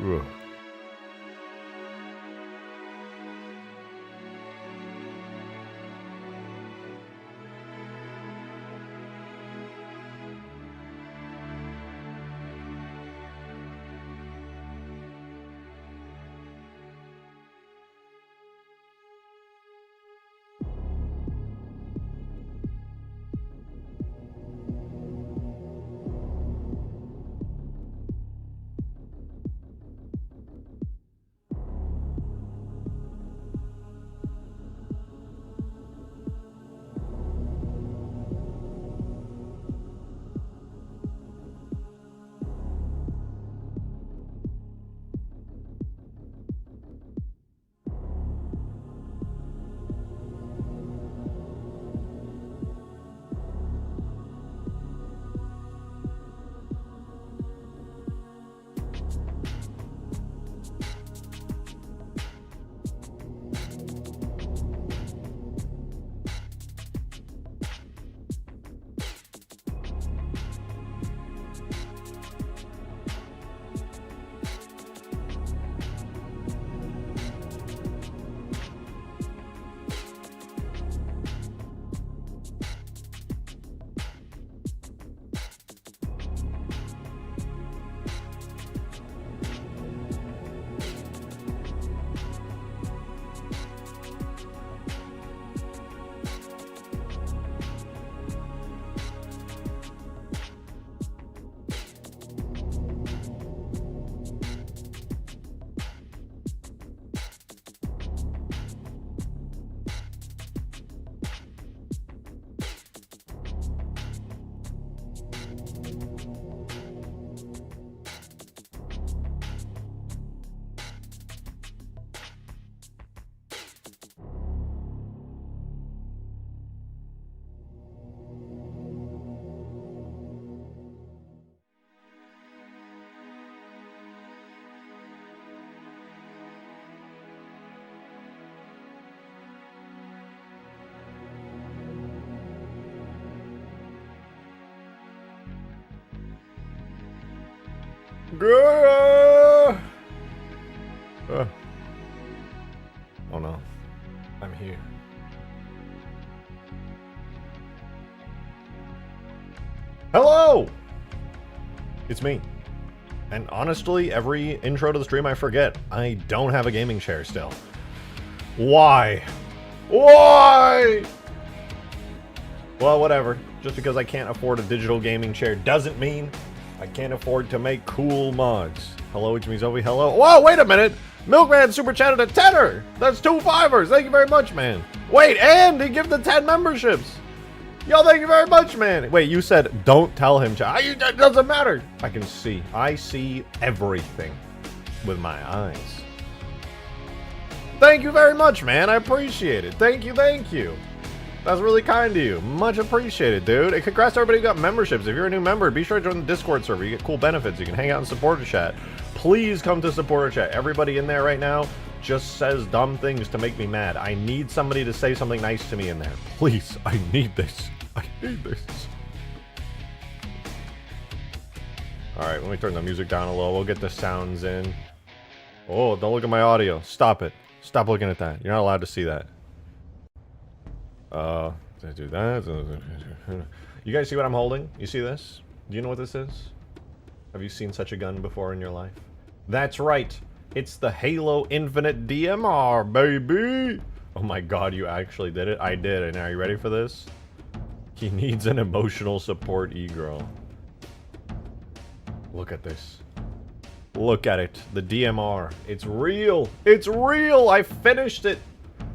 Ugh. Grr! Oh no, I'm here. Hello! It's me. And honestly, every intro to the stream I forget. I don't have a gaming chair still. Why? Why? Well, whatever. Just because I can't afford a digital gaming chair doesn't mean I can't afford to make cool mods. Hello, it's me, Zoe. Hello. Whoa, wait a minute! Milkman super chatted a tenner! That's 2 fivers! Thank you very much, man. Wait, and he gave the 10 memberships! Yo, thank you very much, man. Wait, you said don't tell him, chat. It doesn't matter. I can see. I see everything with my eyes. Thank you very much, man. I appreciate it. Thank you, thank you. That's really kind of you. Much appreciated, dude. And congrats to everybody who got memberships. If you're a new member, be sure to join the Discord server. You get cool benefits. You can hang out in supporter chat. Please come to supporter chat. Everybody in there right now just says dumb things to make me mad. I need somebody to say something nice to me in there. Please, I need this. I need this. Alright, let me turn the music down a little. We'll get the sounds in. Oh, don't look at my audio. Stop it. Stop looking at that. You're not allowed to see that. Do that. You guys see what I'm holding? You see this? Do you know what this is? Have you seen such a gun before in your life? That's right. It's the Halo Infinite DMR, baby! Oh my god, you actually did it? I did, and are you ready for this? He needs an emotional support e-girl. Look at this. Look at it. The DMR. It's real! It's real! I finished it!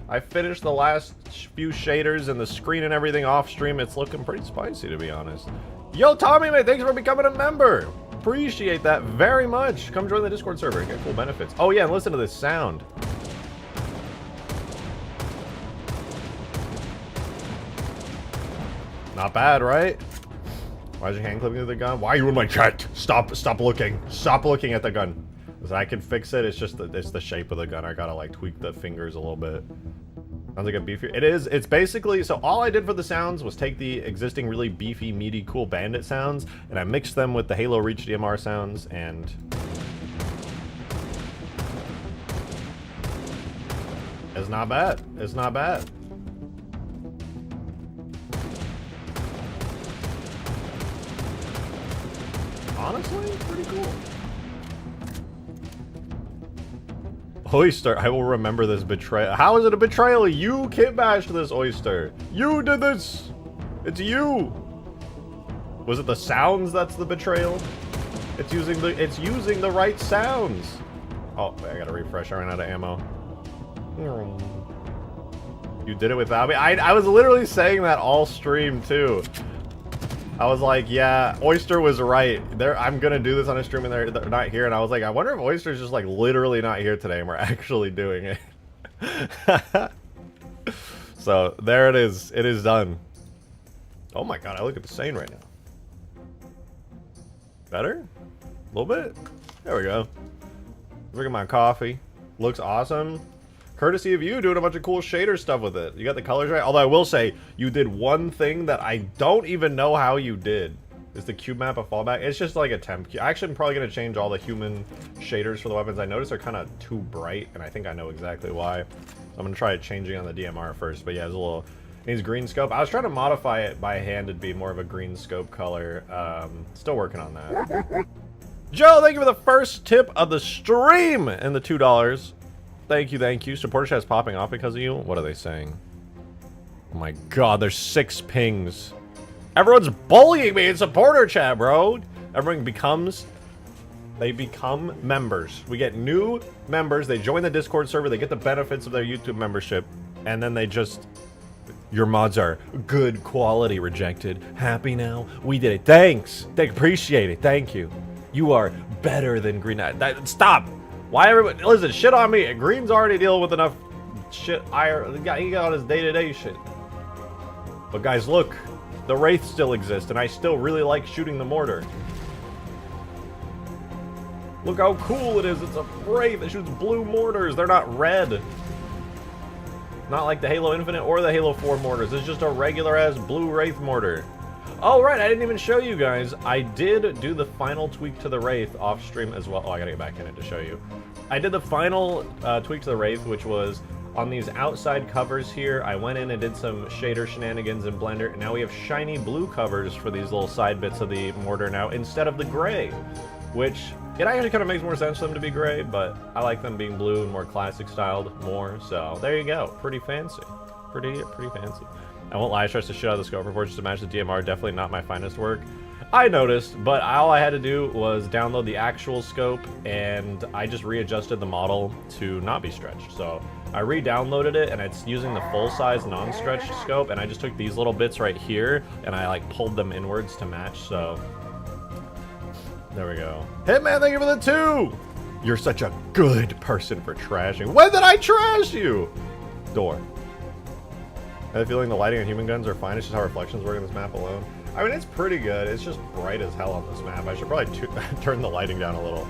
I finished the last few shaders and the screen and everything off stream. It's looking pretty spicy, to be honest. Yo, Tommy, man, thanks for becoming a member! Appreciate that very much. Come join the Discord server and get cool benefits. Oh yeah, and listen to this sound. Not bad, right? Why is your hand clipping to the gun? Why are you in my chat? Stop looking. Stop looking at the gun. Because I can fix it. It's just it's the shape of the gun. I gotta like tweak the fingers a little bit. Sounds like a beefy. It is. It's basically, so all I did for the sounds was take the existing really beefy, meaty, cool bandit sounds, and I mixed them with the Halo Reach DMR sounds, and not bad. It's not bad. Honestly, pretty cool. Oyster, I will remember this betrayal. How is it a betrayal? You kit bashed this, Oyster. You did this. It's you. Was it the sounds that's the betrayal? It's using the right sounds. Oh, I gotta refresh. I ran out of ammo. You did it without me. I was literally saying that all stream too. I was like, yeah, Oyster was right. I'm gonna do this on a stream and they're not here. And I was like, I wonder if Oyster's just like literally not here today and we're actually doing it. So there it is. It is done. Oh my god, I look at the sane right now. Better? A little bit? There we go. Look at my coffee. Looks awesome. Courtesy of you doing a bunch of cool shader stuff with it. You got the colors right. Although I will say, you did one thing that I don't even know how you did. Is the cube map a fallback? It's just like a temp cube. Actually, I'm probably going to change all the human shaders for the weapons. I noticed they're kind of too bright, and I think I know exactly why. So I'm going to try changing on the DMR first. But yeah, it's a little... It needs green scope. I was trying to modify it by hand to be more of a green scope color. Still working on that. Joe, thank you for the first tip of the stream and the $2. Thank you, thank you. Supporter chat's popping off because of you? What are they saying? Oh my god, there's 6 pings. Everyone's bullying me in supporter chat, bro. Everyone becomes... They become members. We get new members. They join the Discord server. They get the benefits of their YouTube membership. And then they just... Your mods are good quality, rejected. Happy now? We did it. Thanks. Appreciate it. Thank you. You are better than Green. Stop. Why everybody... Listen, shit on me. Green's already dealing with enough shit. He got his day-to-day shit. But guys, look. The Wraith still exists, and I still really like shooting the mortar. Look how cool it is. It's a Wraith that shoots blue mortars. They're not red. Not like the Halo Infinite or the Halo 4 mortars. It's just a regular-ass blue Wraith mortar. Oh, right. I didn't even show you guys. I did do the final tweak to the Wraith off stream as well. Oh, I gotta get back in it to show you. I did the final tweak to the Wraith, which was on these outside covers here. I went in and did some shader shenanigans in Blender, and now we have shiny blue covers for these little side bits of the mortar now instead of the gray, which it actually kind of makes more sense for them to be gray, but I like them being blue and more classic styled more. So there you go. Pretty fancy. Pretty fancy. I won't lie, I stressed the shit out of the scope report just to match the DMR. Definitely not my finest work. I noticed, but all I had to do was download the actual scope, and I just readjusted the model to not be stretched. So I re-downloaded it, and it's using the full-size non-stretched scope, and I just took these little bits right here, and I like pulled them inwards to match, so... There we go. Hitman, thank you for the 2! You're such a good person for trashing. When did I trash you? Door. I have a feeling the lighting on human guns are fine. It's just how reflections work on this map alone. I mean, it's pretty good. It's just bright as hell on this map. I should probably turn the lighting down a little.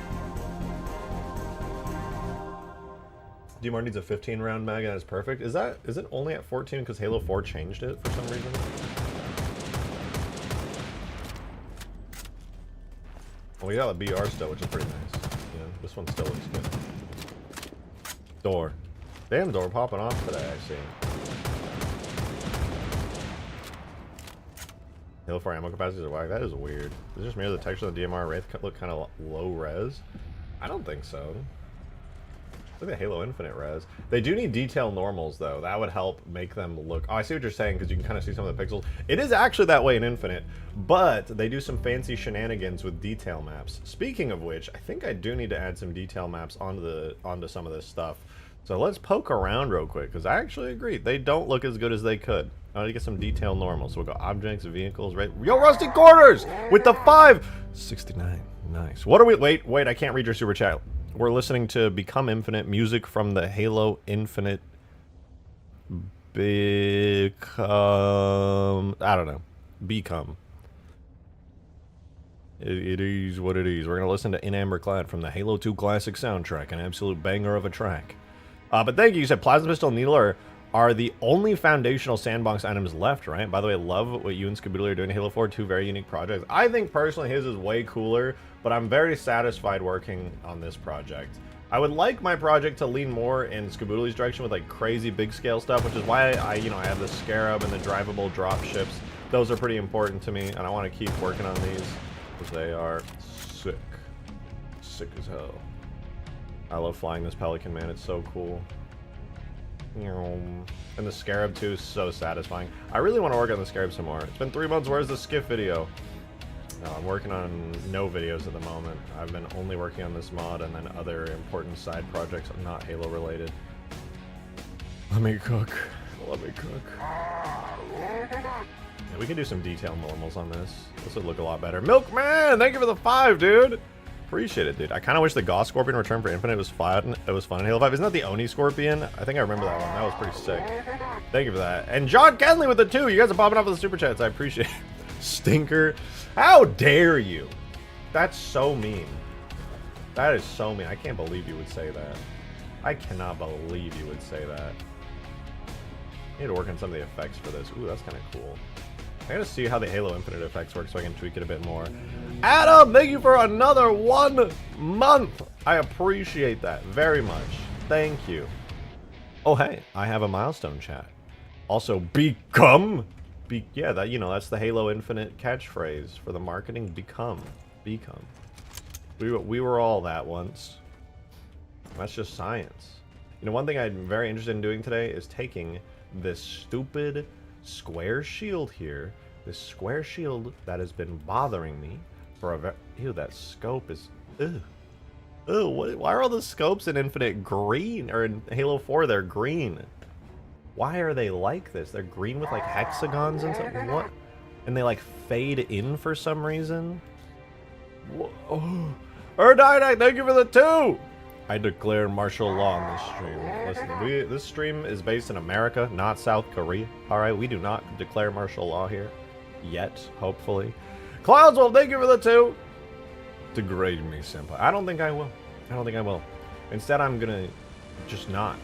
DMR needs a 15-round mag and it's perfect. Is it only at 14 because Halo 4 changed it for some reason? Well, we got a BR still, which is pretty nice. Yeah, this one still looks good. Door. Damn, door popping off today, I see. Halo 4 ammo capacities are whack. That is weird. Is it just me or the texture of the DMR Wraith look kind of low res? I don't think so. Look at the Halo Infinite res. They do need detail normals, though. That would help make them look... Oh, I see what you're saying, because you can kind of see some of the pixels. It is actually that way in Infinite, but they do some fancy shenanigans with detail maps. Speaking of which, I think I do need to add some detail maps onto some of this stuff. So let's poke around real quick, because I actually agree. They don't look as good as they could. I want to get some detail normals. So we'll go objects, vehicles, right? Yo, Rusty Quarters! With the 569. Nice. What are we... Wait, I can't read your super chat. We're listening to Become Infinite, music from the Halo Infinite... Become... I don't know. Become. It is what it is. We're going to listen to In Amber Clad from the Halo 2 Classic soundtrack, an absolute banger of a track. But thank you. You said Plasma Pistol and Needler are the only foundational sandbox items left, right? By the way, I love what you and Skaboodle are doing in Halo 4, 2 very unique projects. I think personally his is way cooler, but I'm very satisfied working on this project. I would like my project to lean more in Skaboodly's direction with like crazy big scale stuff, which is why I have the Scarab and the drivable drop ships. Those are pretty important to me, and I want to keep working on these because they are sick. Sick as hell. I love flying this Pelican, man. It's so cool. And the Scarab too is so satisfying. I really want to work on the Scarab some more. It's been 3 months. Where's the skiff video? No, I'm working on no videos at the moment. I've been only working on this mod and then other important side projects not Halo related. Let me cook. Let me cook. Yeah, we can do some detail normals on this. This would look a lot better. Milkman, thank you for the 5, dude. Appreciate it, dude. I kind of wish the Gauss Scorpion Return for Infinite was fun. It was fun in Halo 5. Isn't that the Oni Scorpion? I think I remember that one. That was pretty sick. Thank you for that. And John Kenley with the 2. You guys are popping up with the super chats. I appreciate it. Stinker. How dare you? That's so mean. That is so mean. I can't believe you would say that. I cannot believe you would say that. I need to work on some of the effects for this. Ooh, that's kind of cool. I gotta see how the Halo Infinite effects work so I can tweak it a bit more. Adam, thank you for another 1 month. I appreciate that very much. Thank you. Oh, hey, I have a milestone chat. Also, become. Yeah, that, you know, that's the Halo Infinite catchphrase for the marketing. Become. We were all that once. That's just science. You know, one thing I'm very interested in doing today is taking this stupid square shield here, this square shield that has been bothering me for a ew, that scope is why are all the scopes in Infinite green, or in Halo 4 they're green? Why are they like this? They're green with like hexagons and something. What? And they like fade in for some reason. Erdine, thank you for the 2. I declare martial law on this stream. Listen, this stream is based in America, not South Korea. Alright, we do not declare martial law here. Yet, hopefully. Cloudswolf, thank you for the 2. Degrade me, senpai. I don't think I will. I don't think I will. Instead, I'm gonna just not.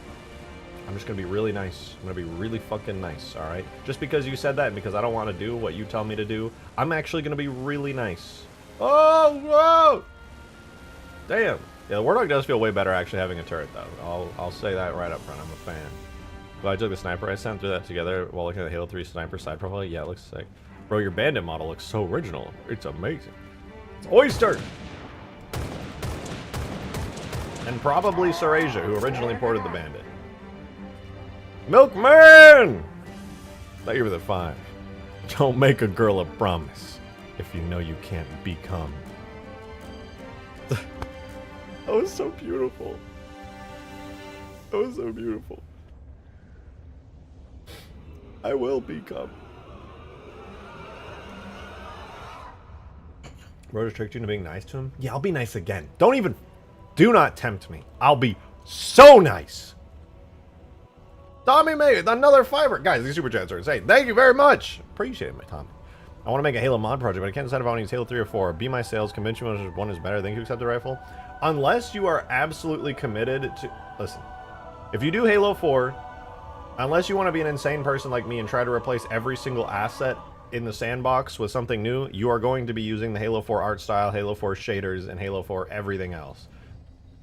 I'm just gonna be really nice. I'm gonna be really fucking nice, alright? Just because you said that and because I don't want to do what you tell me to do, I'm actually gonna be really nice. Oh, whoa! Damn. Yeah, the Wardog does feel way better actually having a turret, though. I'll say that right up front. I'm a fan. But I took the sniper. I sent through that together while looking at the Halo 3 sniper side profile. Yeah, it looks sick. Bro, your bandit model looks so original. It's amazing. It's Oyster! And probably Sarasia, who originally ported the bandit. Milkman! Thank you for the 5. Don't make a girl a promise if you know you can't become. That was so beautiful. That was so beautiful. I will become. Bro just tricked you into being nice to him? Yeah, I'll be nice again. Do not tempt me. I'll be so nice. Tommy made another fiber. Guys, these super chats are insane. Thank you very much. Appreciate it, my Tommy. I want to make a Halo mod project, but I can't decide if I want to use Halo 3 or 4. Be my sales. Convince you one is better. Think you accept the rifle? Unless you are absolutely committed to... Listen. If you do Halo 4, unless you want to be an insane person like me and try to replace every single asset in the sandbox with something new, you are going to be using the Halo 4 art style, Halo 4 shaders, and Halo 4 everything else.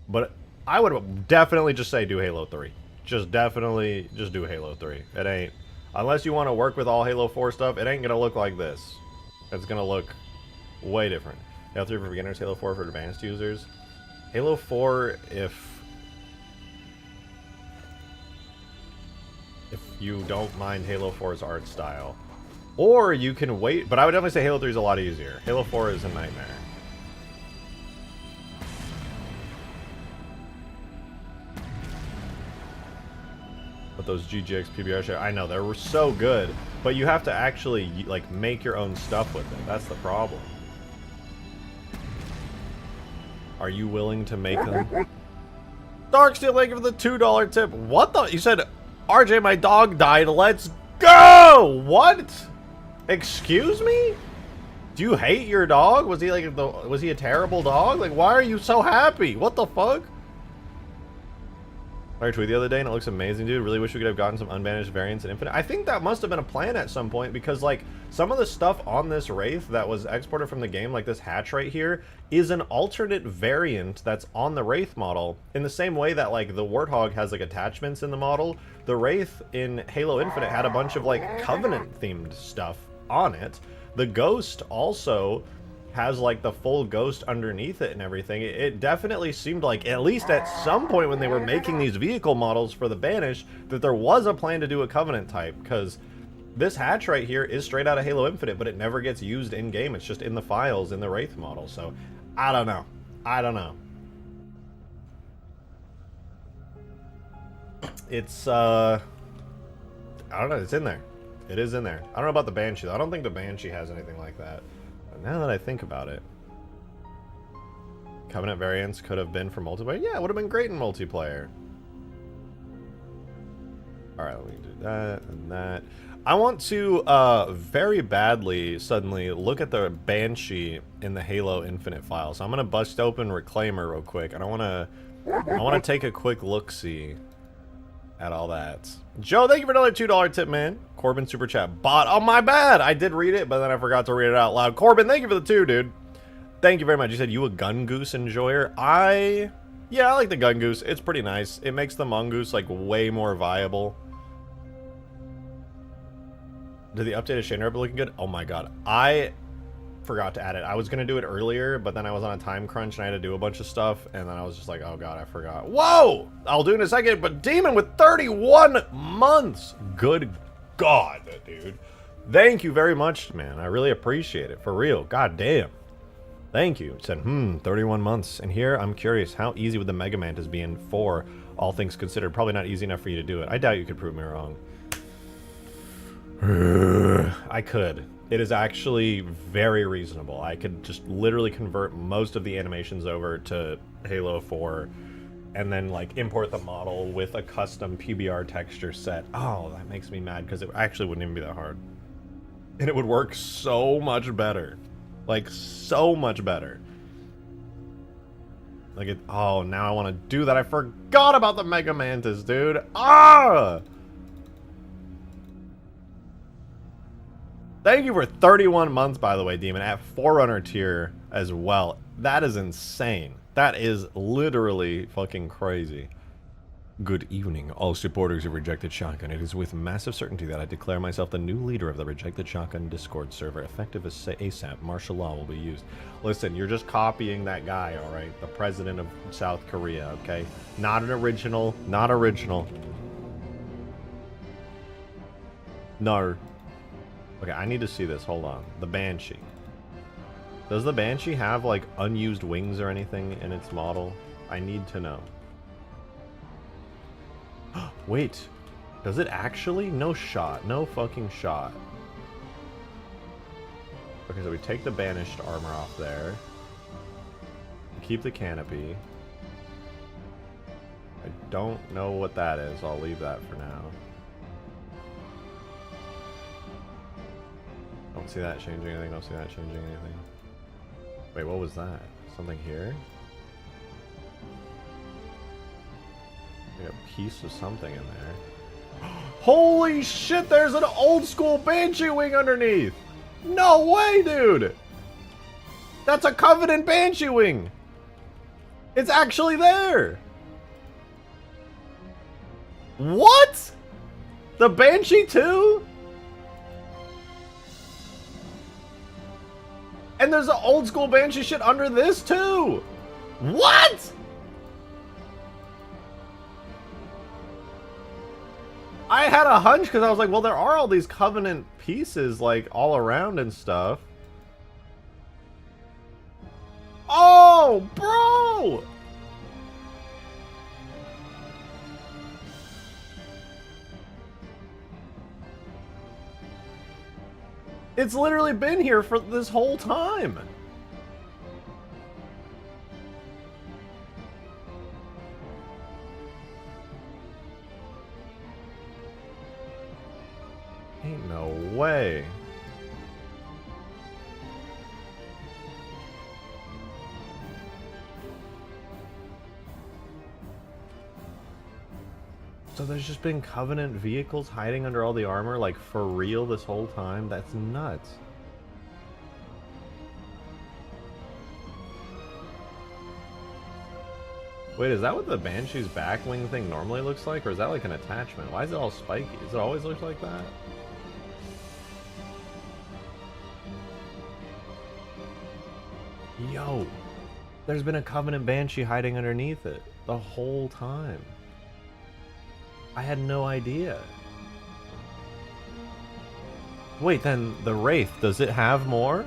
But I would definitely just say do Halo 3. Just definitely just do Halo 3. It ain't... Unless you want to work with all Halo 4 stuff, it ain't going to look like this. It's going to look way different. Halo 3 for beginners, Halo 4 for advanced users. Halo 4, if you don't mind Halo 4's art style. Or you can wait, but I would definitely say Halo 3 is a lot easier. Halo 4 is a nightmare. But those GGX PBR share, I know, they were so good, but you have to actually, like, make your own stuff with it. That's the problem. Are you willing to make them? Darksteel, thank you for the $2 tip. What the? You said, RJ, my dog died. Let's go! What? Excuse me? Do you hate your dog? Was he like, was he a terrible dog? Like, why are you so happy? What the fuck? I tweeted the other day and it looks amazing, dude. Really wish we could have gotten some unbanished variants in Infinite. I think that must have been a plan at some point because, like, some of the stuff on this Wraith that was exported from the game, like this hatch right here, is an alternate variant that's on the Wraith model. In the same way that, like, the Warthog has, like, attachments in the model, the Wraith in Halo Infinite had a bunch of, like, Covenant-themed stuff on it. The Ghost also has like the full Ghost underneath it and everything. It definitely seemed like, at least at some point when they were making these vehicle models for the Banished, that there was a plan to do a Covenant type, because this hatch right here is straight out of Halo Infinite, but it never gets used in-game. It's just in the files in the Wraith model, so I don't know. I don't know. It's, I don't know, it's in there. It is in there. I don't know about the Banshee, though. I don't think the Banshee has anything like that. Now that I think about it, Covenant variants could have been for multiplayer. Yeah, it would have been great in multiplayer. Alright, let me do that and that. I want to very badly suddenly look at the Banshee in the Halo Infinite file. So I'm gonna bust open Reclaimer real quick, and I wanna take a quick look-see at all that. Joe, thank you for another $2 tip, man. Corbin super chat bot. Oh, my bad. I did read it, but then I forgot to read it out loud. Corbin, thank you for the 2, dude. Thank you very much. You said you a Gun Goose enjoyer. Yeah, I like the Gun Goose. It's pretty nice. It makes the Mongoose like way more viable. Did the updated Shader looking good? Oh my god. I forgot to add it. I was gonna do it earlier, but then I was on a time crunch and I had to do a bunch of stuff, and then I was just like, oh god, I forgot. Whoa! I'll do it in a second, but Demon with 31 months! Good god, dude. Thank you very much, man. I really appreciate it. For real. God damn. Thank you. It said, 31 months. And here, I'm curious, how easy would the Mega Mantis be in 4, all things considered? Probably not easy enough for you to do it. I doubt you could prove me wrong. I could. It is actually very reasonable. I could just literally convert most of the animations over to Halo 4 and then like import the model with a custom PBR texture set. Oh, that makes me mad because it actually wouldn't even be that hard. And it would work so much better. Like, so much better. Like, it. Oh, now I want to do that. I forgot about the Mega Mantis, dude. Ah! Thank you for 31 months, by the way, Demon, at Forerunner tier as well. That is insane. That is literally fucking crazy. Good evening, all supporters of Rejected Shotgun. It is with massive certainty that I declare myself the new leader of the Rejected Shotgun Discord server. Effective as ASAP, martial law will be used. Listen, you're just copying that guy, alright? The president of South Korea, okay? Not an original. Not original. No. Okay, I need to see this. Hold on. The Banshee. Does the Banshee have, like, unused wings or anything in its model? I need to know. Wait. Does it actually? No shot. No fucking shot. Okay, so we take the banished armor off there. Keep the canopy. I don't know what that is. I'll leave that for now. Don't see that changing anything. Don't see that changing anything. Wait, what was that? Something here? Like a piece of something in there. Holy shit, there's an old school Banshee wing underneath! No way, dude! That's a Covenant Banshee wing! It's actually there! What? The Banshee too? And there's an old school Banshee shit under this too! What?! I had a hunch because I was like, well, there are all these Covenant pieces like all around and stuff. Oh, bro! It's literally been here for this whole time. Ain't no way. So there's just been Covenant vehicles hiding under all the armor, like, for real this whole time? That's nuts. Wait, is that what the Banshee's back wing thing normally looks like? Or is that like an attachment? Why is it all spiky? Does it always look like that? Yo! There's been a Covenant Banshee hiding underneath it the whole time. I had no idea. Wait, then the Wraith, does it have more?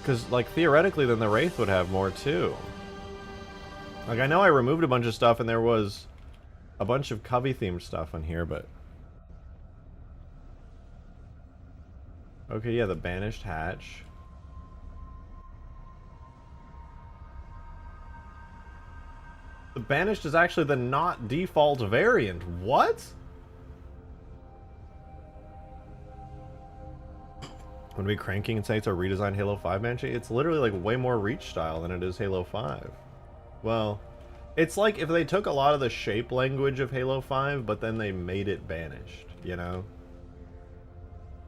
Because, like, theoretically, then the Wraith would have more, too. Like, I know I removed a bunch of stuff, and there was a bunch of Covey-themed stuff on here, but... Okay, yeah, the Banished hatch. The Banished is actually the not default variant. What? Would be cranking and say it's a redesigned Halo 5 Banshee? It's literally like way more Reach style than it is Halo 5. Well, it's like if they took a lot of the shape language of Halo 5, but then they made it Banished, you know?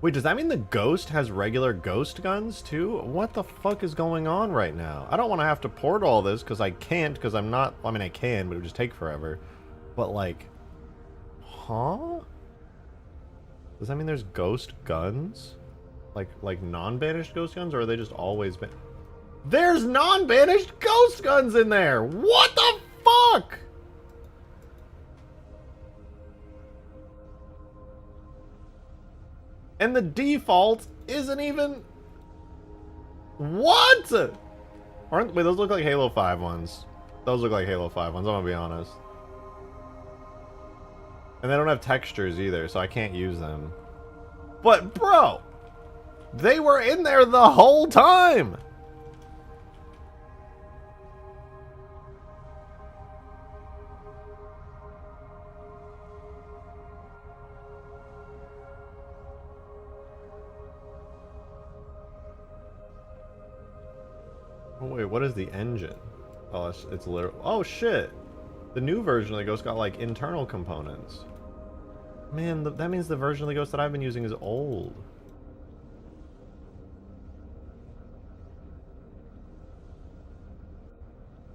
Wait, does that mean the Ghost has regular Ghost guns too? What the fuck is going on right now? I don't want to have to port all this because I can't, because I'm not... I mean, I can, but it would just take forever. But like... Huh? Does that mean there's Ghost guns? Like non-banished ghost guns, or are they just always been? There's non-banished ghost guns in there! What the fuck? And the default isn't even... What? Wait, those look like Halo 5 ones. Those look like Halo 5 ones, I'm gonna be honest. And they don't have textures either, so I can't use them. But, bro! They were in there the whole time! Oh wait, what is the engine? Oh, it's literally... Oh shit! The new version of the Ghost got like internal components. Man, that means the version of the Ghost that I've been using is old.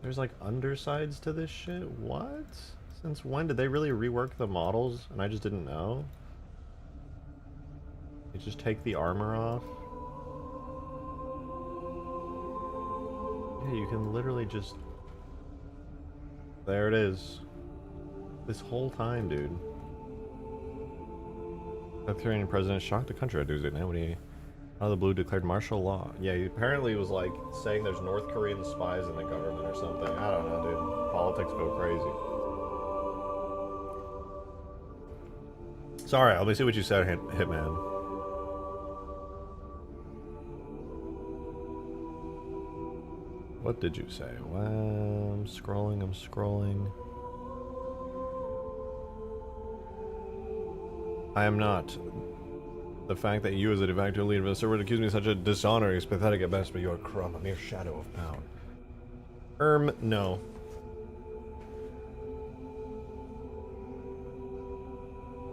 There's like undersides to this shit? What? Since when? Did they really rework the models and I just didn't know? You just take the armor off? Yeah, you can literally just... There it is. This whole time, dude. South Korean president shocked the country on Tuesday night when he, out of the blue, declared martial law. Yeah, he apparently was like saying there's North Korean spies in the government or something. I don't know, dude. Politics go crazy. Sorry, let me see what you said, Hitman. What did you say? Well, I'm scrolling, I'm scrolling. I am not. The fact that you as a de facto leader of the server would accuse me of such a dishonor is pathetic at best, but you are crumb, a mere shadow of power. No.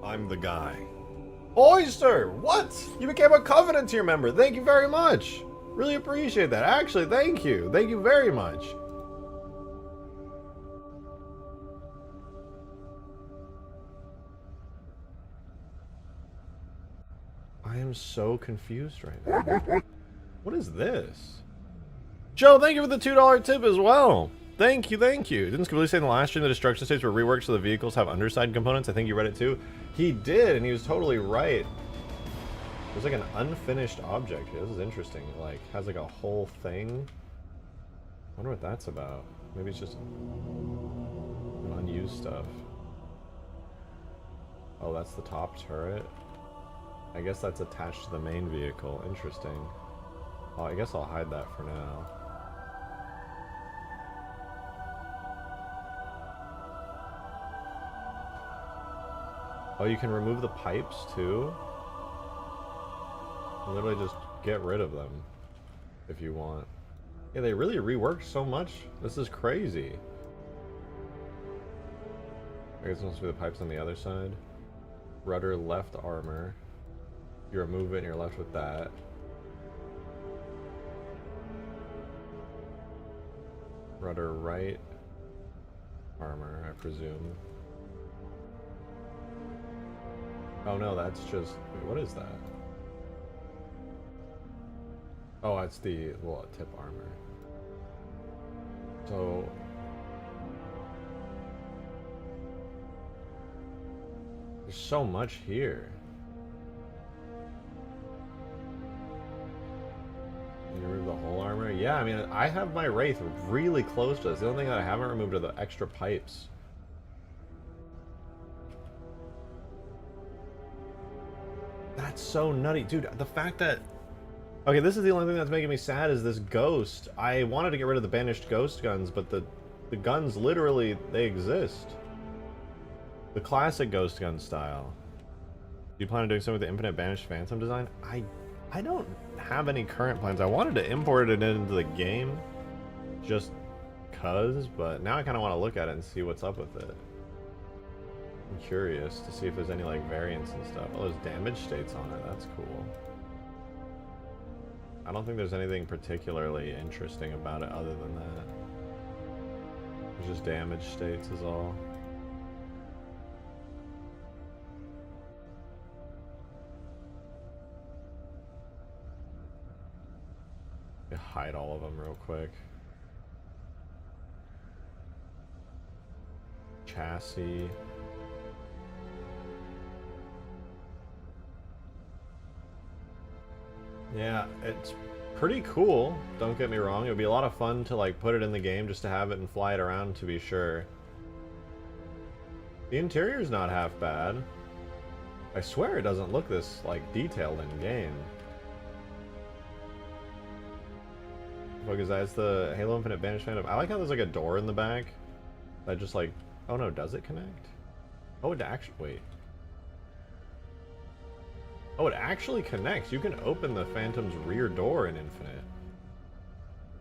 I'm the guy. Oyster! What? You became a Covenant tier member. Thank you very much. Really appreciate that. Actually, thank you. Thank you very much. I am so confused right now. What is this? Joe, thank you for the $2 tip as well. Thank you, thank you. Didn't Skibidi say in the last stream the destruction states were reworked so the vehicles have underside components? I think you read it too. He did, and he was totally right. There's like an unfinished object here. This is interesting. It like has like a whole thing. I wonder what that's about. Maybe it's just some unused stuff. Oh, that's the top turret. I guess that's attached to the main vehicle. Interesting. Oh, I guess I'll hide that for now. Oh, you can remove the pipes too? Literally just get rid of them if you want. Yeah, they really reworked so much. This is crazy. I guess it's supposed to be the pipes on the other side. Rudder left armor. You remove it and you're left with that. Rudder right armor, I presume. Oh no, that's just... Wait, what is that? Oh, that's the well, tip armor. So... There's so much here. You remove the whole armor? Yeah, I mean, I have my Wraith really close to this. The only thing that I haven't removed are the extra pipes. That's so nutty. Dude, the fact that... Okay, this is the only thing that's making me sad is this ghost. I wanted to get rid of the banished ghost guns, but the guns literally, they exist. The classic ghost gun style. Do you plan on doing something with the infinite banished phantom design? I don't have any current plans. I wanted to import it into the game just cuz, but now I kind of want to look at it and see what's up with it. I'm curious to see if there's any like variants and stuff. Oh, there's damage states on it. That's cool. I don't think there's anything particularly interesting about it other than that. There's just damage states is all. Hide all of them real quick. Chassis. Yeah, it's pretty cool, don't get me wrong. It would be a lot of fun to like put it in the game just to have it and fly it around to be sure. The interior's not half bad. I swear it doesn't look this like detailed in game. What is that? It's the Halo Infinite Banished Phantom. I like how there's like a door in the back. That just like... Oh no, does it connect? Oh, it actually... Wait. Oh, it actually connects. You can open the Phantom's rear door in Infinite.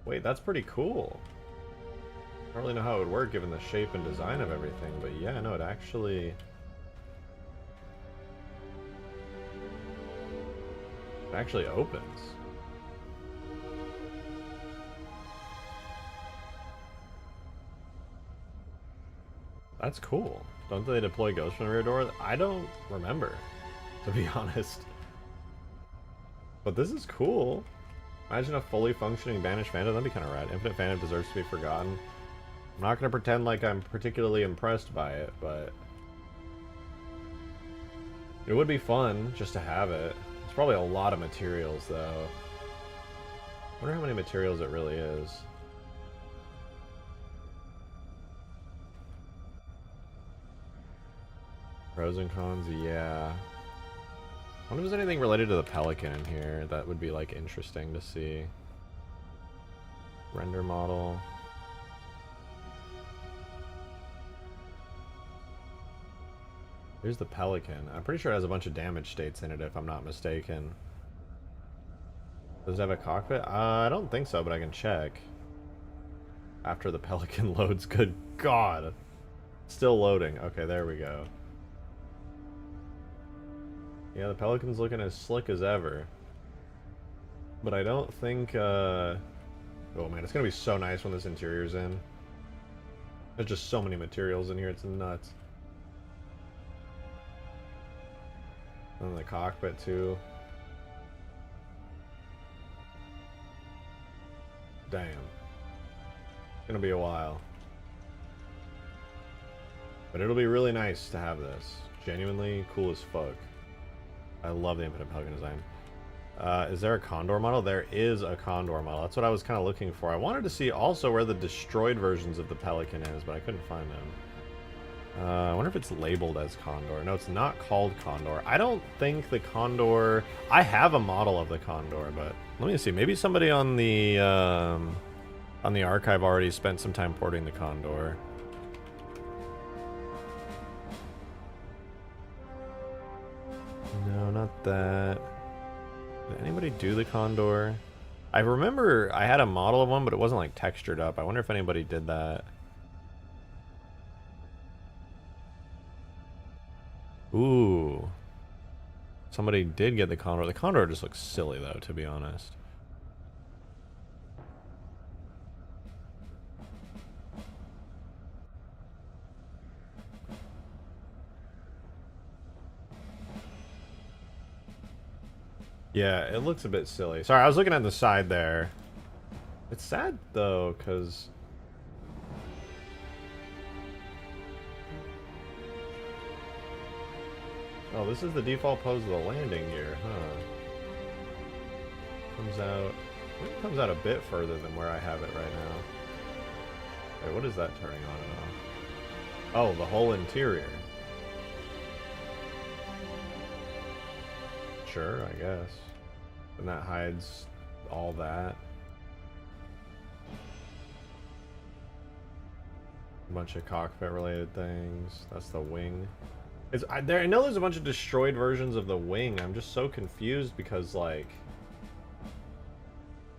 Wait, that's pretty cool. I don't really know how it would work given the shape and design of everything, but yeah, no, it actually... It actually opens. That's cool. Don't they deploy ghosts from the rear door? I don't remember, to be honest. But this is cool. Imagine a fully functioning banished phantom. That'd be kind of rad. Infinite Phantom deserves to be forgotten. I'm not going to pretend like I'm particularly impressed by it, but... It would be fun just to have it. It's probably a lot of materials, though. I wonder how many materials it really is. Pros and cons, yeah. I wonder if there's anything related to the Pelican in here that would be like interesting to see. Render model. Here's the Pelican. I'm pretty sure it has a bunch of damage states in it if I'm not mistaken. Does it have a cockpit? I don't think so, but I can check. After the Pelican loads, good God. Still loading. Okay, there we go. Yeah, the Pelican's looking as slick as ever. But I don't think, Oh man, it's gonna be so nice when this interior's in. There's just so many materials in here, it's nuts. And the cockpit, too. Damn. It's gonna be a while. But it'll be really nice to have this. Genuinely cool as fuck. I love the Infinite Pelican design. Is there a Condor model? There is a Condor model. That's what I was kind of looking for. I wanted to see also where the destroyed versions of the Pelican is, but I couldn't find them. I wonder if it's labeled as Condor. No, it's not called Condor. I don't think the Condor... I have a model of the Condor, but let me see. Maybe somebody on the archive already spent some time porting the Condor. No, not that. Did anybody do the Condor? I remember I had a model of one, but it wasn't like textured up. I wonder if anybody did that. Ooh. Somebody did get the Condor. The Condor just looks silly though, to be honest. Yeah, it looks a bit silly. Sorry, I was looking at the side there. It's sad though, because oh, this is the default pose of the landing gear, huh? Comes out, I think it comes out a bit further than where I have it right now. Wait, what is that turning on and off? Oh, the whole interior. Sure, I guess. And that hides all that. A bunch of cockpit related things. That's the wing. I know there's a bunch of destroyed versions of the wing. I'm just so confused because, like...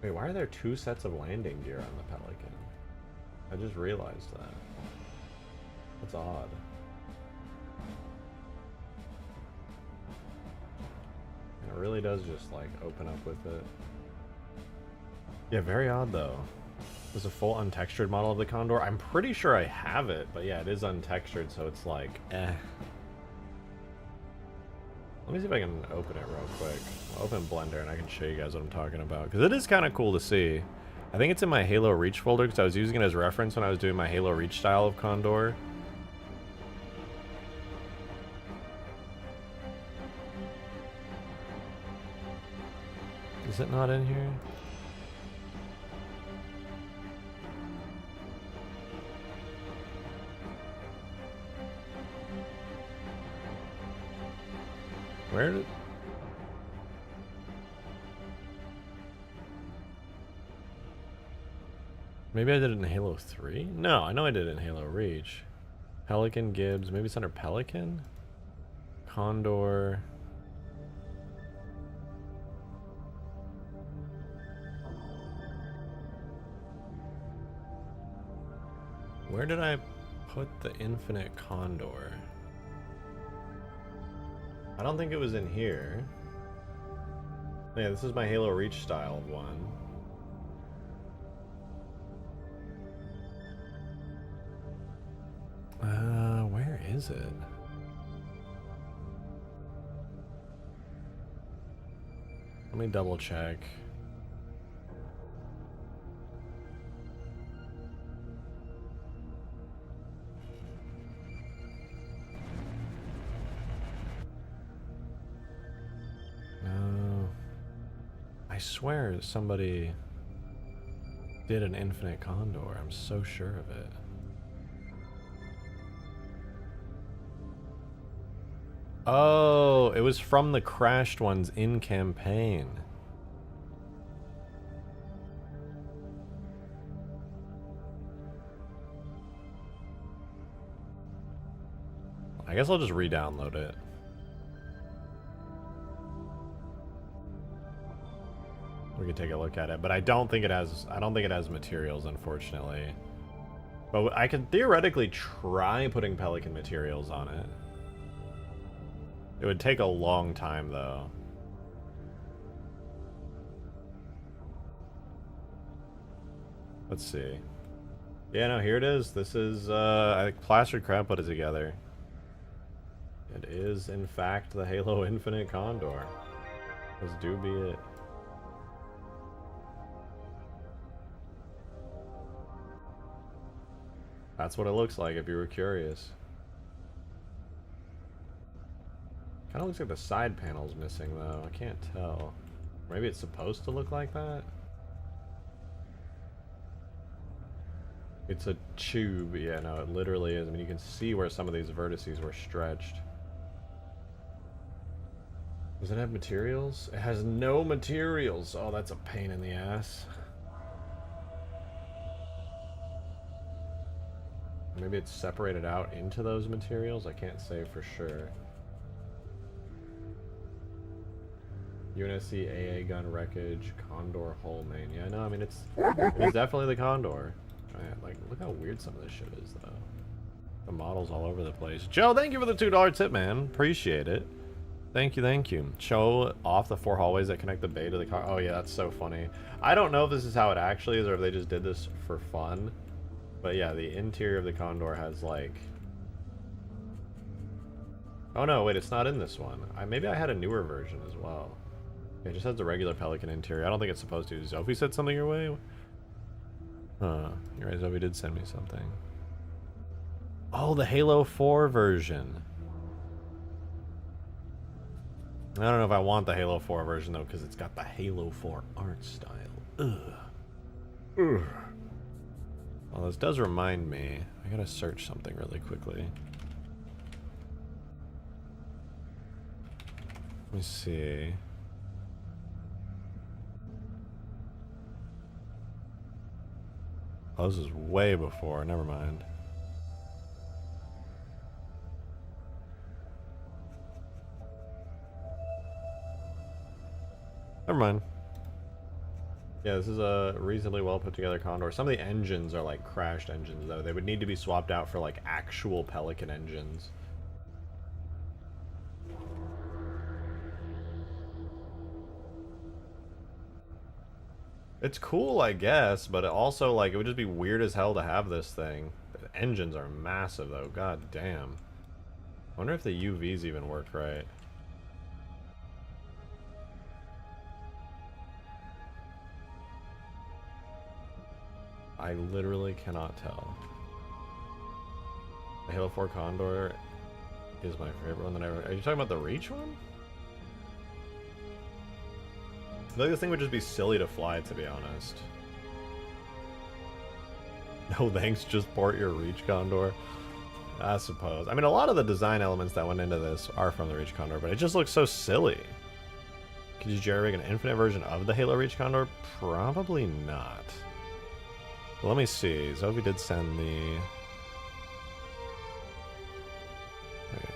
Wait, why are there two sets of landing gear on the Pelican? I just realized that. That's odd. And it really does just, like, open up with it. Yeah, very odd, though. There's a full untextured model of the Condor. I'm pretty sure I have it, but yeah, it is untextured, so it's like, eh. Let me see if I can open it real quick. I'll open Blender and I can show you guys what I'm talking about. Because it is kind of cool to see. I think it's in my Halo Reach folder because I was using it as reference when I was doing my Halo Reach style of Condor. Is it not in here? Where did... Maybe I did it in Halo 3? No, I know I did it in Halo Reach. Pelican, Gibbs, maybe it's under Pelican? Condor... Where did I put the Infinite Condor? I don't think it was in here. Yeah, this is my Halo Reach style one. Where is it? Let me double check. I swear somebody did an Infinite Condor. I'm so sure of it. Oh, it was from the crashed ones in campaign. I guess I'll just re-download it. We can take a look at it, but I don't think it has materials, unfortunately. But I could theoretically try putting Pelican materials on it. It would take a long time though. Let's see. Yeah, no, here it is. This is I think plastered crap put it together. It is in fact the Halo Infinite Condor. This do be it. That's what it looks like if you were curious. Kind of looks like the side panel's missing though. I can't tell. Maybe it's supposed to look like that? It's a tube. Yeah, no, it literally is. I mean, you can see where some of these vertices were stretched. Does it have materials? It has no materials. Oh, that's a pain in the ass. Maybe it's separated out into those materials? I can't say for sure. UNSC AA gun wreckage, Condor hull main. Yeah, no, I mean it's definitely the Condor. Right, like look how weird some of this shit is though. The models all over the place. Joe, thank you for the $2 tip, man. Appreciate it. Thank you, thank you. Show off the 4 hallways that connect the bay to the car. Oh yeah, that's so funny. I don't know if this is how it actually is or if they just did this for fun. But yeah, the interior of the Condor has like... Oh no, wait, it's not in this one. Maybe I had a newer version as well. It just has the regular Pelican interior. I don't think it's supposed to. Zophie said something your way? Huh. You're right, Zophie did send me something. Oh, the Halo 4 version. I don't know if I want the Halo 4 version though, because it's got the Halo 4 art style. Ugh. Ugh. Well, this does remind me. I gotta search something really quickly. Let me see. Oh, this is way before. Never mind. Never mind. Yeah, this is a reasonably well put together Condor. Some of the engines are like crashed engines though. They would need to be swapped out for like actual Pelican engines. It's cool, I guess, but it also like it would just be weird as hell to have this thing. The engines are massive though. God damn. I wonder if the UVs even work right. I literally cannot tell. The Halo 4 Condor is my favorite one that I ever... Are you talking about the Reach one? I feel like this thing would just be silly to fly, to be honest. No thanks, just port your Reach Condor. I suppose. I mean, a lot of the design elements that went into this are from the Reach Condor, but it just looks so silly. Could you jerry-rig an infinite version of the Halo Reach Condor? Probably not. Well, let me see. Zophie did send the... Wait.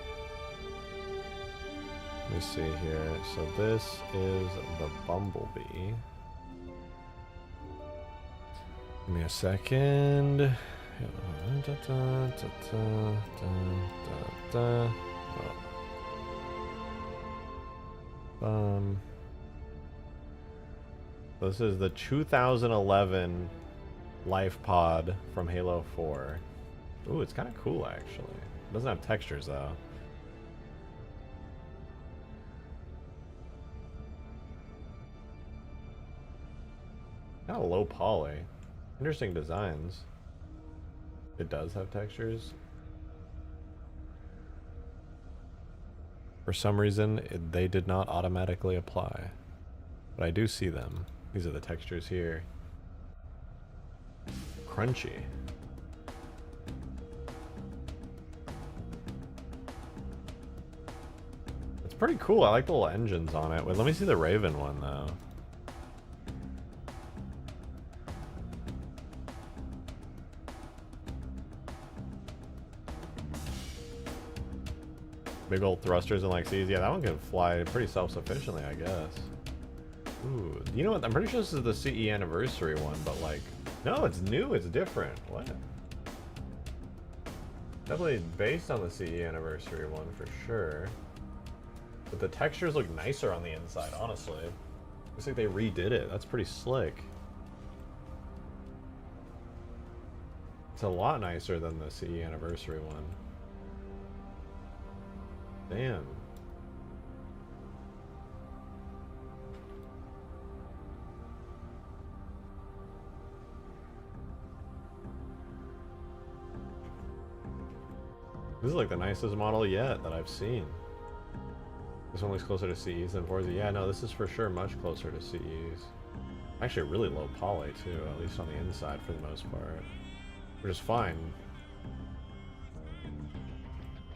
Let me see here. So this is the Bumblebee. Give me a second. This is the 2011 Life Pod from Halo 4. Ooh, it's kind of cool actually. It doesn't have textures though. Kind of low poly. Interesting designs. It does have textures. For some reason, they did not automatically apply. But I do see them. These are the textures here. Crunchy. It's pretty cool. I like the little engines on it. Wait, let me see the Raven one though. Big old thrusters and like C's. Yeah, that one can fly pretty self-sufficiently, I guess. Ooh, you know what? I'm pretty sure this is the CE anniversary one, but like, no, it's new. It's different. What? Definitely based on the CE anniversary one for sure. But the textures look nicer on the inside, honestly. Looks like they redid it. That's pretty slick. It's a lot nicer than the CE anniversary one. Damn. This is like the nicest model yet that I've seen. This one looks closer to CEs than Forza. Yeah, no, this is for sure much closer to CEs. Actually really low poly too, at least on the inside for the most part. Which is fine.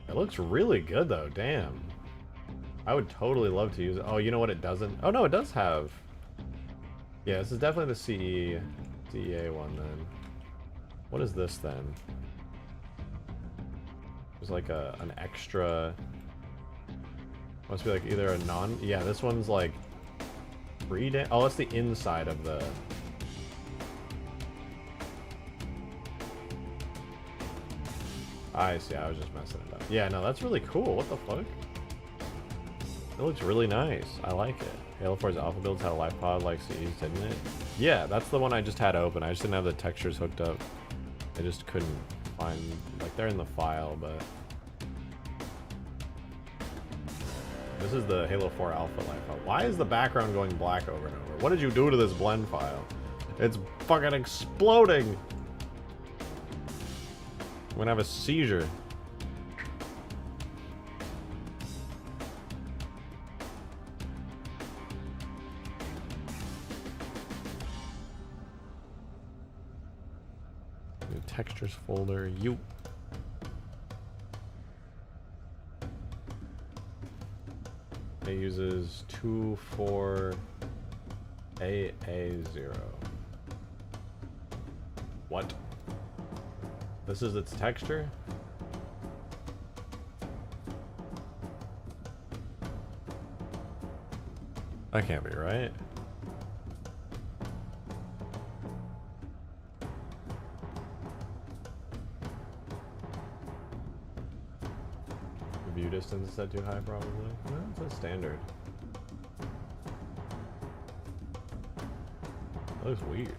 It looks really good though, damn. I would totally love to use it. Oh, you know what it doesn't? Oh no, it does have... Yeah, this is definitely the CEA one then. What is this then? There's like an extra... Must be like either a non... Yeah, this one's like 3 damage? Oh, that's the inside of the... I see, I was just messing it up. Yeah, no, that's really cool. What the fuck? It looks really nice. I like it. Halo 4's alpha builds had a life pod like CE's, didn't it? Yeah, that's the one I just had open. I just didn't have the textures hooked up. I just couldn't find... Like, they're in the file, but... This is the Halo 4 alpha life pod. Why is the background going black over and over? What did you do to this blend file? It's fucking exploding! I'm gonna have a seizure. New textures folder, you. It uses 24AA0. What? This is its texture? That can't be right. The view distance is set too high, probably. No, it's a standard. That looks weird.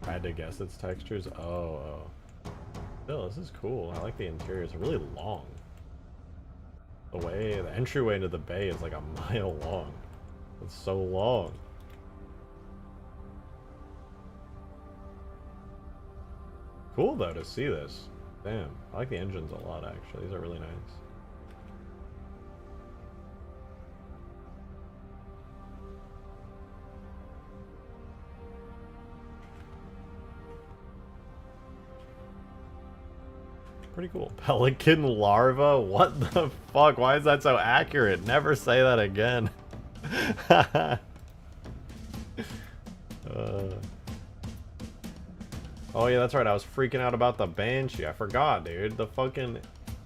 I had to guess its textures. Oh. Still, this is cool. I like the interior. It's really long. The entryway into the bay is like a mile long. It's so long. Cool though to see this. Damn, I like the engines a lot actually. These are really nice. Pretty cool. Pelican larva? What the fuck? Why is that so accurate? Never say that again. Oh yeah, that's right. I was freaking out about the Banshee. I forgot, dude. The fucking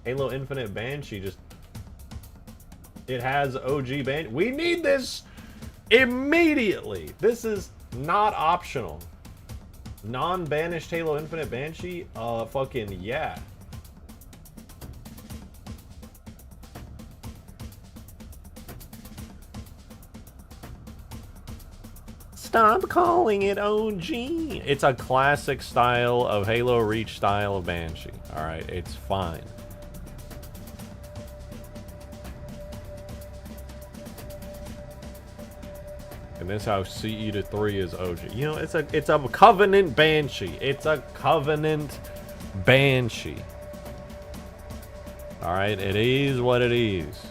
Halo Infinite Banshee just... It has OG Banshee. We need this immediately. This is not optional. Non-banished Halo Infinite Banshee? Fucking yeah. Stop calling it OG. It's a classic style of Halo Reach style of Banshee. Alright, it's fine. And this how CE to 3 is OG. You know, it's a Covenant Banshee. It's a Covenant Banshee. Alright, it is what it is.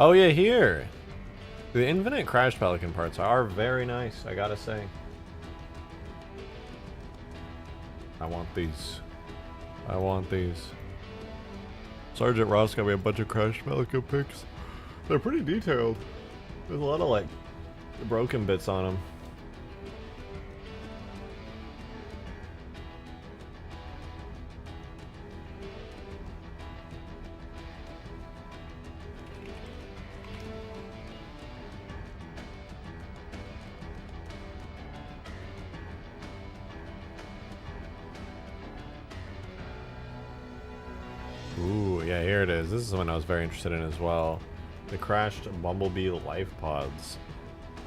Oh yeah, here. The Infinite Crash Pelican parts are very nice, I gotta say. I want these. I want these. Sergeant Ross got me a bunch of Crash Pelican pics. They're pretty detailed. There's a lot of like broken bits on them. Ooh, yeah, here it is. This is one I was very interested in as well. The crashed Bumblebee life pods.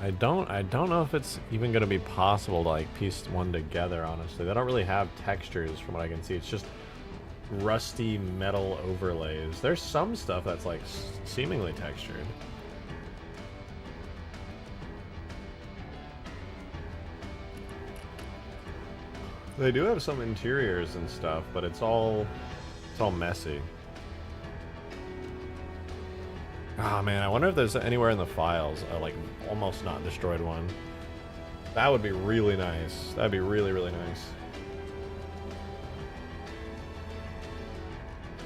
I don't know if it's even going to be possible to like piece one together, honestly. They don't really have textures from what I can see. It's just rusty metal overlays. There's some stuff that's like seemingly textured. They do have some interiors and stuff, but it's all messy. Ah, man, I wonder if there's anywhere in the files a like almost not destroyed one. That would be really nice. That'd be really, really nice.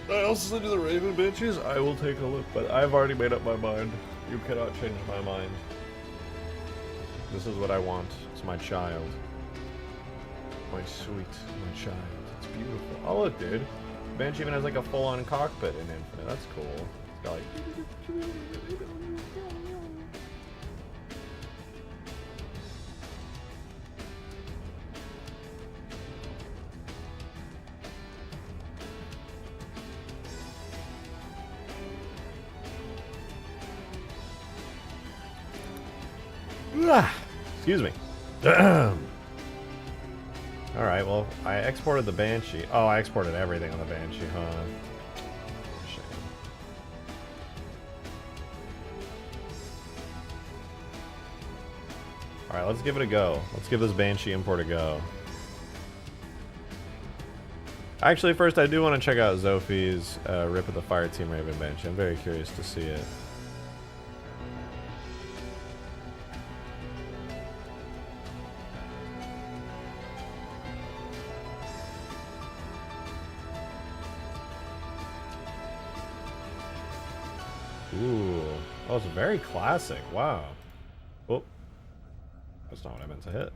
I also do the Raven bitches. I will take a look, but I've already made up my mind. You cannot change my mind. This is what I want. It's my child. My sweet, my child. It's beautiful. Oh look, dude. Banshee even has like a full-on cockpit in Infinite. That's cool. It's got like... Excuse me. Alright, well, I exported the Banshee. Oh, I exported everything on the Banshee, huh? Shame. Alright, let's give it a go. Let's give this Banshee import a go. Actually, first I do want to check out Zophie's rip of the Fireteam Raven Banshee. I'm very curious to see it. Ooh, oh, it's very classic. Wow. Oh, that's not what I meant to hit.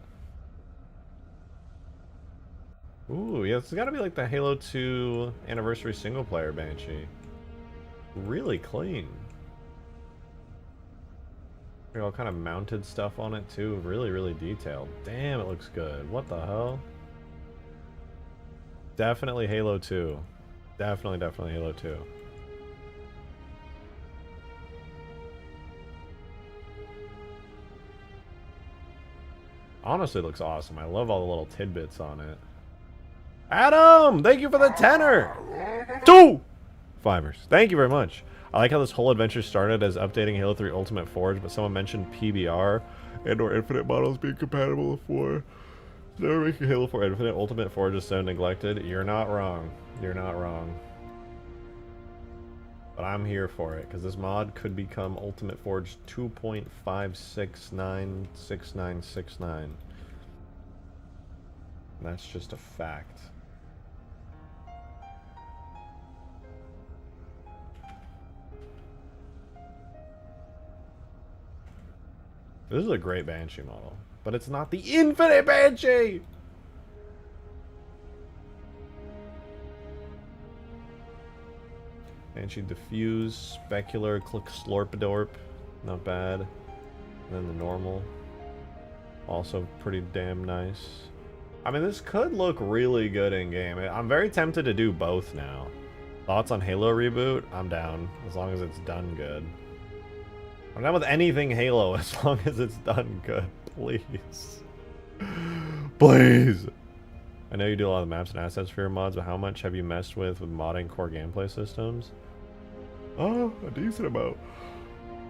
Ooh, yeah, it's got to be like the Halo 2 anniversary single player Banshee. Really clean. All kind of mounted stuff on it too. Really, really detailed. Damn, it looks good. What the hell? Definitely Halo 2. Definitely Halo 2. Honestly, it looks awesome. I love all the little tidbits on it. Adam! Thank you for the tenor! 2 fivers. Thank you very much. I like how this whole adventure started as updating Halo 3 Ultimate Forge, but someone mentioned PBR and/or Infinite models being compatible with 4. Never making Halo 4 Infinite Ultimate Forge is so neglected. You're not wrong. You're not wrong. But I'm here for it, because this mod could become Ultimate Forge 2.5696969. That's just a fact. This is a great Banshee model, but it's not the Infinite Banshee! Banshee Diffuse, Specular, Click Slorpadorp, not bad. And then the normal, also pretty damn nice. I mean, this could look really good in game. I'm very tempted to do both now. Thoughts on Halo reboot? I'm down, as long as it's done good. I'm down with anything Halo as long as it's done good, please. Please! I know you do a lot of maps and assets for your mods, but how much have you messed with modding core gameplay systems? Oh, a decent amount.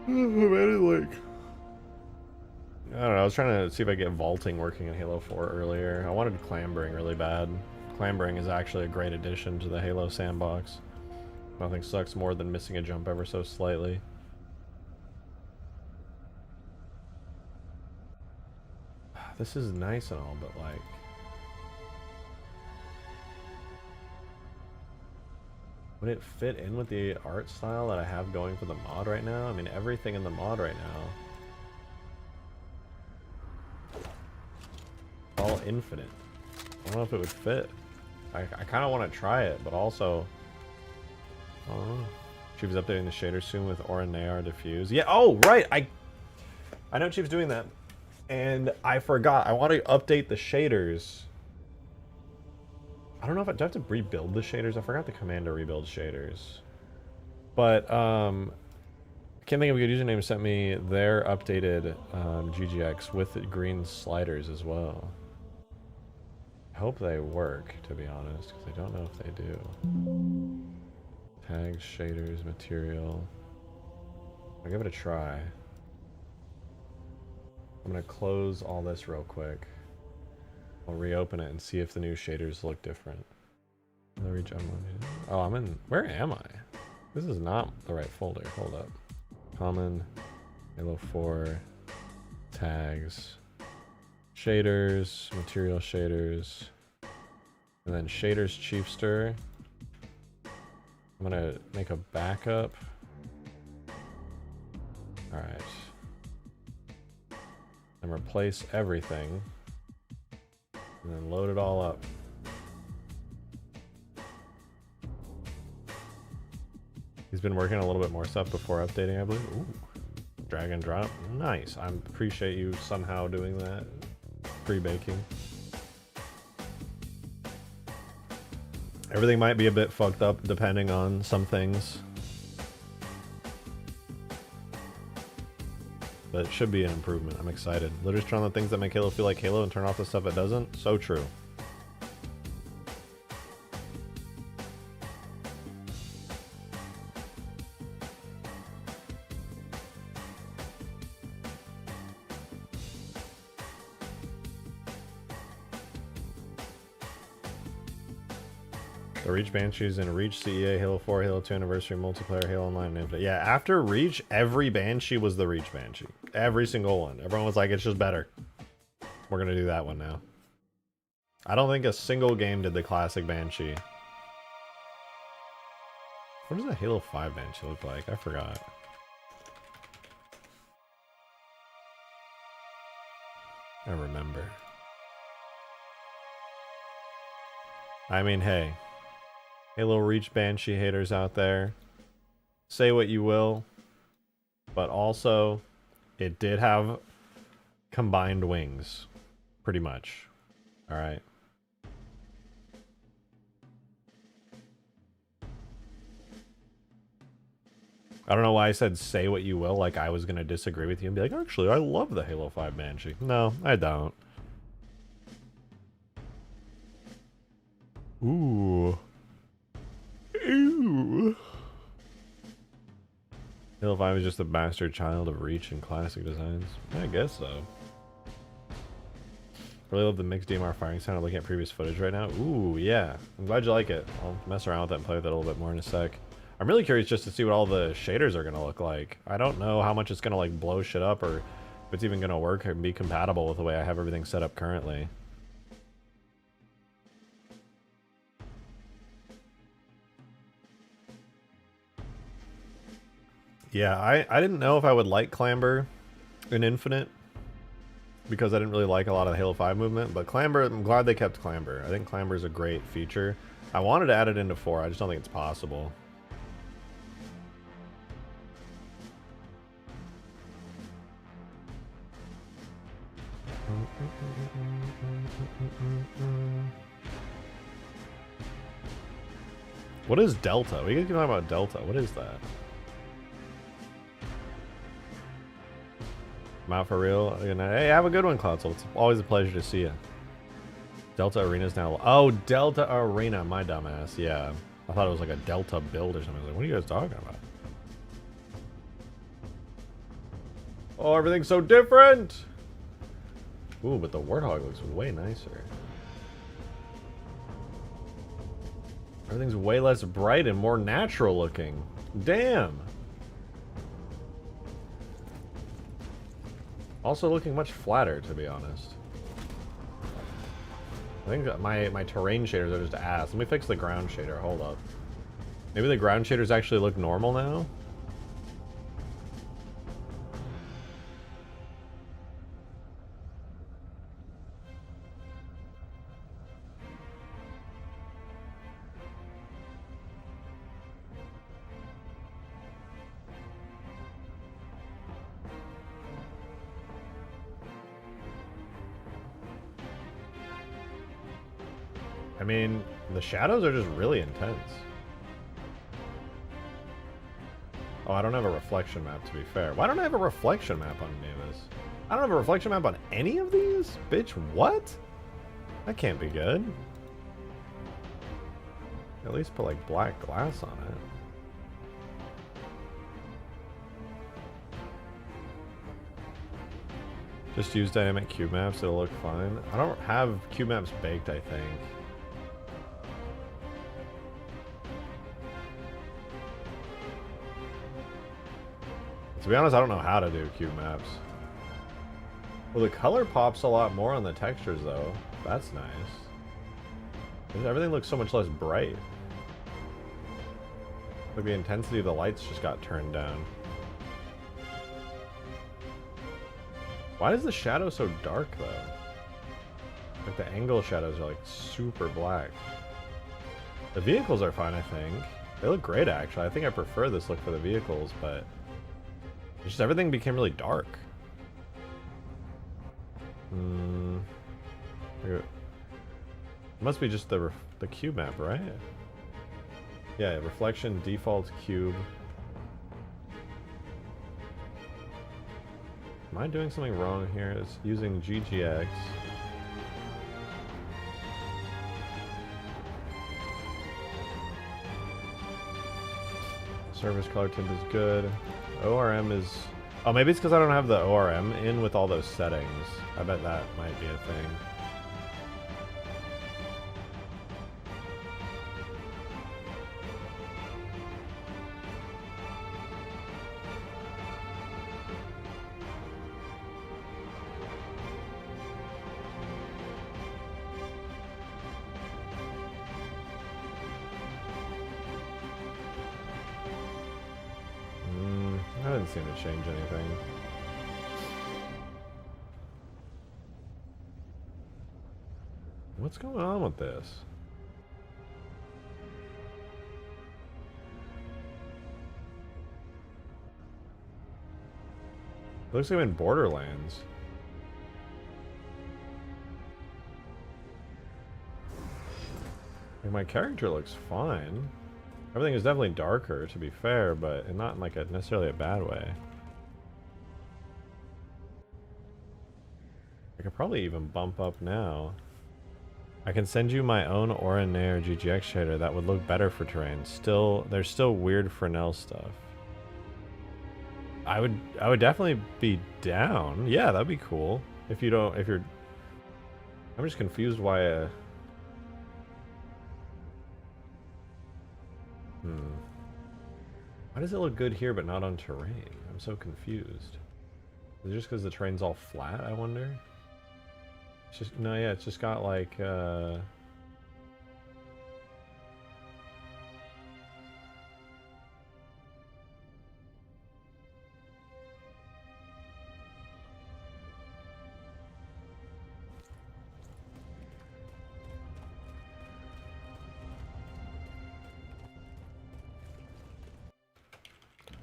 I made it like... I don't know, I was trying to see if I get vaulting working in Halo 4 earlier. I wanted clambering really bad. Clambering is actually a great addition to the Halo sandbox. Nothing sucks more than missing a jump ever so slightly. This is nice and all, but like... would it fit in with the art style that I have going for the mod right now? I mean, everything in the mod right now. All infinite. I don't know if it would fit. I kind of want to try it, but also... I don't know. Chief's updating the shader soon with Aura Nayar Diffuse. Yeah, oh, right! I know Chief's doing that. And I forgot. I want to update the shaders. I don't know if I do I have to rebuild the shaders. I forgot the command to rebuild shaders. But I can't think of a good username sent me their updated GGX with the green sliders as well. I hope they work, to be honest, because I don't know if they do. Tags, shaders, material. I'll give it a try. I'm gonna close all this real quick. I'll reopen it and see if the new shaders look different. Oh, I'm in... where am I? This is not the right folder. Hold up. Common, Halo 4, tags, shaders, material shaders, and then shaders Chiefster. I'm gonna make a backup. All right. And replace everything. And then load it all up. He's been working on a little bit more stuff before updating, I believe. Ooh. Drag and drop. Nice. I appreciate you somehow doing that. Pre-baking. Everything might be a bit fucked up depending on some things. But it should be an improvement. I'm excited. Literally turn on the things that make Halo feel like Halo and turn off the stuff that doesn't. So true. The Reach Banshees and Reach CEA, Halo 4, Halo 2 Anniversary, Multiplayer, Halo Online, and Infinite. Yeah, after Reach, every Banshee was the Reach Banshee. Every single one. Everyone was like, it's just better. We're gonna do that one now. I don't think a single game did the classic Banshee. What does a Halo 5 Banshee look like? I forgot. I remember. I mean, hey. Halo Reach Banshee haters out there. Say what you will. But also, it did have combined wings. Pretty much. Alright. I don't know why I said say what you will, like I was gonna disagree with you and be like, actually, I love the Halo 5 Banshee. No, I don't. Ooh. Ooh. Halo 5 is just the bastard child of Reach and classic designs. I guess so. Really love the mixed DMR firing sound. I'm looking at previous footage right now. Ooh, yeah. I'm glad you like it. I'll mess around with that and play with it a little bit more in a sec. I'm really curious just to see what all the shaders are going to look like. I don't know how much it's going to like blow shit up or if it's even going to work and be compatible with the way I have everything set up currently. Yeah, I didn't know if I would like Clamber in Infinite because I didn't really like a lot of the Halo 5 movement, but Clamber, I'm glad they kept Clamber. I think Clamber is a great feature. I wanted to add it into 4, I just don't think it's possible. What is Delta? We can talk about Delta. What is that? I'm out for real. Hey, have a good one, Cloudsol. It's always a pleasure to see you. Delta Arena's now... Oh, Delta Arena. My dumbass. Yeah. I thought it was like a Delta build or something. I was like, what are you guys talking about? Oh, everything's so different! Ooh, but the Warthog looks way nicer. Everything's way less bright and more natural looking. Damn! Also looking much flatter, to be honest. I think my terrain shaders are just ass. Let me fix the ground shader. Hold up. Maybe the ground shaders actually look normal now? I mean, the shadows are just really intense. Oh, I don't have a reflection map, to be fair. Why don't I have a reflection map on any of this? I don't have a reflection map on any of these? Bitch, what? That can't be good. At least put, like, black glass on it. Just use dynamic cube maps, it'll look fine. I don't have cube maps baked, I think. To be honest, I don't know how to do cube maps. Well, the color pops a lot more on the textures, though. That's nice. Everything looks so much less bright. Like the intensity of the lights just got turned down. Why is the shadow so dark though? Like the angle shadows are like super black. The vehicles are fine, I think. They look great actually. I think I prefer this look for the vehicles, but just everything became really dark. It must be just the cube map, right? Yeah, reflection, default cube. Am I doing something wrong here? It's using GGX. Surface color tint is good. ORM is... Oh, maybe it's because I don't have the ORM in with all those settings. I bet that might be a thing. I didn't seem to change anything. What's going on with this? Looks like I'm in Borderlands. Like my character looks fine. Everything is definitely darker, to be fair, but not in like necessarily a bad way. I could probably even bump up now. I can send you my own Nair GGX shader that would look better for terrain. Still, there's still weird Fresnel stuff. I would definitely be down. Yeah, that'd be cool. If you're... I'm just confused why Why does it look good here but not on terrain? I'm so confused. Is it just because the terrain's all flat, I wonder? It's just... No, yeah, it's just got like,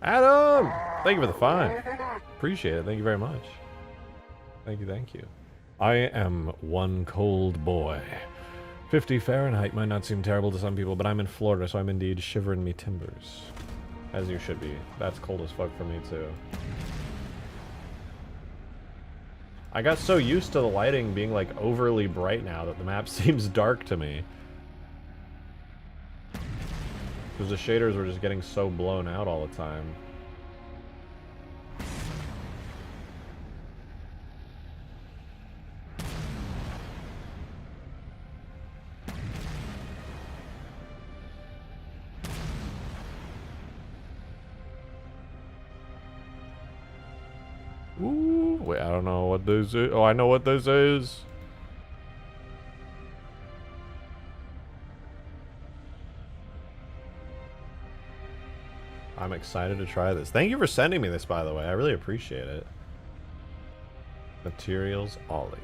Adam! Thank you for the fine. Appreciate it. Thank you very much. Thank you, thank you. I am one cold boy. 50 Fahrenheit might not seem terrible to some people, but I'm in Florida, so I'm indeed shivering me timbers. As you should be. That's cold as fuck for me, too. I got so used to the lighting being, like, overly bright now that the map seems dark to me. Because the shaders were just getting so blown out all the time. Ooh, wait, I don't know what this is. Oh, I know what this is. I'm excited to try this. Thank you for sending me this, by the way. I really appreciate it. Materials Ollie.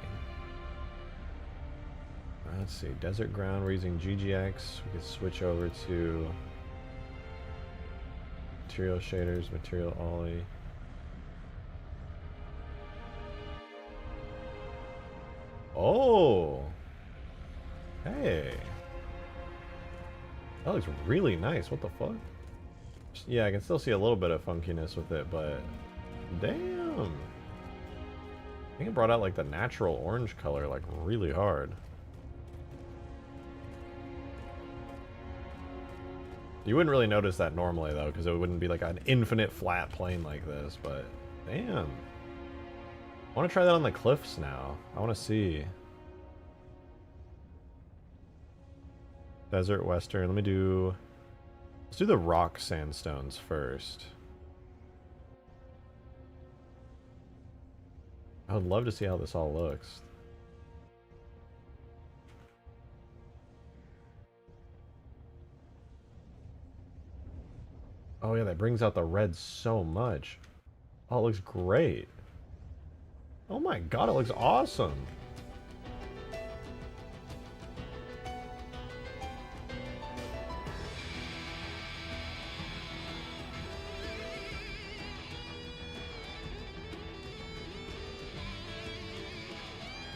Let's see. Desert ground. We're using GGX. We can switch over to material shaders, material Ollie. Oh. Hey. That looks really nice. What the fuck? Yeah, I can still see a little bit of funkiness with it, but damn. I think it brought out like the natural orange color like really hard. You wouldn't really notice that normally though, because it wouldn't be like an infinite flat plane like this, but damn. I want to try that on the cliffs now. I want to see. Desert Western. Let me do... Let's do the rock sandstones first. I would love to see how this all looks. Oh yeah, that brings out the red so much. Oh, it looks great. Oh my god, it looks awesome.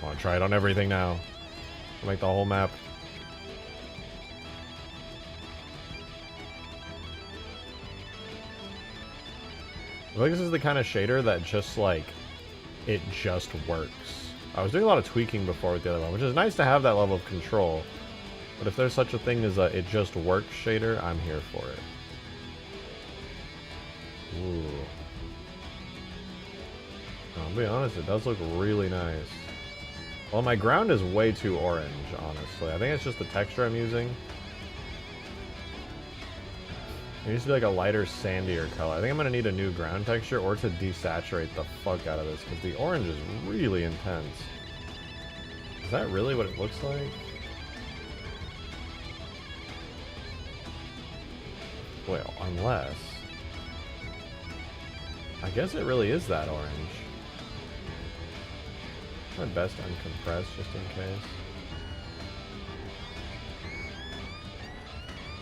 I want to try it on everything now. I'll make the whole map. I feel like this is the kind of shader that just like, it just works. I was doing a lot of tweaking before with the other one, which is nice to have that level of control. But if there's such a thing as a it just works shader, I'm here for it. Ooh. I'll be honest, it does look really nice. Well, my ground is way too orange, honestly. I think it's just the texture I'm using. It needs to be like a lighter, sandier color. I think I'm going to need a new ground texture or to desaturate the fuck out of this, because the orange is really intense. Is that really what it looks like? Well, unless... I guess it really is that orange. My best uncompressed, just in case.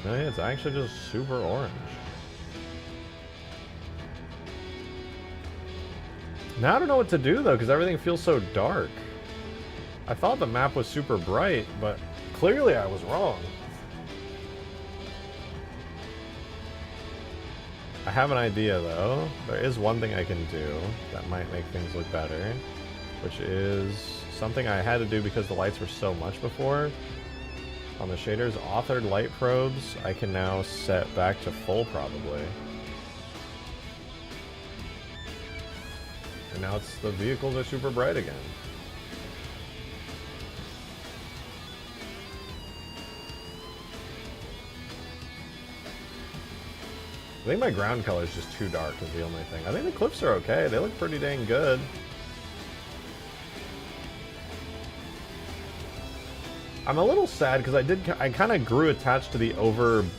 No, yeah, it's actually just super orange. Now I don't know what to do, though, because everything feels so dark. I thought the map was super bright, but clearly I was wrong. I have an idea, though. There is one thing I can do that might make things look better, which is something I had to do because the lights were so much before. On the shader's authored light probes, I can now set back to full, probably. And now it's the vehicles are super bright again. I think my ground color is just too dark is the only thing. I think the cliffs are okay. They look pretty dang good. I'm a little sad because I kind of grew attached to the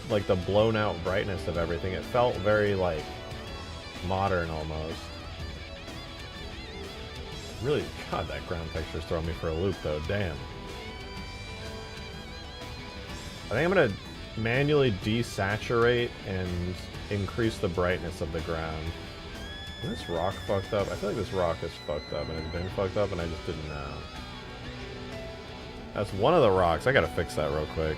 like the blown out brightness of everything. It felt very like modern almost. Really, God, that ground texture is throwing me for a loop though, damn. I think I'm gonna manually desaturate and increase the brightness of the ground. Is this rock fucked up? I feel like this rock is fucked up and it's been fucked up and I just didn't know. That's one of the rocks. I gotta fix that real quick.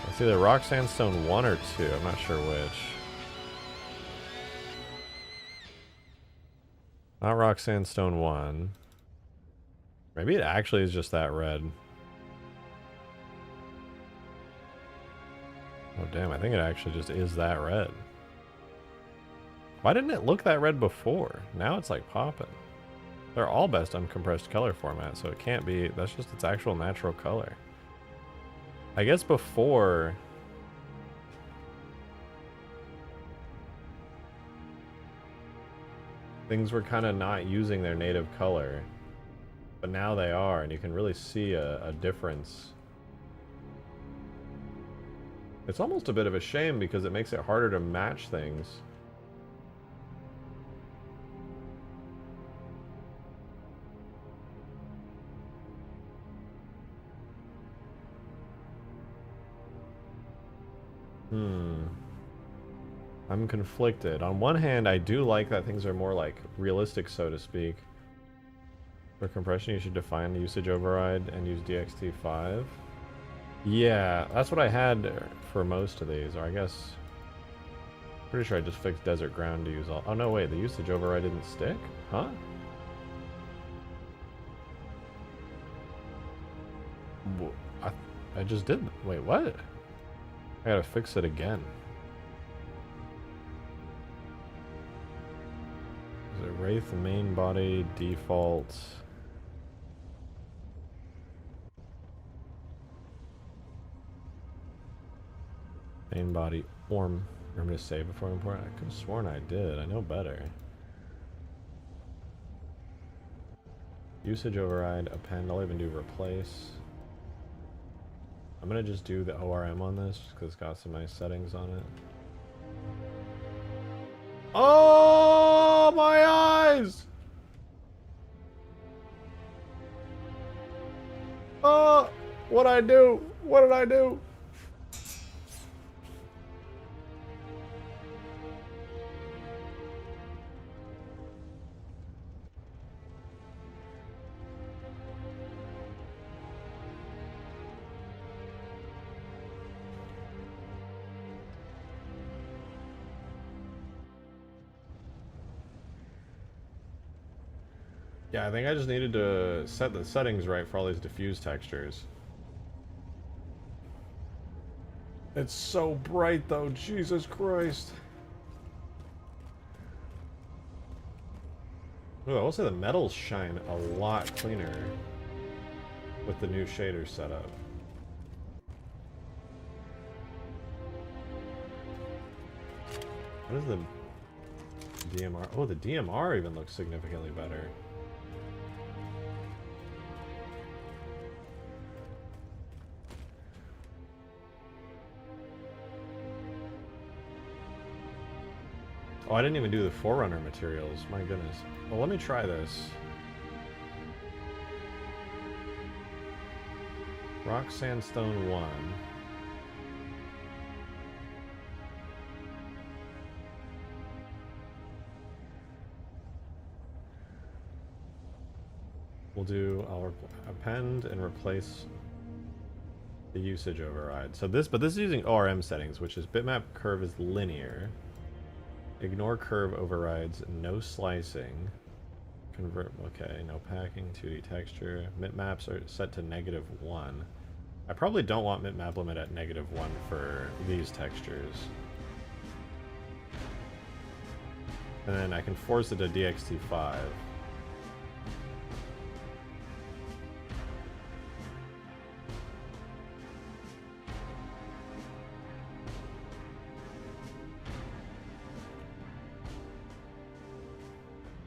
It's either rock sandstone 1 or 2. I'm not sure which. Not rock sandstone 1. Maybe it actually is just that red. Oh damn, I think it actually just is that red. Why didn't it look that red before? Now it's like popping. They're all best uncompressed color format, so it can't be, that's just its actual natural color. I guess before... things were kind of not using their native color. But now they are, and you can really see a difference. It's almost a bit of a shame because it makes it harder to match things. I'm conflicted. On one hand, I do like that things are more like realistic, so to speak. For compression, you should define the usage override and use DXT5. Yeah, that's what I had for most of these, or I guess... pretty sure I just fixed desert ground to use all... oh no, wait, the usage override didn't stick? Huh? I just did... wait, what? I gotta fix it again. Is it Wraith main body default? Main body orm. I'm gonna save before import. I could have sworn I did. I know better. Usage override, append. I'll even do replace. I'm gonna just do the ORM on this because it's got some nice settings on it. Oh, my eyes! Oh, what'd I do? What did I do? Yeah, I think I just needed to set the settings right for all these diffuse textures. It's so bright though, Jesus Christ. Ooh, I will say the metals shine a lot cleaner with the new shader setup. What is the DMR? Oh, the DMR even looks significantly better. Oh, I didn't even do the Forerunner materials. My goodness. Well, let me try this. Rock Sandstone 1. We'll do, I'll append and replace the usage override. So this, but this is using ORM settings, which is bitmap curve is linear. Ignore curve overrides, no slicing. Convert, okay, no packing, 2D texture. Bitmaps are set to -1. I probably don't want bitmap limit at -1 for these textures. And then I can force it to DXT5.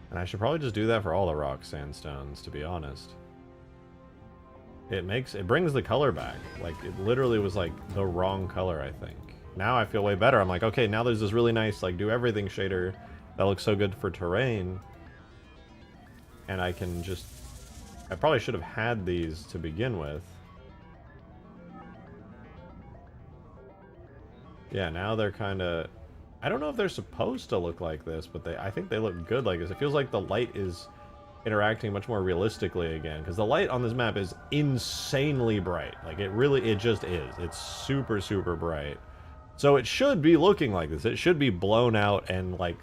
And I should probably just do that for all the rock sandstones, to be honest. It brings the color back. Like, it literally was like the wrong color, I think. Now I feel way better. I'm like, okay, now there's this really nice, like, do everything shader that looks so good for terrain. And I can just... I probably should have had these to begin with. Yeah, now they're kind of... I don't know if they're supposed to look like this, but I think they look good like this. It feels like the light is interacting much more realistically again, because the light on this map is insanely bright. Like, it just is. It's super, super bright. So it should be looking like this. It should be blown out and, like,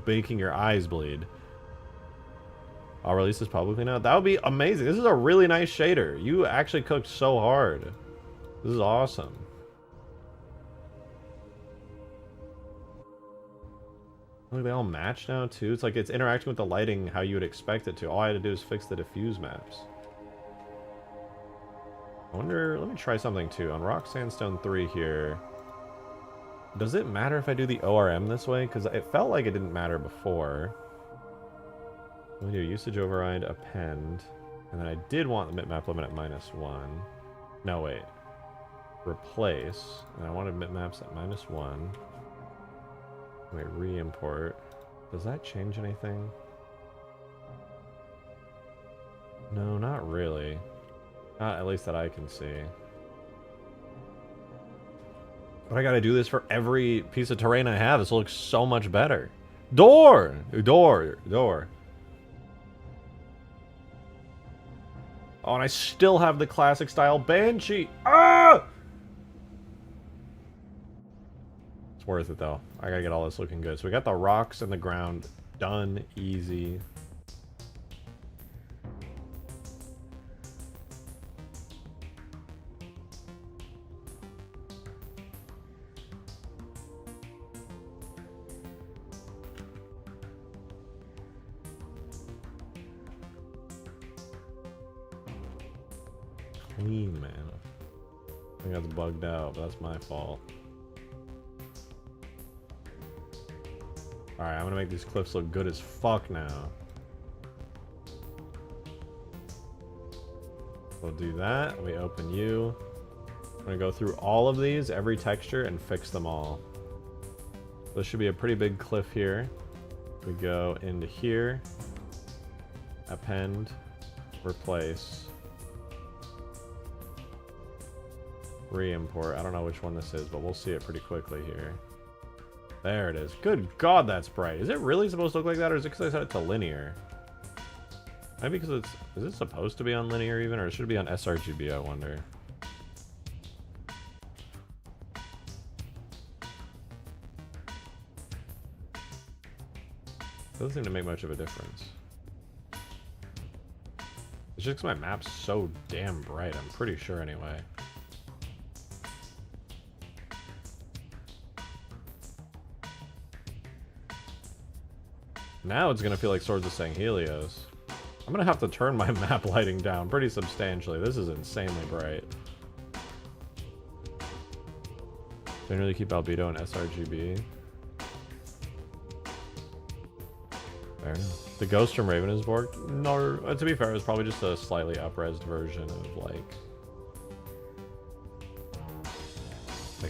making your eyes bleed. I'll release this publicly now. That would be amazing. This is a really nice shader. You actually cooked so hard. This is awesome. Look, they all match now, too. It's like it's interacting with the lighting how you would expect it to. All I had to do is fix the diffuse maps. I wonder... Let me try something, too. On Rock Sandstone 3 here... Does it matter if I do the ORM this way? Because it felt like it didn't matter before. Let me do usage override, append. And then I did want the bitmap limit at -1. No, wait. Replace. And I wanted bitmaps at -1. Wait, re-import. Does that change anything? No, not really. Not at least that I can see. But I gotta do this for every piece of terrain I have. This looks so much better. Door! Door! Door. Oh, and I still have the classic style Banshee. Ah! It's worth it though. I gotta get all this looking good. So we got the rocks and the ground done easy. Clean, man. I think that's bugged out, but that's my fault. Alright, I'm gonna make these cliffs look good as fuck now. We'll do that. We open you. I'm gonna go through all of these, every texture, and fix them all. This should be a pretty big cliff here. We go into here, append, replace, re-import. I don't know which one this is, but we'll see it pretty quickly here. There it is. Good God, that's bright. Is it really supposed to look like that, or is it because I set it to linear? Maybe because it's... Is it supposed to be on linear even, or should it be on sRGB, I wonder? Doesn't seem to make much of a difference. It's just because my map's so damn bright, I'm pretty sure anyway. Now it's gonna feel like Swords of Sanghelios. I'm gonna have to turn my map lighting down pretty substantially. This is insanely bright. Generally keep albedo and sRGB. Fair enough. The ghost from Raven is worked? No, to be fair, it was probably just a slightly up-resed version of like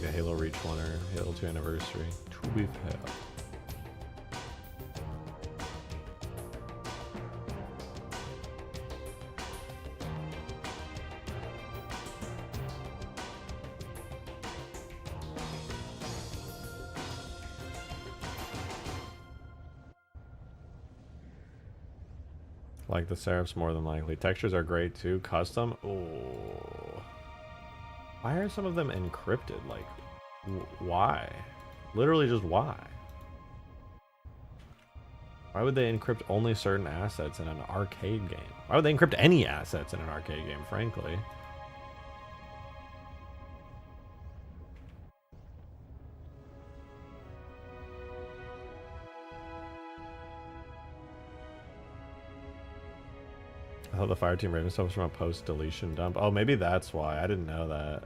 a Halo Reach one or Halo 2 Anniversary. To be fair. Like the Seraphs more than likely. Textures are great too. Custom? Oh. Why are some of them encrypted? Like, why? Literally just why? Why would they encrypt only certain assets in an arcade game? Why would they encrypt any assets in an arcade game, frankly? I thought the Fireteam Raven stuff was from a post-deletion dump. Oh, maybe that's why. I didn't know that.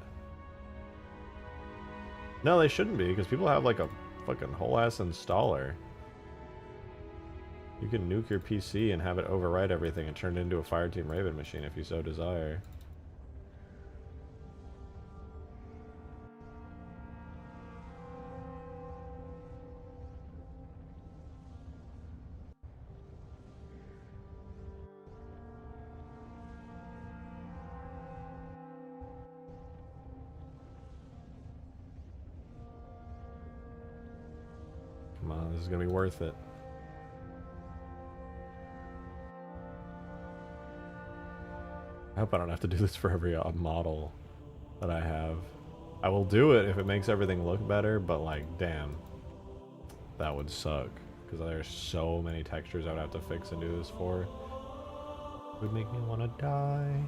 No, they shouldn't be, because people have like a fucking whole-ass installer. You can nuke your PC and have it overwrite everything and turn it into a Fireteam Raven machine if you so desire. Come on, this is gonna be worth it. I hope I don't have to do this for every model that I have. I will do it if it makes everything look better, but like, damn. That would suck. Because there's so many textures I would have to fix and do this for. It would make me want to die.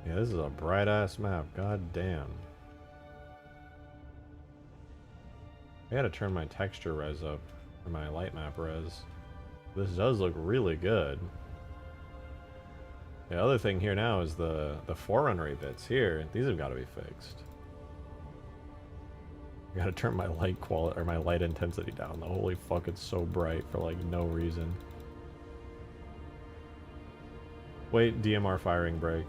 Yeah, this is a bright ass map. God damn. I gotta turn my texture res up, or my light map res. This does look really good. The other thing here now is the forerunnery bits here. These have got to be fixed. I gotta turn my light quality or my light intensity down. Holy fuck, it's so bright for like no reason. Wait, DMR firing break.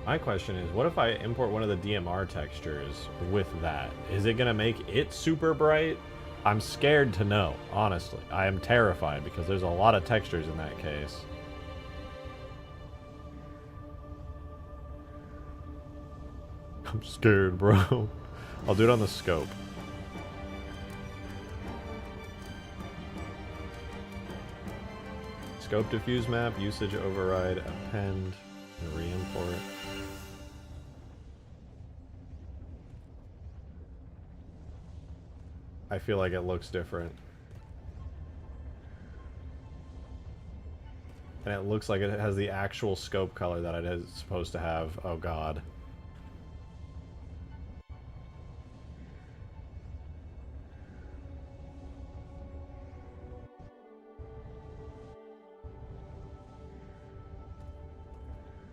My question is, what if I import one of the DMR textures with that? Is it gonna make it super bright? I'm scared to know, honestly. I am terrified because there's a lot of textures in that case. I'm scared, bro. I'll do it on the scope. Scope diffuse map, usage override, append, and re-import. I feel like it looks different. And it looks like it has the actual scope color that it is supposed to have. Oh god.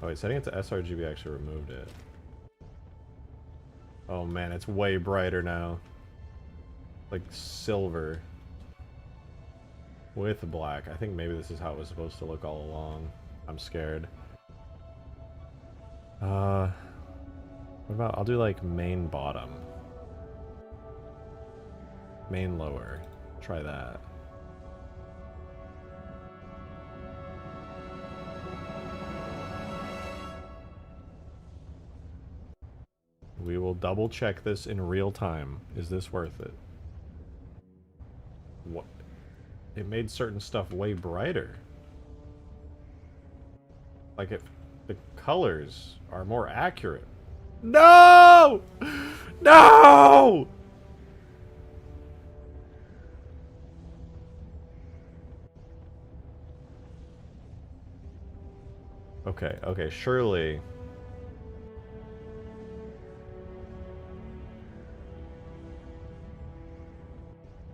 Oh wait, setting it to sRGB actually removed it. Oh man, it's way brighter now. Like silver. With black. I think maybe this is how it was supposed to look all along. I'm scared. What about, I'll do like main bottom. Main lower. Try that. We will double check this in real time. Is this worth it? What? It made certain stuff way brighter. Like if the colors are more accurate. No! No! Okay, okay, surely.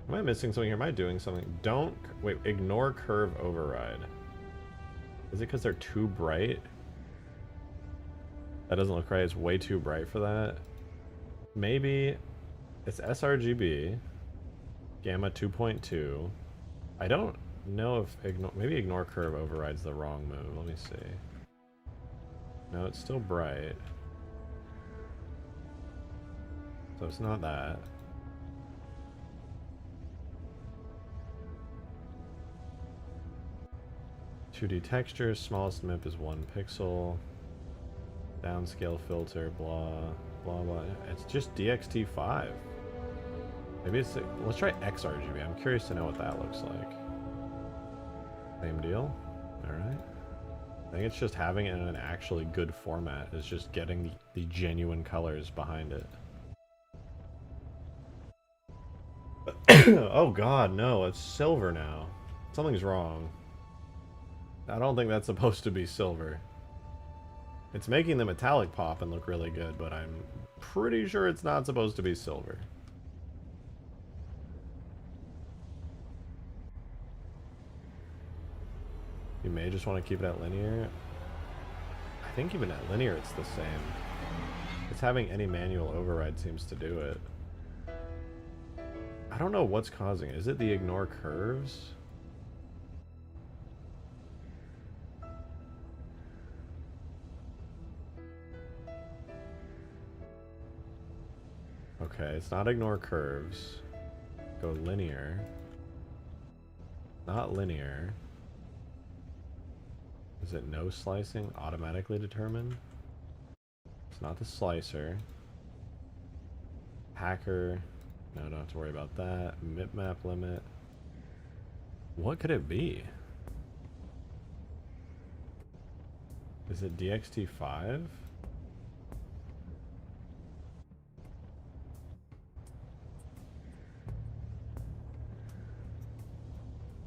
Am I missing something here? Am I doing something? Don't... Wait, ignore curve override. Is it because they're too bright? That doesn't look right. It's way too bright for that. Maybe it's sRGB. Gamma 2.2. I don't know if... maybe ignore curve override's the wrong move. Let me see. No, it's still bright. So it's not that. 2D textures, smallest MIP is 1 pixel. Downscale filter, blah, blah, blah. It's just DXT5. Maybe it's... let's try XRGB. I'm curious to know what that looks like. Same deal? Alright. I think it's just having it in an actually good format. Is just getting the genuine colors behind it. Oh god, no. It's silver now. Something's wrong. I don't think that's supposed to be silver. It's making the metallic pop and look really good, but I'm pretty sure it's not supposed to be silver. You may just want to keep it at linear. I think even at linear it's the same. It's having any manual override seems to do it. I don't know what's causing it. Is it the ignore curves? Okay, it's not ignore curves. Go linear. Not linear. Is it no slicing? Automatically determined? It's not the slicer. Hacker. No, don't have to worry about that. Mipmap limit. What could it be? Is it DXT5?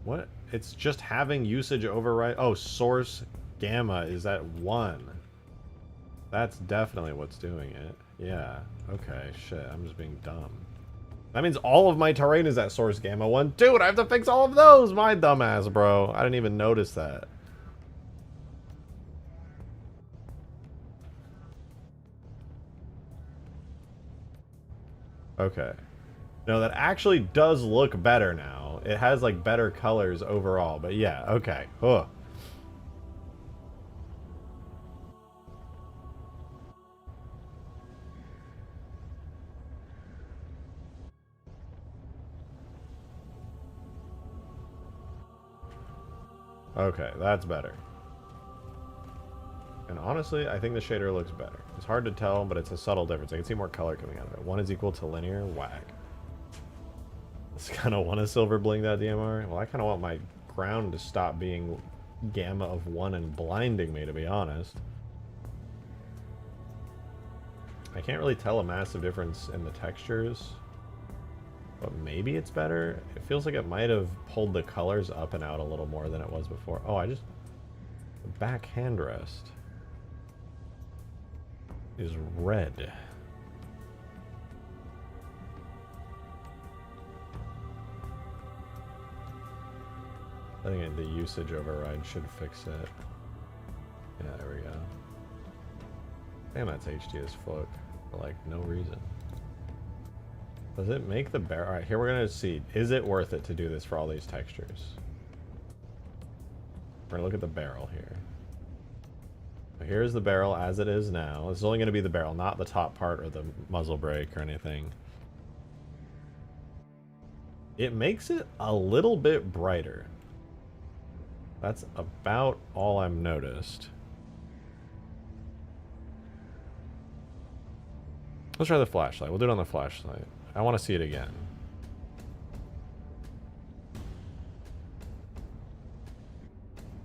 What? It's just having usage override. Oh, source gamma is at 1. That's definitely what's doing it. Yeah. Okay, shit. I'm just being dumb. That means all of my terrain is at source gamma 1. Dude, I have to fix all of those! My dumbass, bro. I didn't even notice that. Okay. No, that actually does look better now. It has, like, better colors overall. But yeah, okay. Ugh. Okay, that's better. And honestly, I think the shader looks better. It's hard to tell, but it's a subtle difference. I can see more color coming out of it. 1 is equal to linear. Whack. I kind of want a silver bling.dmr. Well, I kind of want my ground to stop being gamma of 1 and blinding me, to be honest. I can't really tell a massive difference in the textures, but maybe it's better. It feels like it might have pulled the colors up and out a little more than it was before. Oh, I just... The back handrest is red. I think the usage override should fix it. Yeah, there we go. Damn, that's HD as fuck for like no reason. Does it make the barrel? Alright, here we're gonna see. Is it worth it to do this for all these textures? We're gonna look at the barrel here. So here's the barrel as it is now. This is only gonna be the barrel, not the top part or the muzzle brake or anything. It makes it a little bit brighter. That's about all I've noticed. Let's try the flashlight. We'll do it on the flashlight. I want to see it again.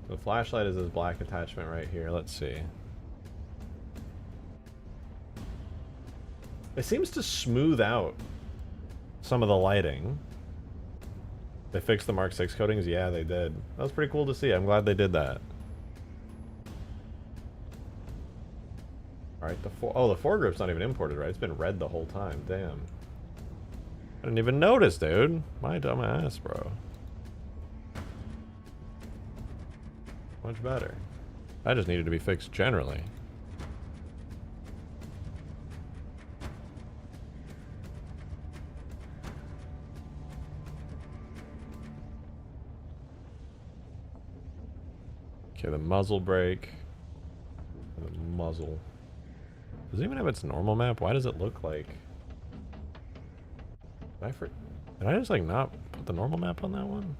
The flashlight is this black attachment right here. Let's see. It seems to smooth out some of the lighting. They fixed the Mark 6 coatings? Yeah, they did. That was pretty cool to see. I'm glad they did that. Alright, the foregrip's not even imported, right? It's been red the whole time. Damn. I didn't even notice, dude. My dumb ass, bro. Much better. That just needed to be fixed generally. Okay, the muzzle brake. The muzzle. Does it even have its normal map? Why does it look like... Did I just like not put the normal map on that one?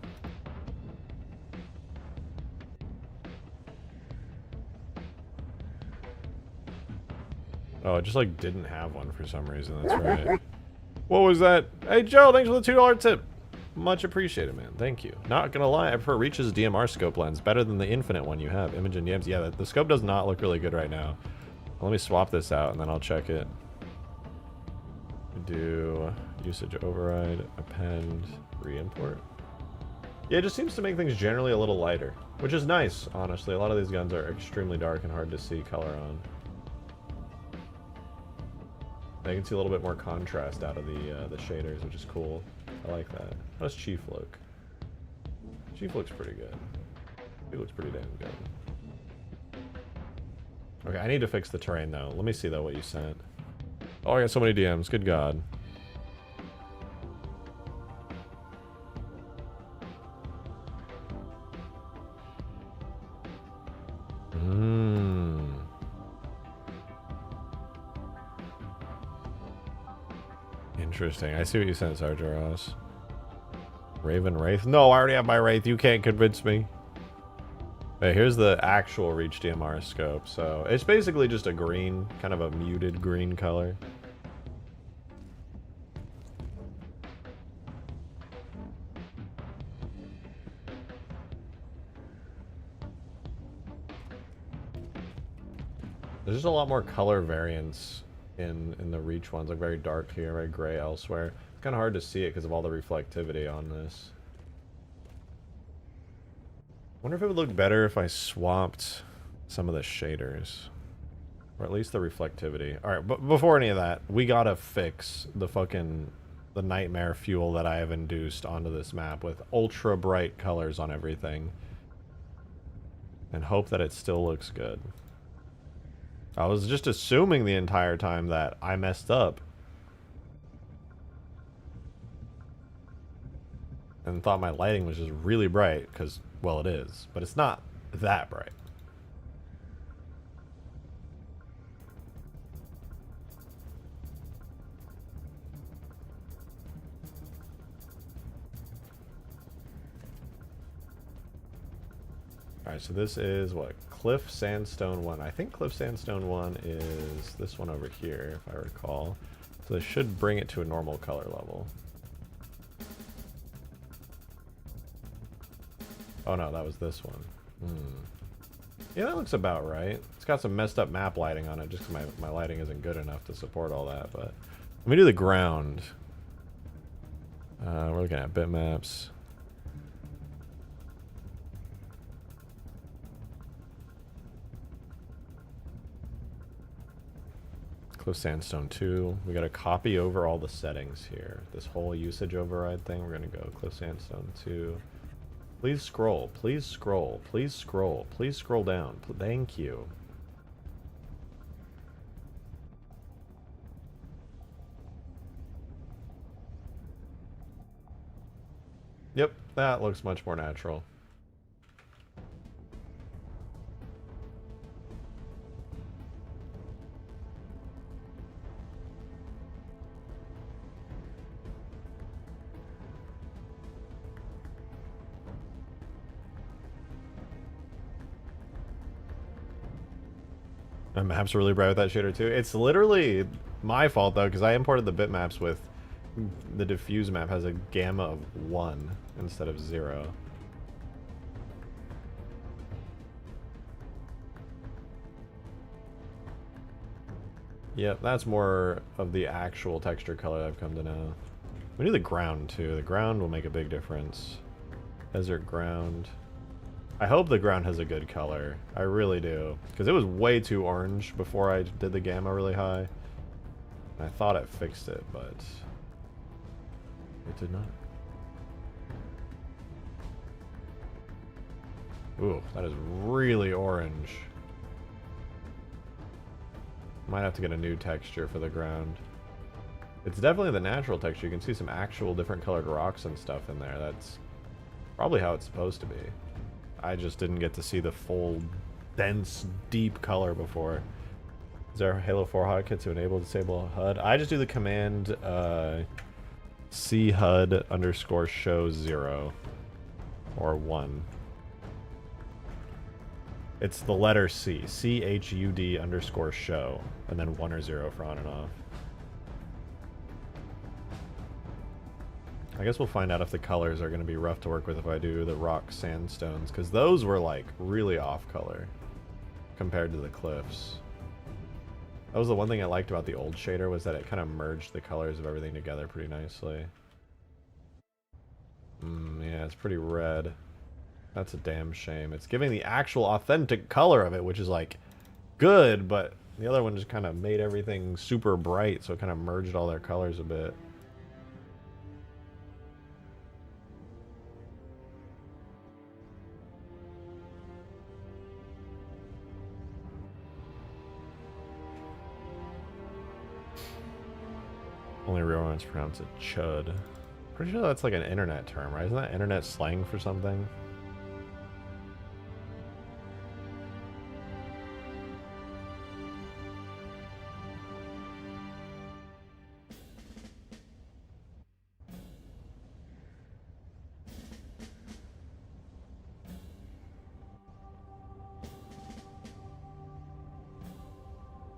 Oh, it just like didn't have one for some reason. That's right. What was that? Hey Joe, thanks for the $2 tip. Much appreciated, man. Thank you. Not gonna lie, I prefer Reach's DMR scope lens. Better than the Infinite one you have. Image and DMs. Yeah, the scope does not look really good right now. Let me swap this out and then I'll check it. Do usage override, append, re-import. Yeah, it just seems to make things generally a little lighter, which is nice, honestly. A lot of these guns are extremely dark and hard to see color on. I can see a little bit more contrast out of the shaders, which is cool. I like that. How does Chief look? Chief looks pretty good. He looks pretty damn good. Okay, I need to fix the terrain though. Let me see though what you sent. Oh, I got so many DMs. Good God. Interesting. I see what you sent, Sergeant Ross. Raven Wraith? No, I already have my Wraith. You can't convince me. Okay, here's the actual Reach DMR scope. So it's basically just a green, kind of a muted green color. There's just a lot more color variance in the Reach ones, like very dark here, very gray elsewhere. It's kind of hard to see it because of all the reflectivity on this. Wonder if it would look better if I swapped some of the shaders, or at least the reflectivity. All right, but before any of that, we gotta fix the nightmare fuel that I have induced onto this map with ultra bright colors on everything, and hope that it still looks good. I was just assuming the entire time that I messed up. And thought my lighting was just really bright, because, well, it is. But it's not that bright. Alright, so this is what? Cliff Sandstone 1. I think Cliff Sandstone 1 is this one over here, if I recall. So this should bring it to a normal color level. Oh no, that was this one. Yeah, that looks about right. It's got some messed up map lighting on it, just because my lighting isn't good enough to support all that, but... Let me do the ground. We're looking at bitmaps. Close sandstone 2. We got to copy over all the settings here. This whole usage override thing, we're going to go close sandstone 2. Please scroll. Please scroll. Please scroll. Please scroll down. Thank you. Yep, that looks much more natural. My map's really bright with that shader too. It's literally my fault though, because I imported the bitmaps with the diffuse map has a gamma of 1 instead of 0. Yep, that's more of the actual texture color I've come to know. We need the ground too. The ground will make a big difference. Desert ground. I hope the ground has a good color. I really do. Because it was way too orange before I did the gamma really high. I thought it fixed it, but it did not. Ooh, that is really orange. Might have to get a new texture for the ground. It's definitely the natural texture. You can see some actual different colored rocks and stuff in there. That's probably how it's supposed to be. I just didn't get to see the full, dense, deep color before. Is there a Halo 4 hotkit to enable disable HUD? I just do the command C HUD underscore show 0 or 1. It's the letter C. CHUD underscore show. And then 1 or 0 for on and off. I guess we'll find out if the colors are going to be rough to work with if I do the rock sandstones. Because those were like really off color compared to the cliffs. That was the one thing I liked about the old shader, was that it kind of merged the colors of everything together pretty nicely. Yeah, it's pretty red. That's a damn shame. It's giving the actual authentic color of it, which is like good, but the other one just kind of made everything super bright, so it kind of merged all their colors a bit. Only real ones pronounce it chud. Pretty sure that's like an internet term, right? Isn't that internet slang for something?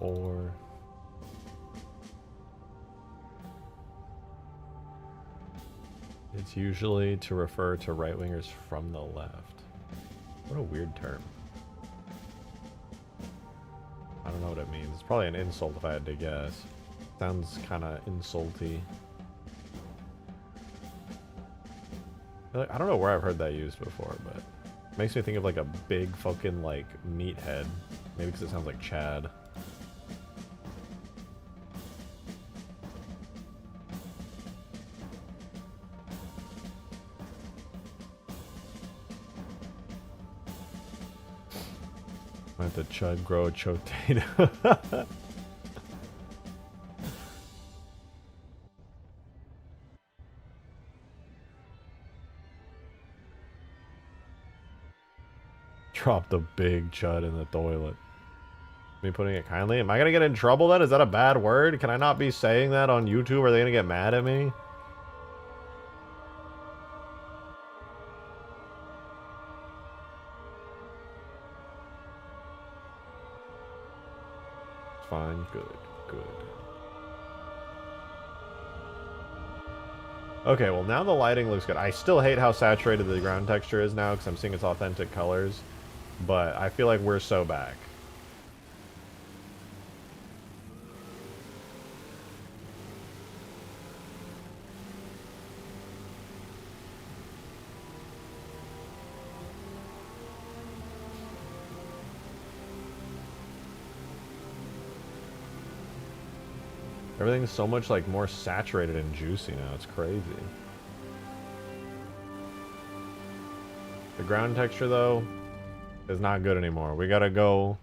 Or it's usually to refer to right-wingers from the left. What a weird term. I don't know what it means. It's probably an insult if I had to guess. Sounds kind of insulty. I don't know where I've heard that used before, but it makes me think of like a big fucking like meathead. Maybe because it sounds like Chad. Let the chud grow a chotato. Drop the big chud in the toilet. Me putting it kindly? Am I gonna get in trouble then? Is that a bad word? Can I not be saying that on YouTube? Are they gonna get mad at me? Fine, good, good. Okay, well now the lighting looks good. I still hate how saturated the ground texture is now because I'm seeing its authentic colors, but I feel like we're so back. Everything's so much like more saturated and juicy now. It's crazy. The ground texture though is not good anymore. We gotta go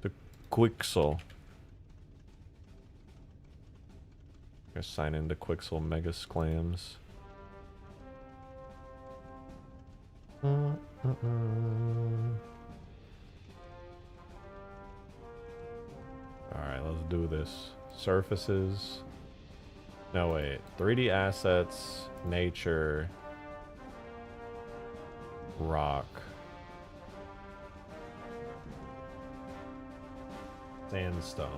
to Quixel. Gonna sign into Quixel Mega Sclams. Alright, let's do this. Surfaces. No, wait. 3D assets, nature, rock, sandstone.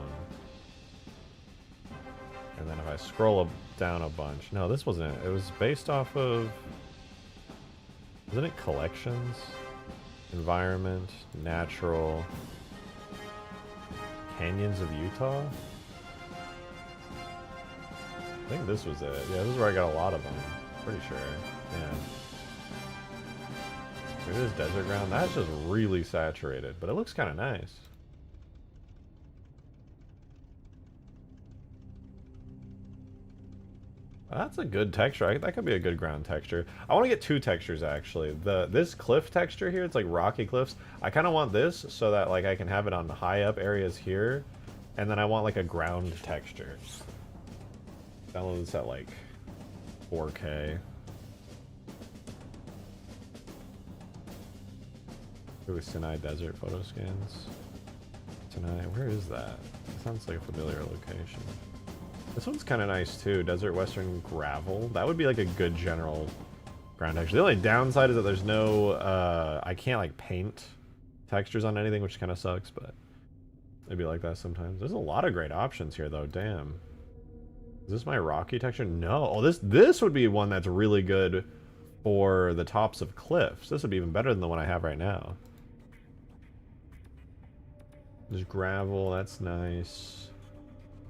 And then if I scroll down a bunch. No, this wasn't it. It was based off of... Isn't it collections? Environment, natural, canyons of Utah? I think this was it. Yeah, this is where I got a lot of them. Pretty sure. Yeah. Maybe this desert ground. That's just really saturated, but it looks kind of nice. That's a good texture. That could be a good ground texture. I want to get two textures actually. This cliff texture here, it's like rocky cliffs. I kind of want this so that like I can have it on the high up areas here, and then I want like a ground texture. Download this at like 4K. Ooh, Sinai Desert photo scans. Sinai, where is that? It sounds like a familiar location. This one's kind of nice too. Desert Western Gravel. That would be like a good general ground texture. The only downside is that there's no, I can't like paint textures on anything, which kind of sucks, but it'd be like that sometimes. There's a lot of great options here though, damn. Is this my rocky texture? No. Oh, this would be one that's really good for the tops of cliffs. This would be even better than the one I have right now. There's gravel, that's nice.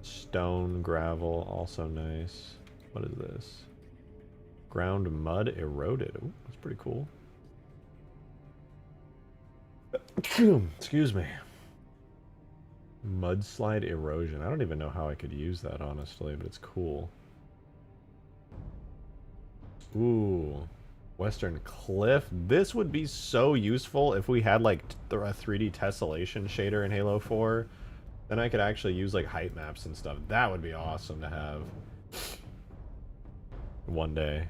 Stone, gravel, also nice. What is this? Ground mud eroded. Ooh, that's pretty cool. Excuse me. Mudslide erosion. I don't even know how I could use that, honestly, but it's cool. Ooh. Western Cliff. This would be so useful if we had like a 3D tessellation shader in Halo 4. Then I could actually use like height maps and stuff. That would be awesome to have one day.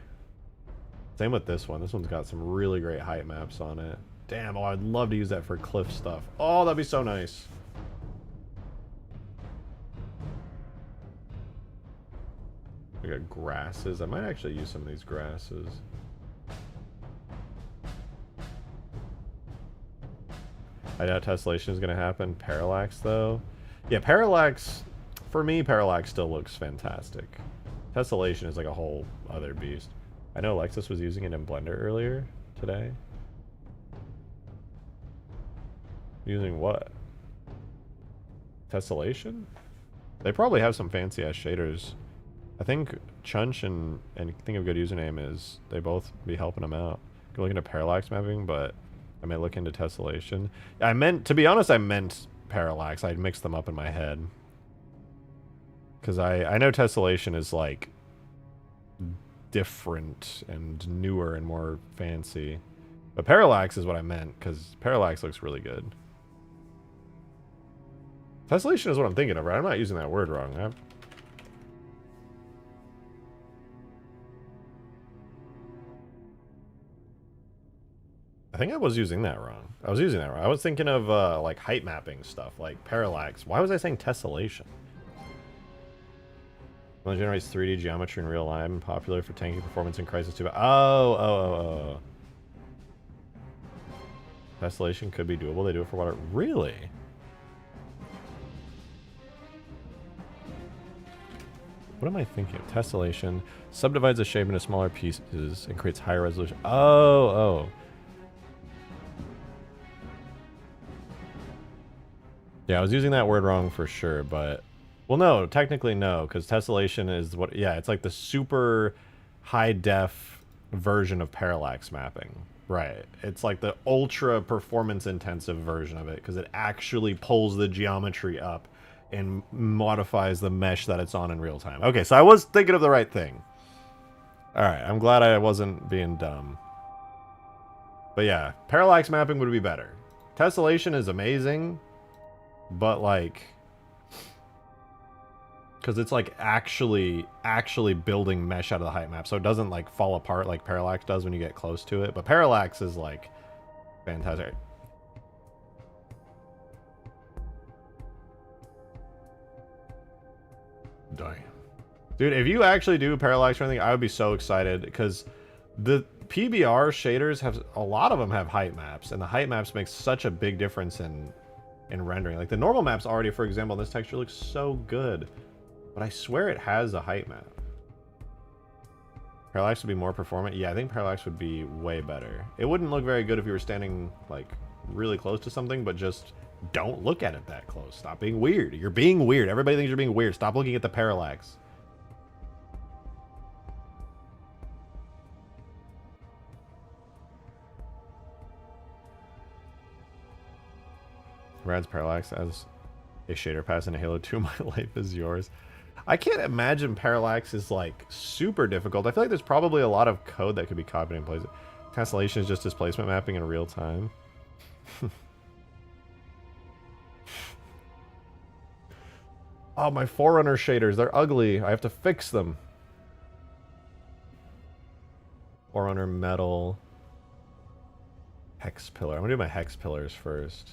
Same with this one. This one's got some really great height maps on it. Damn, oh, I'd love to use that for cliff stuff. Oh, that'd be so nice. We got grasses. I might actually use some of these grasses. I doubt tessellation is going to happen. Parallax, though. Yeah, parallax, for me, parallax still looks fantastic. Tessellation is like a whole other beast. I know Alexis was using it in Blender earlier today. Using what? Tessellation? They probably have some fancy-ass shaders. I think Chunch and Think of Good Username is, they both be helping them out. Go look into parallax mapping, but I may look into tessellation. I meant, to be honest, I meant parallax. I'd mix them up in my head. Because I know tessellation is like different and newer and more fancy. But parallax is what I meant, because parallax looks really good. Tessellation is what I'm thinking of, right? I'm not using that word wrong. I think I was using that wrong. I was using that wrong. I was thinking of like height mapping stuff, like parallax. Why was I saying tessellation? Well, it generates 3D geometry in real time, popular for tanking performance in Crisis 2. Oh. Tessellation could be doable. They do it for water. Really? What am I thinking of? Tessellation subdivides the shape into smaller pieces and creates higher resolution. Oh. Yeah, I was using that word wrong for sure, but... Well, no, technically no, because tessellation is what... Yeah, it's like the super high-def version of parallax mapping. Right. It's like the ultra performance-intensive version of it, because it actually pulls the geometry up and modifies the mesh that it's on in real time. Okay, so I was thinking of the right thing. Alright, I'm glad I wasn't being dumb. But yeah, parallax mapping would be better. Tessellation is amazing, but like... because it's like actually building mesh out of the height map, so it doesn't like fall apart like parallax does when you get close to it. But parallax is like fantastic. Dang. Dude, if you actually do parallax or anything, I would be so excited, because the PBR shaders have, a lot of them have height maps, and the height maps make such a big difference in rendering. Like the normal maps already, for example, this texture looks so good, but I swear it has a height map. Parallax would be more performant. Yeah, I think parallax would be way better. It wouldn't look very good if you were standing like really close to something, but just don't look at it that close. Stop being weird. You're being weird. Everybody thinks you're being weird. Stop looking at the parallax. Rad's parallax as a shader pass in a Halo 2. My life is yours. I can't imagine parallax is like super difficult. I feel like there's probably a lot of code that could be copied and placed. Tessellation is just displacement mapping in real time. Oh, my Forerunner shaders, they're ugly. I have to fix them. Forerunner metal. Hex pillar. I'm gonna do my hex pillars first.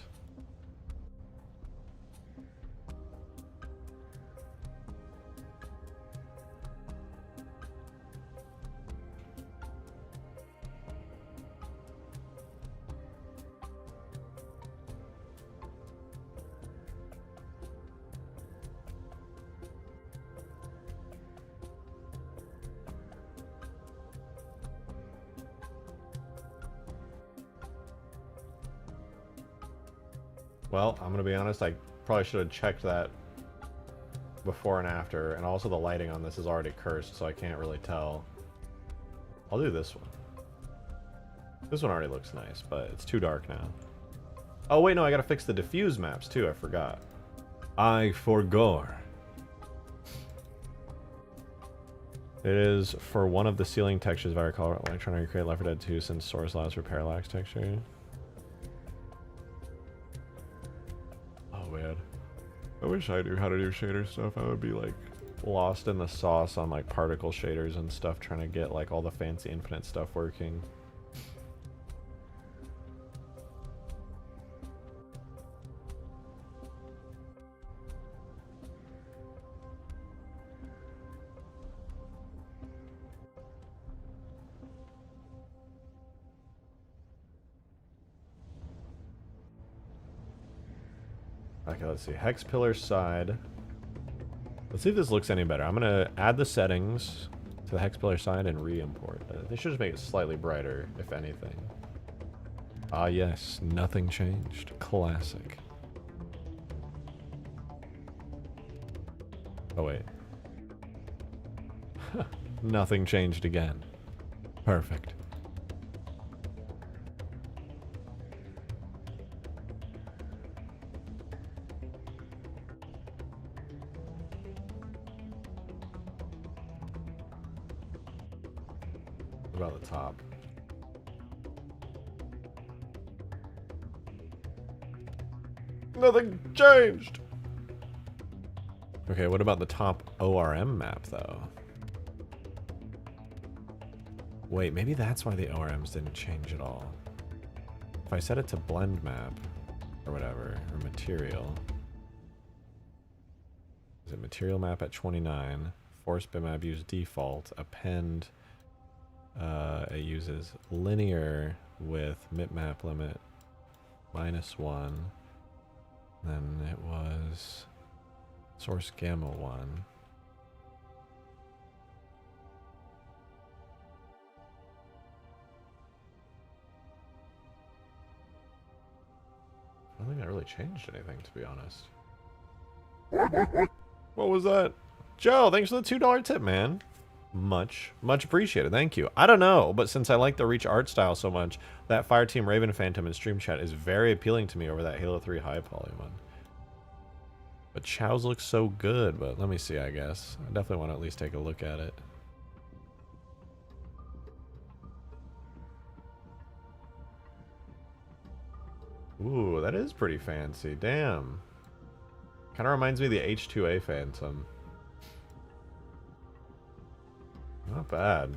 Well, I'm gonna be honest, I probably should have checked that before and after, and also the lighting on this is already cursed, so I can't really tell. I'll do this one. This one already looks nice, but it's too dark now. Oh wait, no, I gotta fix the diffuse maps too, I forgot. I forgot. It is for one of the ceiling textures, if I recall, like trying to recreate Left 4 Dead 2 since source allows for parallax texture. I wish I knew how to do shader stuff. I would be like lost in the sauce on like particle shaders and stuff, trying to get like all the fancy infinite stuff working. Okay, let's see. Hex pillar side. Let's see if this looks any better. I'm gonna add the settings to the hex pillar side and re-import. They should just make it slightly brighter, if anything. Ah yes, nothing changed. Classic. Oh wait. Nothing changed again. Perfect. About the top. Nothing changed. Okay, what about the top ORM map though? Wait, maybe that's why the ORMs didn't change at all. If I set it to blend map or whatever, or material. Is it material map at 29? Force bitmap use default. Append. It uses linear with bitmap limit -1. Then it was source gamma 1. I don't think that really changed anything, to be honest. What was that? Joe, thanks for the $2 tip, man. Much appreciated. Thank you. I don't know, but since I like the Reach art style so much, that Fireteam Raven Phantom in stream chat is very appealing to me over that Halo 3 high poly one. But Chow's looks so good, but let me see, I guess. I definitely want to at least take a look at it. Ooh, that is pretty fancy. Damn. Kind of reminds me of the H2A Phantom. Not bad.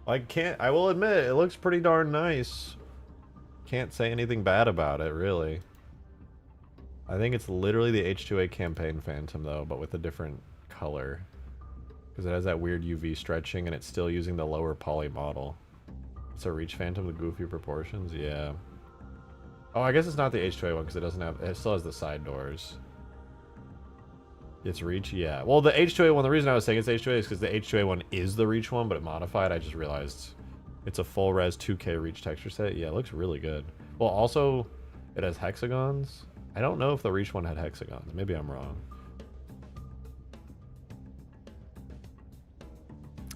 I will admit, it looks pretty darn nice. Can't say anything bad about it, really. I think it's literally the H2A Campaign Phantom, though, but with a different color. Because it has that weird UV stretching, and it's still using the lower poly model. It's a Reach Phantom with goofy proportions? Yeah. Oh, I guess it's not the H2A one, because it doesn't have... It still has the side doors. It's Reach? Yeah. Well, the H2A one, the reason I was saying it's H2A is because the H2A one is the Reach one, but it modified. I just realized it's a full-res 2K Reach texture set. Yeah, it looks really good. Well, also, it has hexagons. I don't know if the Reach one had hexagons. Maybe I'm wrong.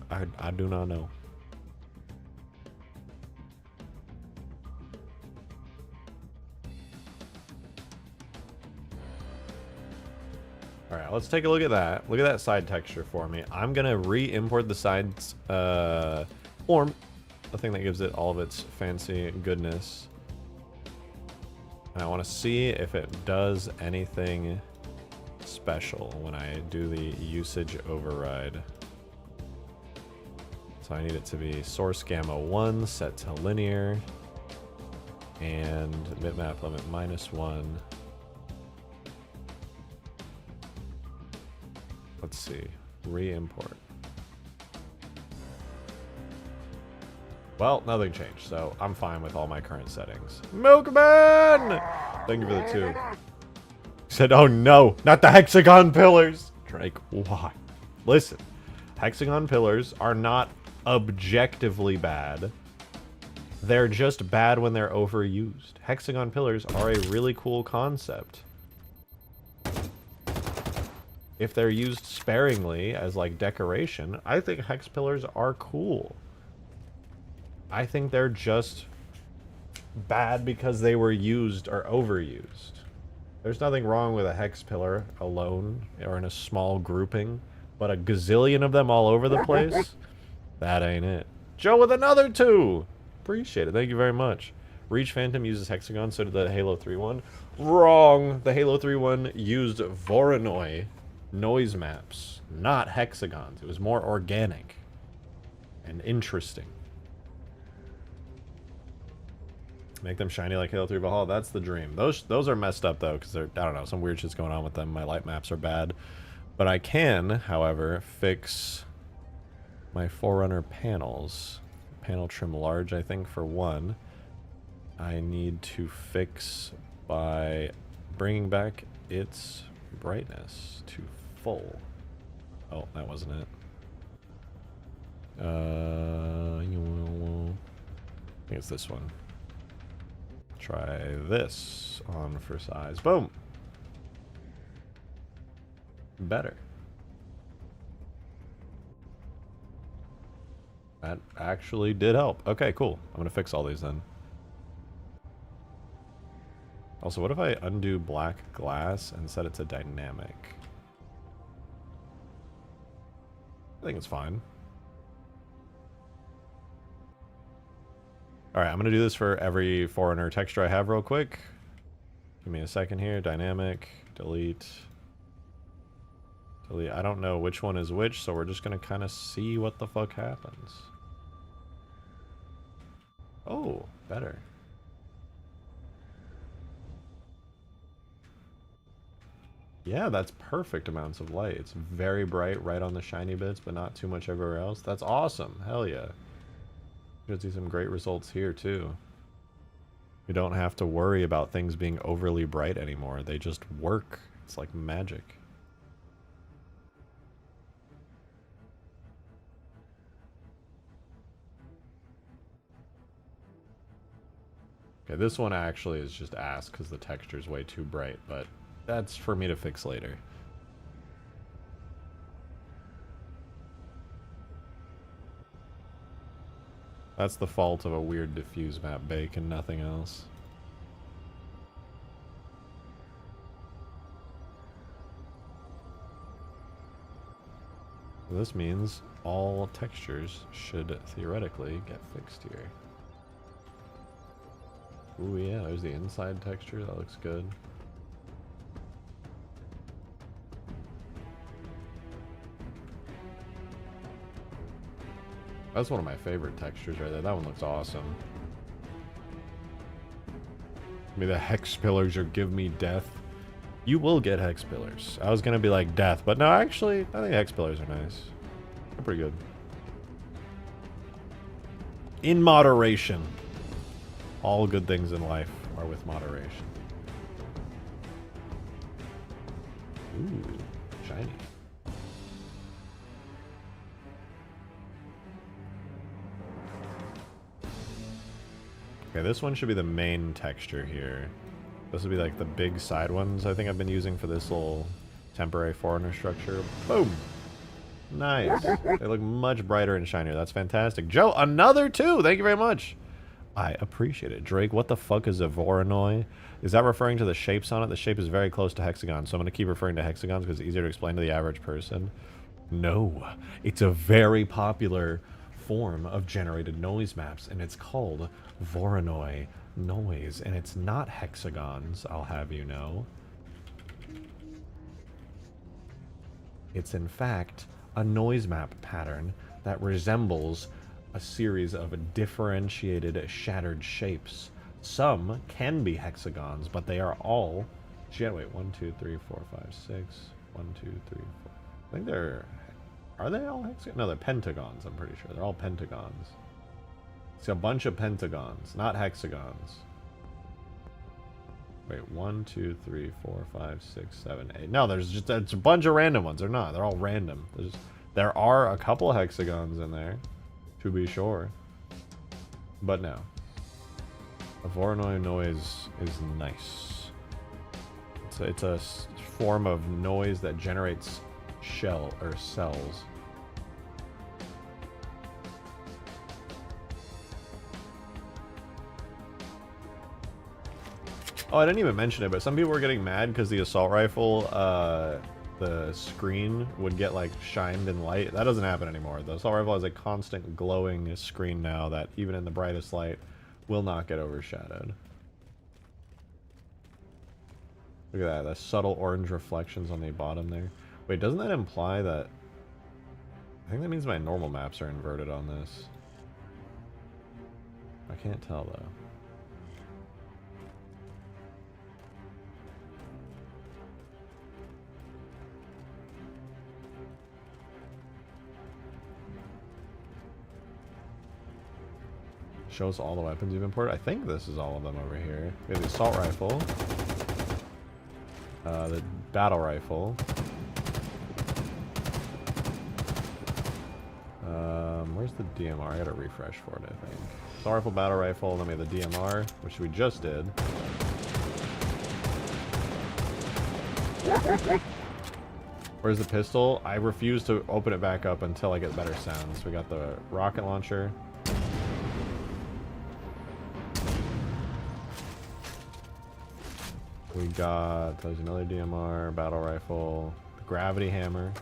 I do not know. Alright, let's take a look at that. Look at that side texture for me. I'm going to re-import the sides form, the thing that gives it all of its fancy goodness. And I want to see if it does anything special when I do the usage override. So I need it to be source gamma 1 set to linear and bitmap limit -1. Let's see, re-import. Well, nothing changed, so I'm fine with all my current settings. Milkman! Thank you for the 2. He said, oh no, not the hexagon pillars! Drake, why? Listen, hexagon pillars are not objectively bad. They're just bad when they're overused. Hexagon pillars are a really cool concept. If they're used sparingly as like decoration, I think hex pillars are cool. I think they're just bad because they were used or overused. There's nothing wrong with a hex pillar alone or in a small grouping, but a gazillion of them all over the place, that ain't it. Joe with another 2! Appreciate it, thank you very much. Reach Phantom uses hexagon, so did the Halo 3 one. Wrong! The Halo 3 one used Voronoi noise maps, not hexagons. It was more organic and interesting. Make them shiny like Halo 3 Valhalla. That's the dream. Those are messed up though, because they're, I don't know, some weird shit's going on with them. My light maps are bad. But I can, however, fix my Forerunner panels. Panel trim large, I think, for 1. I need to fix by bringing back its brightness to full. Oh, that wasn't it. I think it's this one. Try this on for size. Boom. Better. That actually did help. Okay, cool. I'm gonna fix all these then. Also, what if I undo black glass and set it to dynamic? I think it's fine. Alright, I'm going to do this for every Forerunner texture I have real quick. Give me a second here. Dynamic, delete. Delete. I don't know which one is which, so we're just going to kind of see what the fuck happens. Oh, better. Yeah, that's perfect amounts of light. It's very bright right on the shiny bits, but not too much everywhere else. That's awesome. Hell yeah. You'll see some great results here, too. You don't have to worry about things being overly bright anymore. They just work. It's like magic. Okay, this one actually is just ass because the texture is way too bright, but that's for me to fix later. That's the fault of a weird diffuse map bake and nothing else. This means all textures should theoretically get fixed here. Ooh yeah, there's the inside texture, that looks good. That's one of my favorite textures right there. That one looks awesome. May the hex pillars or give me death. You will get hex pillars. I was gonna be like death, but no, actually, I think hex pillars are nice. They're pretty good. In moderation. All good things in life are with moderation. Ooh, shiny. Okay, this one should be the main texture here. This would be like the big side ones I think I've been using for this little temporary foreigner structure. Boom! Nice. They look much brighter and shinier. That's fantastic. Joe, another 2! Thank you very much. I appreciate it. Drake, what the fuck is a Voronoi? Is that referring to the shapes on it? The shape is very close to hexagons, so I'm going to keep referring to hexagons because it's easier to explain to the average person. No. It's a very popular form of generated noise maps, and it's called Voronoi noise, and it's not hexagons, I'll have you know. It's in fact a noise map pattern that resembles a series of differentiated shattered shapes. Some can be hexagons, but they are all... Wait, 1, 2, 3, 4, 5, 6. 1, 2, 3, 4. I think they're... Are they all hexagons? No, they're pentagons, I'm pretty sure. They're all pentagons. It's a bunch of pentagons, not hexagons. Wait, 1, 2, 3, 4, 5, 6, 7, 8. No, there's just it's a bunch of random ones. They're not. They're all random. There are a couple of hexagons in there, to be sure. But no. A Voronoi noise is nice. It's a form of noise that generates cells. Oh, I didn't even mention it, but some people were getting mad because the assault rifle, the screen would get like shined in light. That doesn't happen anymore. The assault rifle has a constant glowing screen now that even in the brightest light will not get overshadowed. Look at that, the subtle orange reflections on the bottom there. Wait, doesn't that imply that... I think that means my normal maps are inverted on this. I can't tell though. Shows all the weapons you've imported. I think this is all of them over here. We have the assault rifle. The battle rifle. Where's the DMR? I gotta refresh for it, I think. Assault rifle, battle rifle, then we have the DMR, which we just did. Where's the pistol? I refuse to open it back up until I get better sounds. We got the rocket launcher. We got, there's another DMR, battle rifle, the gravity hammer.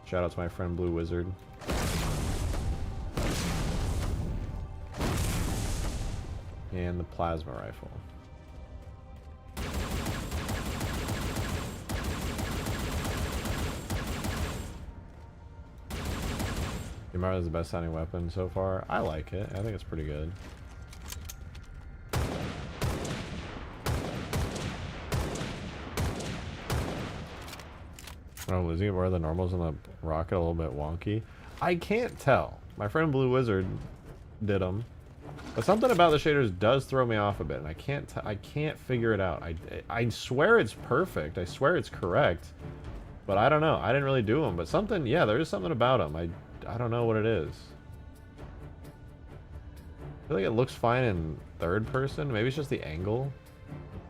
Shout out to my friend Blue Wizard. And the plasma rifle. DMR is the best sounding weapon so far. I like it. I think it's pretty good. Oh, losing it where the normals on the rocket a little bit wonky. I can't tell. My friend Blue Wizard did them, but something about the shaders does throw me off a bit, and I can't figure it out. I swear it's perfect. I swear it's correct, but I don't know. I didn't really do them, but something, yeah, there is something about them. I don't know what it is. I feel like it looks fine in third person. Maybe it's just the angle,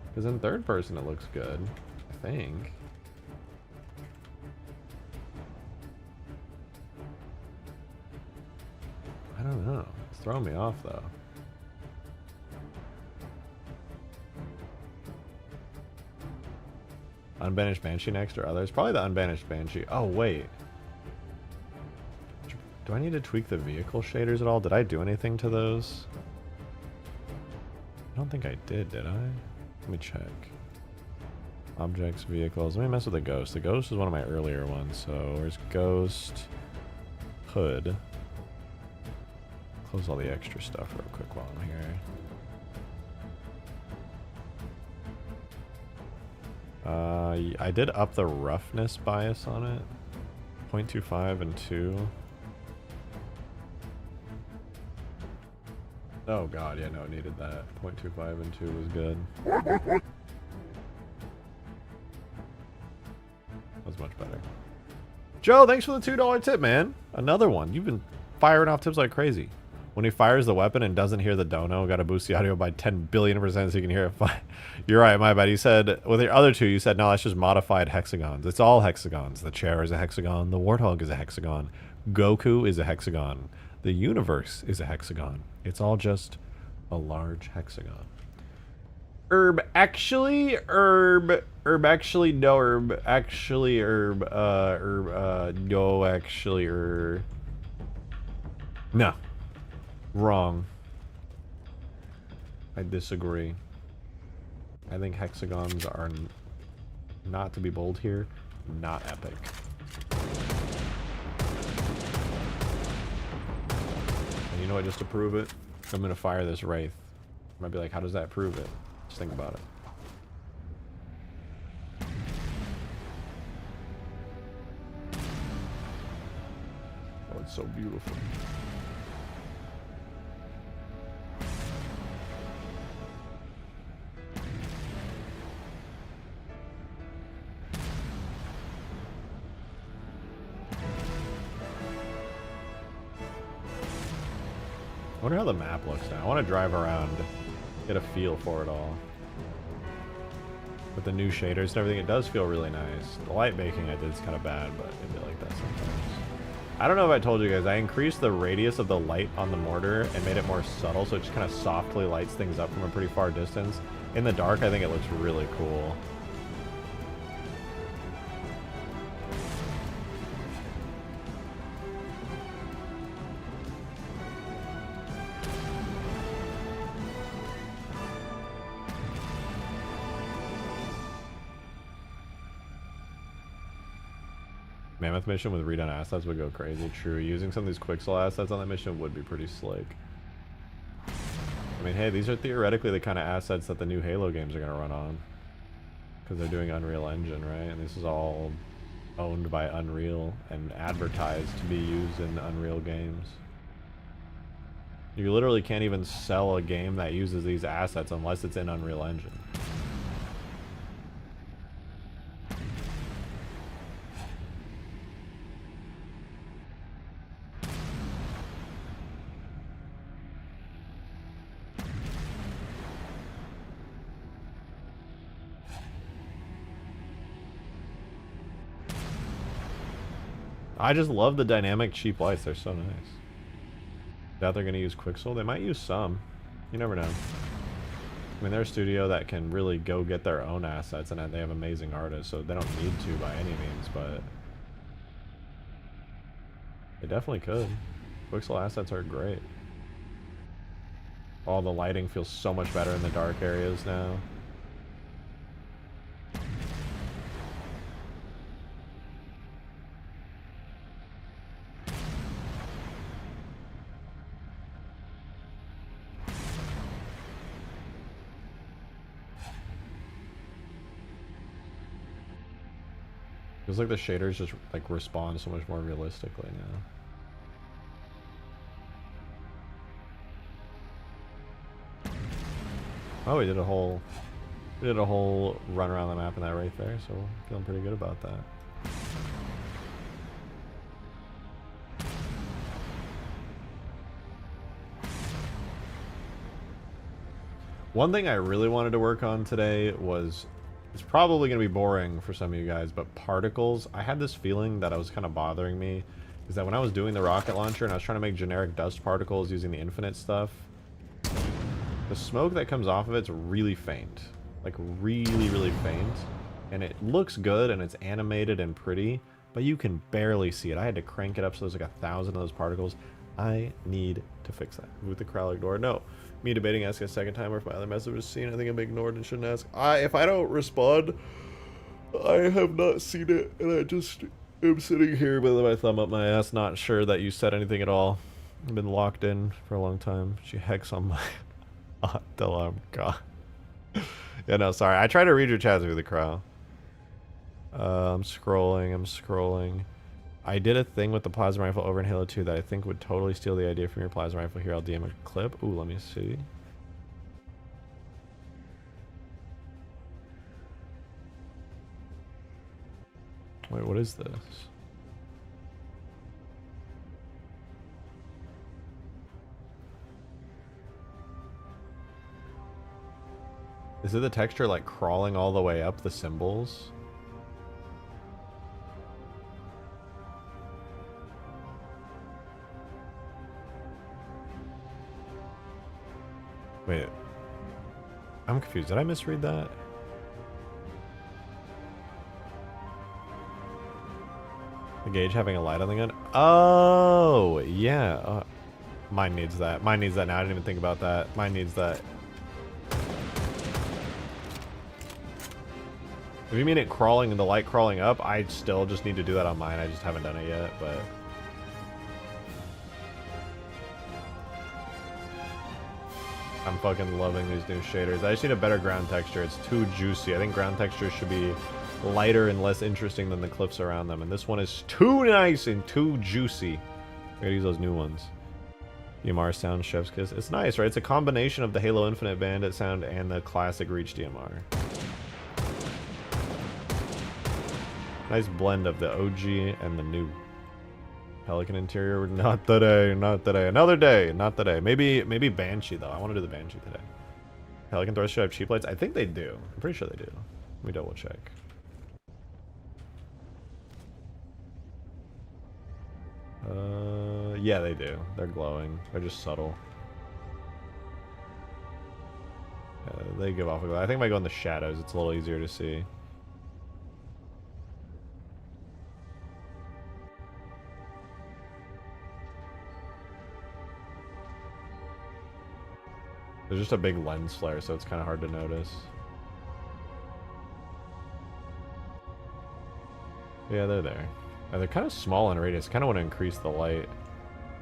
because in third person it looks good, I think. I don't know. It's throwing me off, though. Unbanished Banshee next or others? Probably the Unbanished Banshee. Oh, wait. Do I need to tweak the vehicle shaders at all? Did I do anything to those? I don't think I did I? Let me check. Objects, vehicles. Let me mess with the ghost. The ghost is one of my earlier ones. So where's ghost? Hood. Close all the extra stuff real quick while I'm here. I did up the roughness bias on it. 0.25 and 2. Oh god, yeah, no, it needed that. 0.25 and 2 was good. That's much better. Joe, thanks for the $2 tip, man. Another one. You've been firing off tips like crazy. When he fires the weapon and doesn't hear the dono, gotta boost the audio by 10 billion% so you can hear it fly. You're right, my bad. You said, with your other two, you said, no, that's just modified hexagons. It's all hexagons. The chair is a hexagon. The warthog is a hexagon. Goku is a hexagon. The universe is a hexagon. It's all just a large hexagon. Herb, actually, no, no, actually, no. Wrong. I disagree. I think hexagons are, not to be bold here, not epic. And you know what, just to prove it, I'm gonna fire this Wraith. I might be like, how does that prove it? Just think about it. Oh, it's so beautiful. I wonder how the map looks now. I want to drive around, get a feel for it all. With the new shaders and everything, it does feel really nice. The light baking I did is kind of bad, but it'd be like that sometimes. I don't know if I told you guys, I increased the radius of the light on the mortar and made it more subtle, so it just kind of softly lights things up from a pretty far distance. In the dark, I think it looks really cool. Mammoth mission with redone assets would go crazy. True. Using some of these Quixel assets on that mission would be pretty slick. I mean, hey, these are theoretically the kind of assets that the new Halo games are going to run on. Because they're doing Unreal Engine, right? And this is all owned by Unreal and advertised to be used in Unreal games. You literally can't even sell a game that uses these assets unless it's in Unreal Engine. I just love the dynamic cheap lights. They're so nice. Doubt they're going to use Quixel. They might use some. You never know. I mean, they're a studio that can really go get their own assets, and they have amazing artists, so they don't need to by any means, but they definitely could. Quixel assets are great. All the lighting feels so much better in the dark areas now. Feels like the shaders just like respond so much more realistically now. Oh, we did a whole run around the map in that right there, so feeling pretty good about that. One thing I really wanted to work on today was, it's probably going to be boring for some of you guys, but particles. I had this feeling that was kind of bothering me, is that when I was doing the rocket launcher and I was trying to make generic dust particles using the infinite stuff, the smoke that comes off of it's really faint. Like really, really faint. And it looks good and it's animated and pretty, but you can barely see it. I had to crank it up so there's like 1,000 of those particles. I need to fix that. With the crowd ignored. No. Me debating asking a second time or if my other message was seen. I think I'm ignored and shouldn't ask. If I don't respond, I have not seen it, and I just am sitting here with my thumb up my ass, not sure that you said anything at all. I've been locked in for a long time. She hacks on my alarm. God. Yeah, no, sorry. I try to read your chats with the crowd. I'm scrolling. I did a thing with the plasma rifle over in Halo 2 that I think would totally steal the idea from your plasma rifle. Here, I'll DM a clip. Ooh, let me see. Wait, what is this? Is it the texture like crawling all the way up the symbols? Wait. I'm confused. Did I misread that? The gauge having a light on the gun? Oh, yeah. Mine needs that. Mine needs that now. I didn't even think about that. Mine needs that. If you mean it crawling and the light crawling up, I still just need to do that on mine. I just haven't done it yet, but... I'm fucking loving these new shaders. I just need a better ground texture. It's too juicy. I think ground texture should be lighter and less interesting than the cliffs around them. And this one is too nice and too juicy. I gotta use those new ones. DMR sound, chef's kiss. It's nice, right? It's a combination of the Halo Infinite Bandit sound and the classic Reach DMR. Nice blend of the OG and the new Pelican interior. Not today, not today. Another day, not today. Maybe Banshee though. I want to do the Banshee today. Pelican throwers should have cheap lights. I think they do. I'm pretty sure they do. Let me double check. Yeah, they do. They're glowing. They're just subtle. They give off a glow. I think if I go in the shadows, it's a little easier to see. There's just a big lens flare, so it's kind of hard to notice. Yeah, they're there. They're kind of small in radius. Kind of want to increase the light.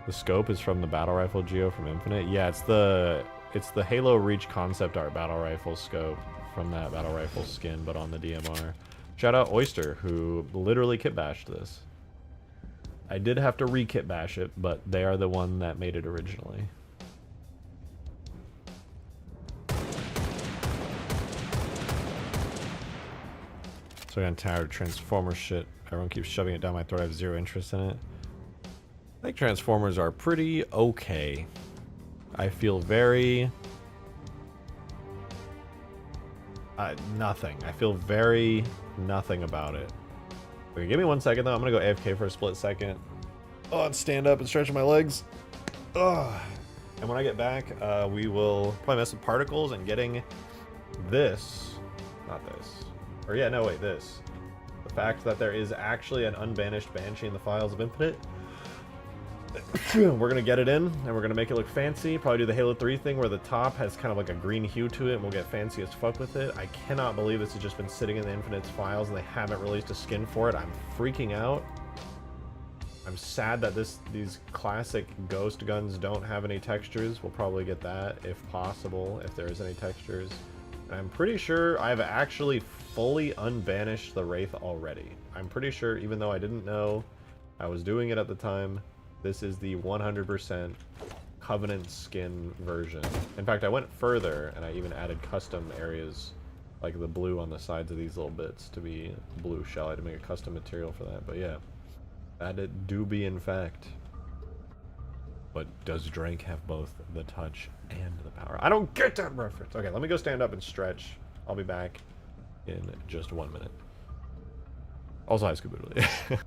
The scope is from the battle rifle Geo from Infinite. Yeah, it's the Halo Reach concept art battle rifle scope from that battle rifle skin, but on the DMR. Shout out Oyster, who literally kit bashed this. I did have to re-kit bash it, but they are the one that made it originally. So I'm tired of Transformer shit. Everyone keeps shoving it down my throat. I have zero interest in it. I think Transformers are pretty okay. I feel very... nothing. I feel very nothing about it. Okay, give me 1 second though. I'm gonna go AFK for a split second. Oh, and stand up and stretch my legs. Ugh. And when I get back, we will probably mess with particles and getting this. Not this. Or yeah, no, wait, this. The fact that there is actually an unbanished Banshee in the files of Infinite. We're gonna get it in, and we're gonna make it look fancy. Probably do the Halo 3 thing where the top has kind of like a green hue to it, and we'll get fancy as fuck with it. I cannot believe this has just been sitting in the Infinite's files, and they haven't released a skin for it. I'm freaking out. I'm sad that these classic ghost guns don't have any textures. We'll probably get that, if possible, if there is any textures. And I'm pretty sure I've actually fully unbanished the Wraith already. I'm pretty sure, even though I didn't know I was doing it at the time, this is the 100% Covenant skin version. In fact, I went further, and I even added custom areas, like the blue on the sides of these little bits to be blue shell. I had to make a custom material for that, but yeah. That it do be in fact. But does Drake have both the touch and the power? I don't get that reference. Okay, let me go stand up and stretch. I'll be back in just 1 minute. Also, hi, Scooboo.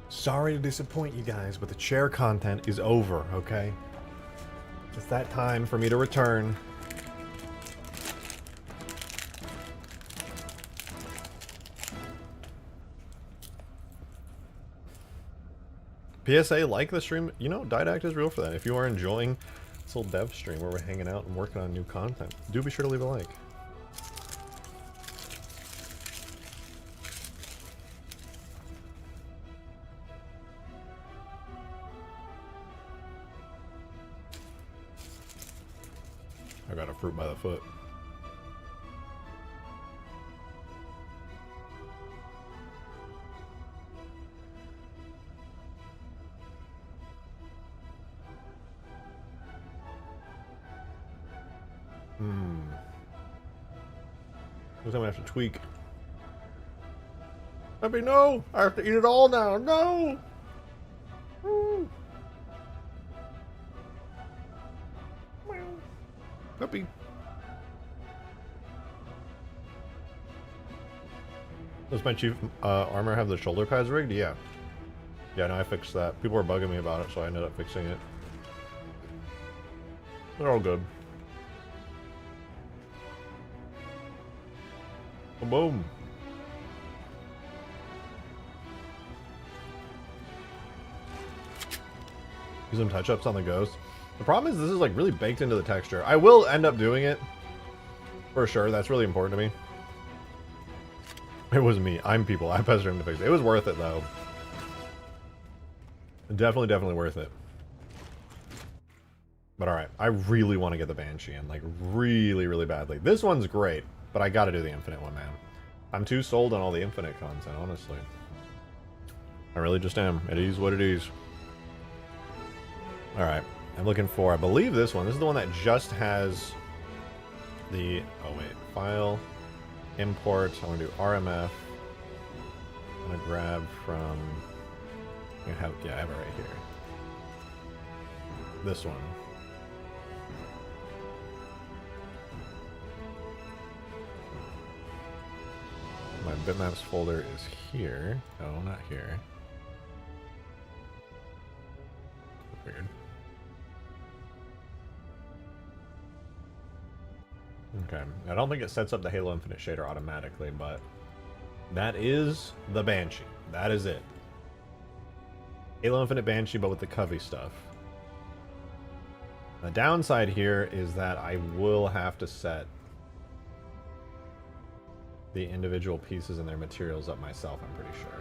Sorry to disappoint you guys, but the chair content is over, okay? It's that time for me to return. PSA, like the stream. You know, Didact is real for that. If you are enjoying this little dev stream where we're hanging out and working on new content, do be sure to leave a like. I got a fruit by the foot. Looks like I have to tweak. Peppy, no! I have to eat it all now. No! Peppy. Does my chief armor have the shoulder pads rigged? Yeah. Yeah, no, I fixed that. People were bugging me about it, so I ended up fixing it. They're all good. Boom. Do some touch-ups on the ghost. The problem is this is like really baked into the texture. I will end up doing it. For sure. That's really important to me. It was me. I'm people. I pestered him to fix it. It was worth it though. Definitely worth it. But alright. I really want to get the Banshee in. Like really badly. This one's great. But I gotta do the Infinite one, man. I'm too sold on all the Infinite content, honestly. I really just am. It is what it is. Alright. I'm looking for, I believe this one. This is the one that just has the... Oh, wait. File. Import. I want to do RMF. I'm going to grab from... I have it right here. This one. My bitmaps folder is here. No, not here. Weird. Okay. I don't think it sets up the Halo Infinite shader automatically, but that is the Banshee. That is it. Halo Infinite Banshee, but with the Covey stuff. The downside here is that I will have to set the individual pieces and their materials up myself, I'm pretty sure.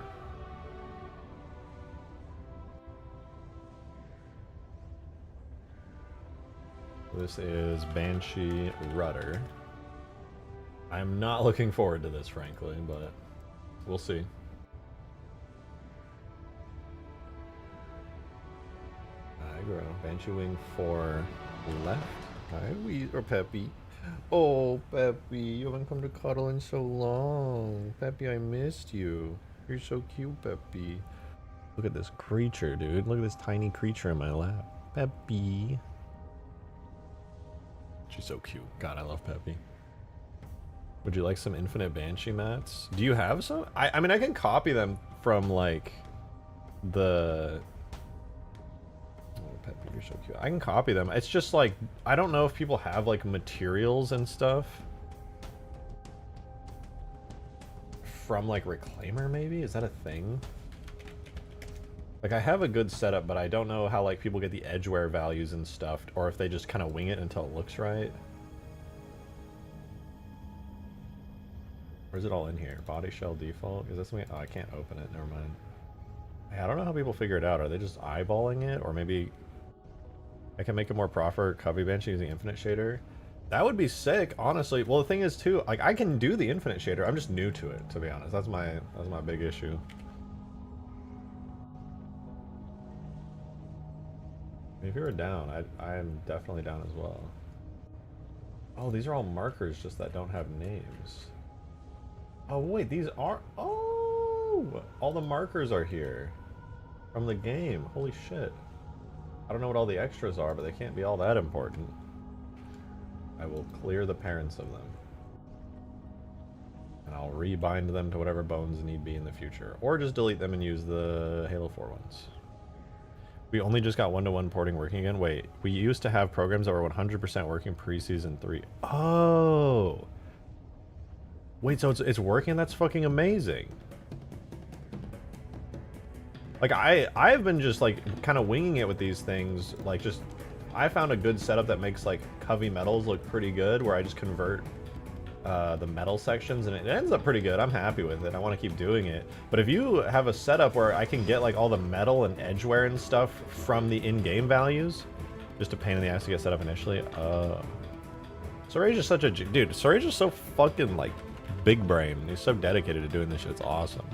This is Banshee Rudder. I'm not looking forward to this, frankly, but we'll see. Aggro. Banshee Wing 4 left. Hi, or Peppy. Oh, Peppy, you haven't come to cuddle in so long. Peppy, I missed you. You're so cute, Peppy. Look at this creature, dude. Look at this tiny creature in my lap. Peppy. She's so cute. God, I love Peppy. Would you like some Infinite Banshee mats? Do you have some? I mean, I can copy them from, like, the... Peppy, you're so cute. I can copy them. It's just, like, I don't know if people have, like, materials and stuff. From, like, Reclaimer, maybe? Is that a thing? Like, I have a good setup, but I don't know how, like, people get the edgeware values and stuff, or if they just kind of wing it until it looks right. Or is it all in here? Body shell default? Is that something? Oh, I can't open it. Never mind. I don't know how people figure it out. Are they just eyeballing it? Or maybe I can make a more proper Covey Banshee using Infinite Shader? That would be sick, honestly. Well, the thing is, too, like, I can do the Infinite Shader. I'm just new to it, to be honest. That's my big issue. If you were down, I am definitely down as well. Oh, these are all markers just that don't have names. Oh, wait, these are... Oh! All the markers are here. From the game. Holy shit. I don't know what all the extras are, but they can't be all that important. I will clear the parents of them. And I'll rebind them to whatever bones need be in the future. Or just delete them and use the Halo 4 ones. We only just got one-to-one porting working again. Wait, we used to have programs that were 100% working pre-season 3. Oh! Wait, so it's working? That's fucking amazing. Like, I've been just, like, kind of winging it with these things. Like, just... I found a good setup that makes, like, Covey metals look pretty good, where I just convert the metal sections, and it ends up pretty good. I'm happy with it. I want to keep doing it. But if you have a setup where I can get, like, all the metal and edgeware and stuff from the in-game values, just a pain in the ass to get set up initially, Sorage is such a... Dude, Sorage is so fucking, like, big brain. He's so dedicated to doing this shit. It's awesome.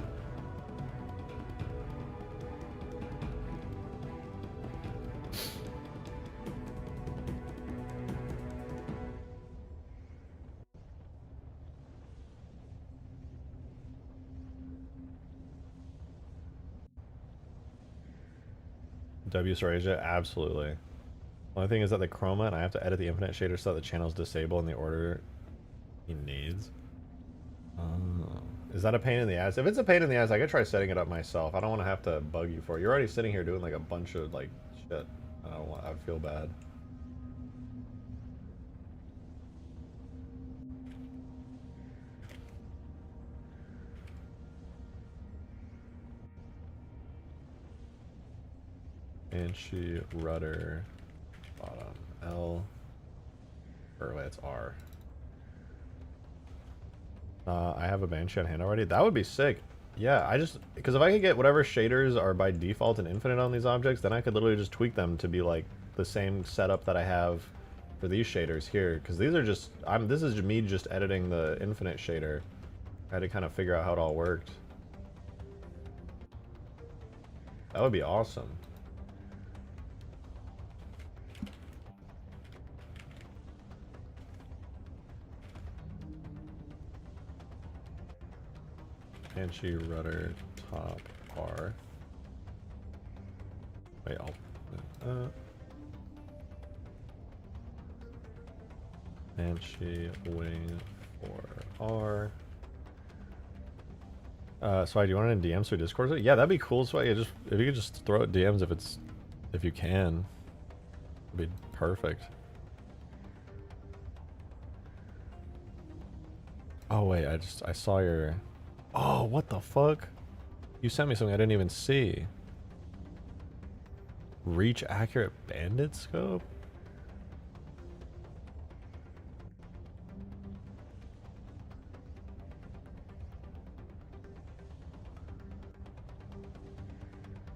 W Sorasia, absolutely. Only thing is that the chroma, and I have to edit the infinite shader so that the channel's disabled in the order he needs. Is that a pain in the ass? If it's a pain in the ass, I could try setting it up myself. I don't want to have to bug you for it. You're already sitting here doing like a bunch of like shit. I don't want. I feel bad. Banshee, rudder, bottom, L, or wait, it's R. I have a Banshee on hand already. That would be sick. Yeah, because if I could get whatever shaders are by default and infinite on these objects, then I could literally just tweak them to be like the same setup that I have for these shaders here. Because these are just, this is me just editing the infinite shader. I had to kind of figure out how it all worked. That would be awesome. Banshee, rudder, top, R. Wait, Banshee, wing, 4R. Swag, do you want it in DMs or Discord? Yeah, that'd be cool, Swag. If you could just throw it DMs if you can. It'd be perfect. Oh wait, I saw your... Oh, what the fuck? You sent me something I didn't even see. Reach accurate bandit scope?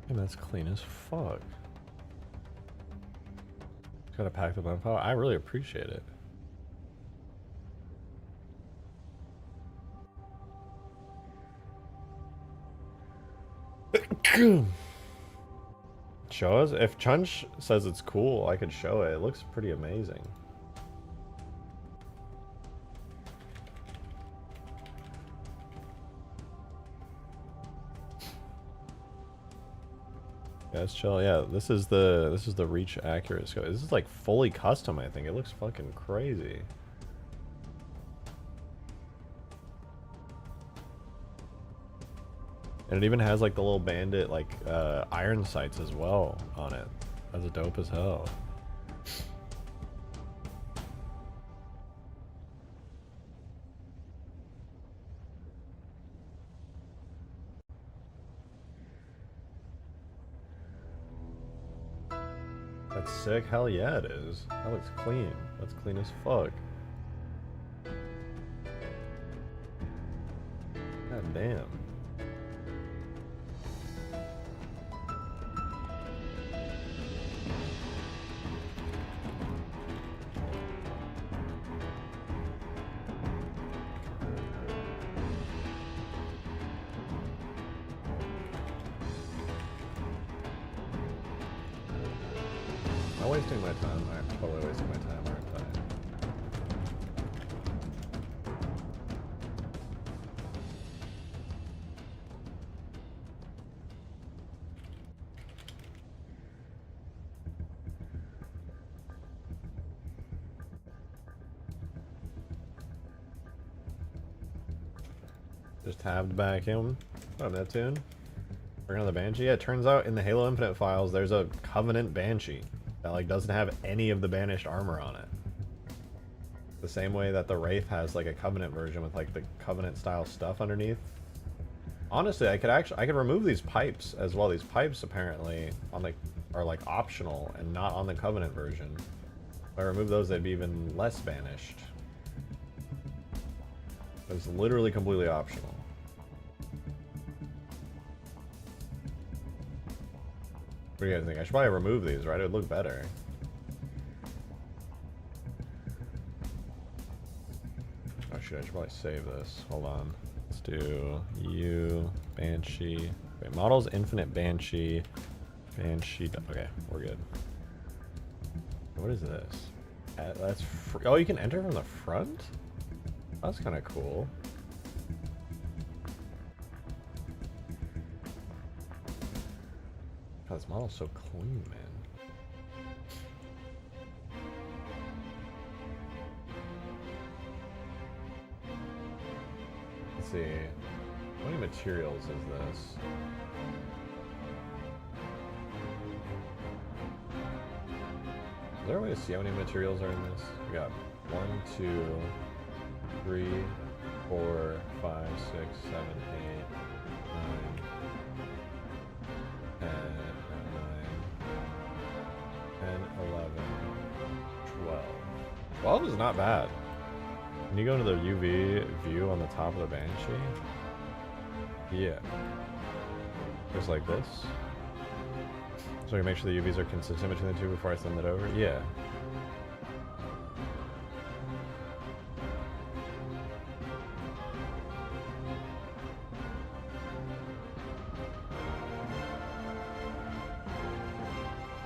And that's clean as fuck. Gotta pack the bun file. I really appreciate it. Show us? If Chunch says it's cool, I could show it. It looks pretty amazing. Yeah, it's chill. Yeah, this is the reach accurate scope. This is like fully custom, I think. It looks fucking crazy. And it even has like the little bandit like iron sights as well on it. That's dope as hell. That's sick. Hell yeah, it is. That looks clean. That's clean as fuck. God damn. I'm wasting my time. I'm totally wasting my time, aren't I? Just tabbed back in. What up, Neptune? Working on the Banshee? Yeah, it turns out in the Halo Infinite files, there's a Covenant Banshee that like doesn't have any of the banished armor on it. The same way that the Wraith has like a Covenant version with like the Covenant style stuff underneath. Honestly, I could remove these pipes as well. These pipes apparently are like optional and not on the Covenant version. If I remove those, they'd be even less banished. It's literally completely optional. What do you guys think? I should probably remove these, right? It would look better. Oh shoot, I should probably save this. Hold on. Let's do Banshee. Wait, models Infinite Banshee. Banshee. Okay, we're good. What is this? That's free. Oh, you can enter from the front? That's kind of cool. God, this model's so clean, man. Let's see. How many materials is this? Is there a way to see how many materials are in this? We got 1, 2, 3, 4, 5, 6, 7, 8, 9, 10, 11, 12. 12 is not bad. Can you go into the UV view on the top of the Banshee? Yeah. Just like this. So I can make sure the UVs are consistent between the two before I send it over? Yeah.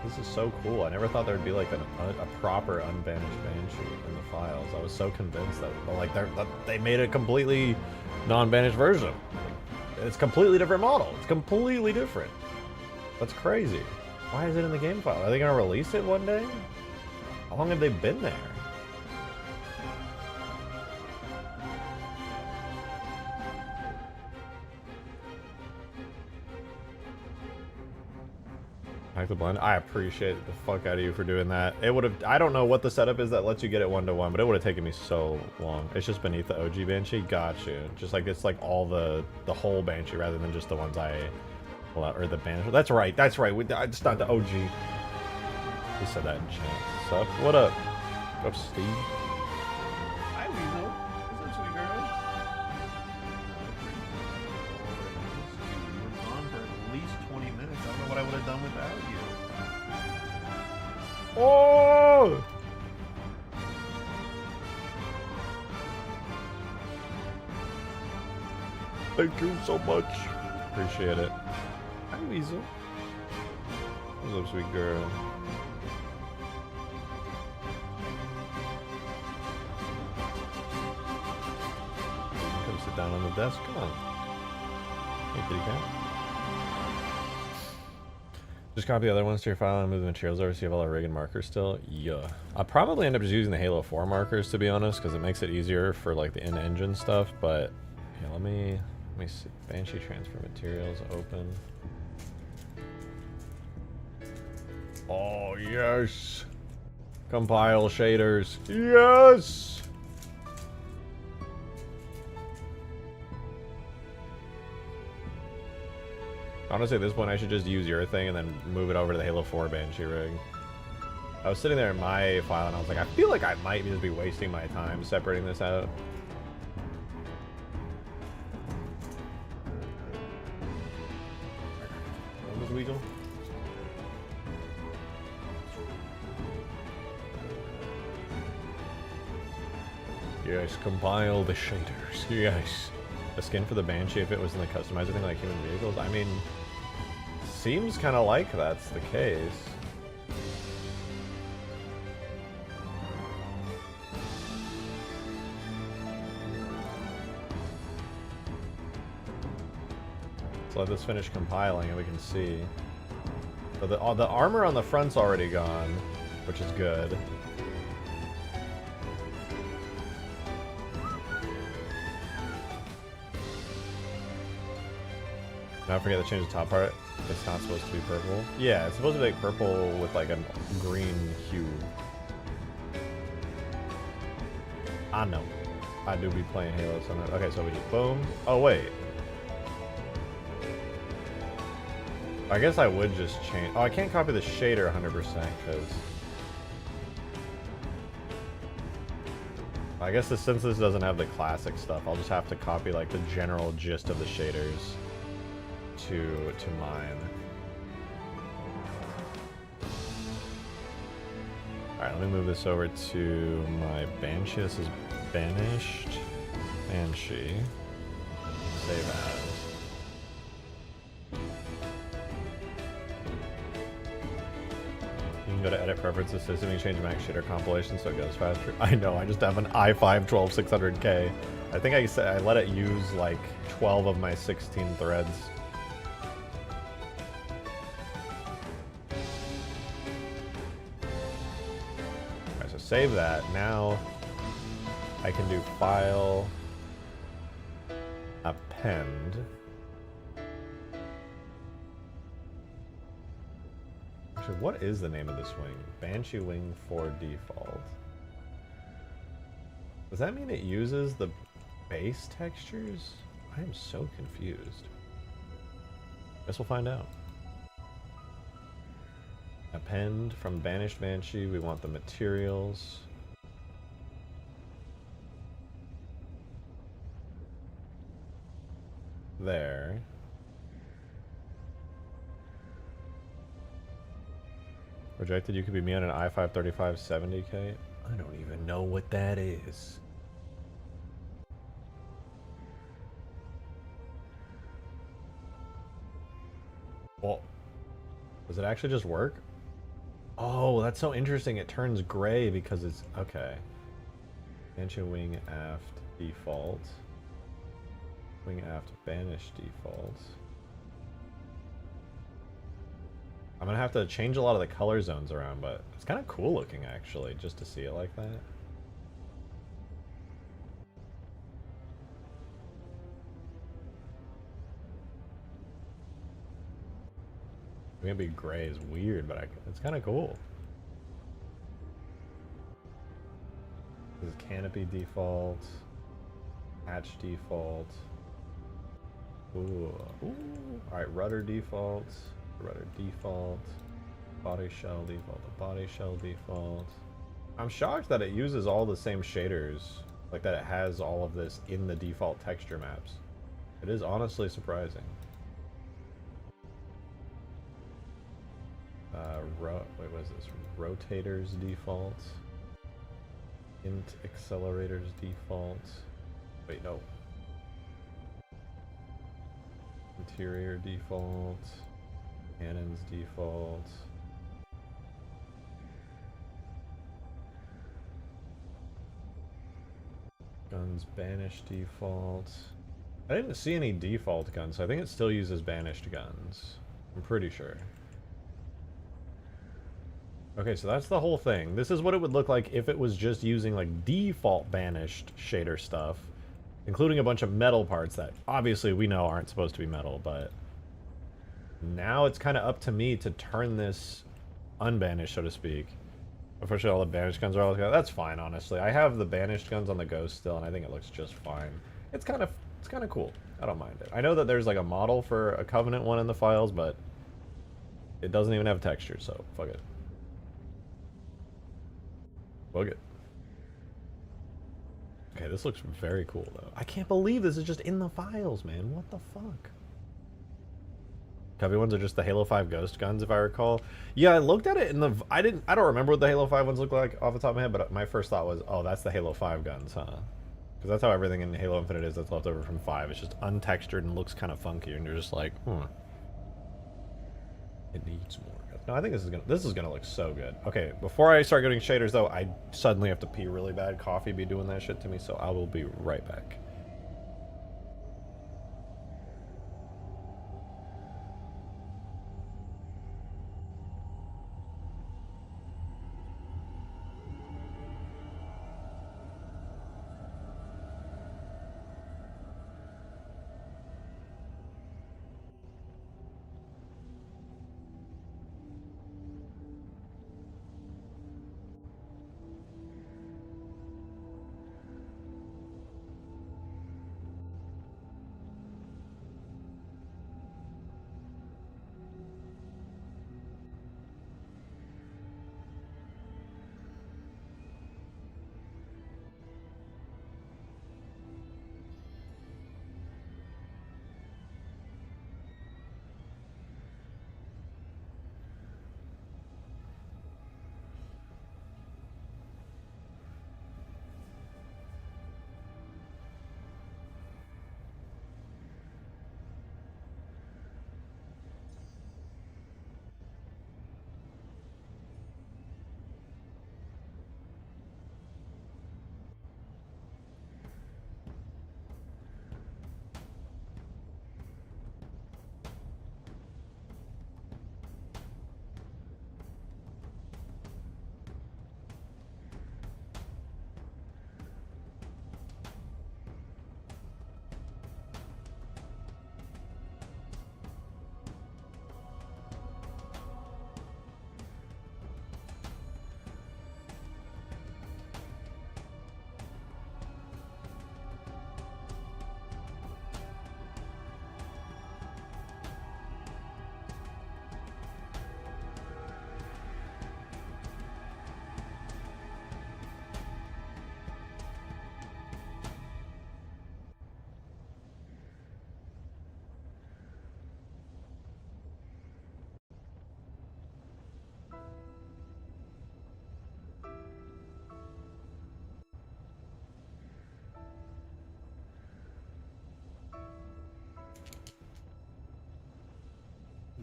This is so cool. I never thought there'd be like a proper unbanished Banshee in the files. I was so convinced that they made a completely non-banished version. It's a completely different model. It's completely different. That's crazy. Why is it in the game file? Are they gonna release it one day? How long have they been there? Hack the blend. I appreciate the fuck out of you for doing that. It would have. I don't know what the setup is that lets you get it 1-to-1, but it would have taken me so long. It's just beneath the OG Banshee. Gotcha. Just like it's like all the whole Banshee rather than just the ones I. Well, or the Banshee. That's right. That's right. It's not the OG. He said that in chat. Sup? What up? What up, Steve? Hi, Weasel. What's up, sweet girl? You were gone for at least 20 minutes. I don't know what I would have done without you. Oh! Thank you so much. Appreciate it. Hi, Weasel. What's up, sweet girl? Come sit down on the desk. Come on. Hey, kitty cat. Just copy the other ones to your file and move the materials over so you have all our rig and markers still. Yeah. I'll probably end up just using the Halo 4 markers, to be honest, because it makes it easier for like the in-engine stuff. But yeah, let me see. Banshee transfer materials open. Oh yes. Compile shaders. Yes. Honestly, at this point, I should just use your thing and then move it over to the Halo 4 Banshee rig. I was sitting there in my file and I was like, I feel like I might just be wasting my time separating this out. What was Weagle? Yes, compile the shaders. Yes. A skin for the Banshee if it was in the customizer thing like human vehicles? I mean, seems kind of like that's the case. So let this finish compiling and we can see. So the armor on the front's already gone, which is good. I forget to change the top part. It's not supposed to be purple. Yeah, it's supposed to be like purple with like a green hue. I know. I do be playing Halo sometimes. Okay, so we just boom. Oh, wait. I guess I would just change. Oh, I can't copy the shader 100% because I guess since this doesn't have the classic stuff, I'll just have to copy like the general gist of the shaders to mine. Alright, let me move this over to my Banshee. This is banished. Banshee. Save as. You can go to edit preferences system and change max shader compilation so it goes faster. I know, I just have an i5 12600K. I think I let it use like 12 of my 16 threads. Alright, so save that. Now I can do file, append. Actually, what is the name of this wing? Banshee wing for default. Does that mean it uses the base textures? I am so confused. Guess we'll find out. Append from banished Banshee. We want the materials. There. Rejected, you could be me on an i5 3570K. I don't even know what that is. Well, does it actually just work? Oh, that's so interesting. It turns gray because it's... Okay. Banshee wing aft default. Wing aft banished default. I'm gonna have to change a lot of the color zones around, but it's kind of cool looking actually, just to see it like that. It's gonna be gray is weird, but it's kind of cool. This is canopy default, hatch default. Ooh, ooh. All right, rudder default. Rudder default, body shell default, body shell default. I'm shocked that it uses all the same shaders, like that it has all of this in the default texture maps. It is honestly surprising. Wait, what is this? Rotators default, int accelerators default. Wait, no. Interior default. Cannons default. Guns banished default. I didn't see any default guns, so I think it still uses banished guns. I'm pretty sure. Okay, so that's the whole thing. This is what it would look like if it was just using like default banished shader stuff, including a bunch of metal parts that obviously we know aren't supposed to be metal, but now it's kind of up to me to turn this unbanished, so to speak. Unfortunately, all the banished guns are all... That's fine, honestly. I have the banished guns on the Ghost still, and I think it looks just fine. It's kind of cool. I don't mind it. I know that there's like a model for a Covenant one in the files, but it doesn't even have texture, so fuck it. Fuck it. Okay, this looks very cool, though. I can't believe this is just in the files, man. What the fuck? Cubby ones are just the Halo 5 Ghost guns, if I recall. Yeah, I looked at it in the... I don't remember what the Halo 5 ones look like off the top of my head, but my first thought was, oh, that's the Halo 5 guns, huh? Because that's how everything in Halo Infinite is that's left over from 5. It's just untextured and looks kind of funky, and you're just like, it needs more. No, I think this is gonna look so good. Okay, before I start getting shaders, though, I suddenly have to pee really bad. Coffee be doing that shit to me, so I will be right back.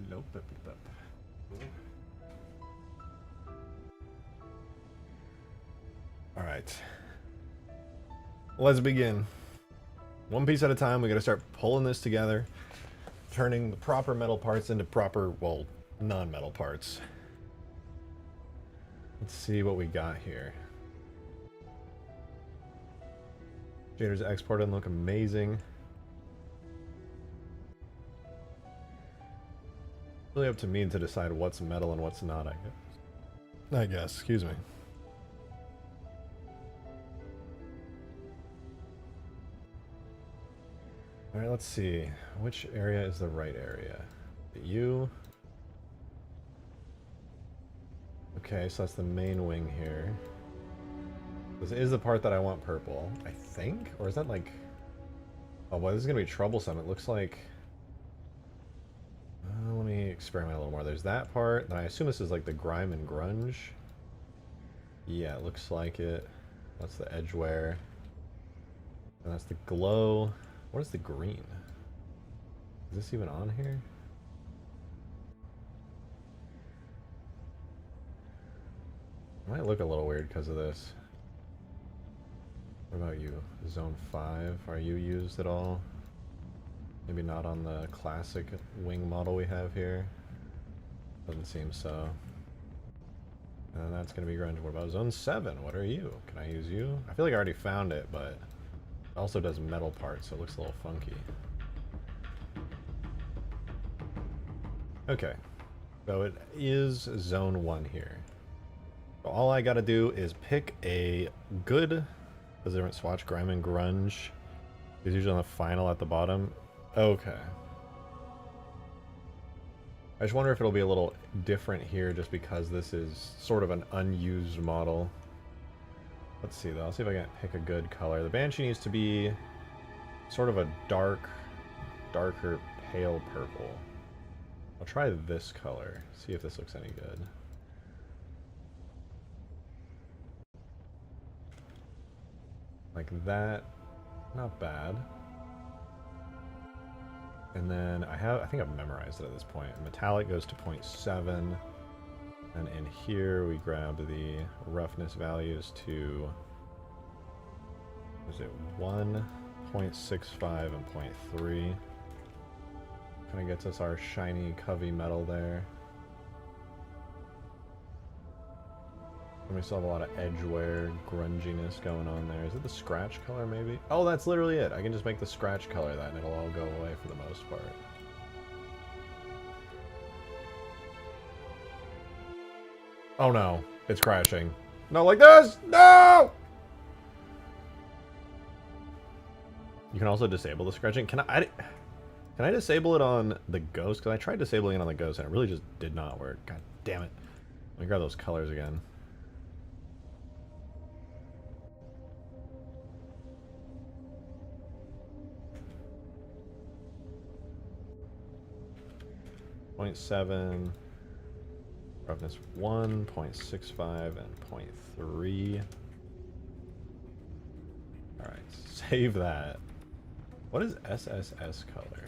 Hello, Peppy Pep. All right. Let's begin. One piece at a time, we gotta start pulling this together, turning the proper metal parts into proper, well, non-metal parts. Let's see what we got here. Shaders exported and look amazing. Really up to me to decide what's metal and what's not, I guess. Excuse me. Alright, let's see. Which area is the right area? You. Okay, so that's the main wing here. This is the part that I want purple, I think? Or is that like... Oh boy, this is gonna be troublesome. It looks like... let me experiment a little more. There's that part, and I assume this is like the grime and grunge. Yeah, it looks like it. That's the edge wear. And that's the glow. What is the green? Is this even on here? It might look a little weird because of this. What about you? Zone 5, are you used at all? Maybe not on the classic wing model we have here. Doesn't seem so. And that's going to be grunge. What about Zone 7? What are you? Can I use you? I feel like I already found it, but it also does metal parts, so it looks a little funky. Okay. So it is Zone 1 here. So all I got to do is pick a good... Does everyone swatch grime and grunge? It's usually on the final at the bottom. Okay. I just wonder if it'll be a little different here just because this is sort of an unused model. Let's see though. I'll see if I can pick a good color. The Banshee needs to be sort of a darker pale purple. I'll try this color. See if this looks any good. Like that. Not bad. And then I think I've memorized it at this point. Metallic goes to 0.7. And in here we grab the roughness values to, is it 1, 0.65, and 0.3. Kind of gets us our shiny covey metal there. And we still have a lot of edge wear, grunginess going on there. Is it the scratch color maybe? Oh, that's literally it. I can just make the scratch color that and it'll all go away for the most part. Oh no, it's crashing. No, like this! No! You can also disable the scratching. Can I disable it on the ghost? Because I tried disabling it on the ghost and it really just did not work. God damn it. Let me grab those colors again. .7, roughness 1, 0.65, and 0.3. Alright, save that. What is SSS color?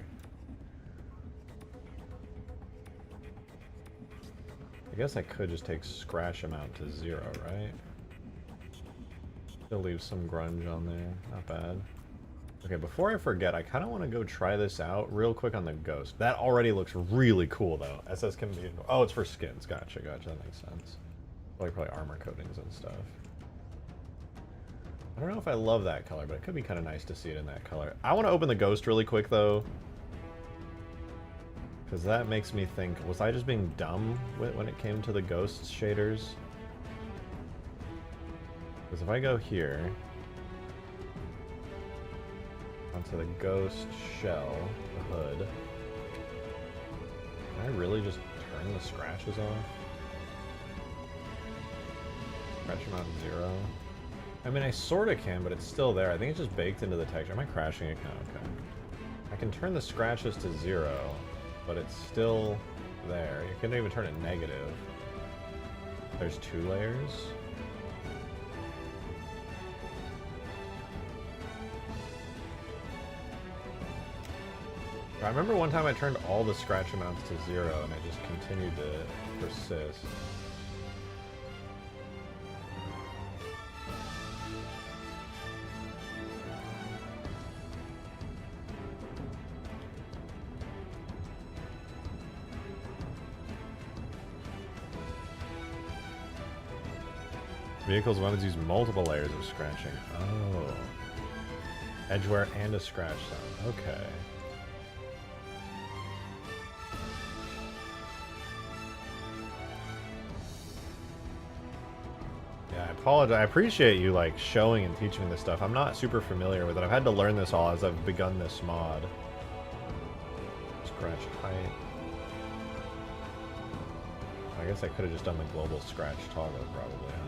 I guess I could just take scratch amount to 0, right? Still leave some grunge on there, not bad. Okay, before I forget, I kind of want to go try this out real quick on the ghost. That already looks really cool, though. SS can be... Oh, it's for skins. Gotcha, that makes sense. Like probably armor coatings and stuff. I don't know if I love that color, but it could be kind of nice to see it in that color. I want to open the ghost really quick, though. Because that makes me think, was I just being dumb when it came to the ghost shaders? Because if I go here... onto the ghost shell, the hood. Can I really just turn the scratches off? Scratch amount 0. I mean, I sorta can, but it's still there. I think it's just baked into the texture. Am I crashing it? Okay. I can turn the scratches to 0, but it's still there. You couldn't even turn it negative. There's 2 layers. I remember one time I turned all the scratch amounts to 0 and it just continued to persist. Vehicles and weapons use multiple layers of scratching. Oh. Edgeware and a scratch zone. Okay. Yeah, I apologize. I appreciate you like showing and teaching me this stuff. I'm not super familiar with it. I've had to learn this all as I've begun this mod. Scratch height. I guess I could have just done the global scratch toggle probably, huh?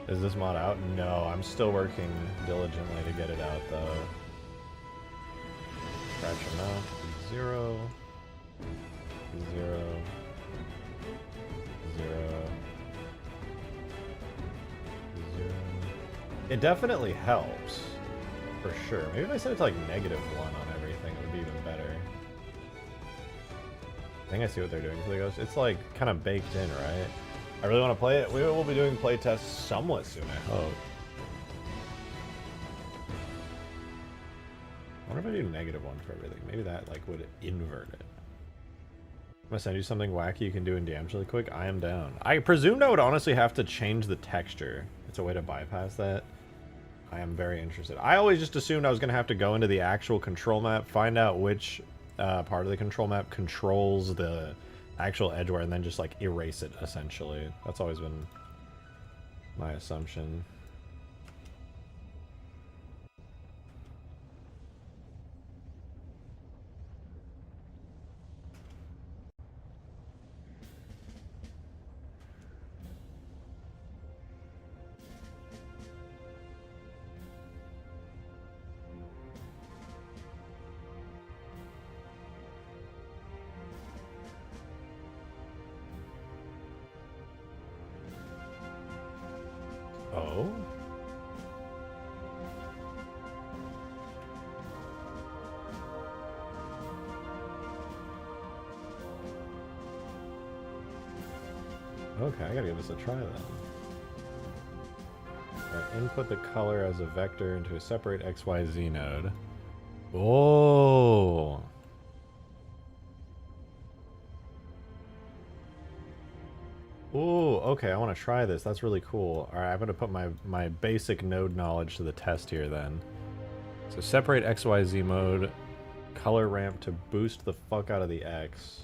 Is this mod out? No, I'm still working diligently to get it out though. Scratch amount, 0, 0, 0, 0. It definitely helps, for sure. Maybe if I set it to like -1 on everything, it would be even better. I think I see what they're doing. It's like kind of baked in, right? I really want to play it. We will be doing play tests somewhat soon, I hope. I wonder if I do -1 for everything. Maybe that like would invert it. I'm gonna send you something wacky you can do in DMs really quick. I am down. I presumed I would honestly have to change the texture. It's a way to bypass that. I am very interested. I always just assumed I was gonna have to go into the actual control map, find out which part of the control map controls the actual edgeware, and then just like erase it essentially. That's always been my assumption. Oh? Okay, I gotta give this a try then. Alright, input the color as a vector into a separate XYZ node. Oh! Ooh, okay, I want to try this. That's really cool. Alright, I'm going to put my basic node knowledge to the test here then. So separate XYZ mode, color ramp to boost the fuck out of the X.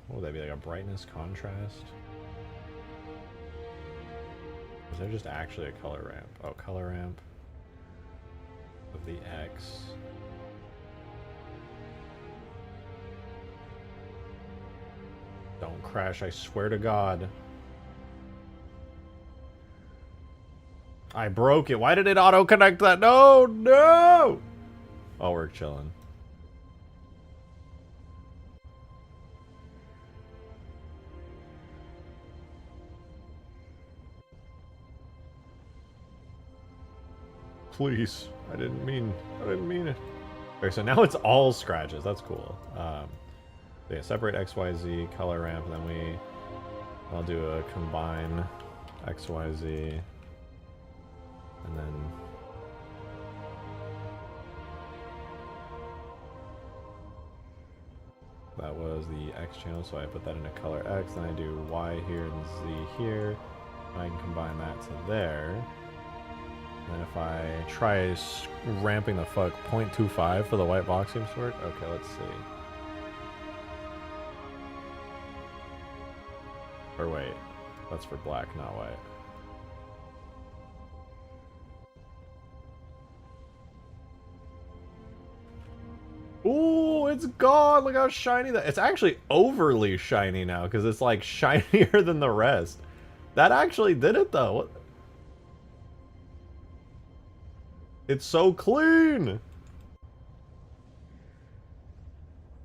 What would that be, like a brightness contrast? Is there just actually a color ramp? Oh, color ramp of the X. Don't crash, I swear to God. I broke it. Why did it auto-connect that? No, no! Oh, we're chilling. Please. I didn't mean it. Okay, so now it's all scratches. That's cool. Yeah, separate XYZ, color ramp, and then I'll do a combine XYZ, and then that was the X channel, so I put that in a color X, then I do Y here and Z here, and I can combine that to there. And then if I try ramping the fuck 0.25 for the white box seems to work. Okay, let's see. Or wait, that's for black, not white. Ooh, it's gone! Look how shiny that... It's actually overly shiny now, because it's like shinier than the rest. That actually did it, though. It's so clean!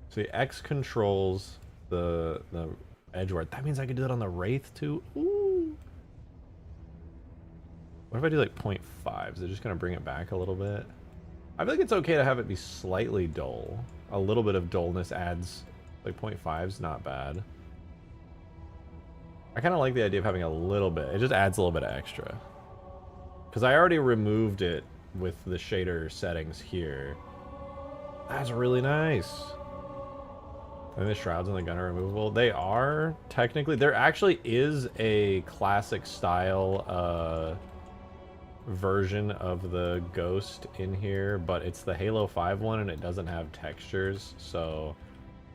See, X controls the edge word. That means I could do that on the Wraith too. Ooh. What if I do like 0.5? Is it just gonna bring it back a little bit? I feel like it's okay to have it be slightly dull. A little bit of dullness adds, like 0.5 is not bad. I kind of like the idea of having a little bit. It just adds a little bit of extra. Because I already removed it with the shader settings here. That's really nice. I think the shrouds and the gun are removable. They are, technically. There actually is a classic style version of the Ghost in here, but it's the Halo 5 one and it doesn't have textures, so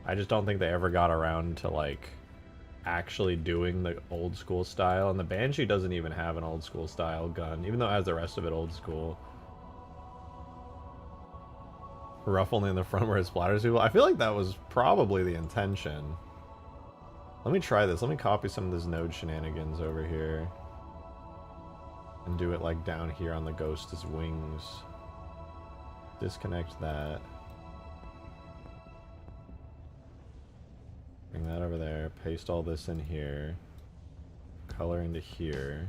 I just don't think they ever got around to like actually doing the old school style. And the Banshee doesn't even have an old school style gun, even though it has the rest of it old school. Rough only in the front where it splatters people. I feel like that was probably the intention. Let me try this. Let me copy some of this node shenanigans over here and do it like down here on the Ghost's wings. Disconnect that. Bring that over there. Paste all this in here. Color into here.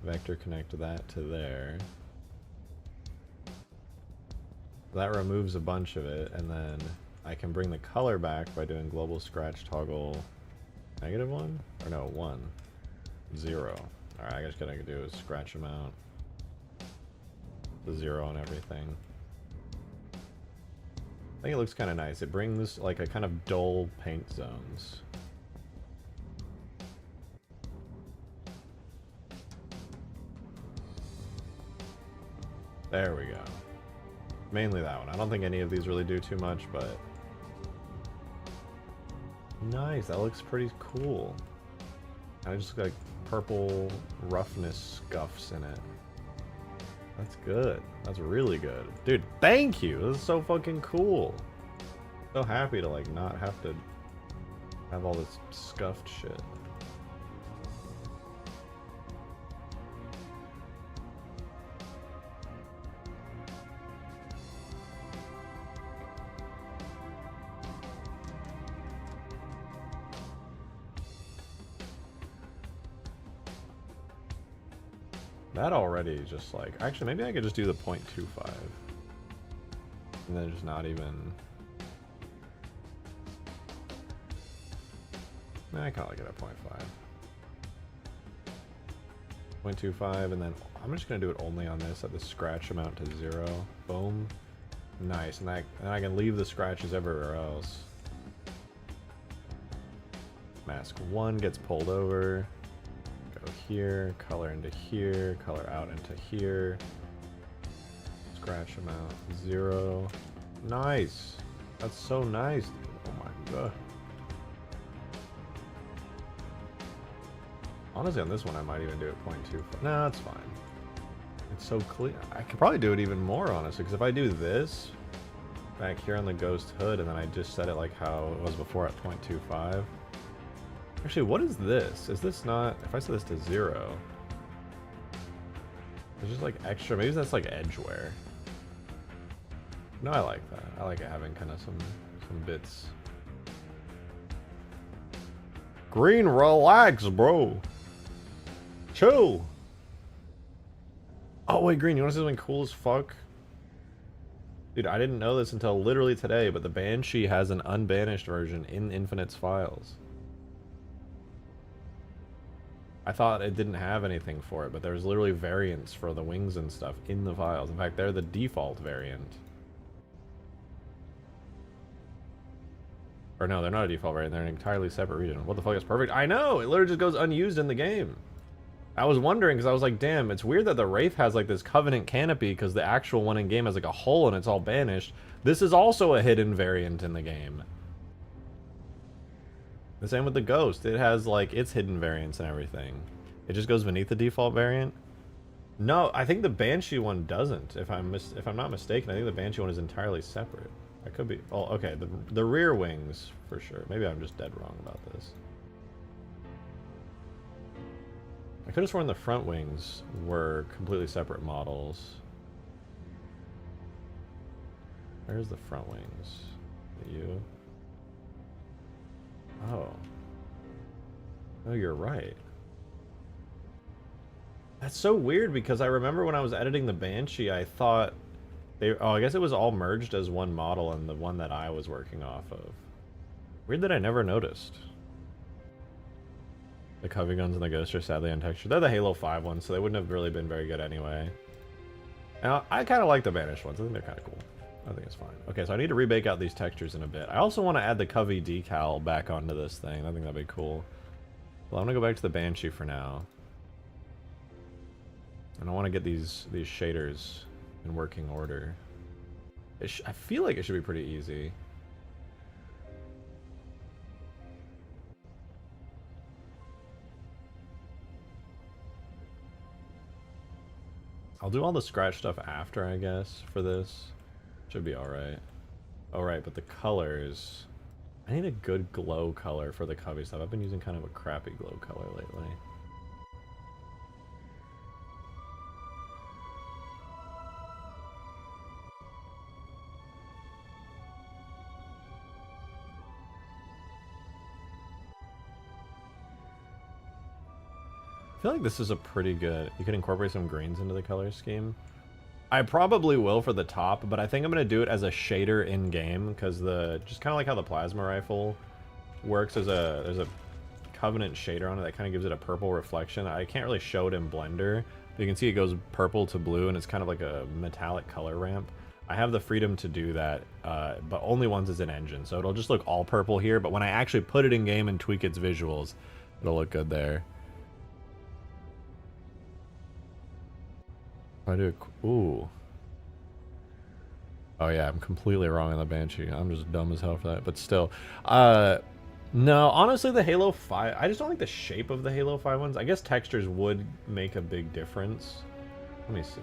Vector connect that to there. That removes a bunch of it, and then I can bring the color back by doing global scratch toggle -1? Or no, 1. 0. Alright, I guess what I can do is scratch amount. The 0 on everything. I think it looks kind of nice. It brings like a kind of dull paint zones. There we go. Mainly that one. I don't think any of these really do too much, but nice. That looks pretty cool. I just look like purple roughness scuffs in it. That's good. That's really good. Dude, thank you. This is so fucking cool. So happy to like not have to have all this scuffed shit. That already just like... Actually, maybe I could just do the 0.25. And then just not even... Nah, I kind of like it at 0.5. 0.25, and then I'm just going to do it only on this, at the scratch amount to 0. Boom. Nice, and I can leave the scratches everywhere else. Mask 1 gets pulled over. Go here, color into here, color out into here. Scratch amount 0. Nice. That's so nice, dude. Oh my god. Honestly, on this one, I might even do it 0.25. No, that's fine. It's so clear. I could probably do it even more, honestly, because if I do this back here on the Ghost hood, and then I just set it like how it was before at 0.25. Actually, what is this? Is this not... If I set this to 0... There's just like extra... Maybe that's like edge wear. No, I like that. I like it having kind of some bits. Green, relax, bro. Chill. Oh, wait, Green, you want to see something cool as fuck? Dude, I didn't know this until literally today, but the Banshee has an unbanished version in Infinite's files. I thought it didn't have anything for it, but there's literally variants for the wings and stuff in the files. In fact, they're the default variant. Or no, they're not a default variant, they're an entirely separate region. What the fuck is perfect? I know! It literally just goes unused in the game. I was wondering, because I was like, damn, it's weird that the Wraith has like this Covenant canopy, because the actual one in game has like a hole and it's all banished. This is also a hidden variant in the game. The same with the Ghost. It has like its hidden variants and everything. It just goes beneath the default variant. No, I think the Banshee one doesn't. If I'm not mistaken, I think the Banshee one is entirely separate. I could be. Oh, okay. The rear wings for sure. Maybe I'm just dead wrong about this. I could have sworn the front wings were completely separate models. Where's the front wings? You? Oh. Oh, you're right. That's so weird because I remember when I was editing the Banshee, I thought they... Oh, I guess it was all merged as one model and the one that I was working off of. Weird that I never noticed. The Covey guns and the Ghost are sadly untextured. They're the Halo 5 ones, so they wouldn't have really been very good anyway. Now, I kind of like the Banished ones. I think they're kind of cool. I think it's fine. Okay, so I need to rebake out these textures in a bit. I also want to add the Covey decal back onto this thing. I think that'd be cool. Well, I'm going to go back to the Banshee for now. And I want to get these shaders in working order. I feel like it should be pretty easy. I'll do all the scratch stuff after, I guess, for this. Should be alright. Alright, but the colors... I need a good glow color for the Covey stuff. I've been using kind of a crappy glow color lately. I feel like this is a pretty good... You can incorporate some greens into the color scheme. I probably will for the top, but I think I'm going to do it as a shader in-game, because just kind of like how the plasma rifle works, there's a Covenant shader on it that kind of gives it a purple reflection. I can't really show it in Blender, but you can see it goes purple to blue, and it's kind of like a metallic color ramp. I have the freedom to do that, but only once it's in engine, so it'll just look all purple here, but when I actually put it in-game and tweak its visuals, it'll look good there. I do ooh. Oh yeah, I'm completely wrong on the Banshee. I'm just dumb as hell for that, but still. No, honestly, the Halo 5, I just don't like the shape of the Halo 5 ones. I guess textures would make a big difference. Let me see.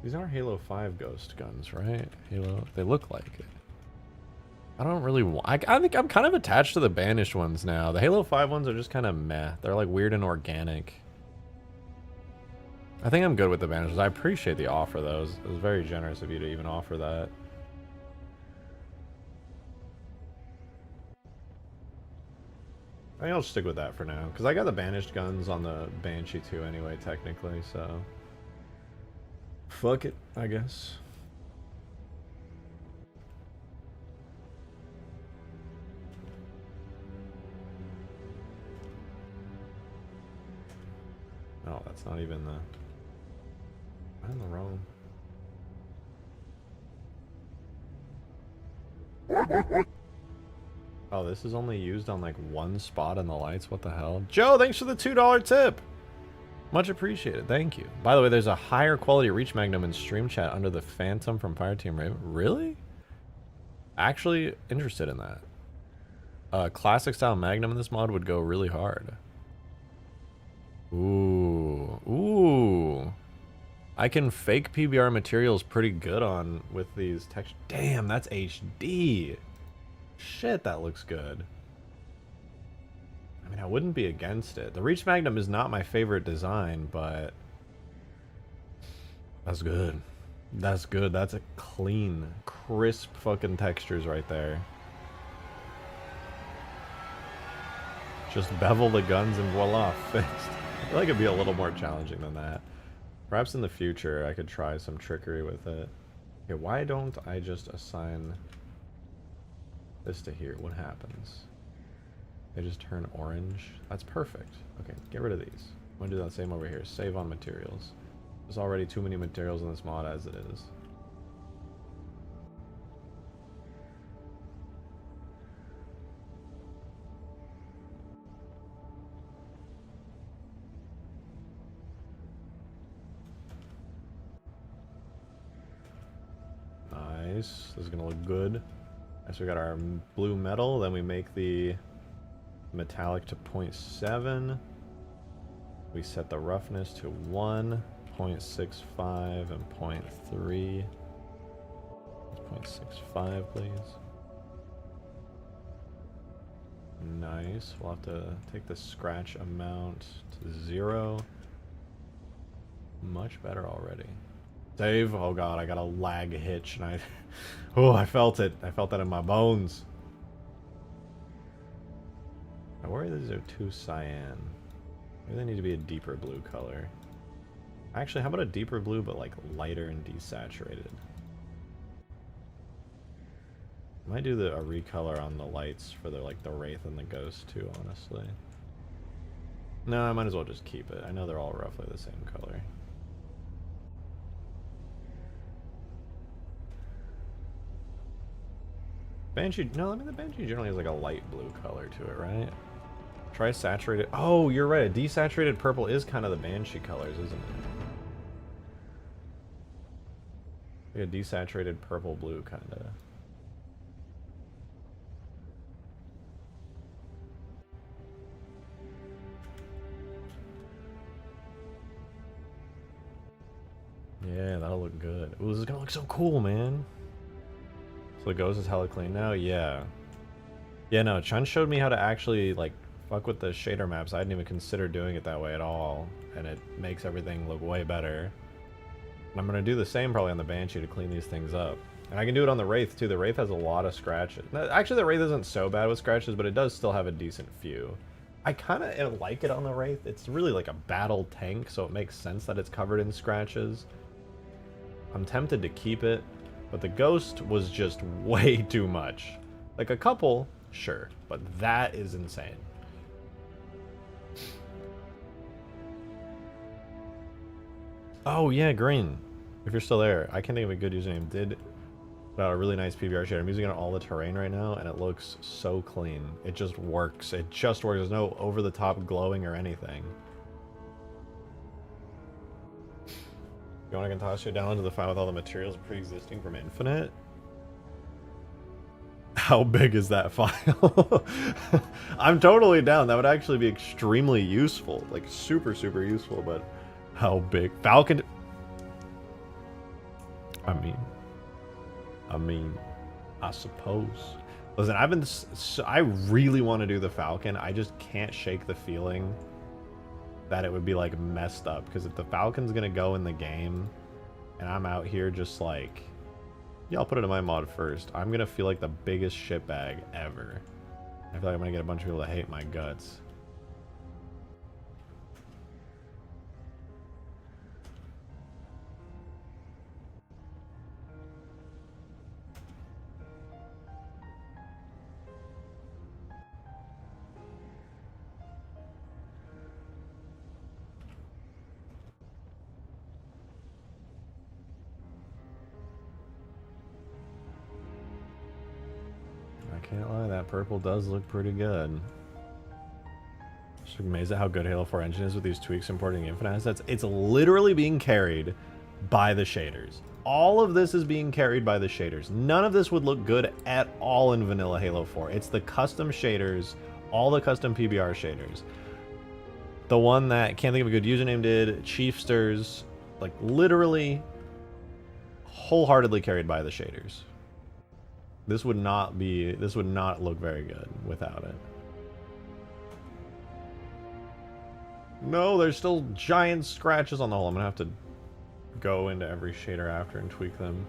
These are Halo 5 ghost guns, right? Halo, they look like it. I don't really want... I think I'm kind of attached to the Banished ones now. The Halo 5 ones are just kind of meh. They're like weird and organic. I think I'm good with the Banished. I appreciate the offer, though. It was very generous of you to even offer that. I think I'll stick with that for now. Because I got the Banished guns on the Banshee too anyway, technically, so... Fuck it, I guess. Oh, that's not even the... I'm in the wrong... Oh, this is only used on like one spot in the lights? What the hell? Joe, thanks for the $2 tip! Much appreciated, thank you. By the way, there's a higher quality Reach Magnum in stream chat under the Phantom from Fireteam Raven. Really? Actually interested in that. Classic style Magnum in this mod would go really hard. Ooh. Ooh. I can fake PBR materials pretty good on with these textures. Damn, that's HD. Shit, that looks good. I mean, I wouldn't be against it. The Reach Magnum is not my favorite design, but... That's good. That's good. That's a clean, crisp fucking textures right there. Just bevel the guns and voila, fixed. I feel like it'd be a little more challenging than that. Perhaps in the future I could try some trickery with it. Okay, why don't I just assign this to here? What happens? They just turn orange. That's perfect. Okay, get rid of these. I'm gonna do that same over here. Save on materials. There's already too many materials in this mod as it is. Nice. This is gonna look good. So we got our blue metal, then we make the metallic to 0.7. We set the roughness to 1, 0.65, and 0.3. 0.65, please. Nice. We'll have to take the scratch amount to 0. Much better already. Save. Oh god, I got a lag hitch and I... Oh, I felt it. I felt that in my bones. I worry these are too cyan. Maybe they need to be a deeper blue color. Actually, how about a deeper blue but like lighter and desaturated? Might do a recolor on the lights for the like the Wraith and the Ghost too, honestly. No, I might as well just keep it. I know they're all roughly the same color. Banshee, no, I mean the Banshee generally has like a light blue color to it, right? Try saturated. Oh, you're right. A desaturated purple is kind of the Banshee colors, isn't it? Like a desaturated purple blue kind of. Yeah, that'll look good. Ooh, this is gonna look so cool, man. So the Ghost is hella clean now? Yeah. Yeah, no, Chun showed me how to actually, like, fuck with the shader maps. I didn't even consider doing it that way at all. And it makes everything look way better. And I'm gonna do the same probably on the Banshee to clean these things up. And I can do it on the Wraith, too. The Wraith has a lot of scratches. Actually, the Wraith isn't so bad with scratches, but it does still have a decent few. I kind of like it on the Wraith. It's really like a battle tank, so it makes sense that it's covered in scratches. I'm tempted to keep it, but the Ghost was just way too much. Like a couple, sure, but that is insane. Oh yeah, Green. If you're still there, I can't think of a good username. Did a really nice PBR shader. I'm using it on all the terrain right now, and it looks so clean. It just works. It just works. There's no over-the-top glowing or anything. You want I can toss you down into the file with all the materials pre-existing from Infinite? How big is that file? I'm totally down. That would actually be extremely useful. Like, super, super useful, but how big? Falcon... I mean, I suppose. Listen, I've been... I really want to do the Falcon. I just can't shake the feeling that it would be like messed up, because if the Falcon's gonna go in the game and I'm out here just like, yeah, I'll put it in my mod first, I'm gonna feel like the biggest shitbag ever. I feel like I'm gonna get a bunch of people to hate my guts. Can't lie, that purple does look pretty good. Just amazed at how good Halo 4 Engine is with these tweaks importing Infinite assets. It's literally being carried by the shaders. All of this is being carried by the shaders. None of this would look good at all in vanilla Halo 4. It's the custom shaders, all the custom PBR shaders. The one that can't think of a good username did, Chiefsters, like literally wholeheartedly carried by the shaders. This would not look very good without it. No, there's still giant scratches on the hull. I'm gonna have to go into every shader after and tweak them.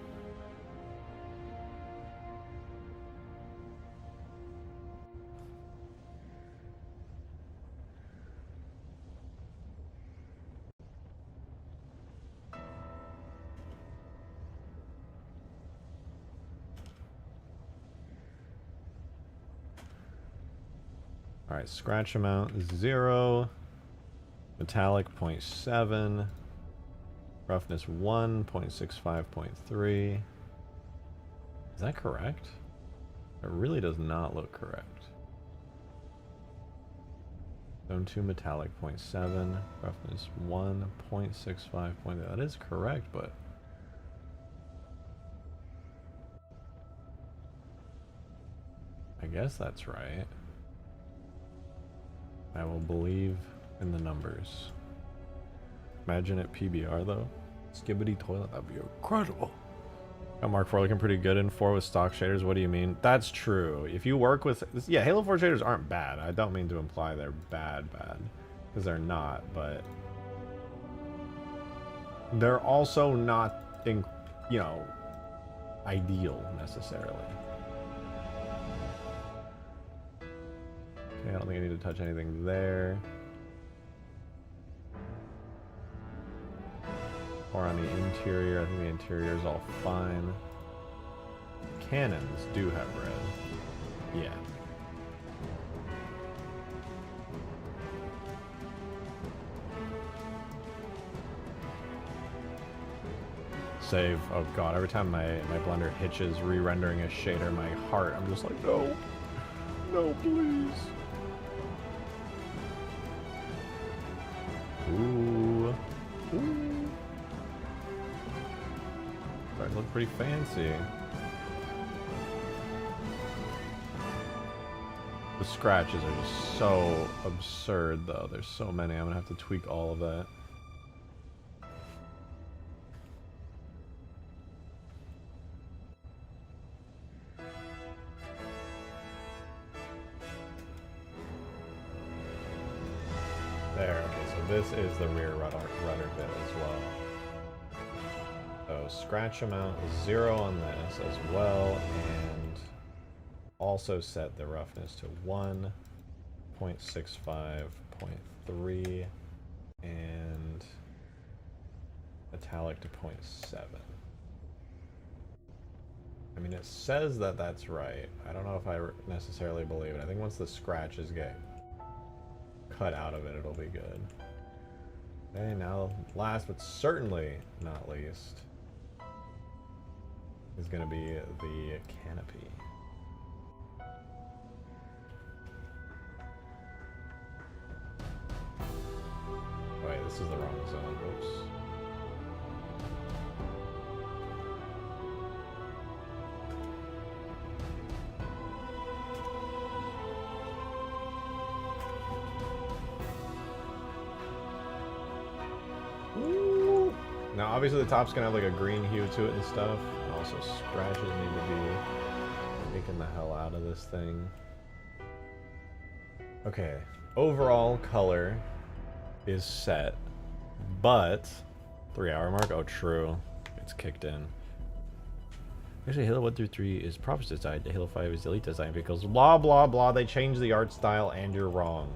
Alright, scratch amount 0, metallic 0.7, roughness 1, 0.65.3. Is that correct? It really does not look correct. Zone 2, metallic 0.7, roughness 1, 0.65. That is correct, but... I guess that's right. I will believe in the numbers. Imagine it PBR though. Skibbity toilet, that'd be incredible. Got Mark 4 looking pretty good in 4 with stock shaders. What do you mean? That's true. If you work with... Yeah, Halo 4 shaders aren't bad. I don't mean to imply they're bad. Because they're not, but... they're also not, you know, ideal necessarily. Okay, I don't think I need to touch anything there. Or on the interior, I think the interior is all fine. Cannons do have red. Yeah. Save. Oh god, every time my blender hitches re-rendering a shader, my heart, I'm just like, no. No, please. Ooh. Ooh. Starting to look pretty fancy. The scratches are just so absurd, though. There's so many. I'm gonna have to tweak all of that. There. Okay, so this is the rear rudder bit as well. So scratch amount is 0 on this as well, and also set the roughness to 1, 0.65, 0.3, and metallic to 0.7. I mean, it says that that's right. I don't know if I necessarily believe it. I think once the scratches get cut out of it, it'll be good. Okay, now last but certainly not least is going to be the canopy. Oh wait, this is the wrong zone. Whoops. Ooh. Now obviously the top's gonna have like a green hue to it and stuff. And also scratches need to be taking the hell out of this thing. Okay, overall color is set, but 3-hour mark, oh true, it's kicked in. Actually, Halo 1 through 3 is Prophet's design, Halo 5 is Elite design, because blah blah blah, they changed the art style and you're wrong.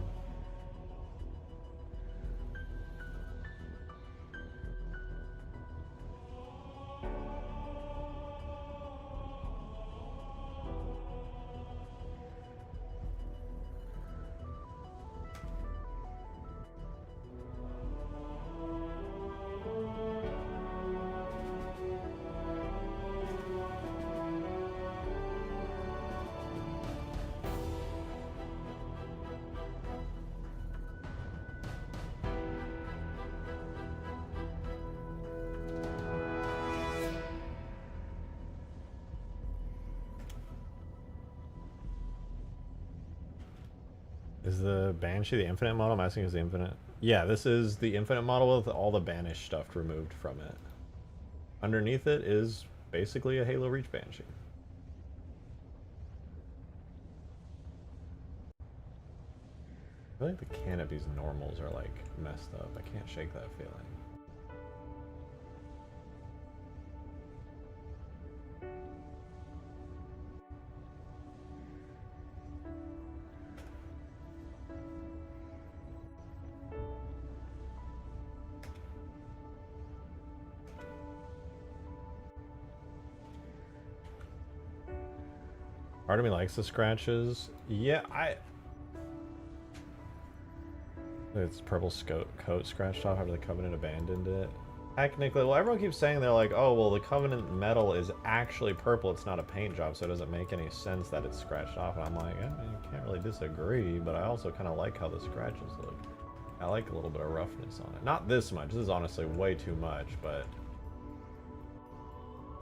Is the Banshee the Infinite model? I'm asking is the Infinite. Yeah, this is the Infinite model with all the banished stuff removed from it. Underneath it is basically a Halo Reach Banshee. I feel like the canopy's normals are like messed up. I can't shake that feeling. Part of me likes the scratches. Yeah, it's purple coat scratched off after the Covenant abandoned it. Technically, well, everyone keeps saying they're like, oh, well, the Covenant metal is actually purple. It's not a paint job, so it doesn't make any sense that it's scratched off. And I'm like, I mean, you can't really disagree, but I also kind of like how the scratches look. I like a little bit of roughness on it. Not this much. This is honestly way too much, but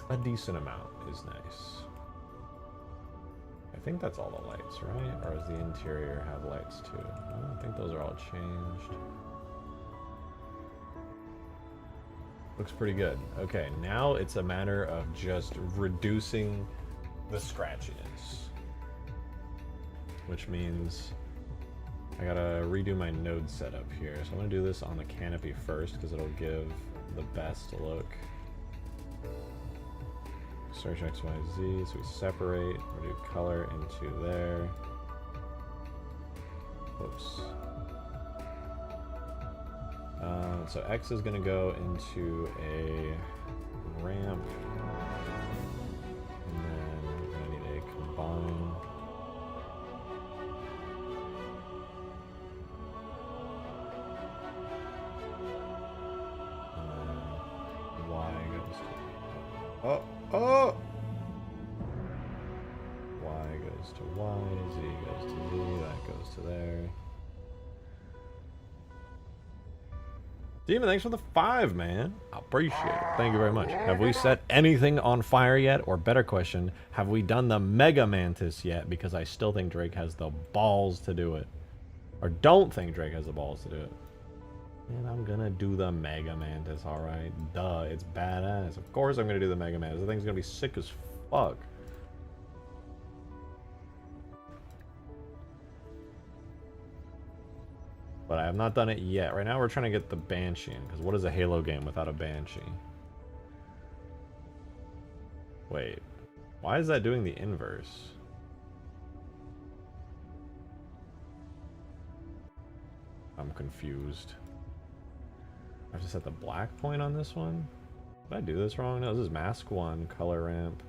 a decent amount is nice. I think that's all the lights, right? Or does the interior have lights too? I think those are all changed. Looks pretty good. Okay, now it's a matter of just reducing the scratches. Which means I gotta redo my node setup here. So I'm gonna do this on the canopy first because it'll give the best look. Search X, Y, Z, so we separate, we'll do color into there. Whoops. So X is gonna go into a ramp, and then we're gonna need a combine. And then Y goes to... Oh! Y goes to Y, Z goes to Z, that goes to there. Demon, thanks for the 5, man. I appreciate it. Thank you very much. Have we set anything on fire yet? Or better question, have we done the Mega Mantis yet? Because I still think Drake has the balls to do it. Or don't think Drake has the balls to do it. And I'm gonna do the Mega Mantis, alright? Duh, it's badass. Of course I'm gonna do the Mega Mantis. The thing's gonna be sick as fuck. But I have not done it yet. Right now we're trying to get the Banshee in, because what is a Halo game without a Banshee? Wait, why is that doing the inverse? I'm confused. I have to set the black point on this one? Did I do this wrong? No, this is mask 1, color ramp.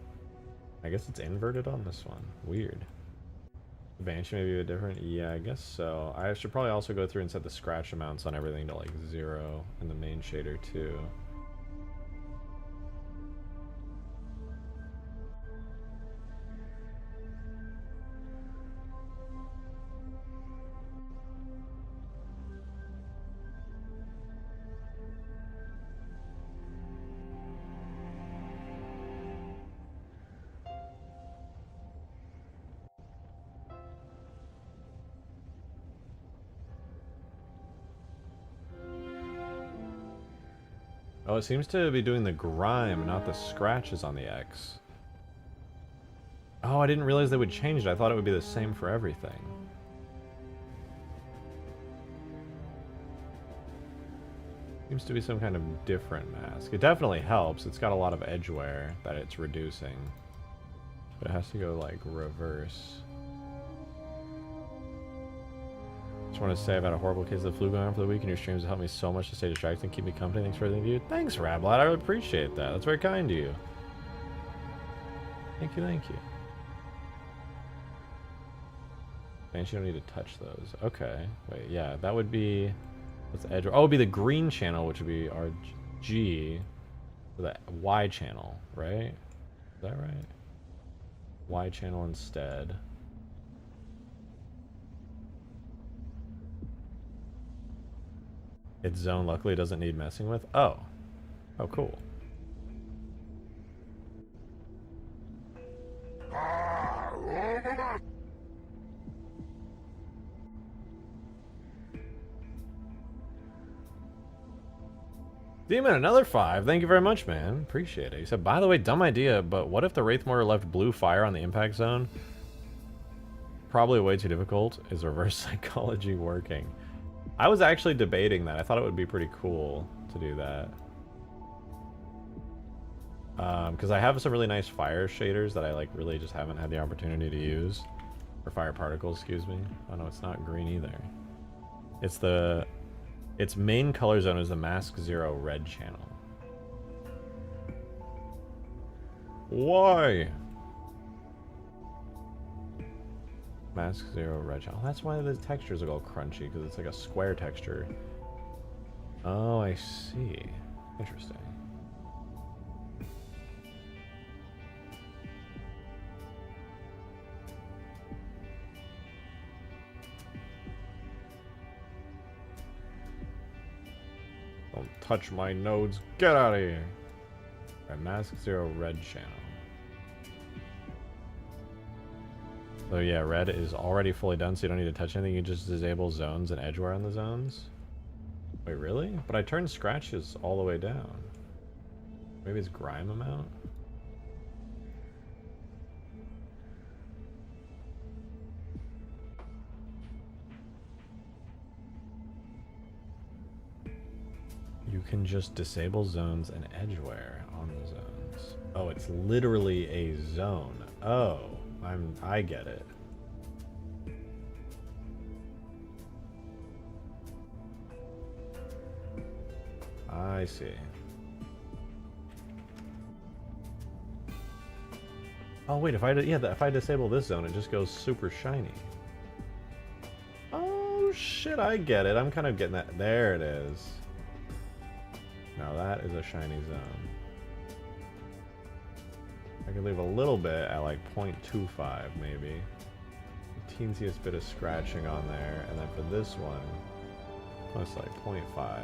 I guess it's inverted on this one. Weird. Banshee may be a bit different? Yeah, I guess so. I should probably also go through and set the scratch amounts on everything to like 0 and the main shader too. Oh, it seems to be doing the grime, not the scratches on the X. Oh, I didn't realize they would change it. I thought it would be the same for everything. Seems to be some kind of different mask. It definitely helps. It's got a lot of edge wear that it's reducing. But it has to go, like, reverse. Just want to say I've had a horrible case of the flu going on for the week, and your streams have helped me so much to stay distracted and keep me company. Thanks for everything you do. Thanks, Rablat. I really appreciate that. That's very kind to you. Thank you, thank you. Banshee, you don't need to touch those. Okay. Wait, yeah, that would be... What's the edge? Oh, it would be the green channel, which would be RG. For the Y channel, right? Is that right? Y channel instead. Its zone luckily doesn't need messing with. Oh. Oh, cool. Demon, another 5. Thank you very much, man. Appreciate it. He said, by the way, dumb idea, but what if the Wraith mortar left blue fire on the impact zone? Probably way too difficult. Is reverse psychology working? I was actually debating that. I thought it would be pretty cool to do that. Because I have some really nice fire shaders that I like really just haven't had the opportunity to use. Or fire particles, excuse me. Oh no, it's not green either. It's the... Its main color zone is the Mask 0 red channel. Why? Mask 0 red channel. That's why the textures are all crunchy, because it's like a square texture. Oh, I see. Interesting. Don't touch my nodes. Get out of here. Alright, Mask 0 red channel. So yeah, red is already fully done, so you don't need to touch anything. You just disable zones and edgeware on the zones. Wait, really? But I turned scratches all the way down. Maybe it's grime amount? You can just disable zones and edgeware on the zones. Oh, it's literally a zone. Oh, I get it. I see. Oh wait, if I disable this zone, it just goes super shiny. Oh shit, I get it. I'm kind of getting that. There it is. Now that is a shiny zone. I could leave a little bit at like 0.25 maybe. The teensiest bit of scratching on there, and then for this one, most like 0.5.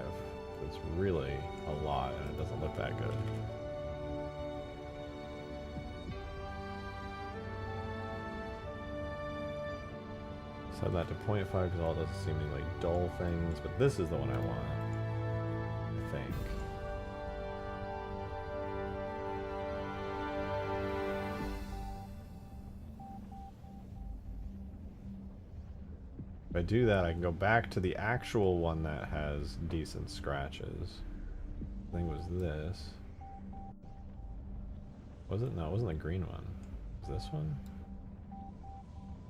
It's really a lot, and it doesn't look that good. Set that to 0.5 because all it does is seem to be like dull things, but this is the one I want, I think. If I do that, I can go back to the actual one that has decent scratches. I think it was this. Was it? No, it wasn't the green one. Was this one?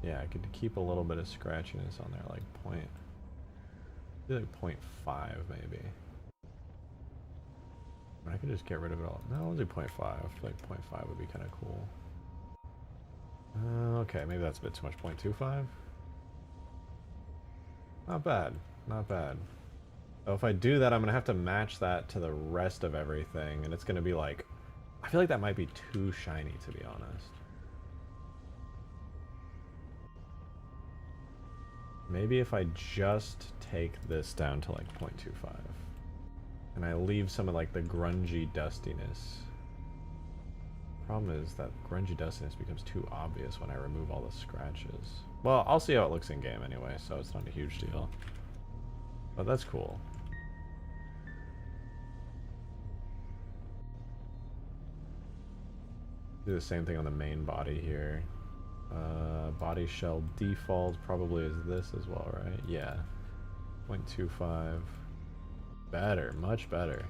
Yeah, I could keep a little bit of scratchiness on there, like like 0.5 maybe. I could just get rid of it all. No, I'll do 0.5. I feel like 0.5 would be kind of cool. Okay, maybe that's a bit too much. 0.25? Not bad. Not bad. So if I do that, I'm going to have to match that to the rest of everything, and it's going to be like... I feel like that might be too shiny, to be honest. Maybe if I just take this down to like 0.25 and I leave some of like the grungy dustiness. Problem is that grungy dustiness becomes too obvious when I remove all the scratches. Well, I'll see how it looks in game anyway, so it's not a huge deal. But that's cool. Do the same thing on the main body here. Body shell default probably is this as well, right? Yeah. 0.25. Better, much better.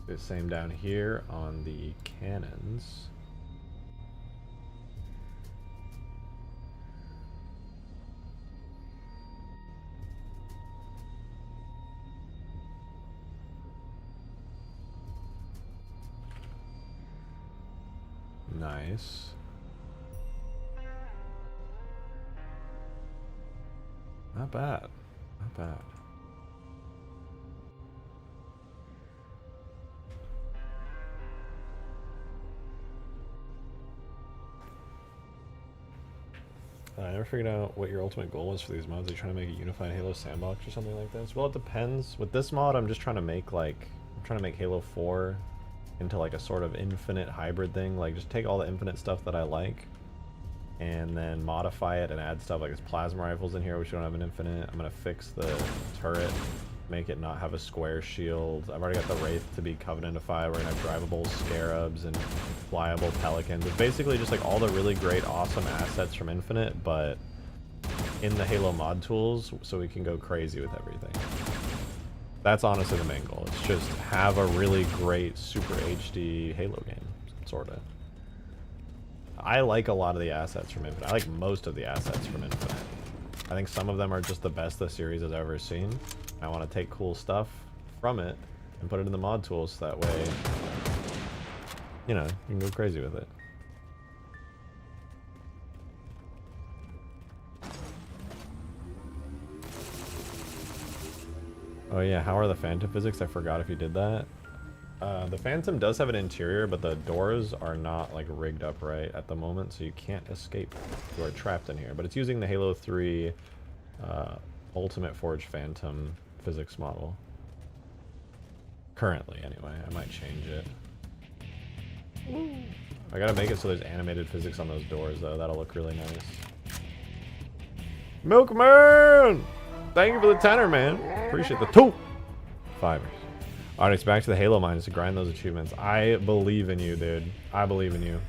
Do the same down here on the cannons. Nice. Not bad. Not bad. I never figured out what your ultimate goal was for these mods. Are you trying to make a unified Halo sandbox or something like this? Well, it depends. With this mod, I'm just trying to make Halo 4 into like a sort of infinite hybrid thing. Like just take all the infinite stuff that I like and then modify it and add stuff like this plasma rifles in here, which don't have an infinite. I'm gonna fix the turret, make it not have a square shield. I've already got the Wraith to be Covenantified. We're gonna have drivable scarabs and flyable pelicans. It's basically just like all the really great, awesome assets from Infinite, but in the Halo mod tools, so we can go crazy with everything. That's honestly the main goal. It's just have a really great Super HD Halo game, sorta. I like a lot of the assets from Infinite. I like most of the assets from Infinite. I think some of them are just the best the series has ever seen. I want to take cool stuff from it and put it in the mod tools so that way, you know, you can go crazy with it. Oh yeah, how are the Phantom physics? I forgot if you did that. The Phantom does have an interior, but the doors are not like rigged up right at the moment, so you can't escape. You are trapped in here. But it's using the Halo 3 Ultimate Forge Phantom physics model. Currently, anyway. I might change it. I gotta make it so there's animated physics on those doors, though. That'll look really nice. Milkman! Thank you for the tenner, man. Appreciate the 2 5ers. Alright, it's back to the Halo mines to grind those achievements. I believe in you, dude. I believe in you.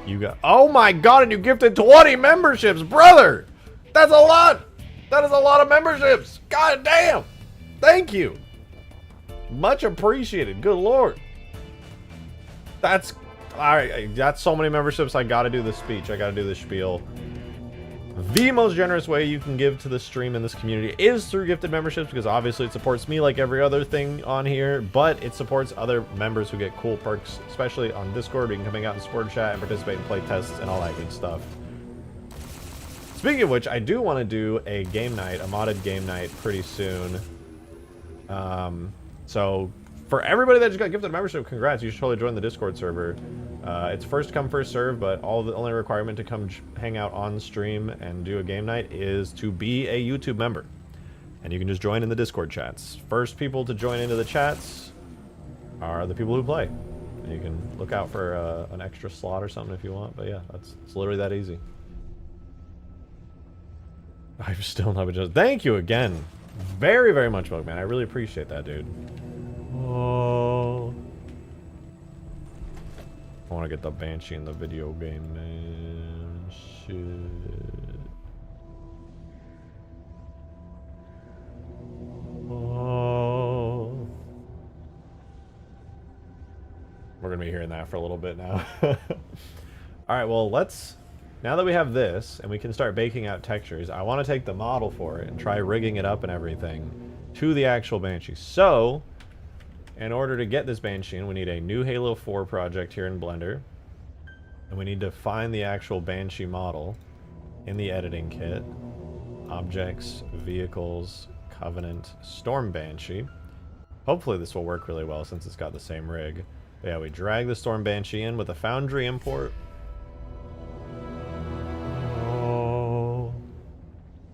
You got... Oh my god, and you gifted 20 memberships, brother! That's a lot! That is a lot of memberships! God damn! Thank you! Much appreciated. Good lord. That's all right. That's so many memberships. I gotta do the speech. I gotta do the spiel. The most generous way you can give to the stream in this community is through gifted memberships, because obviously it supports me like every other thing on here, but it supports other members who get cool perks, especially on Discord. We can come out and support chat and participate in play tests and all that good stuff. Speaking of which, I do want to do a game night, a modded game night pretty soon. So for everybody that just got gifted a membership, congrats. You should totally join the Discord server. It's first come, first serve, but the only requirement to come hang out on stream and do a game night is to be a YouTube member. And you can just join in the Discord chats. First people to join into the chats are the people who play. And you can look out for an extra slot or something if you want, but yeah, it's literally that easy. I've still not been just. Thank you again. Very, very much, Milkman. I really appreciate that, dude. Oh. I want to get the Banshee in the video game, man. Shit. Oh. We're going to be hearing that for a little bit now. Alright, well, now that we have this, and we can start baking out textures, I want to take the model for it and try rigging it up and everything to the actual Banshee. So, in order to get this Banshee in, we need a new Halo 4 project here in Blender. And we need to find the actual Banshee model in the editing kit. Objects, Vehicles, Covenant, Storm Banshee. Hopefully this will work really well since it's got the same rig. But yeah, we drag the Storm Banshee in with a Foundry import.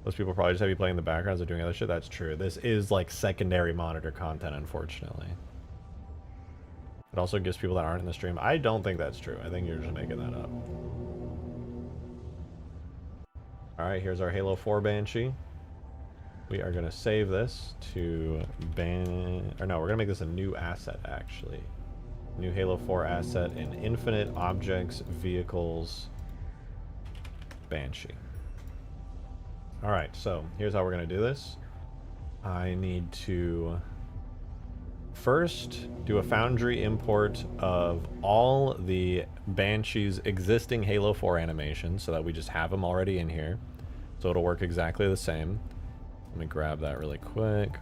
Most people probably just have you playing in the backgrounds or doing other shit. That's true. This is like secondary monitor content, unfortunately. It also gives people that aren't in the stream. I don't think that's true. I think you're just making that up. Alright, here's our Halo 4 Banshee. We are going to save this to we're going to make this a new asset, actually. New Halo 4 asset in Infinite Objects, Vehicles, Banshee. Alright, so here's how we're going to do this. I need to first do a Foundry import of all the Banshee's existing Halo 4 animations so that we just have them already in here. So it'll work exactly the same. Let me grab that really quick.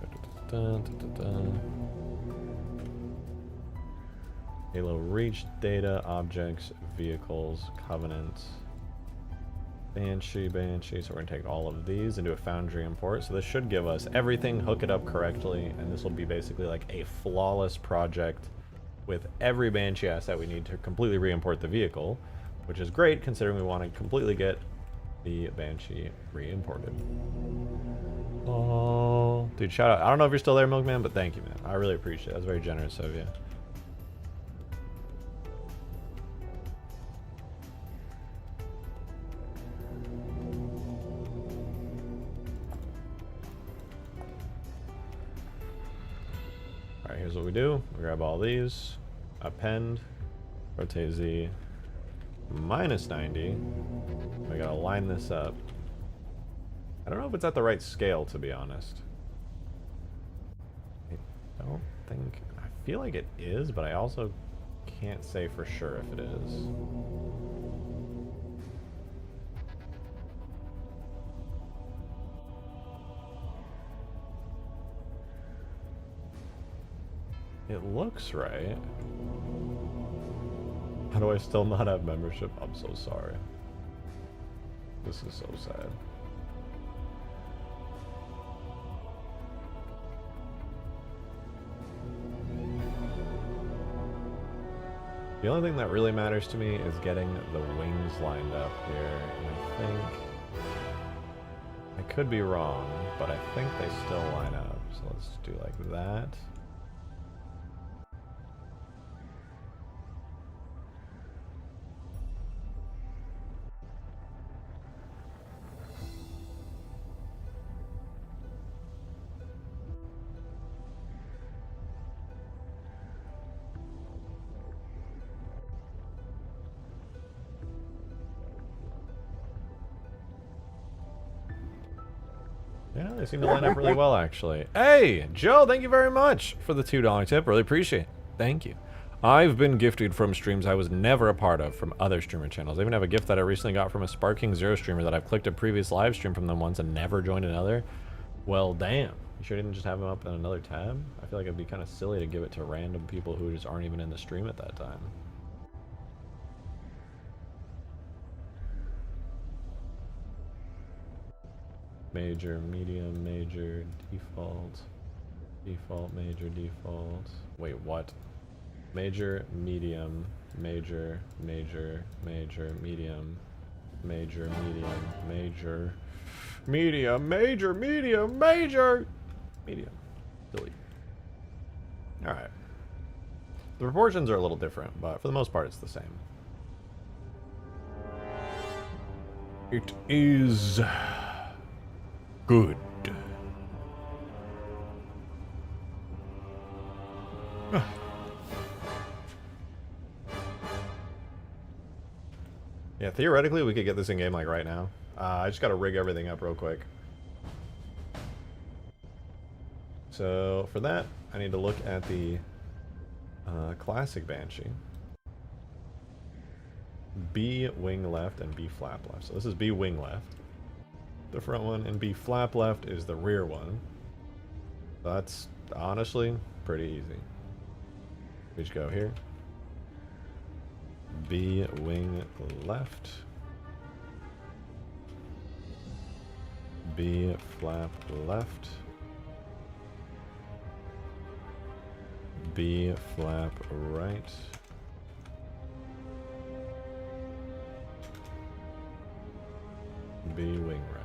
Halo Reach, Data, Objects, Vehicles, Covenant, Banshee. So we're going to take all of these and do a Foundry import. So this should give us everything, hook it up correctly, and this will be basically like a flawless project with every Banshee asset we need to completely re-import the vehicle, which is great considering we want to completely get the Banshee re-imported. Oh, dude, shout out. I don't know if you're still there, Milkman, but thank you, man. I really appreciate it. That's very generous of you. Alright, here's what we do. We grab all these, append, rotate Z, -90. We gotta line this up. I don't know if it's at the right scale, to be honest. I don't think... I feel like it is, but I also can't say for sure if it is. It looks right. How do I still not have membership? I'm so sorry. This is so sad. The only thing that really matters to me is getting the wings lined up here. And I think... I could be wrong, but I think they still line up. So let's do like that. Yeah, they seem to line up really well, actually. Hey, Joe, thank you very much for the $2 tip. Really appreciate it. Thank you. I've been gifted from streams I was never a part of from other streamer channels. I even have a gift that I recently got from a Sparking Zero streamer that I've clicked a previous live stream from them once and never joined another. Well, damn. You sure didn't just have them up on another tab? I feel like it'd be kind of silly to give it to random people who just aren't even in the stream at that time. Major, medium, major, default, default, major, default. Wait, what? Major, medium, major, major, major, medium, major, medium, major, medium, major, medium, major, medium. Delete. Alright. The proportions are a little different, but for the most part it's the same. It is good. Yeah, theoretically we could get this in game like right now. I just gotta rig everything up real quick. So for that, I need to look at the classic Banshee. B wing left and B flap left. So this is B wing left, the front one, and B flap left is the rear one. That's honestly pretty easy. We just go here. B wing left. B flap left. B flap right. B wing right.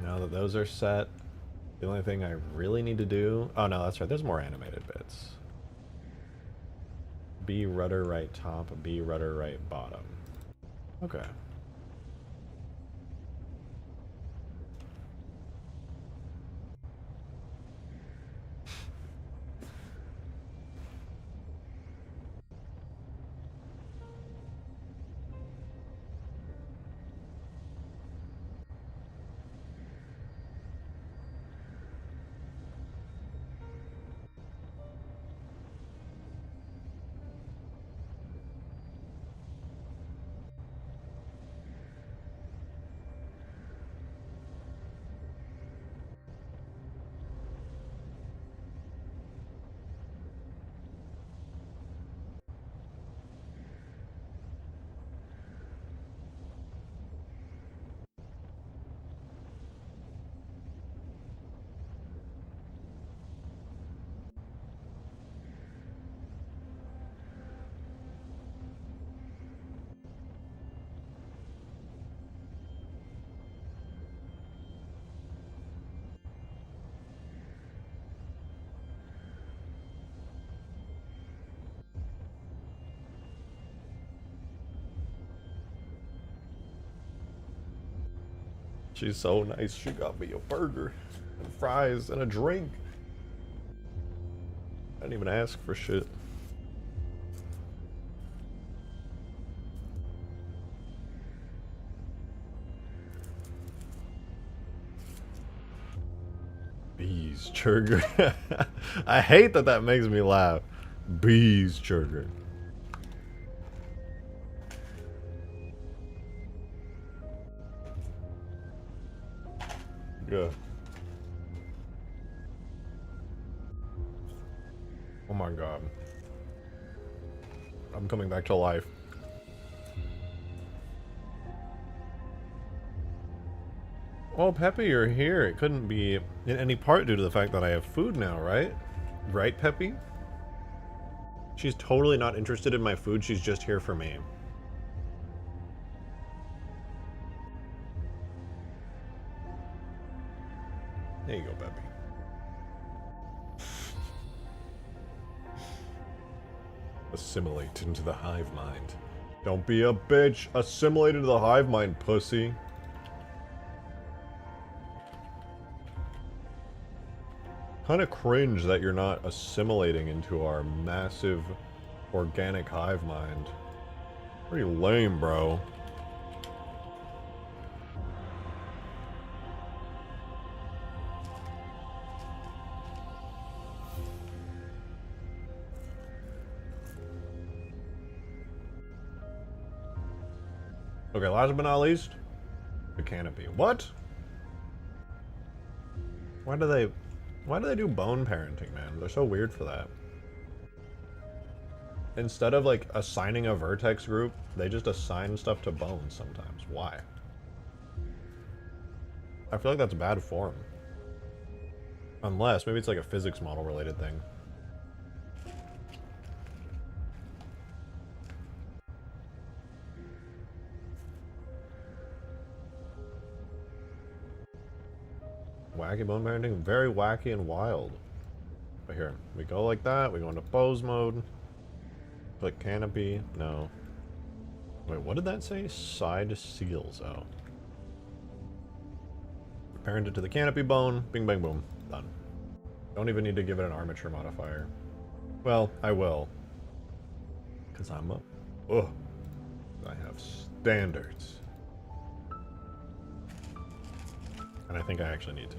Now that those are set, the only thing I really need to do... Oh no, that's right, there's more animated bits. B rudder right top, B rudder right bottom. Okay. She's so nice, she got me a burger, and fries, and a drink. I didn't even ask for shit. Bees chirger. I hate that that makes me laugh. Bees chirger. Yeah. Oh my god. I'm coming back to life. Oh, Peppy, you're here. It couldn't be in any part due to the fact that I have food now, right? Right, Peppy? She's totally not interested in my food. She's just here for me. There you go, Peppy. Assimilate into the hive mind. Don't be a bitch. Assimilate into the hive mind, pussy. Kind of cringe that you're not assimilating into our massive organic hive mind. Pretty lame, bro. Okay, last but not least, the canopy. What? Why do they do bone parenting, man? They're so weird for that. Instead of like assigning a vertex group, they just assign stuff to bones sometimes. Why? I feel like that's bad form. Unless maybe it's like a physics model related thing. Wacky bone parenting, very wacky and wild. But here, we go like that, we go into pose mode. Click canopy, no. Wait, what did that say? Side seals, oh. Parent it to the canopy bone, bing bang boom, done. Don't even need to give it an armature modifier. Well, I will. Because I'm a... Ugh. I have standards. And I think I actually need to.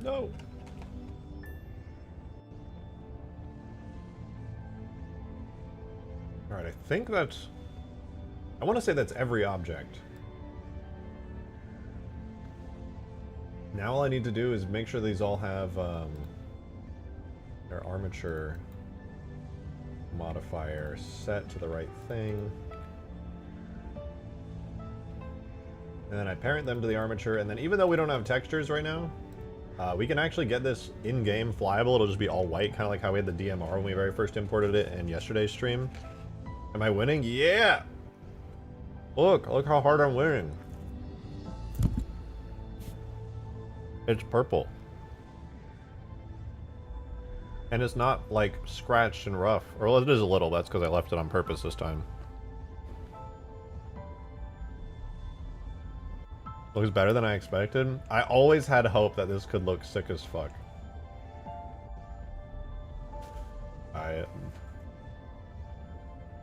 No. Alright, I think that's... I want to say that's every object. Now all I need to do is make sure these all have their armature modifier set to the right thing. And then I parent them to the armature, and then even though we don't have textures right now, we can actually get this in-game flyable. It'll just be all white, kind of like how we had the DMR when we very first imported it in yesterday's stream. Am I winning? Yeah! Look how hard I'm winning. It's purple. And it's not, like, scratched and rough. Or well, it is a little, that's because I left it on purpose this time. Looks better than I expected. I always had hope that this could look sick as fuck.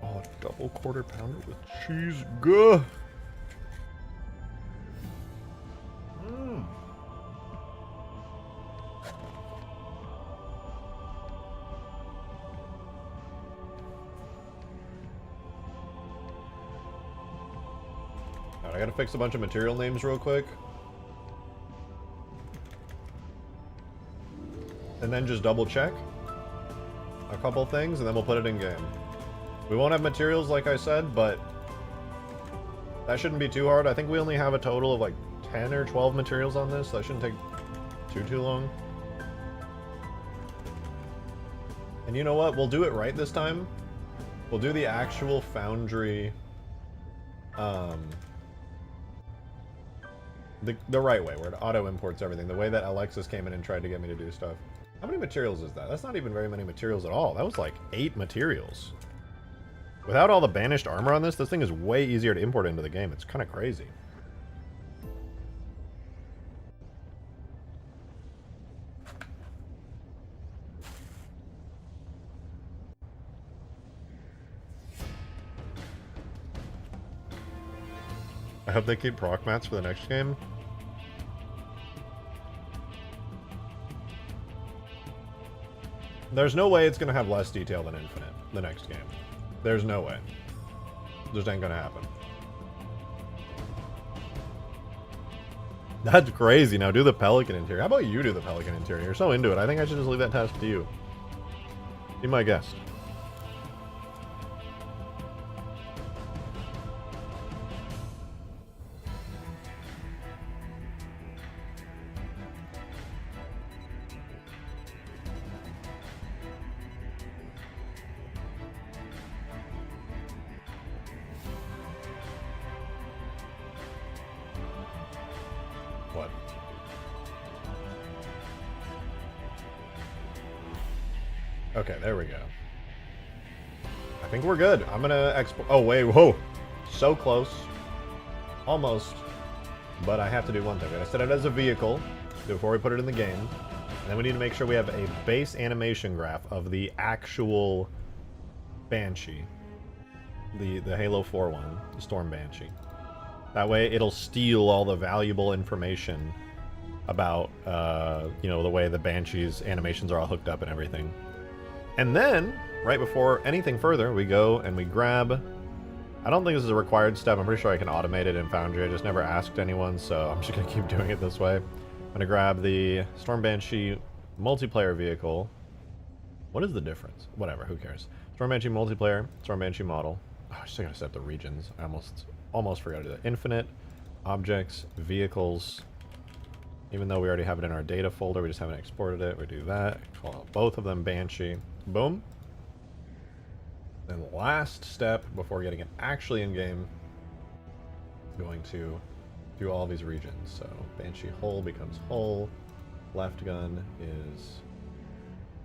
Oh, double quarter pounder with cheese. Gah! I gotta fix a bunch of material names real quick. And then just double check a couple things, and then we'll put it in game. We won't have materials like I said, but that shouldn't be too hard. I think we only have a total of like 10 or 12 materials on this, so that shouldn't take too long. And you know what? We'll do it right this time. We'll do the actual Foundry the right way, where it auto-imports everything. The way that Alexis came in and tried to get me to do stuff. How many materials is that? That's not even very many materials at all. That was like 8 materials. Without all the banished armor on this thing is way easier to import into the game. It's kind of crazy. I hope they keep proc mats for the next game. There's no way it's going to have less detail than Infinite, the next game. There's no way. Just ain't going to happen. That's crazy. Now do the Pelican interior. How about you do the Pelican interior? You're so into it. I think I should just leave that task to you. Be my guest. What? Okay, there we go. I think we're good. I'm gonna export. Oh, wait, whoa. So close. Almost. But I have to do one thing. I set it as a vehicle before we put it in the game. And then we need to make sure we have a base animation graph of the actual Banshee. The Halo 4 one, the Storm Banshee. That way it'll steal all the valuable information about, you know, the way the Banshee's animations are all hooked up and everything. And then, right before anything further, we go and we grab... I don't think this is a required step. I'm pretty sure I can automate it in Foundry. I just never asked anyone, so I'm just going to keep doing it this way. I'm going to grab the Storm Banshee multiplayer vehicle. What is the difference? Whatever, who cares? Storm Banshee multiplayer, Storm Banshee model. Oh, I still got to set up the regions. I almost forgot to do that. Infinite, objects, vehicles. Even though we already have it in our data folder, we just haven't exported it. We do that. Call both of them Banshee. Boom. Then last step before getting it actually in game, going to do all these regions. So Banshee hull becomes hull, left gun is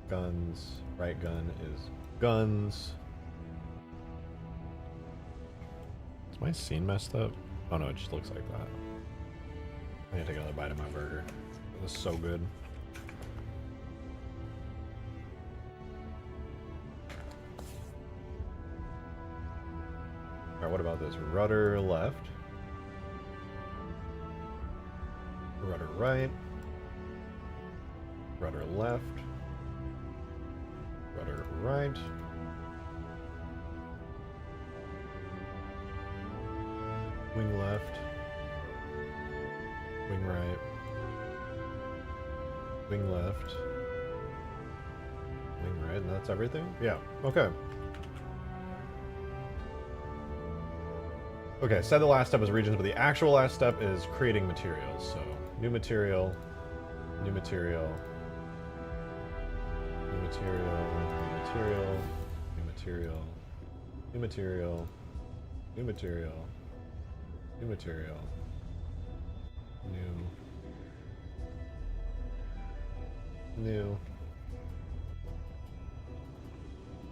guns, right gun is guns. Is my scene messed up? Oh no, it just looks like that. I need to take another bite of my burger. It was so good. Alright, what about this? Rudder left. Rudder right. Rudder left. Rudder right. Wing left. Wing right. Wing left. Wing right, and that's everything? Yeah, okay. Okay, said the last step was regions, but the actual last step is creating materials. So, new material, new material, new material, new material, new material, new material, new material, new material,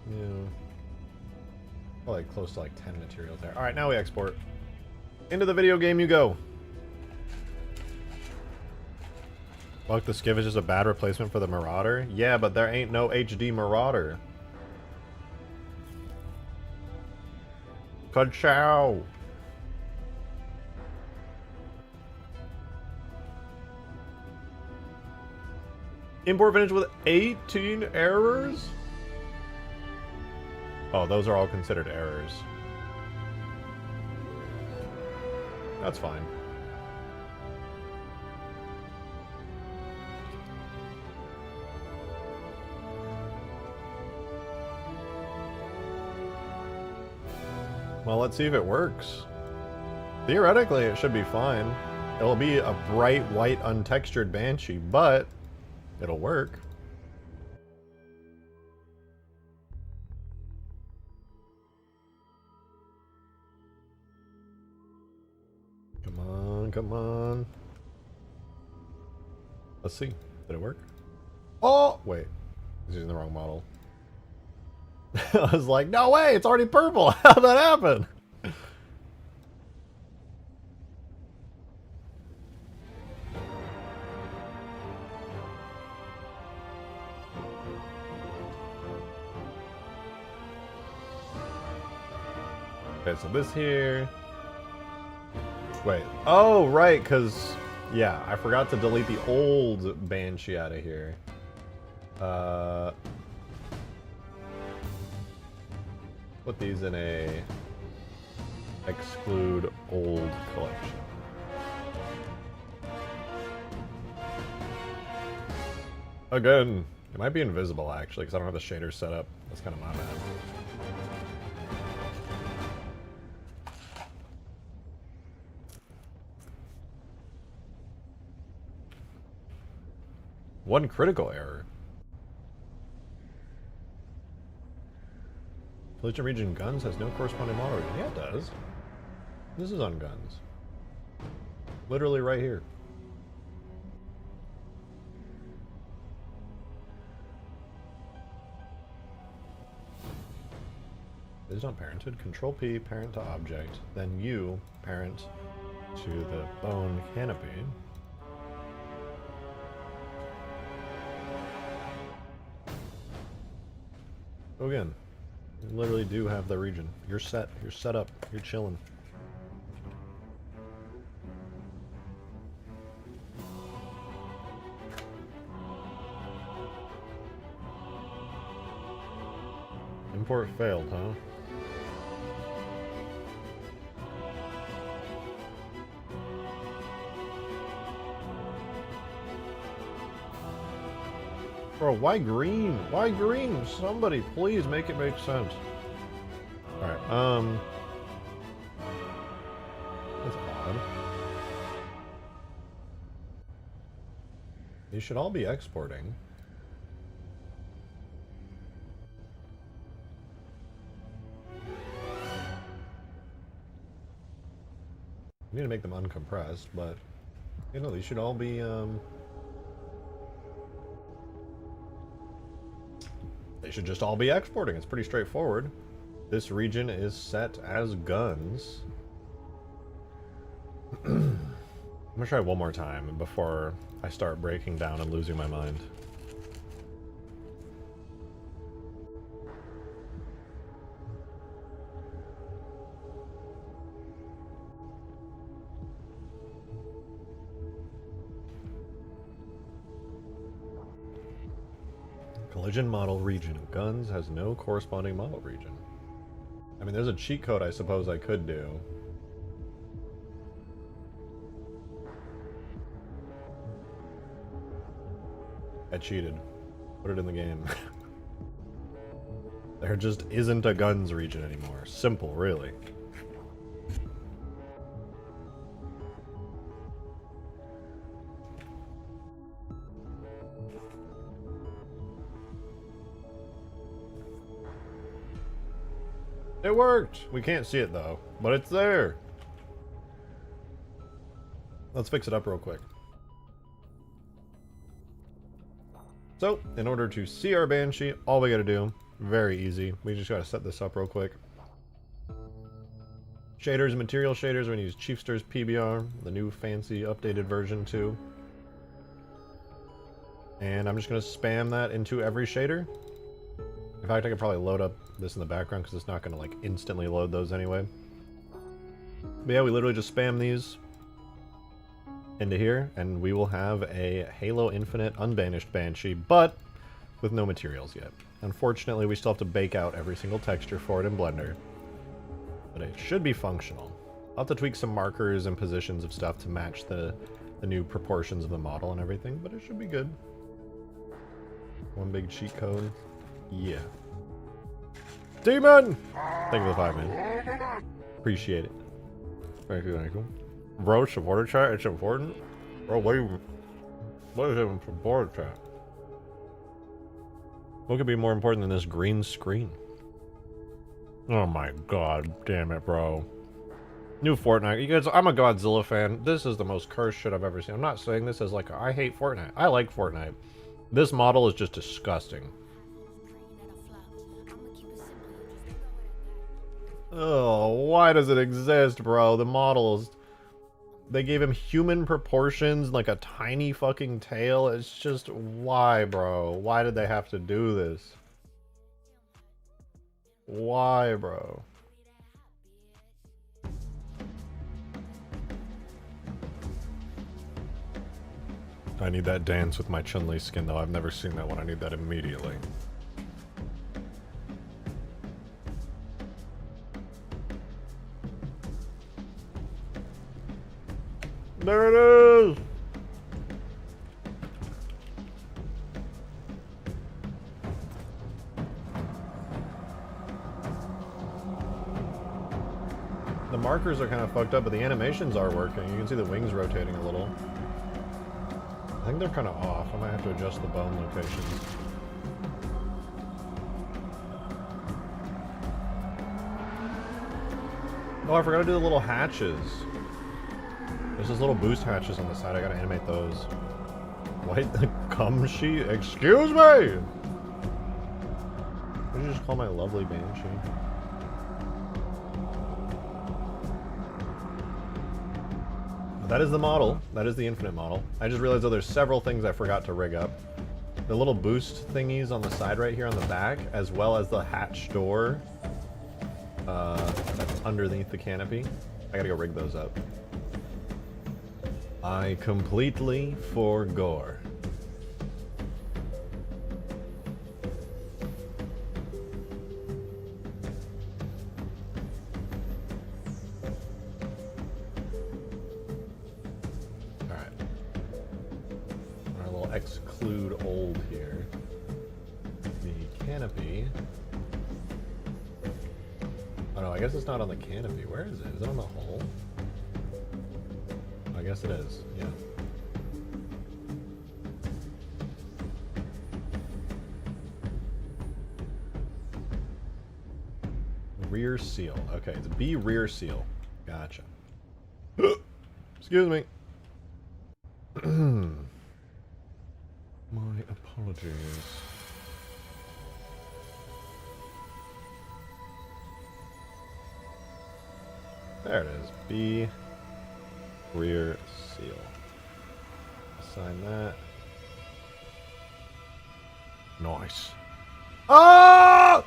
new, probably close to like 10 materials there. Alright, now we export. Into the video game you go. Fuck, the Skiv is just a bad replacement for the Marauder? Yeah, but there ain't no HD Marauder. Ka-chow! Import finished with 18 errors? Oh, those are all considered errors. That's fine. Well, let's see if it works. Theoretically, it should be fine. It'll be a bright white untextured Banshee, but it'll work. Come on, come on. Let's see. Did it work? Oh, wait. I was using the wrong model. I was like, no way, it's already purple. How'd that happen? Okay, so this here. Wait. Oh, right, because, yeah, I forgot to delete the old Banshee out of here. Put these in a exclude old collection. Again, it might be invisible actually, because I don't have the shaders set up. That's kind of my bad. One critical error. Collision region guns has no corresponding model. Yeah, it does. This is on guns. Literally right here. This is not parented. Control P, parent to object. Then U, parent to the bone canopy. So again, you literally do have the region. You're set. You're set up. You're chilling. Import failed, huh? Bro, why green? Why green? Somebody please make it make sense. Alright, that's odd. You should all be exporting. We need to make them uncompressed, but you know, these should all be they should just all be exporting. It's pretty straightforward. This region is set as guns. I'm gonna try one more time before I start breaking down and losing my mind. Collision model region. Guns has no corresponding model region. I mean, there's a cheat code I suppose I could do. I cheated. Put it in the game. There just isn't a guns region anymore. Simple, really. It worked! We can't see it though, but it's there! Let's fix it up real quick. So, in order to see our Banshee, all we gotta do, very easy, we just gotta set this up real quick. Shaders and material shaders, we're gonna use Chiefster's PBR, the new fancy updated version too. And I'm just gonna spam that into every shader. In fact, I could probably load up this in the background because it's not going to like instantly load those anyway. But yeah, we literally just spam these into here and we will have a Halo Infinite unbanished Banshee, but with no materials yet. Unfortunately, we still have to bake out every single texture for it in Blender. But it should be functional. I'll have to tweak some markers and positions of stuff to match the new proportions of the model and everything, but it should be good. One big cheat code. Yeah. Demon! Thank you for the 5, man. Appreciate it. Thank you, thank you. Bro, supporter chat, it's important? Bro, what is even supporter chat? What could be more important than this green screen? Oh my god, damn it, bro. New Fortnite. You guys, I'm a Godzilla fan. This is the most cursed shit I've ever seen. I'm not saying this as like, I hate Fortnite. I like Fortnite. This model is just disgusting. Oh, why does it exist, bro? The models, they gave him human proportions, like a tiny fucking tail. It's just, why, bro? Why did they have to do this? Why, bro? I need that dance with my Chun-Li skin, though. I've never seen that one. I need that immediately. There it is! The markers are kind of fucked up, but the animations are working. You can see the wings rotating a little. I think they're kind of off. I might have to adjust the bone locations. Oh, I forgot to do the little hatches. There's those little boost hatches on the side. I gotta animate those. White the cum sheet? Excuse me! What did you just call my lovely Banshee? that is the model. That is the Infinite model. I just realized, though, there's several things I forgot to rig up. The little boost thingies on the side right here on the back, as well as the hatch door that's underneath the canopy. I gotta go rig those up. I completely forgot. Exclude old here. The canopy. Oh no, I guess it's not on the canopy. Where is it? Is it on the hull? I guess it is, yeah. Rear seal. Okay, it's B rear seal. Gotcha. Excuse me. My apologies. There it is. B rear seal. Assign that. Nice. Oh!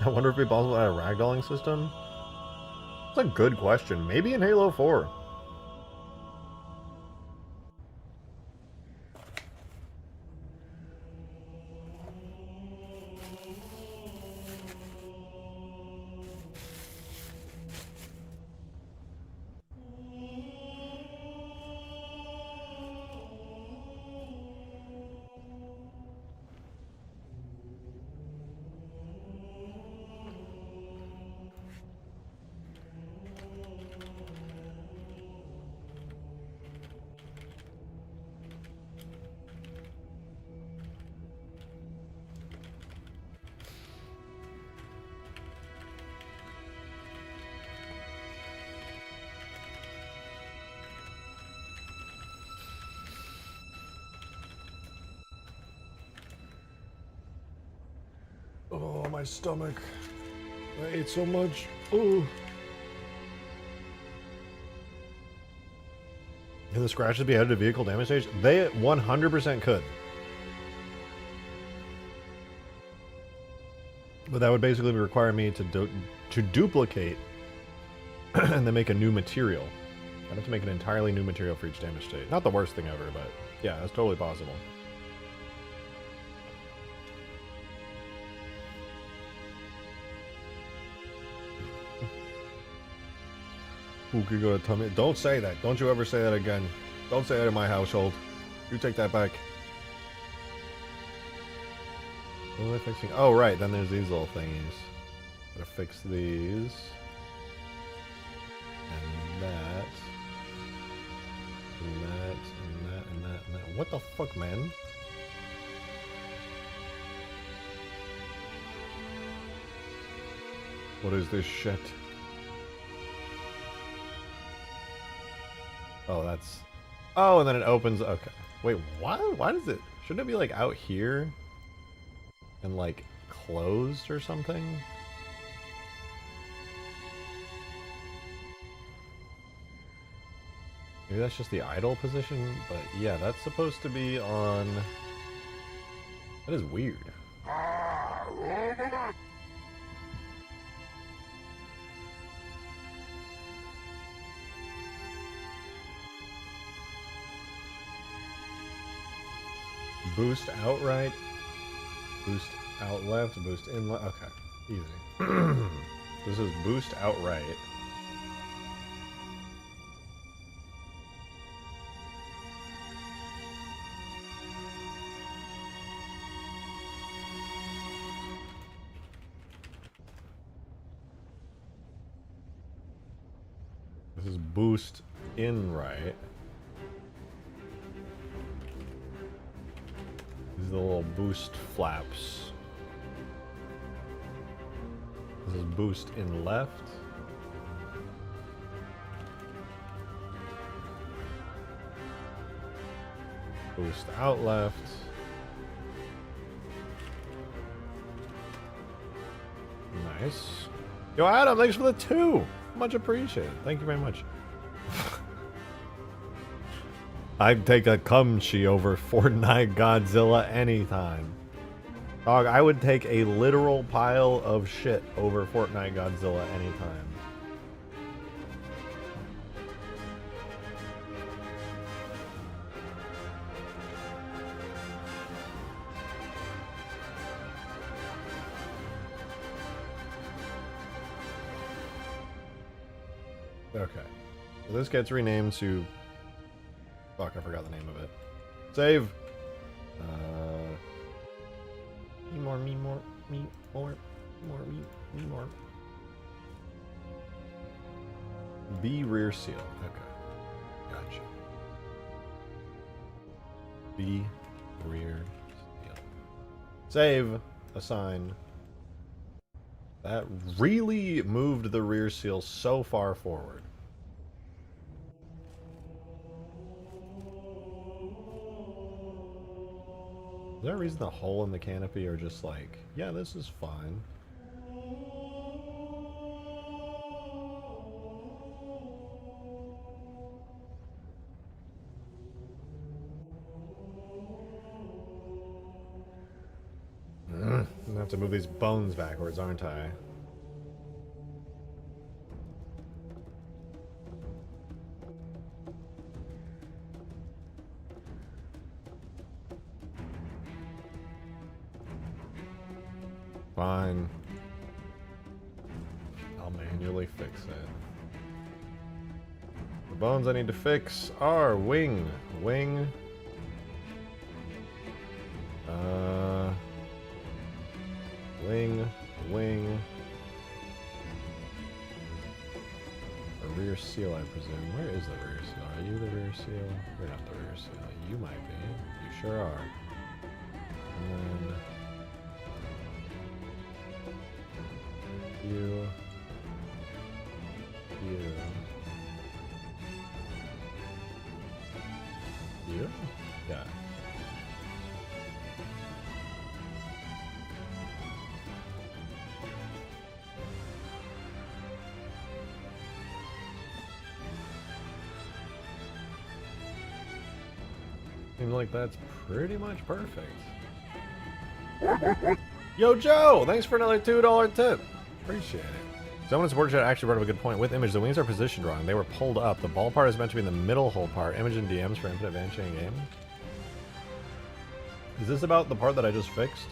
I wonder if it'd be possible to add a ragdolling system? That's a good question. Maybe in Halo 4. Oh, my stomach. I ate so much. Oh. Can the scratches be added to vehicle damage stage? They 100% could. But that would basically require me to duplicate and then make a new material. I'd have to make an entirely new material for each damage state. Not the worst thing ever, but yeah, that's totally possible. Who could go to tummy? Don't say that. Don't you ever say that again. Don't say that in my household. You take that back. What am I fixing? Oh, right. Then there's these little thingies. Gotta fix these. And that. And that. And that. And that. And that. What the fuck, man? What is this shit? Oh, that's... Oh, and then it opens... Okay. Wait, why? Why does it... Shouldn't it be, like, out here? And, like, closed or something? Maybe that's just the idle position? But, yeah, that's supposed to be on... That is weird. Boost outright, boost out left, boost in left. Okay, easy. This is boost outright. This is boost in right. These are the little boost flaps. This is boost in left. Boost out left. Nice. Yo, Adam, thanks for the 2. Much appreciated. Thank you very much. I'd take a Cumchi over Fortnite Godzilla anytime. Dog, I would take a literal pile of shit over Fortnite Godzilla anytime. Okay. So this gets renamed to... Fuck, I forgot the name of it. Save! Me more, me more, me more, more, me more. B rear seal. Okay. Gotcha. B rear seal. Save. Assign. That really moved the rear seal so far forward. Is there a reason the hole in the canopy are just like, yeah, this is fine? I'm gonna have to move these bones backwards, aren't I? Fine. I'll manually fix it. The bones I need to fix are wing. Wing. Wing. Wing. A rear seal, I presume. Where is the rear seal? Are you the rear seal? You're not the rear seal. You might be. You sure are. And then... You. Yeah. Seems like that's pretty much perfect. Yo, Joe! Thanks for another $2 tip. Appreciate it. Someone in support chat actually brought up a good point. With image, the wings are positioned wrong. They were pulled up. The ball part is meant to be in the middle hole part. Image and DMs for infinite Banshee in game. Is this about the part that I just fixed?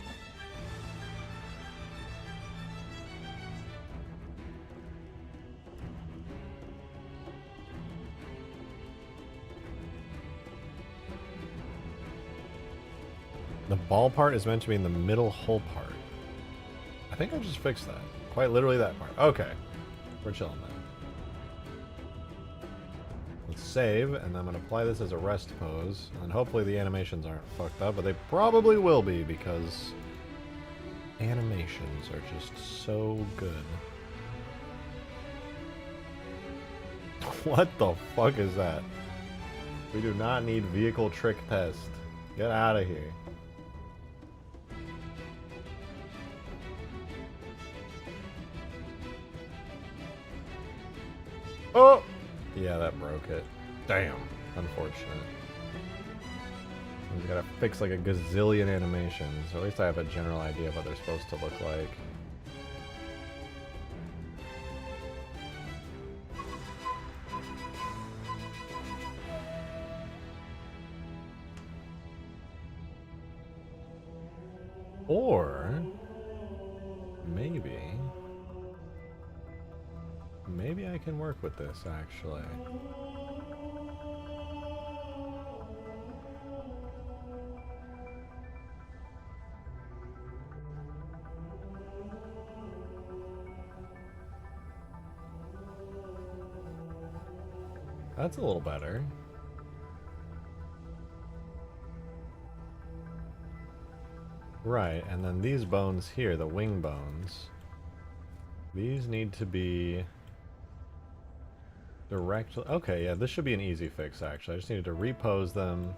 The ball part is meant to be in the middle hole part. I think I just fixed that. Quite literally that part. Okay. We're chilling then. Let's save, and I'm going to apply this as a rest pose. And hopefully the animations aren't fucked up, but they probably will be because animations are just so good. What the fuck is that? We do not need vehicle trick test. Get out of here. Oh! Yeah, that broke it. Damn. Unfortunate. We gotta fix like a gazillion animations. Or at least I have a general idea of what they're supposed to look like. Or maybe I can work with this actually. That's a little better. Right, and then these bones here, the wing bones, these need to be directly... Okay, yeah, this should be an easy fix, actually. I just needed to repose them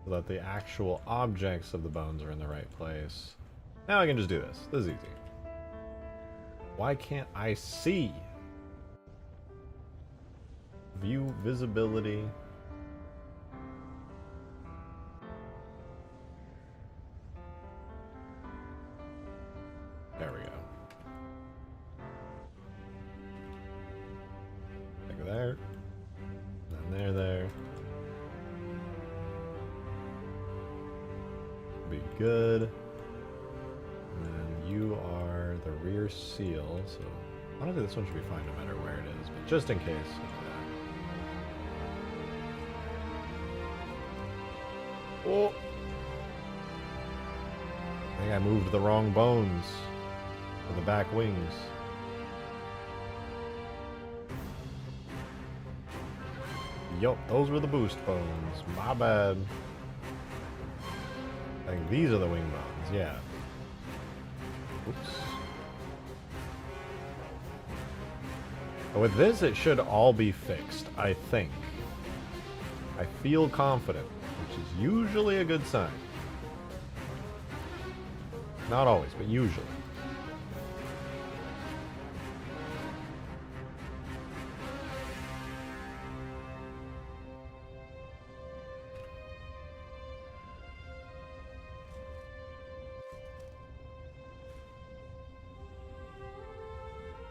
so that the actual objects of the bones are in the right place. Now I can just do this. This is easy. Why can't I see? View visibility. There we go. Like there. And there. Be good. And then you are the rear seal, so honestly this one should be fine no matter where it is, but just in case. Oh! I think I moved the wrong bones for the back wings. Yup, those were the boost bones. My bad. I think these are the wing bones, yeah. Oops. But with this, it should all be fixed, I think. I feel confident, which is usually a good sign. Not always, but usually.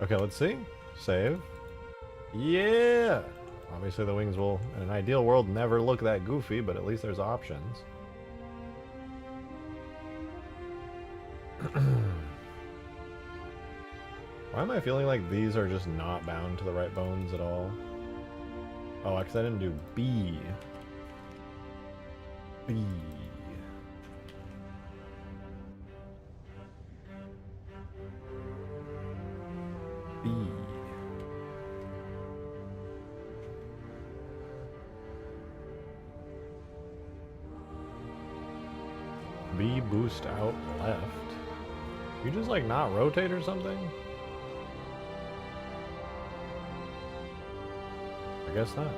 Okay, let's see. Save. Yeah! Obviously the wings will, in an ideal world, never look that goofy, but at least there's options. Why am I feeling like these are just not bound to the right bones at all? Oh, because I didn't do B. B. B. B boost out left. You just like not rotate or something? I guess not.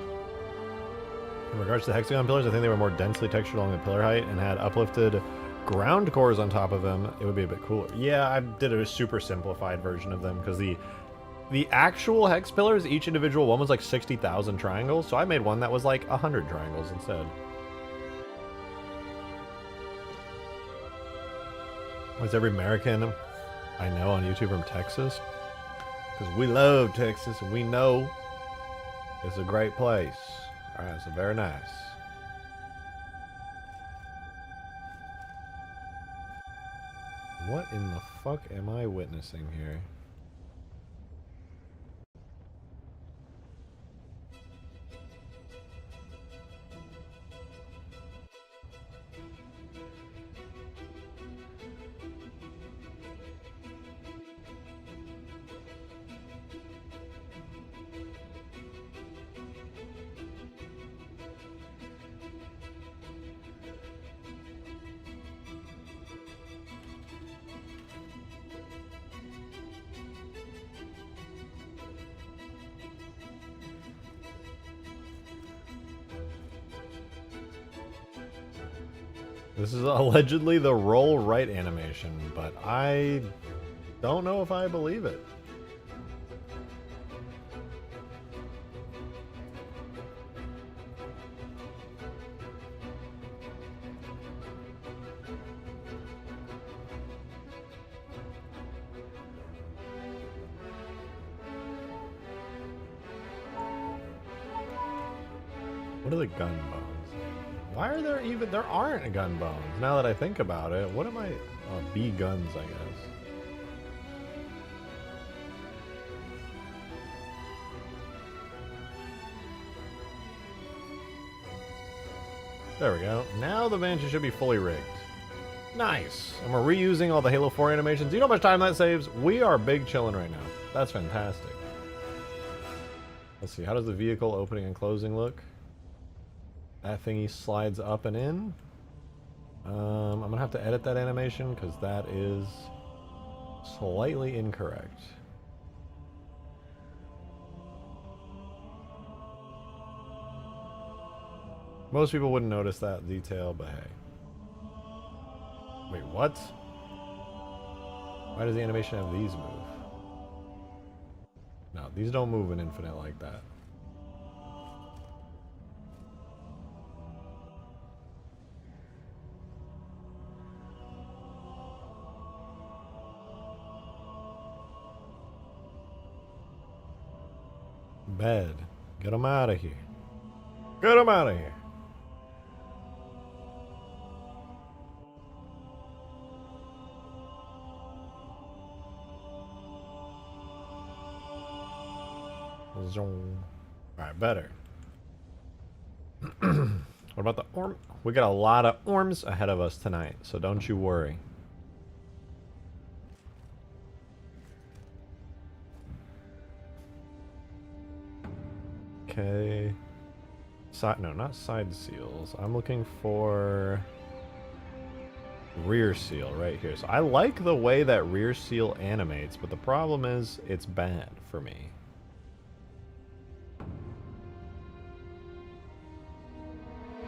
In regards to the hexagon pillars, I think they were more densely textured along the pillar height and had uplifted ground cores on top of them. It would be a bit cooler. Yeah, I did a super simplified version of them because the actual hex pillars, each individual one was like 60,000 triangles, so I made one that was like 100 triangles instead. Was every American I know on YouTube from Texas? Because we love Texas and we know it's a great place. Alright, so very nice. What in the fuck am I witnessing here? This is allegedly the roll right animation, but I don't know if I believe it. What are the gun bones? Why are there even... There aren't gun bones, now that I think about it. What am I... B guns, I guess. There we go. Now the Banshee should be fully rigged. Nice! And we're reusing all the Halo 4 animations. You know how much time that saves? We are big chilling right now. That's fantastic. Let's see, how does the vehicle opening and closing look? That thingy slides up and in. I'm gonna have to edit that animation because that is slightly incorrect. Most people wouldn't notice that detail, but hey. Wait, what? Why does the animation have these move? No, these don't move in Infinite like that. Bed. Get them out of here. Get them out of here. Alright, better. What about the orm? We got a lot of orms ahead of us tonight, so don't you worry. Okay. No, not side seals. I'm looking for rear seal right here. So I like the way that rear seal animates, but the problem is it's bad for me.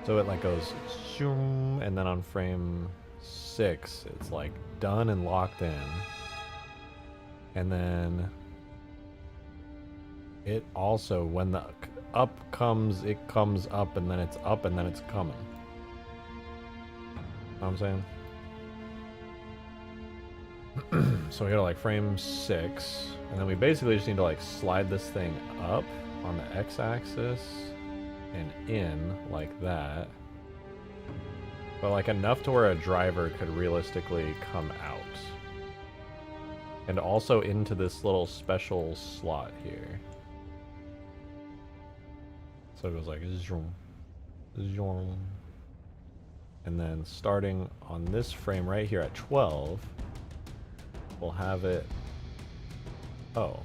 So it like goes zoom, and then on frame 6, it's like done and locked in. And then it also, when the up comes, it comes up, and then it's up, and then it's coming. Know what I'm saying? So we go to like frame 6, and then we basically just need to like slide this thing up on the x-axis and in like that, but like enough to where a driver could realistically come out, and also into this little special slot here. So it goes like zoom, zoom, and then starting on this frame right here at 12, we'll have it. Oh,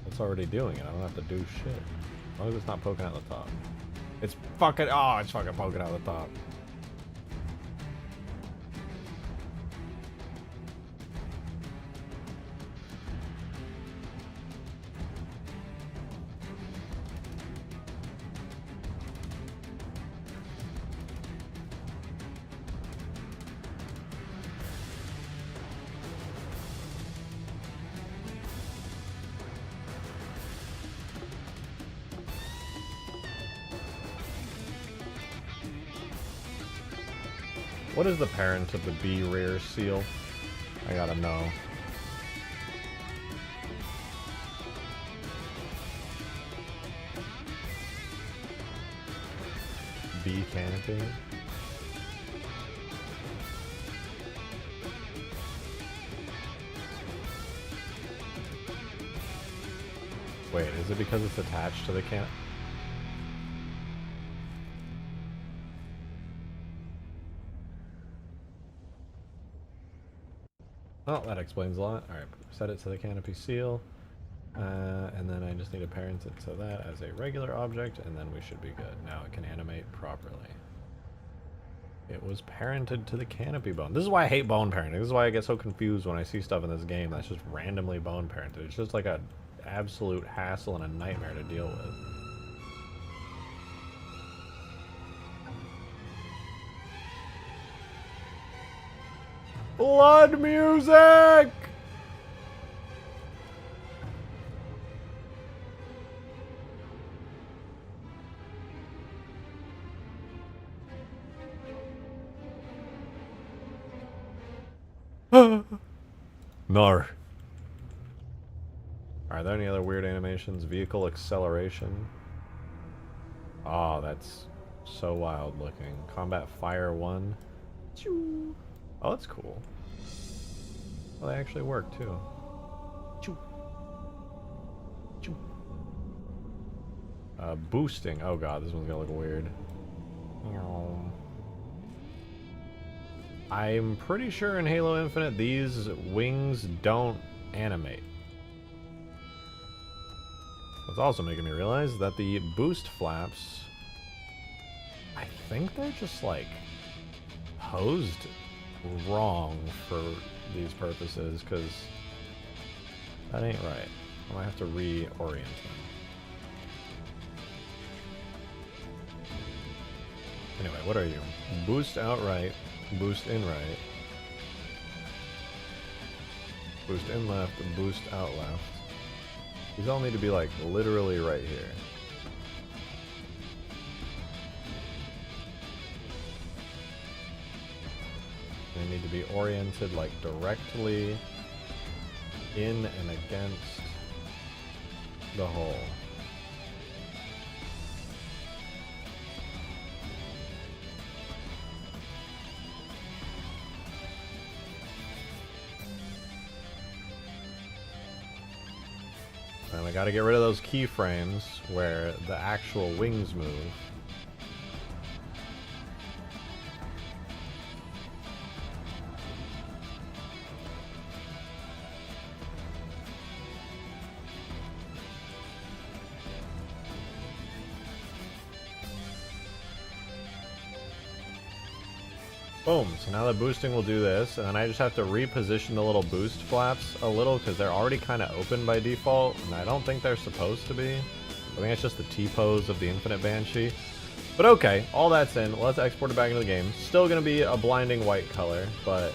it's already doing it. I don't have to do shit. As long as it's not poking out the top. It's fucking, oh, it's fucking poking out the top. What is the parent of the B rear seal? I gotta know. B canopy? Wait, is it because it's attached to the canopy? Oh, that explains a lot. Alright, set it to the canopy seal. And then I just need to parent it to that as a regular object, and then we should be good. Now it can animate properly. It was parented to the canopy bone. This is why I hate bone parenting. This is why I get so confused when I see stuff in this game that's just randomly bone parented. It's just like an absolute hassle and a nightmare to deal with. Blood music! Nar. Are there any other weird animations? Vehicle acceleration. Oh, that's so wild looking. Combat Fire 1. Choo. Oh, that's cool. Well, they actually work too. Choo. Choo. Boosting. Oh god, this one's gonna look weird. I'm pretty sure in Halo Infinite these wings don't animate. That's also making me realize that the boost flaps, I think they're just like posed wrong for these purposes, because that ain't right. I might have to reorient them. Anyway, what are you? Boost outright, boost in right, boost in left, and boost out left. These all need to be like literally right here. They need to be oriented like directly in and against the hole. And I gotta get rid of those keyframes where the actual wings move. Boom, so now the boosting will do this, and then I just have to reposition the little boost flaps a little because they're already kind of open by default, and I don't think they're supposed to be. I think it's just the T-pose of the Infinite Banshee. But okay, all that's in. Let's export it back into the game. Still going to be a blinding white color, but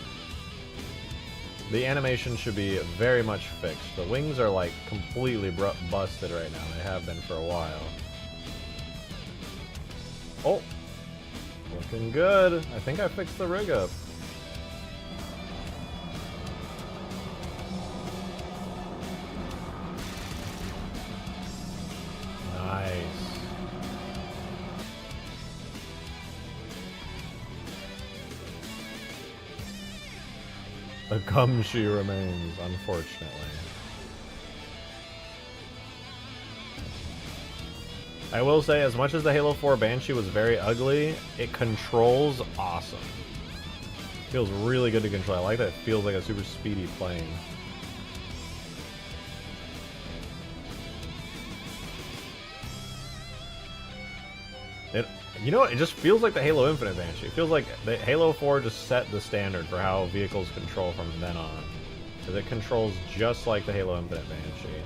the animation should be very much fixed. The wings are like completely busted right now. They have been for a while. Oh! Looking good. I think I fixed the rig up. Nice. The gumshoe remains, unfortunately. I will say, as much as the Halo 4 Banshee was very ugly, it controls awesome. Feels really good to control. I like that it feels like a super speedy plane. You know what? It just feels like the Halo Infinite Banshee. It feels like the Halo 4 just set the standard for how vehicles control from then on. Because it controls just like the Halo Infinite Banshee.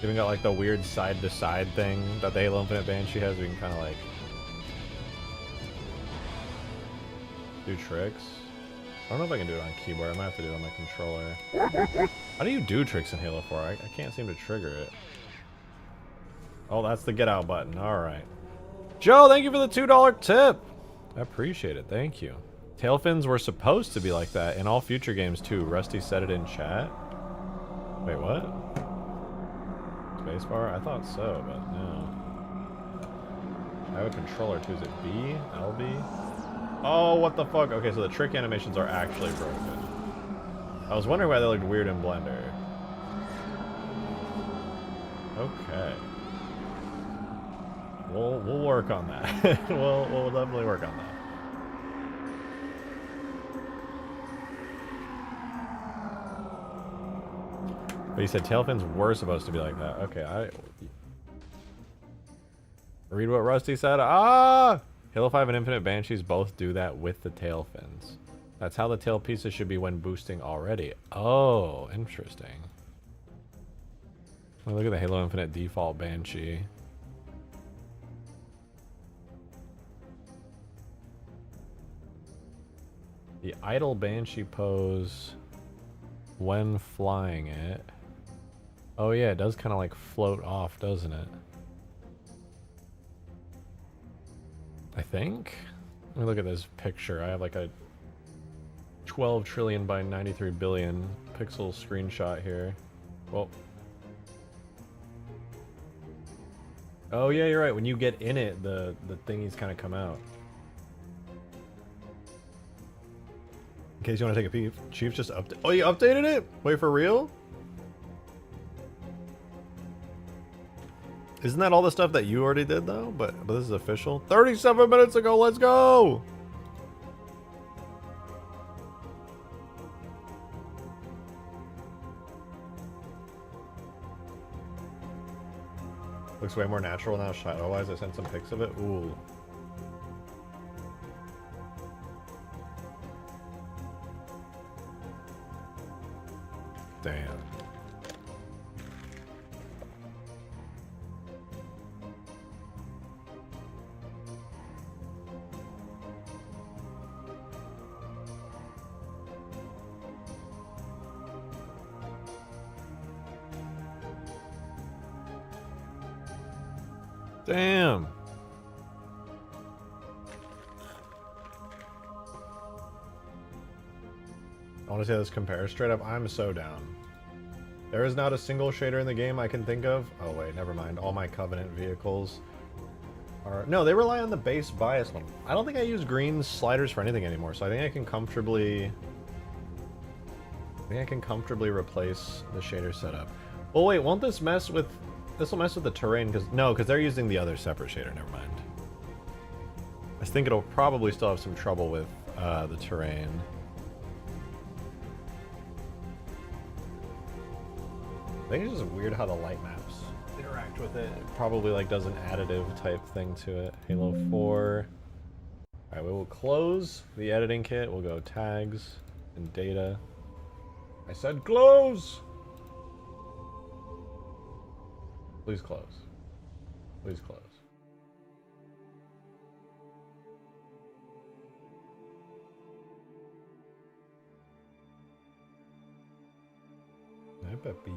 Even got like the weird side-to-side thing that the Halo Infinite Banshee has. We can kind of like do tricks. I don't know if I can do it on keyboard. I might have to do it on my controller. How do you do tricks in Halo 4? I can't seem to trigger it. Oh, that's the get out button. All right. Joe, thank you for the $2 tip. I appreciate it. Thank you. Tail fins were supposed to be like that in all future games too. Rusty said it in chat. Wait, what? Spacebar? I thought so, but no. I have a controller too. Is it B? LB? Oh, what the fuck? Okay, so the trick animations are actually broken. I was wondering why they looked weird in Blender. Okay. We'll work on that. we'll definitely work on that. But you said tail fins were supposed to be like that. Okay, read what Rusty said. Ah! Halo 5 and Infinite Banshees both do that with the tail fins. That's how the tail pieces should be when boosting already. Oh, interesting. Oh, look at the Halo Infinite default Banshee. The idle Banshee pose when flying it. Oh yeah, it does kind of like float off, doesn't it? I think? Let me look at this picture. I have like a 12 trillion by 93 billion pixel screenshot here. Well. Oh yeah, you're right. When you get in it, the thingies kind of come out. In case you want to take a peek, Chief just updated. Oh, you updated it? Wait, for real? Isn't that all the stuff that you already did though? But this is official. 37 minutes ago. Let's go. Looks way more natural now shadow-wise. I sent some pics of it. Ooh. Damn. Damn. I want to say this compares straight up. I'm so down. There is not a single shader in the game I can think of. Oh wait, never mind. All my Covenant vehicles are... No, they rely on the base bias one. I don't think I use green sliders for anything anymore, so I think I can comfortably... replace the shader setup. Well wait, won't this mess with... This will mess with the terrain, because... No, because they're using the other separate shader, never mind. I think it'll probably still have some trouble with the terrain. I think it's just weird how the light maps interact with it. It probably like does an additive type thing to it. Halo 4. Alright, we will close the editing kit. We'll go tags and data. I said close! Please close. Please close. Hi, puppy.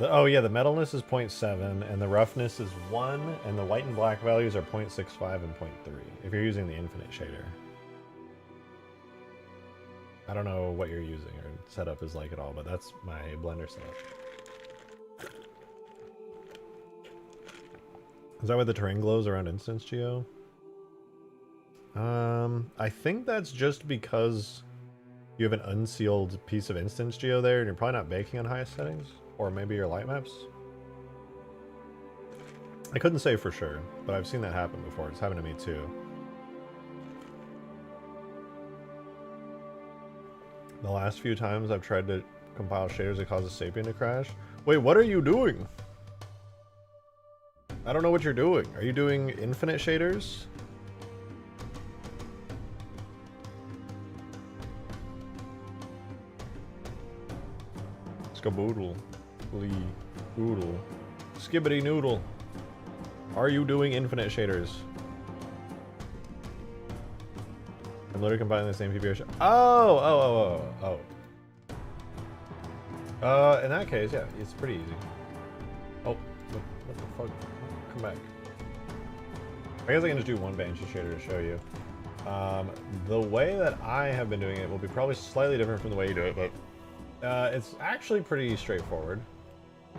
Oh yeah, the metalness is 0.7, and the roughness is 1, and the white and black values are 0.65 and 0.3, if you're using the infinite shader. I don't know what you're using or setup is like at all, but that's my Blender setup. Is that why the terrain glows around Instance Geo? I think that's just because you have an unsealed piece of Instance Geo there, and you're probably not baking on highest settings. Or maybe your light maps? I couldn't say for sure, but I've seen that happen before. It's happened to me too. The last few times I've tried to compile shaders that causes Sapien to crash. Wait, what are you doing? I don't know what you're doing. Are you doing infinite shaders? Skaboodle. Lee. Oodle. Skibbity noodle. Are you doing infinite shaders? I'm literally combining the same PBR. Oh. In that case, yeah, it's pretty easy. Oh, what the fuck? Come back. I guess I can just do one Banshee shader to show you. The way that I have been doing it will be probably slightly different from the way you do it, but it's actually pretty straightforward.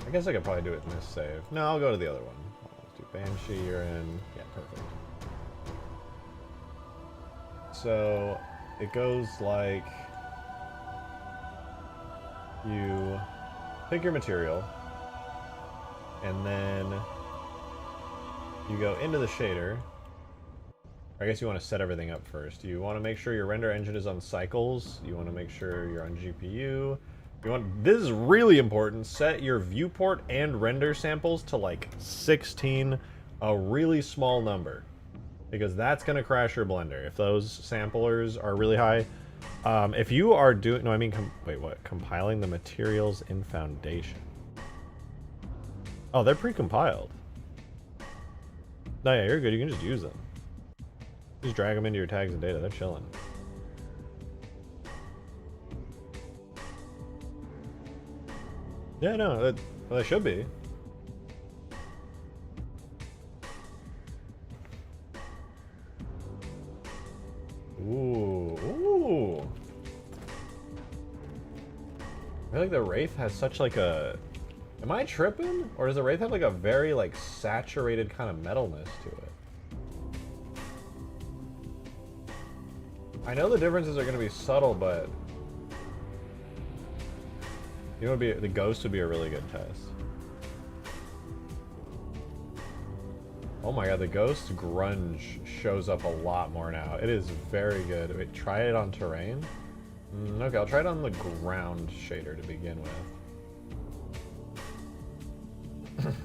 I guess I could probably do it in this save. No, I'll go to the other one. Let's do Banshee, you're in. Yeah, perfect. So, it goes like... You pick your material, and then you go into the shader. I guess you want to set everything up first. You want to make sure your render engine is on cycles. You want to make sure you're on GPU. This is really important. Set your viewport and render samples to like 16, a really small number, because that's going to crash your Blender if those samplers are really high. If you are doing, no, I mean, wait, what? Compiling the materials in Foundation. Oh, they're pre-compiled. No, yeah, you're good. You can just use them. Just drag them into your tags and data. They're chilling. Yeah, no, well, they should be. Ooh. I feel like the Wraith has such like a... Am I tripping? Or does the Wraith have like a very like saturated kind of metalness to it? I know the differences are going to be subtle, but... You know, the Ghost would be a really good test. Oh my god, the Ghost Grunge shows up a lot more now. It is very good. Wait, try it on terrain? Okay, I'll try it on the ground shader to begin with.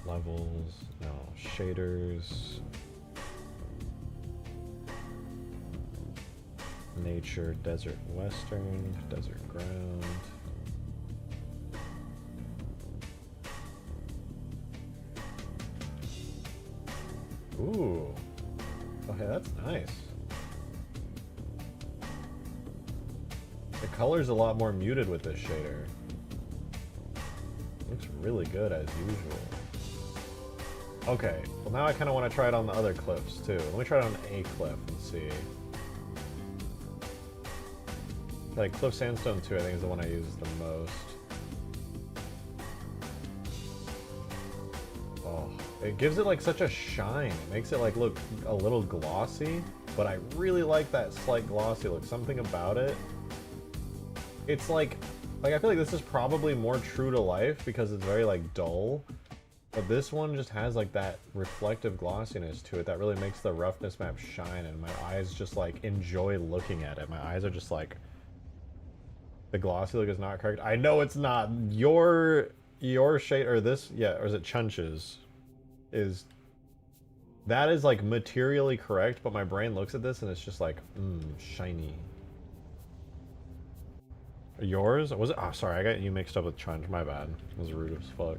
Levels, no, shaders. Nature, desert western, desert ground. Ooh. Okay, that's nice. color's a lot more muted with this shader. Looks really good as usual. Okay, well now I kind of want to try it on the other cliffs too. Let me try it on a cliff and see. Like Cliff Sandstone 2 I think is the one I use the most. Oh, it gives it like such a shine. It makes it like look a little glossy, but I really like that slight glossy look. Something about it. It's like I feel like this is probably more true to life because it's very like dull. But this one just has like that reflective glossiness to it that really makes the roughness map shine, and my eyes just like enjoy looking at it. My eyes are just like, the glossy look is not correct. I know it's not. Your shade, or this, yeah, or is it Chunch's? That is like materially correct, but my brain looks at this and it's just like, shiny. Yours? Was it? Oh, sorry, I got you mixed up with Chunch. My bad. It was rude as fuck.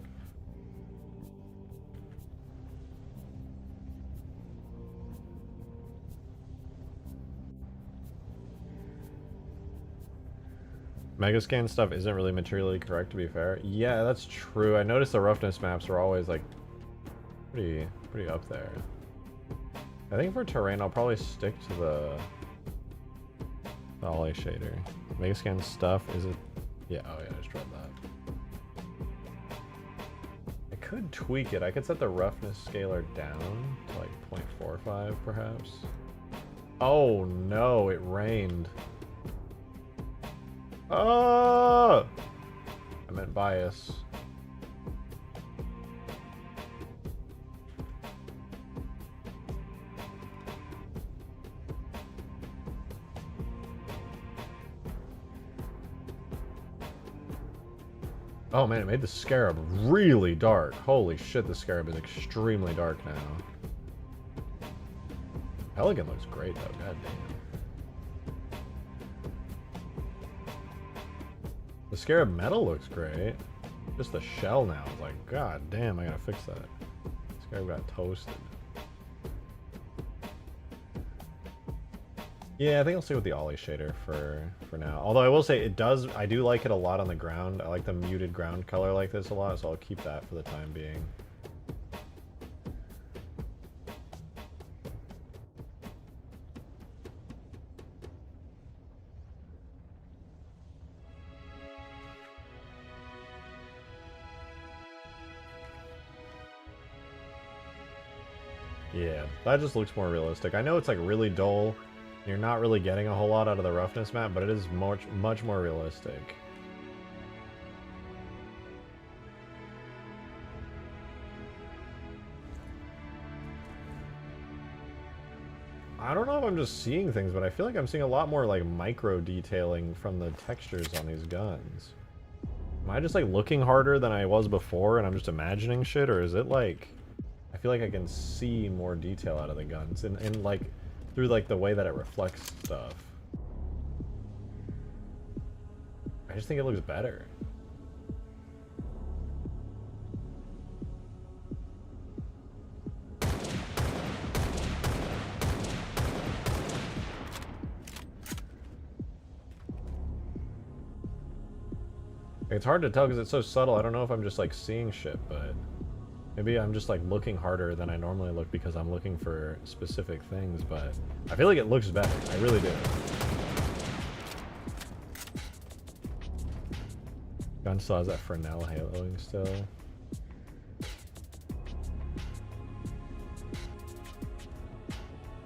Megascan stuff isn't really materially correct, to be fair. Yeah, that's true. I noticed the roughness maps are always like pretty up there. I think for terrain, I'll probably stick to the Ollie shader. Megascan stuff, is it? Yeah, oh yeah, I just tried that. I could tweak it. I could set the roughness scaler down to like 0.45 perhaps. Oh no, it rained. Oh! I meant bias. Oh man, it made the scarab really dark. Holy shit, the scarab is extremely dark now. Pelican looks great though, god damn. The scarab metal looks great. Just the shell now is like, god damn, I gotta fix that. Scarab got toasted. Yeah, I think I'll stay with the Ollie shader for now. Although I will say I do like it a lot on the ground. I like the muted ground color like this a lot, so I'll keep that for the time being. Yeah, that just looks more realistic. I know it's like really dull. You're not really getting a whole lot out of the roughness map, but it is much more realistic. I don't know if I'm just seeing things, but I feel like I'm seeing a lot more like micro detailing from the textures on these guns. Am I just like looking harder than I was before and I'm just imagining shit, or is it like... I feel like I can see more detail out of the guns and like through like the way that it reflects stuff. I just think it looks better. It's hard to tell because it's so subtle. I don't know if I'm just like seeing shit, but maybe I'm just like looking harder than I normally look because I'm looking for specific things, but I feel like it looks better. I really do. Gun still has that Fresnel haloing still.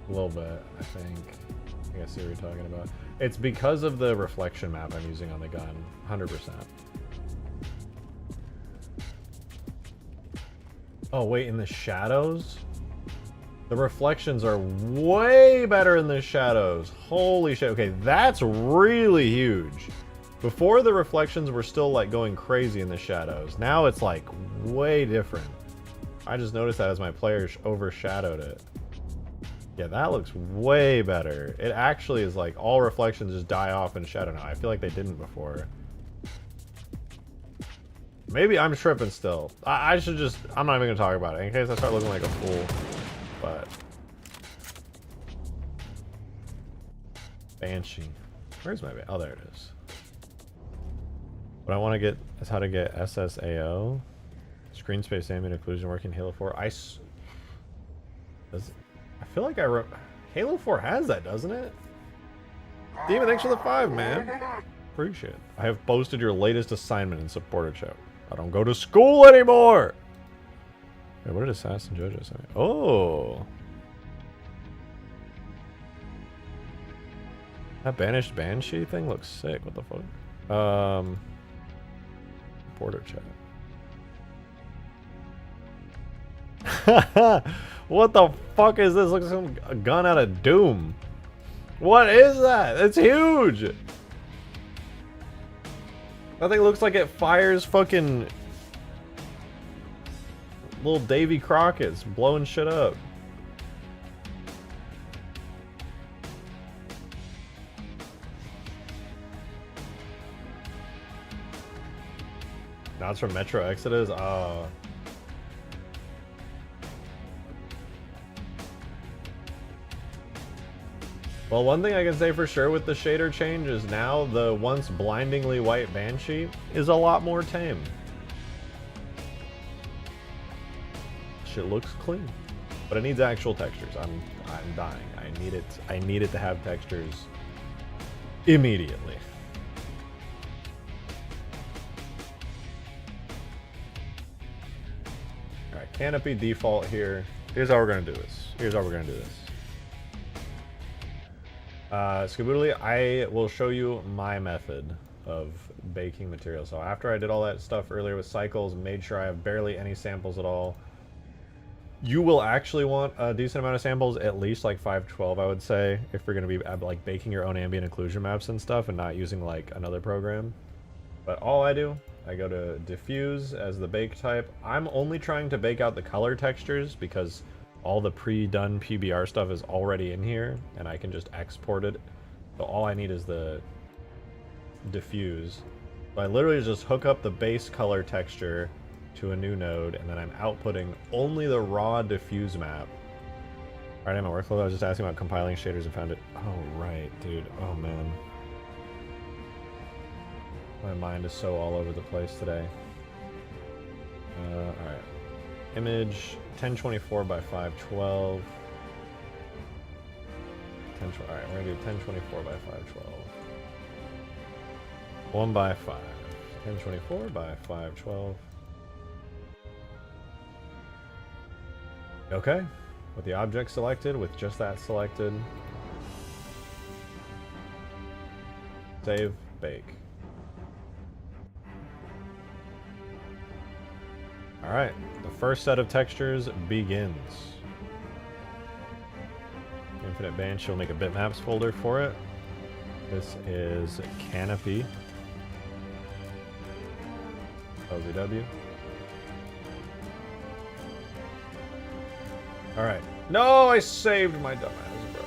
A little bit, I think. I think I see what you're talking about. It's because of the reflection map I'm using on the gun, 100%. Oh wait, in the shadows? The reflections are way better in the shadows. Holy shit. Okay, that's really huge. Before, the reflections were still like going crazy in the shadows. Now it's like way different. I just noticed that as my player overshadowed it. Yeah, that looks way better. It actually is like all reflections just die off in shadow now. I feel like they didn't before. Maybe I'm tripping still. I should just... I'm not even going to talk about it in case I start looking like a fool. But... Banshee. Where's my... Oh, there it is. What I want to get is how to get SSAO. Screen space ambient occlusion working Halo 4. I feel like I wrote... Halo 4 has that, doesn't it? Demon, thanks for the 5, man. Appreciate it. I have posted your latest assignment in supporter chat. I don't go to school anymore! Wait, what did Assassin Jojo say? Oh! That banished Banshee thing looks sick. What the fuck? Supporter chat. What the fuck is this? Looks like some gun out of Doom. What is that? It's huge! That thing looks like it fires fucking little Davy Crockett's blowing shit up. Now it's from Metro Exodus? Oh. Well, one thing I can say for sure with the shader change is now the once blindingly white Banshee is a lot more tame. Shit looks clean, but it needs actual textures. I'm dying. I need it to have textures immediately. All right, canopy default here. Here's how we're gonna do this. Skaboodly, I will show you my method of baking material. So after I did all that stuff earlier with cycles, made sure I have barely any samples at all. You will actually want a decent amount of samples, at least like 512, I would say, if you're going to be like baking your own ambient occlusion maps and stuff and not using like another program. But all I do, I go to diffuse as the bake type. I'm only trying to bake out the color textures because all the pre-done PBR stuff is already in here, and I can just export it. So all I need is the diffuse. So I literally just hook up the base color texture to a new node, and then I'm outputting only the raw diffuse map. Alright, in my workflow, I was just asking about compiling shaders and found it. Oh, right, dude. Oh, man. My mind is so all over the place today. Alright. Image 1024 by 512. Alright, we're gonna do 1024 by 512. 1 by 5. 1024 by 512. Okay. With the object selected, with just that selected. Save, bake. Alright, the first set of textures begins. Infinite Banshee will make a bitmaps folder for it. This is Canopy. OZW. Alright. No, I saved my dumbass, bro.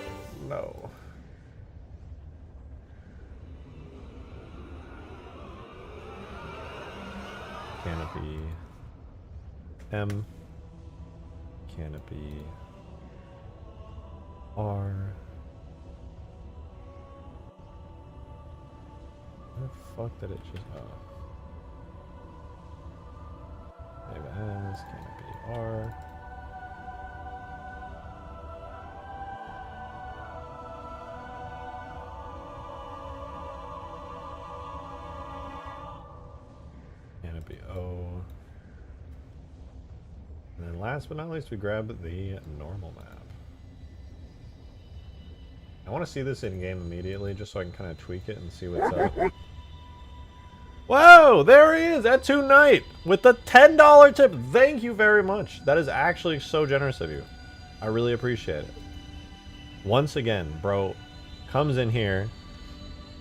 No. Canopy. M. Canopy. R. Where the fuck did it just... Oh. Save as. Canopy R. Canopy O. And then last but not least, we grab the normal map. I want to see this in-game immediately, just so I can kind of tweak it and see what's up. Whoa! There he is! At 2 Night! With the $10 tip! Thank you very much! That is actually so generous of you. I really appreciate it. Once again, bro comes in here,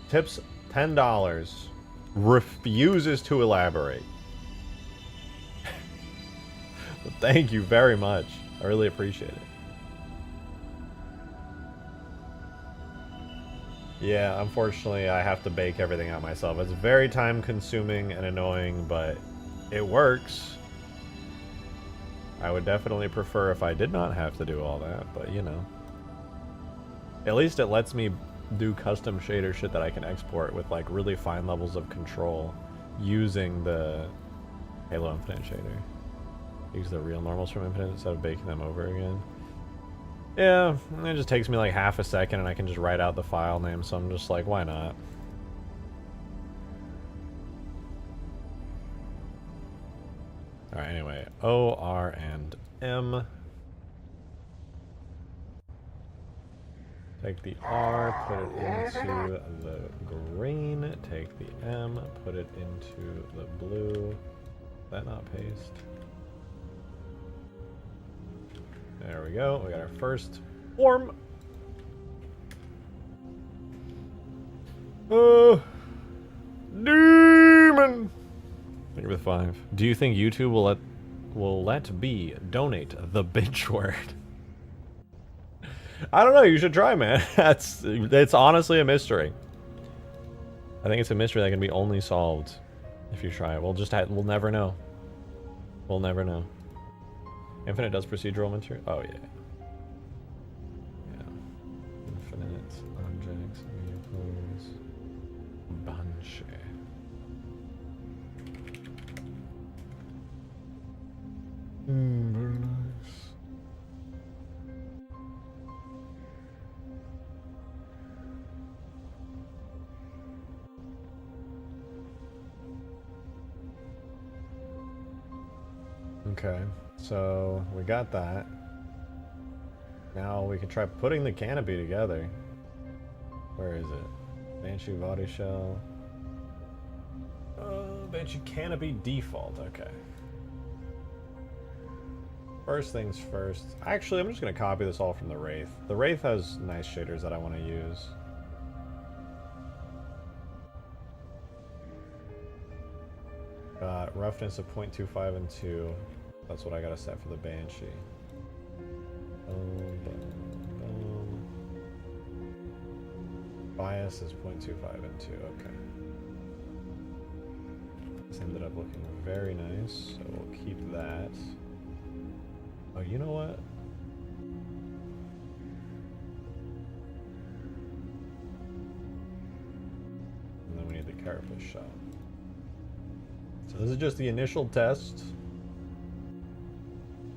tips $10, refuses to elaborate. But thank you very much. I really appreciate it. Yeah, unfortunately, I have to bake everything out myself. It's very time-consuming and annoying, but it works. I would definitely prefer if I did not have to do all that, but you know. At least it lets me do custom shader shit that I can export with like really fine levels of control using the Halo Infinite shader. Use the real normals from Infinite instead of baking them over again. Yeah, it just takes me like half a second and I can just write out the file name, so I'm just like, why not? Alright, anyway, O, R, and M. Take the R, put it into the green. Take the M, put it into the blue. Is that not paste? There we go. We got our first form. Demon. Thank you for the 5. Do you think YouTube will let B donate the bitch word? I don't know. You should try, man. It's honestly a mystery. I think it's a mystery that can be only solved if you try it. We'll never know. We'll never know. Infinite does procedural material. Oh yeah. Yeah. Infinite objects, vehicles, Banshee. Very nice. Okay, so we got that. Now we can try putting the canopy together. Where is it? Banshee body shell. Banshee canopy default, okay. First things first. Actually, I'm just going to copy this all from the Wraith. The Wraith has nice shaders that I want to use. Got roughness of 0.25 and 2. That's what I gotta set for the Banshee. Boom, boom, boom. Bias is 0.25 and 2, okay. This ended up looking very nice, so we'll keep that. Oh, you know what? And then we need the carapace shell. So this is just the initial test.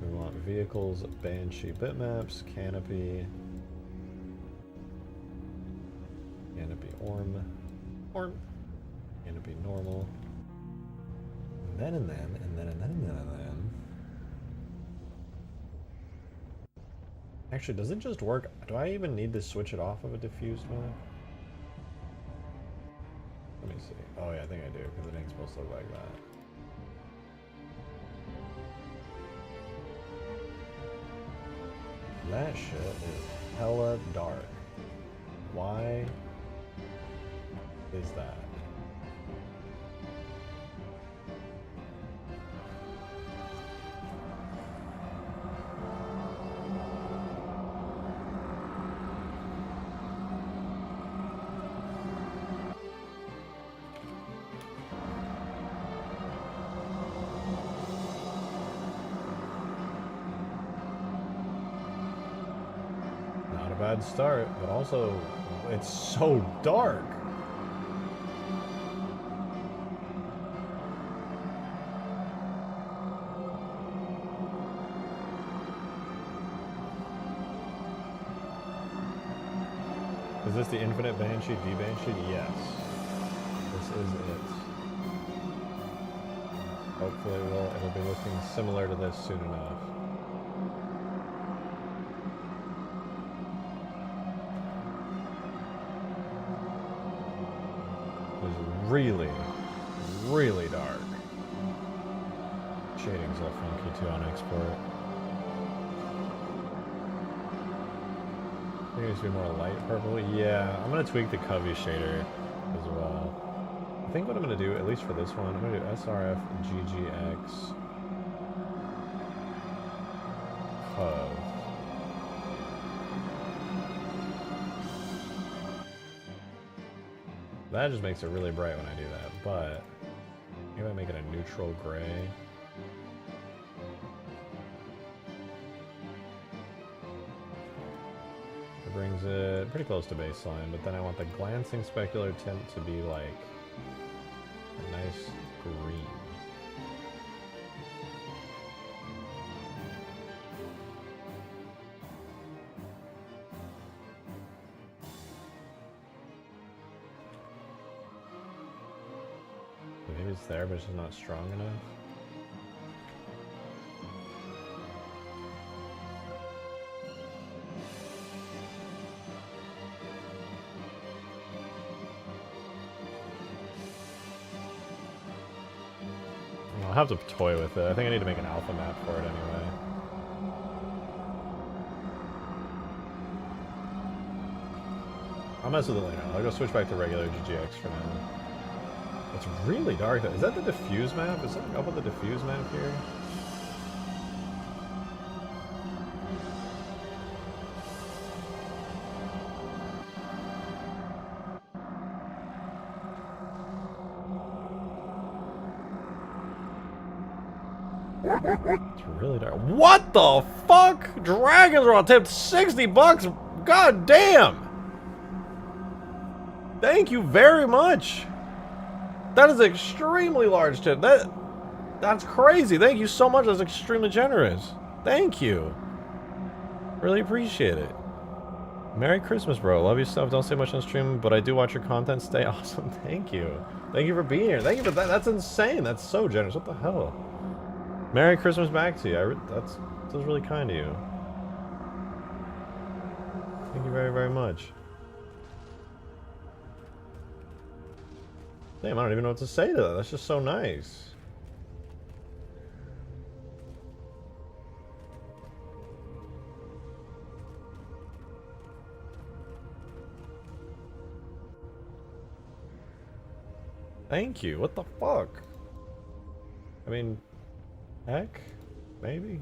We want vehicles, Banshee bitmaps, canopy, orm, canopy normal, and then. Actually, does it just work? Do I even need to switch it off of a diffused map? Let me see. Oh yeah, I think I do, because it ain't supposed to look like that. That shit is hella dark. Why is that? Bad start, but also it's so dark. Is this the Infinite Banshee D-Banshee? Yes. This is it. Hopefully it'll be looking similar to this soon enough. Really, really dark. Shading's all funky too on export. I think it needs to be more light purple. Yeah, I'm gonna tweak the Covey shader as well. I think what I'm gonna do, at least for this one, I'm gonna do SRF GGX Cov. That just makes it really bright when I do that, but maybe I make it a neutral gray. It brings it pretty close to baseline, but then I want the glancing specular tint to be like a nice is there, but it's just not strong enough. I'll have to toy with it. I think I need to make an alpha map for it anyway. I'll mess with it later. I'll go switch back to regular GGX for now. It's really dark though. Is that the diffuse map? Is something up with the diffuse map here? It's really dark. What the fuck? Dragons are on tip. 60 bucks. God damn. Thank you very much. That is an extremely large tip. That's crazy. Thank you so much. That's extremely generous. Thank you. Really appreciate it. Merry Christmas, bro. Love your stuff. Don't say much on stream, but I do watch your content. Stay awesome. Thank you. Thank you for being here. Thank you for that. That's insane. That's so generous. What the hell? Merry Christmas back to you. That's really kind of you. Thank you very, very much. Damn, I don't even know what to say to that. That's just so nice. Thank you. What the fuck? I mean, heck? Maybe?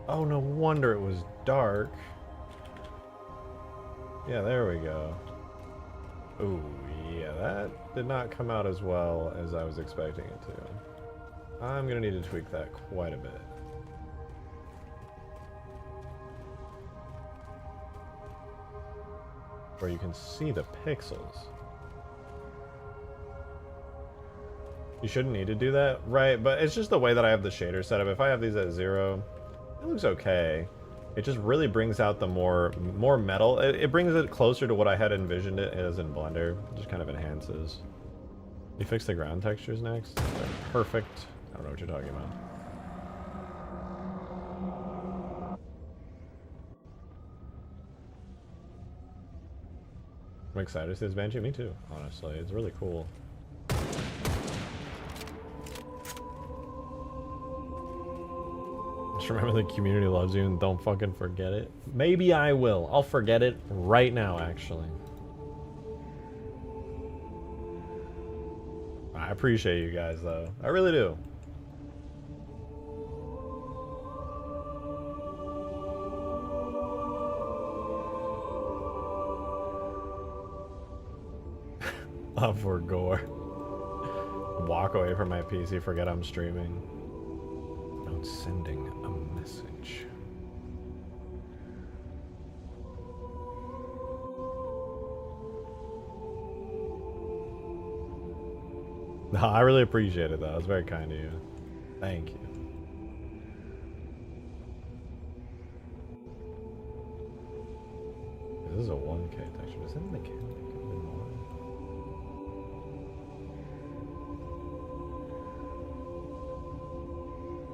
Oh, no wonder it was dark. Yeah, there we go. Ooh, yeah, that did not come out as well as I was expecting it to. I'm gonna need to tweak that quite a bit. Where you can see the pixels. You shouldn't need to do that, right? But it's just the way that I have the shader set up. If I have these at 0, it looks okay. It just really brings out the more metal. It brings it closer to what I had envisioned it as in Blender. It just kind of enhances. You fix the ground textures next? They're perfect. I don't know what you're talking about. I'm excited to see this Banshee. Me too, honestly. It's really cool. Just remember the community loves you and don't fucking forget it. Maybe I will. I'll forget it right now, actually. I appreciate you guys, though. I really do. Love for gore. Walk away from my PC, forget I'm streaming. Not sending a message. No, I really appreciate it though. It was very kind of you. Thank you. This is a 1K texture. Is that mechanic?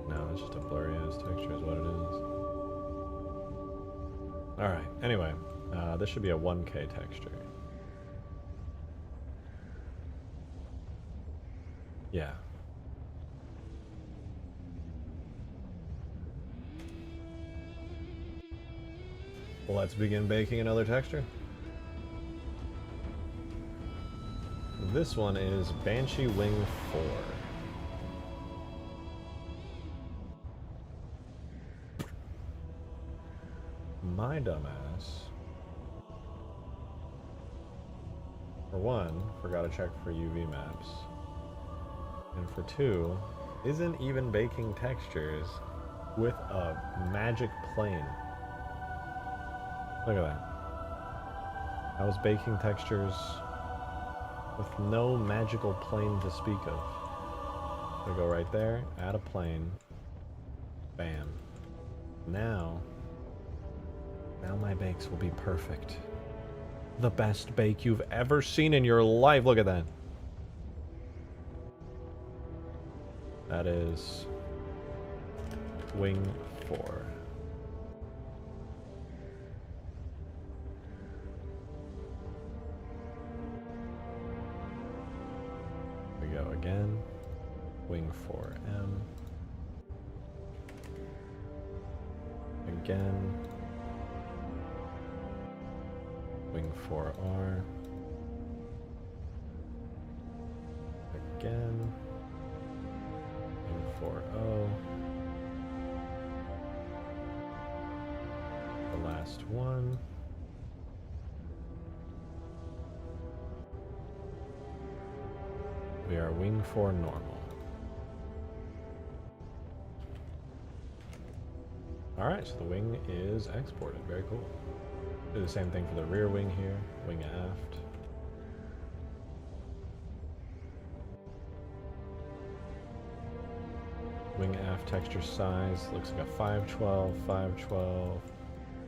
No, it's just a blurry ass texture is what it is. Alright, anyway. This should be a 1K texture. Yeah. Well, let's begin baking another texture. This one is Banshee Wing 4. My dumbass, for one, forgot to check for UV maps. And for two, isn't even baking textures with a magic plane. Look at that. I was baking textures with no magical plane to speak of. I go right there, add a plane, bam. Now my bakes will be perfect. the best bake you've ever seen in your life. Look at that. That is wing 4. We go again. Wing 4M. Again. Wing 4R. Again. Wing 4O. The last one. We are wing 4 normal. Alright, so the wing is exported. Very cool. Do the same thing for the rear wing here. Wing aft. Wing aft texture size. Looks like a 512, 512.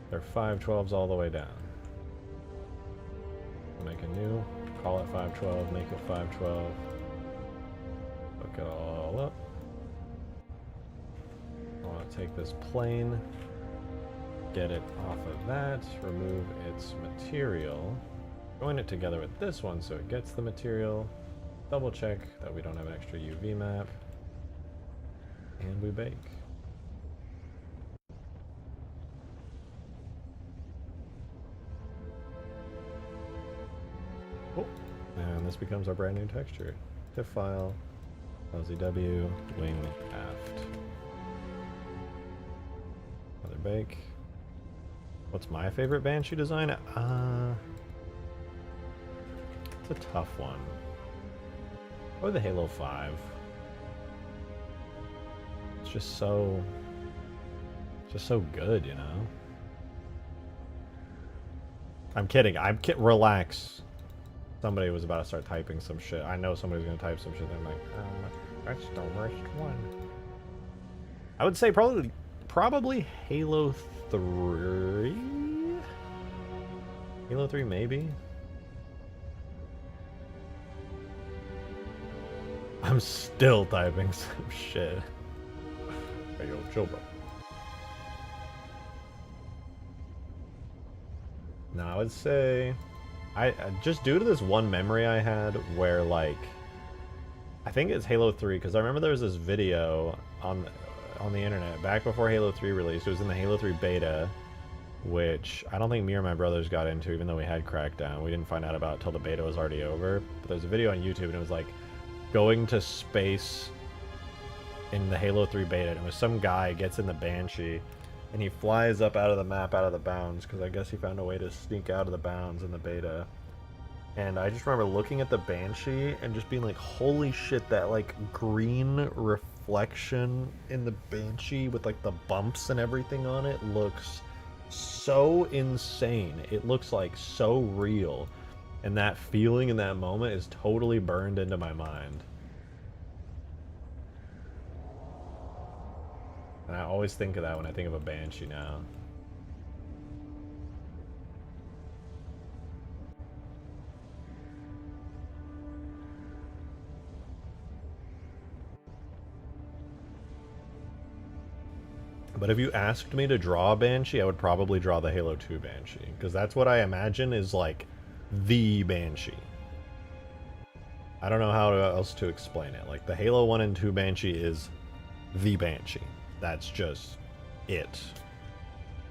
They're 512s all the way down. Make a new. Call it 512. Make it 512. Look it all up. I want to take this plane, get it off of that, remove its material, join it together with this one so it gets the material, double check that we don't have an extra UV map, and we bake. Oh, and this becomes our brand new texture. TIFF file, LZW, wing aft. Another bake. What's my favorite Banshee design? It's a tough one. Or the Halo 5. It's just so good, you know? I'm kidding. Relax. Somebody was about to start typing some shit. I know somebody's gonna type some shit. I'm like, that's the worst one. I would say probably Halo 3? Halo 3 maybe? I'm still typing some shit. Hey yo, chill bro. No, I would say I just due to this one memory I had where like I think it's Halo 3 because I remember there was this video on the internet back before Halo 3 released. It was in the Halo 3 beta, which I don't think me or my brothers got into, even though we had Crackdown. We didn't find out about it till the beta was already over. But there's a video on YouTube and it was like going to space in the Halo 3 beta, and it was some guy gets in the Banshee and he flies up out of the map, out of the bounds, because I guess he found a way to sneak out of the bounds in the beta. And I just remember looking at the Banshee and just being like, holy shit, that like green reflection in the Banshee with like the bumps and everything on it looks so insane. It looks like so real. And that feeling in that moment is totally burned into my mind. And I always think of that when I think of a Banshee now. But if you asked me to draw a Banshee, I would probably draw the Halo 2 Banshee. Because that's what I imagine is like the Banshee. I don't know how else to explain it. Like the Halo 1 and 2 Banshee is the Banshee. That's just it.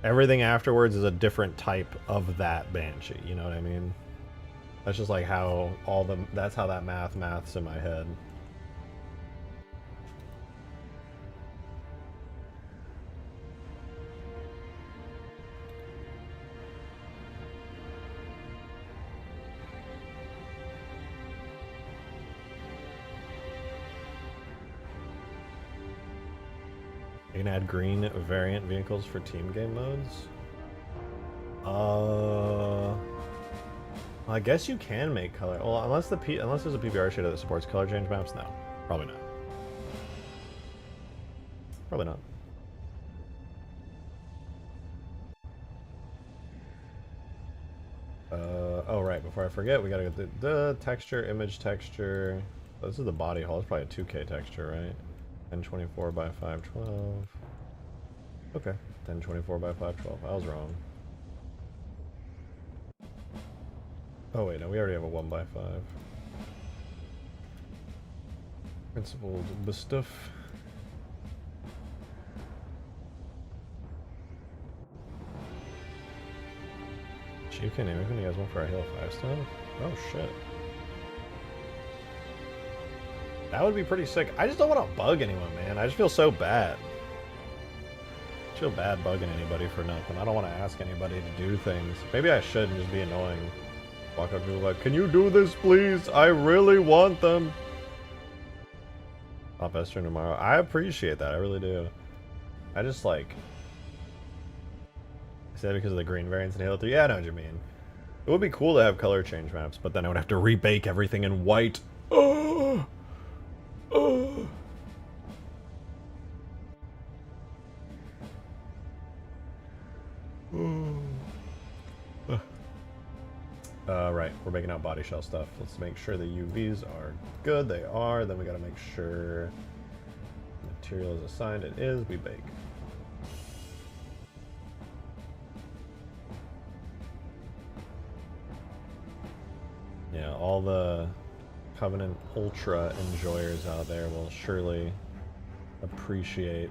Everything afterwards is a different type of that Banshee. You know what I mean? That's just like how that's how that maths in my head. You can add green variant vehicles for team game modes. I guess you can make color. Well, unless there's a PBR shader that supports color change maps. No, probably not. Probably not. oh right, before I forget, we gotta get the texture, image texture. This is the body hull. It's probably a 2K texture, right? 1024 by 512. Okay, 1024 by 512. I was wrong. Oh wait, no, we already have a 1 by 5. Principled the stuff. You can name it when you guys want for our Halo 5 stuff? Oh shit. That would be pretty sick. I just don't want to bug anyone, man. I just feel so bad. I feel bad bugging anybody for nothing. I don't want to ask anybody to do things. Maybe I should and just be annoying. Walk up to people like, can you do this please? I really want them. Pop Esther tomorrow. I appreciate that. I really do. I just like... Is that because of the green variants in Halo 3? Yeah, I know what you mean. It would be cool to have color change maps, but then I would have to rebake everything in white. Oh! Oh! Right, we're making out body shell stuff. Let's make sure the UVs are good. They are. Then we gotta make sure material is assigned. It is. We bake. Yeah, all the Covenant Ultra enjoyers out there will surely appreciate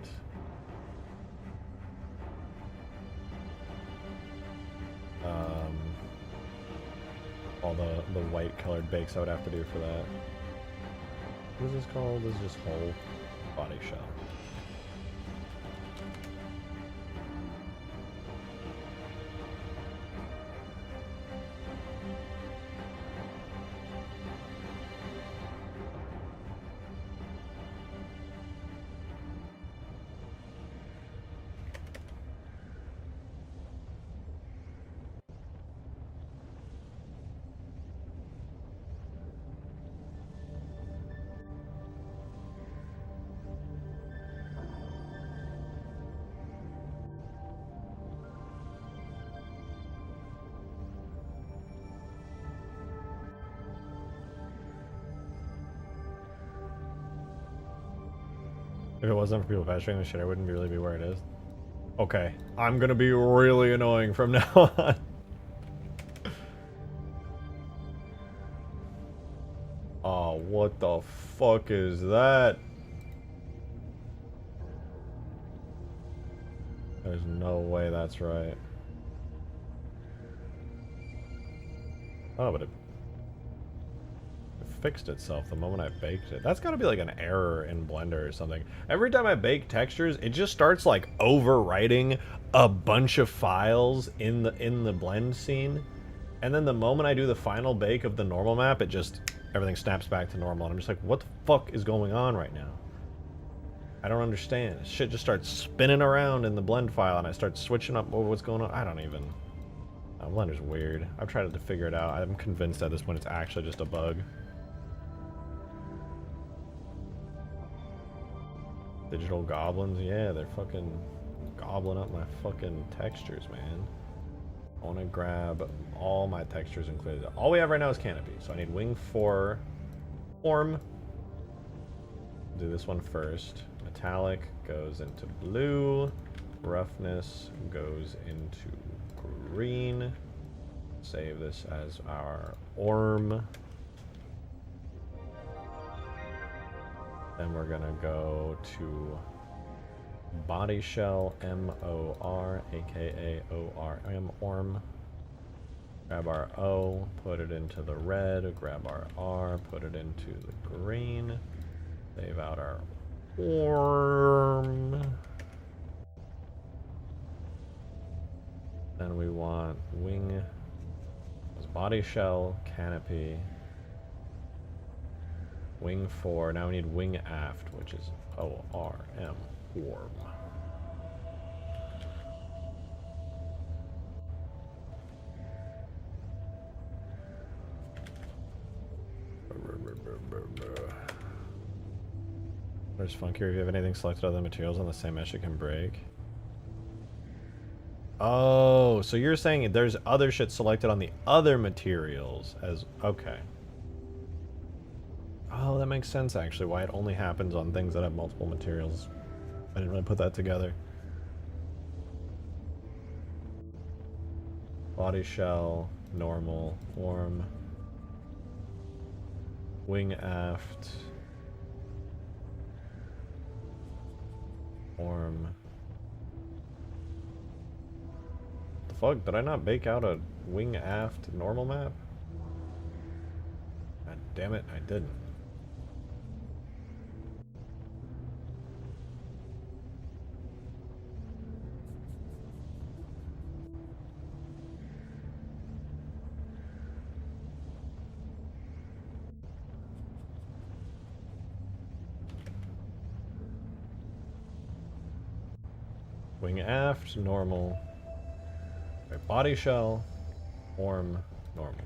all the white colored bakes I would have to do for that. What is this called? This is just whole body shell. If it wasn't for people patching this shit, I wouldn't really be where it is. Okay, I'm gonna be really annoying from now on. Oh, what the fuck is that? There's no way that's right. Oh, but it fixed itself the moment I baked it. That's gotta be like an error in Blender or something. Every time I bake textures, it just starts like overwriting a bunch of files in the blend scene. And then the moment I do the final bake of the normal map, it just, everything snaps back to normal. And I'm just like, what the fuck is going on right now? I don't understand. Shit just starts spinning around in the blend file and I start switching up over what's going on. I don't even... Blender's weird. I've tried to figure it out. I'm convinced at this point it's actually just a bug. Digital goblins? Yeah, they're fucking gobbling up my fucking textures, man. I want to grab all my textures included. All we have right now is canopy, so I need wing 4 form. Do this one first. Metallic goes into blue. Roughness goes into green. Save this as our orm. Then we're gonna go to body shell MOR, aka ORM, orm. Grab our O, put it into the red, grab our R, put it into the green. Save out our orm. Then we want wing, body shell, canopy. Wing 4. Now we need wing aft, which is ORM, orm. There's funkier. If you have anything selected other than materials on the same mesh, it can break. Oh, so you're saying there's other shit selected on the other materials as... Okay. Oh, that makes sense, actually, why it only happens on things that have multiple materials. I didn't really put that together. Body shell, normal, form, wing aft, form. The fuck, did I not bake out a wing aft normal map? God damn it, I didn't. Wing aft, normal. Right, body shell, form, normal.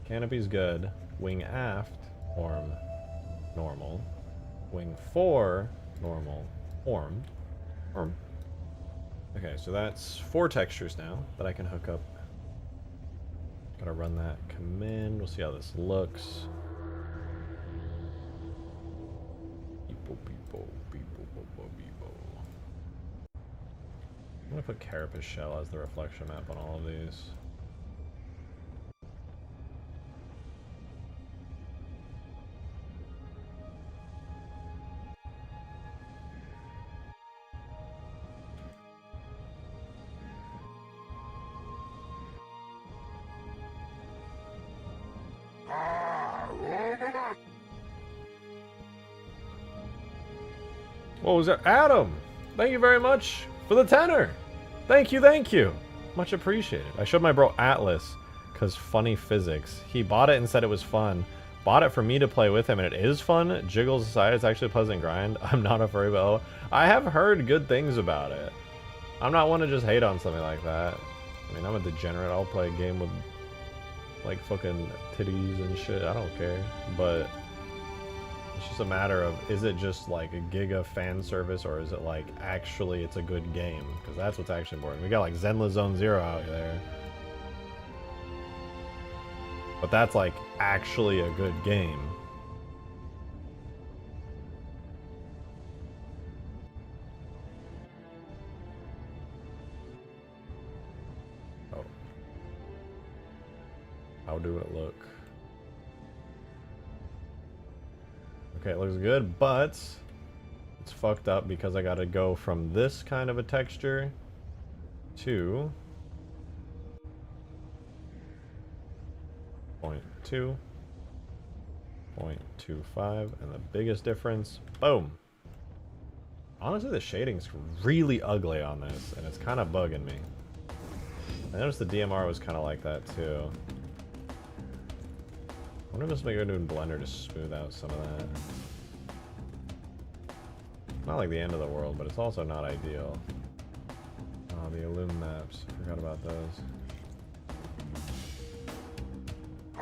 Canopy's good. Wing aft, form, normal. Wing 4, normal, form. Okay, so that's 4 textures now that I can hook up. Gotta run that command. We'll see how this looks. I'm gonna put Carapace Shell as the reflection map on all of these. What was that? Adam! Thank you very much for the tenor! Thank you! Much appreciated. I showed my bro Atlas, because funny physics. He bought it and said it was fun. Bought it for me to play with him, and it is fun. Jiggles aside, it's actually a pleasant grind. I'm not a furry, but I have heard good things about it. I'm not one to just hate on something like that. I mean, I'm a degenerate. I'll play a game with, like, fucking titties and shit. I don't care. But it's just a matter of, is it just like a giga fan service, or is it like actually it's a good game? Because that's what's actually important. We got like Zenless Zone Zero out there, but that's like actually a good game. Oh, how do it look? Okay, it looks good, but it's fucked up because I gotta go from this kind of a texture to 0.2, 0.25, and the biggest difference, boom. Honestly, the shading's really ugly on this, and it's kind of bugging me. I noticed the DMR was kind of like that too. I wonder if this may go to Blender to smooth out some of that. Not like the end of the world, but it's also not ideal. Oh, the Illum maps. Forgot about those.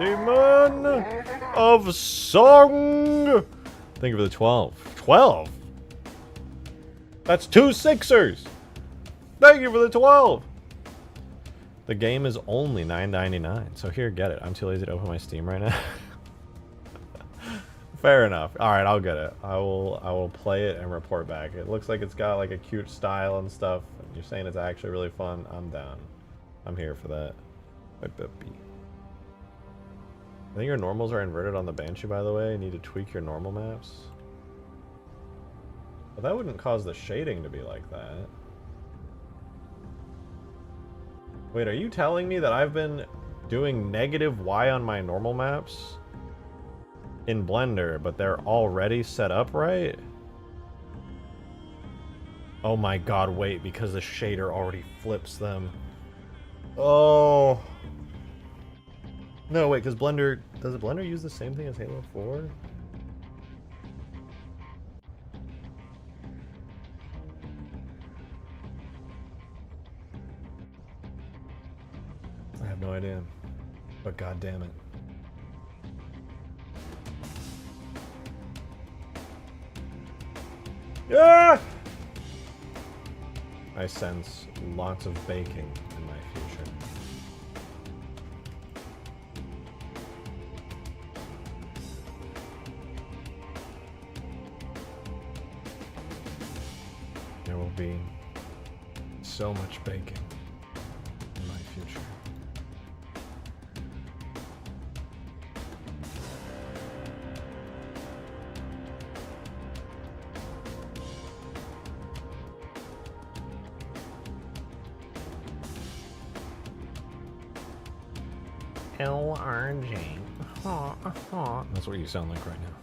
Demon of Song! Thank you for the 12. 12? That's 2 6ers! Thank you for the 12! The game is only $9.99, so here, get it. I'm too lazy to open my Steam right now. Fair enough. All right, I'll get it. I will play it and report back. It looks like it's got like a cute style and stuff. You're saying it's actually really fun. I'm down. I'm here for that. I think your normals are inverted on the Banshee, by the way. You need to tweak your normal maps. But that wouldn't cause the shading to be like that. Wait, are you telling me that I've been doing -Y on my normal maps in Blender, but they're already set up right? Oh my god, wait, because the shader already flips them. Oh. No, wait, because Blender... Does Blender use the same thing as Halo 4? I have no idea. But god damn it. Yeah! I sense lots of baking in my future. There will be so much baking in my future. LRJ. That's what you sound like right now.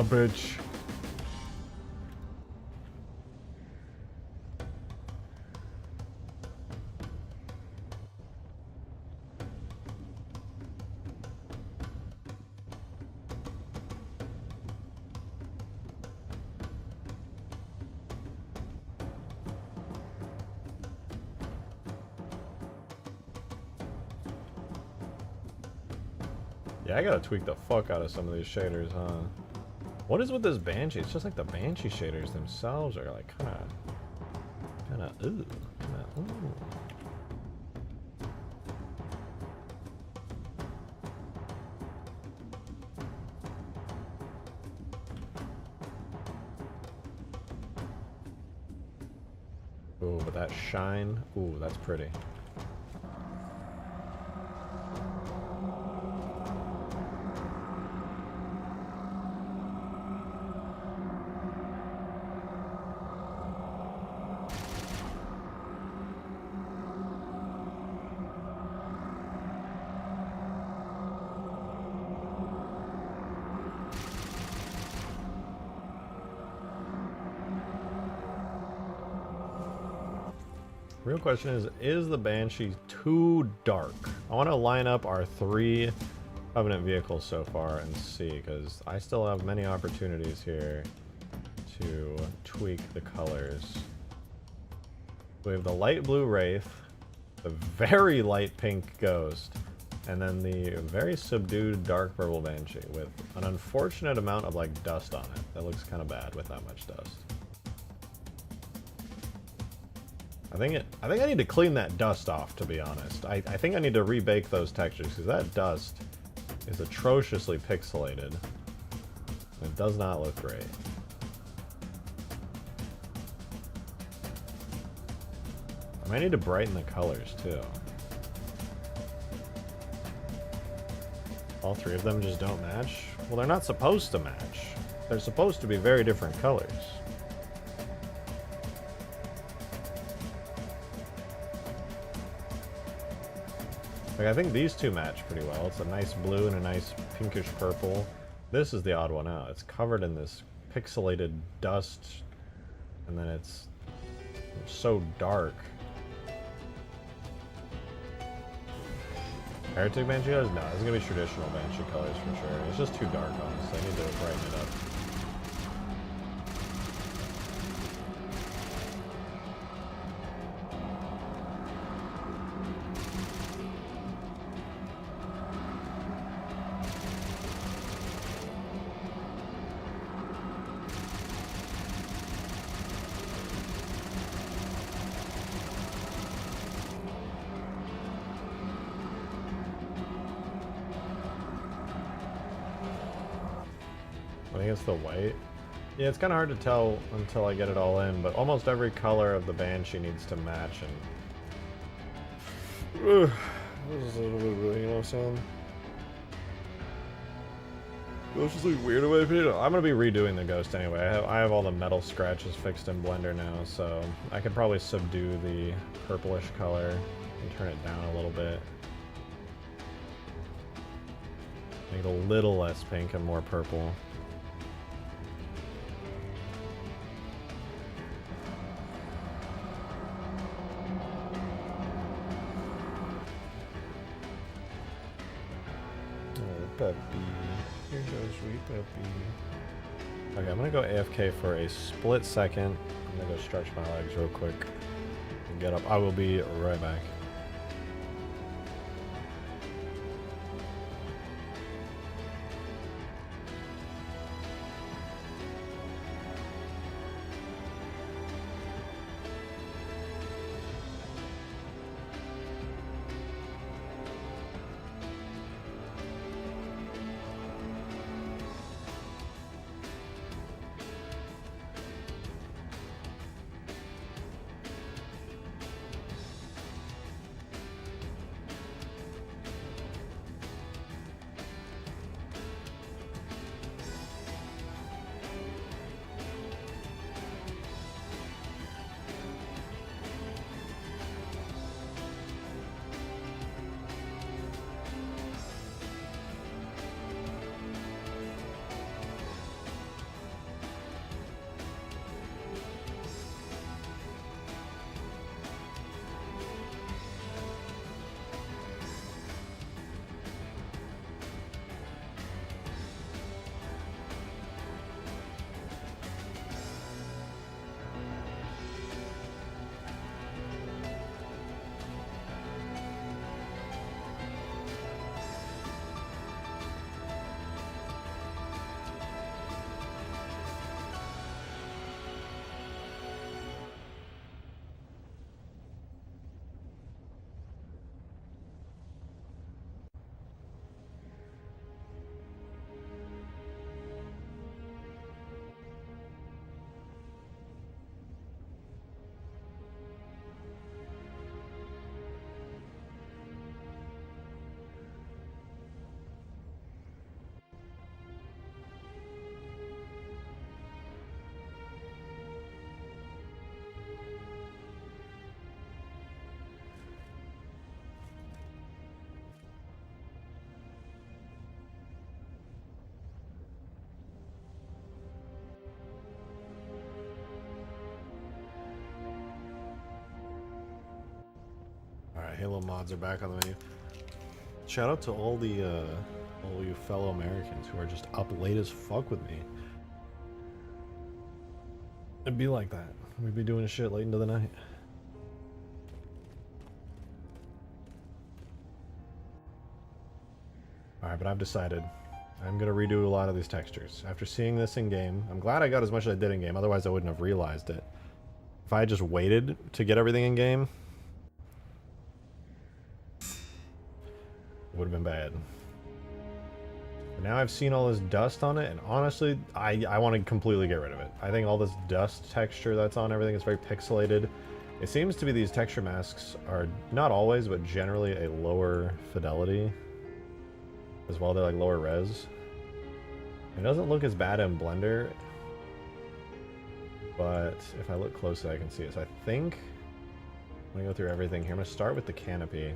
A bitch. Yeah, I gotta tweak the fuck out of some of these shaders, huh? What is with this Banshee? It's just like the Banshee shaders themselves are like kinda ooh. Ooh, but that shine, ooh, that's pretty. Real question is the Banshee too dark? I want to line up our 3 Covenant vehicles so far and see, because I still have many opportunities here to tweak the colors. We have the light blue Wraith, the very light pink Ghost, and then the very subdued dark purple Banshee with an unfortunate amount of like dust on it. That looks kind of bad with that much dust. I think I need to clean that dust off, to be honest. I think I need to rebake those textures, because that dust is atrociously pixelated. It does not look great. I might need to brighten the colors, too. All 3 of them just don't match? Well, they're not supposed to match. They're supposed to be very different colors. Like, I think these 2 match pretty well. It's a nice blue and a nice pinkish purple. This is the odd one out. It's covered in this pixelated dust, and then it's so dark. Heretic Banshee colors? No, it's gonna be traditional Banshee colors for sure. It's just too dark, honestly. I need to brighten it up. I think it's the white. Yeah, it's kind of hard to tell until I get it all in, but almost every color of the Banshee needs to match, and you know what I'm saying? It's just like weird in my opinion. I'm gonna be redoing the Ghost anyway. I have all the metal scratches fixed in Blender now, so I could probably subdue the purplish color and turn it down a little bit. Make it a little less pink and more purple. Puppy. Here goes sweet puppy. Okay, I'm gonna go AFK for a split second. I'm gonna go stretch my legs real quick and get up. I will be right back. Halo mods are back on the menu. Shout out to all you fellow Americans who are just up late as fuck with me. It'd be like that. We'd be doing shit late into the night. Alright, but I've decided I'm gonna redo a lot of these textures. After seeing this in game, I'm glad I got as much as I did in game, otherwise I wouldn't have realized it. If I had just waited to get everything in game, it would have been bad. But now I've seen all this dust on it, and honestly, I want to completely get rid of it. I think all this dust texture that's on everything is very pixelated. It seems to be these texture masks are, not always, but generally a lower fidelity. As well, they're like lower res. It doesn't look as bad in Blender, but if I look closely I can see it. So I think I'm gonna go through everything here. I'm gonna start with the canopy.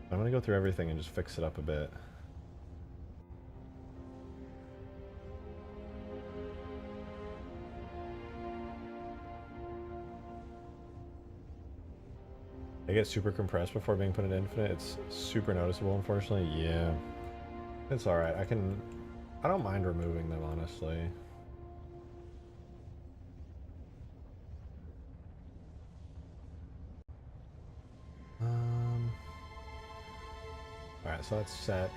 I'm gonna go through everything and just fix it up a bit. They get super compressed before being put in Infinite. It's super noticeable, unfortunately. Yeah. It's alright. I don't mind removing them, honestly. Alright, so that's set.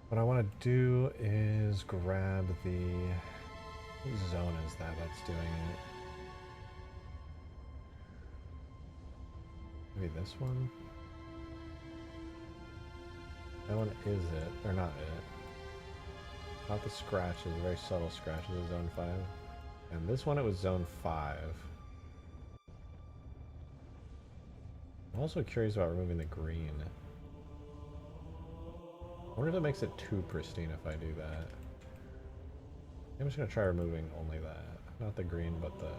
What I want to do is grab the... What zone is that that's doing it? Maybe this one? That one is it, or not it. Not the scratches, very subtle scratches of zone 5. And this one it was zone 5. I'm also curious about removing the green. I wonder if it makes it too pristine if I do that. I'm just gonna try removing only that. Not the green, but the...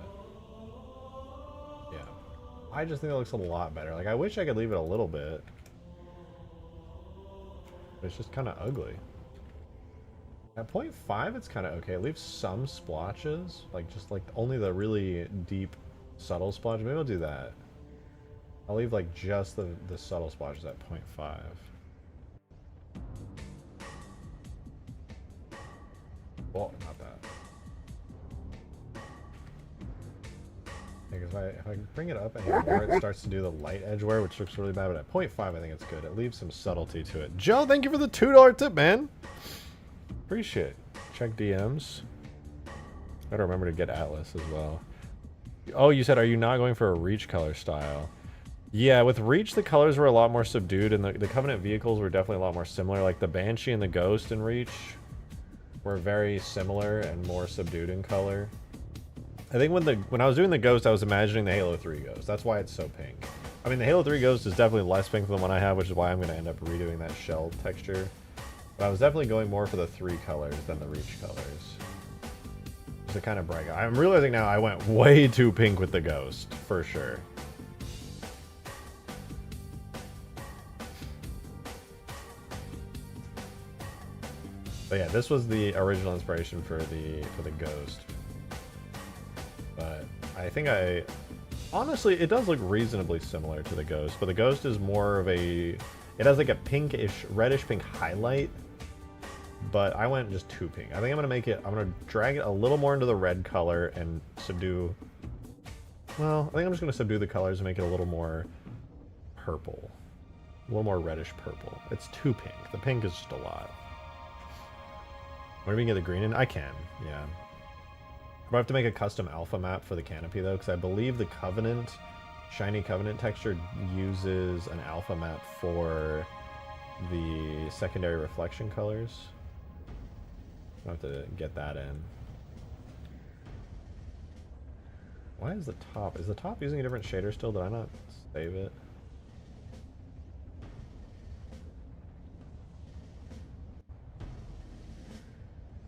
Yeah. I just think it looks a lot better. Like, I wish I could leave it a little bit. But it's just kind of ugly. At 0.5, it's kind of okay. It leaves some splotches. Like, just like only the really deep, subtle splotch. Maybe I'll do that. I'll leave like just the subtle splotches at 0.5. Well, not that. Because if I bring it up anymore, it starts to do the light edge wear, which looks really bad, but at 0.5 I think it's good. It leaves some subtlety to it. Joe, thank you for the $2 tip, man! Appreciate it. Check DMs. Gotta remember to get Atlas as well. Oh, you said, are you not going for a Reach color style? Yeah, with Reach the colors were a lot more subdued, and the Covenant vehicles were definitely a lot more similar. Like the Banshee and the Ghost in Reach were very similar and more subdued in color. I think when I was doing the Ghost, I was imagining the Halo 3 Ghost. That's why it's so pink. I mean, the Halo 3 Ghost is definitely less pink than the one I have, which is why I'm going to end up redoing that shell texture. But I was definitely going more for the 3 colors than the Reach colors. Just to kind of brag. I'm realizing now I went way too pink with the Ghost, for sure. But yeah, this was the original inspiration for the Ghost. But I think honestly, it does look reasonably similar to the Ghost, but the Ghost is more of it has like a pinkish, reddish pink highlight, but I went just too pink. I think I'm gonna drag it a little more into the red color and subdue, well, I think I'm just gonna subdue the colors and make it a little more purple. A little more reddish purple. It's too pink. The pink is just a lot. Where do we get the green in? I can, yeah. I have to make a custom alpha map for the canopy though, because I believe the Covenant, shiny Covenant texture uses an alpha map for the secondary reflection colors. I'll have to get that in. Why is the top? Is the top using a different shader still? Did I not save it?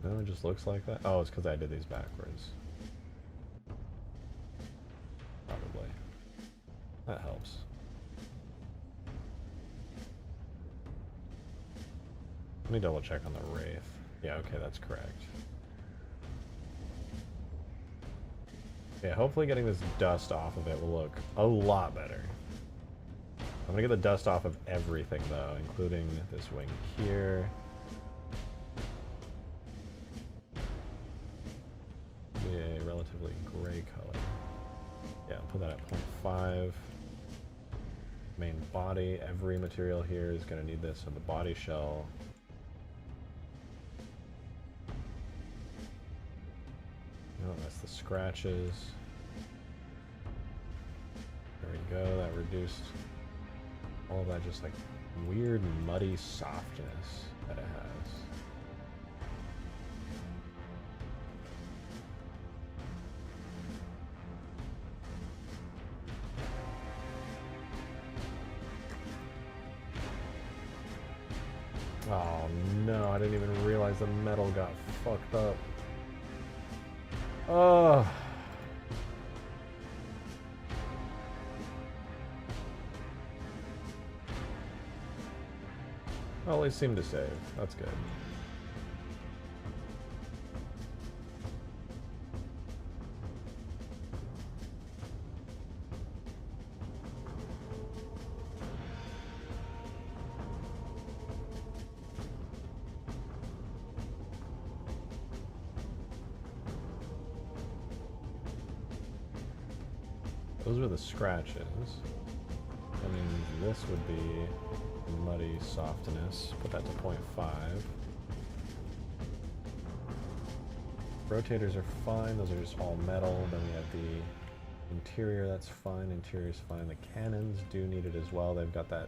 No, it just looks like that. Oh, it's because I did these backwards. Probably. That helps. Let me double check on the Wraith. Yeah, okay, that's correct. Yeah, hopefully getting this dust off of it will look a lot better. I'm gonna get the dust off of everything though, including this wing here. Be a relatively gray color. Yeah, I'll put that at 0.5. Main body, every material here is gonna need this, so the body shell. Oh, that's the scratches. There we go, that reduced all of that just like weird muddy softness that it has. Oh no, I didn't even realize the metal got fucked up. Oh. Well, they seem to save. That's good. Those are the scratches. That means this would be muddy softness. Put that to 0.5. Rotators are fine. Those are just all metal. Then we have the interior. That's fine. Interior's fine. The cannons do need it as well. They've got that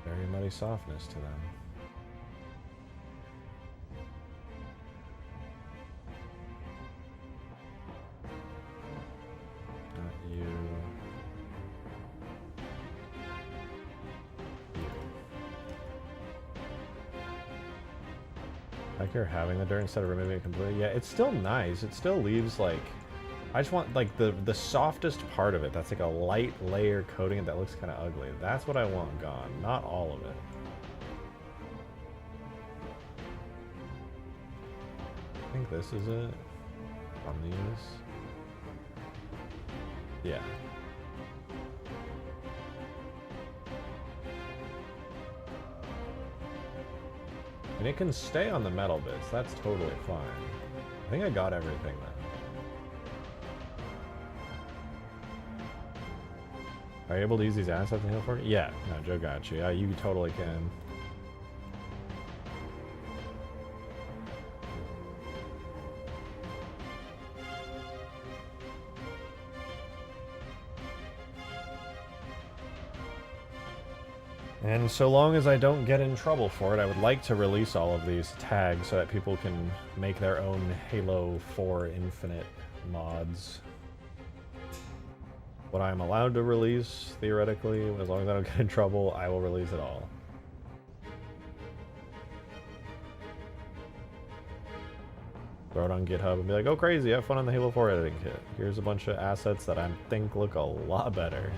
very muddy softness to them. Like you're having the dirt instead of removing it completely. Yeah, it's still nice. It still leaves like, I just want like the softest part of it. That's like a light layer coating it that looks kind of ugly. That's what I want gone, not all of it. I think this is it on these. Yeah. And it can stay on the metal bits, that's totally fine. I think I got everything then. Are you able to use these assets in Halo 4? Yeah, no, Joe got you. You totally can. And so long as I don't get in trouble for it, I would like to release all of these tags so that people can make their own Halo 4 Infinite mods. What I'm allowed to release, theoretically, as long as I don't get in trouble, I will release it all. Throw it on GitHub and be like, oh crazy, have fun on the Halo 4 editing kit. Here's a bunch of assets that I think look a lot better.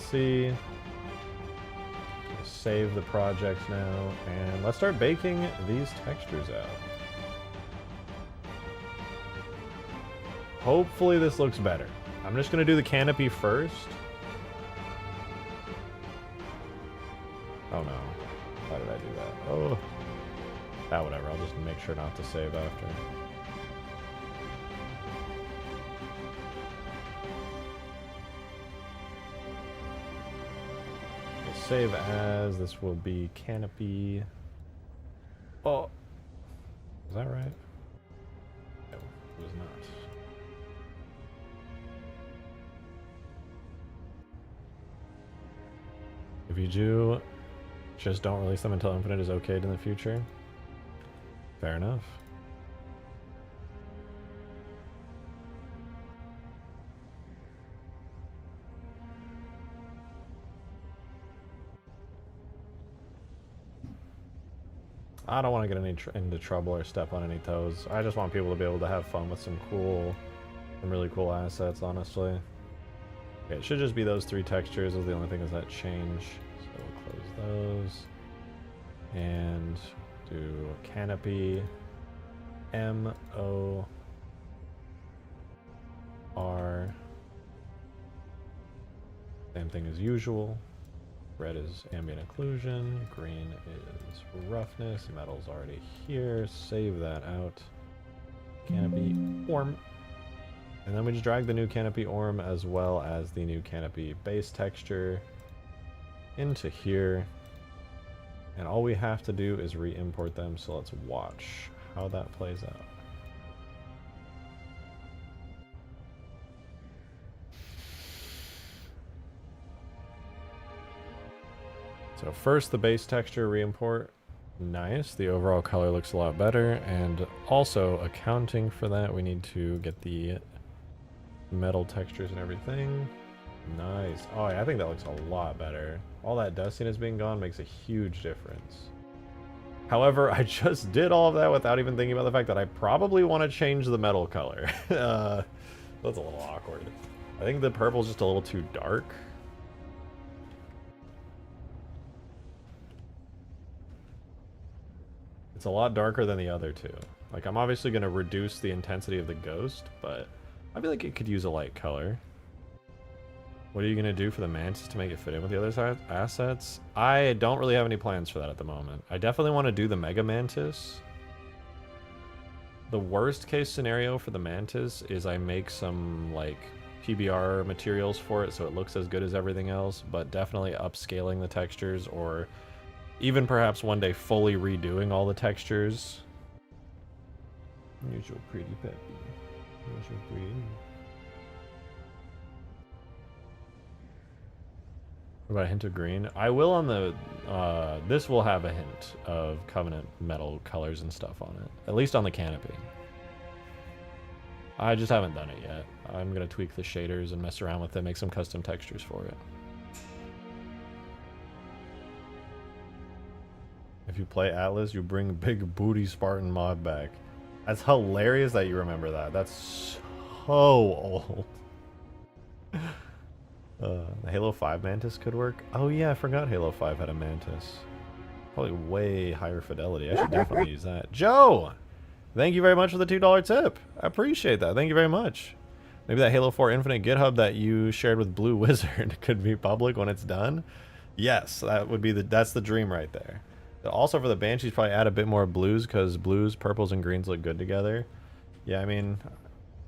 See, save the project now, and let's start baking these textures out. Hopefully this looks better. I'm just gonna do the canopy first. Oh no, why did I do that? Oh, whatever, I'll just make sure not to save after. Save as, this will be canopy. Oh, is that right? No, it was not. If you do, just don't release them until Infinite is okayed in the future. Fair enough. I don't want to get into trouble or step on any toes. I just want people to be able to have fun with some really cool assets, honestly. Okay, it should just be those three textures. Those are the only things that change. So we'll close those. And do canopy MOR. Same thing as usual. Red is ambient occlusion, green is roughness, metal's already here, save that out. Canopy orm. And then we just drag the new canopy orm as well as the new canopy base texture into here. And all we have to do is re-import them, so let's watch how that plays out. So first the base texture re-import, nice, the overall color looks a lot better, and also accounting for that we need to get the metal textures and everything. Nice. Oh yeah, I think that looks a lot better. All that dustiness being gone makes a huge difference. However, I just did all of that without even thinking about the fact that I probably want to change the metal color. That's a little awkward. I think the purple's just a little too dark. It's a lot darker than the other two. Like, I'm obviously going to reduce the intensity of the ghost, but I feel like it could use a light color. What are you going to do for the mantis to make it fit in with the other assets? I don't really have any plans for that at the moment. I definitely want to do the mega mantis. The worst case scenario for the mantis is I make some, like, PBR materials for it so it looks as good as everything else, but definitely upscaling the textures, or even perhaps one day fully redoing all the textures. You're so pretty, Peppy. You're so pretty. What about a hint of green? I will on the... this will have a hint of Covenant metal colors and stuff on it. At least on the canopy. I just haven't done it yet. I'm going to tweak the shaders and mess around with it, make some custom textures for it. If you play Atlas, you bring Big Booty Spartan mod back. That's hilarious that you remember that. That's so old. The Halo 5 Mantis could work. Oh yeah, I forgot Halo 5 had a Mantis. Probably way higher fidelity. I should definitely use that. Joe! Thank you very much for the $2 tip. I appreciate that. Thank you very much. Maybe that Halo 4 Infinite GitHub that you shared with Blue Wizard could be public when it's done. Yes, that would be that's the dream right there. Also for the Banshees, probably add a bit more blues, because blues, purples, and greens look good together. Yeah, I mean,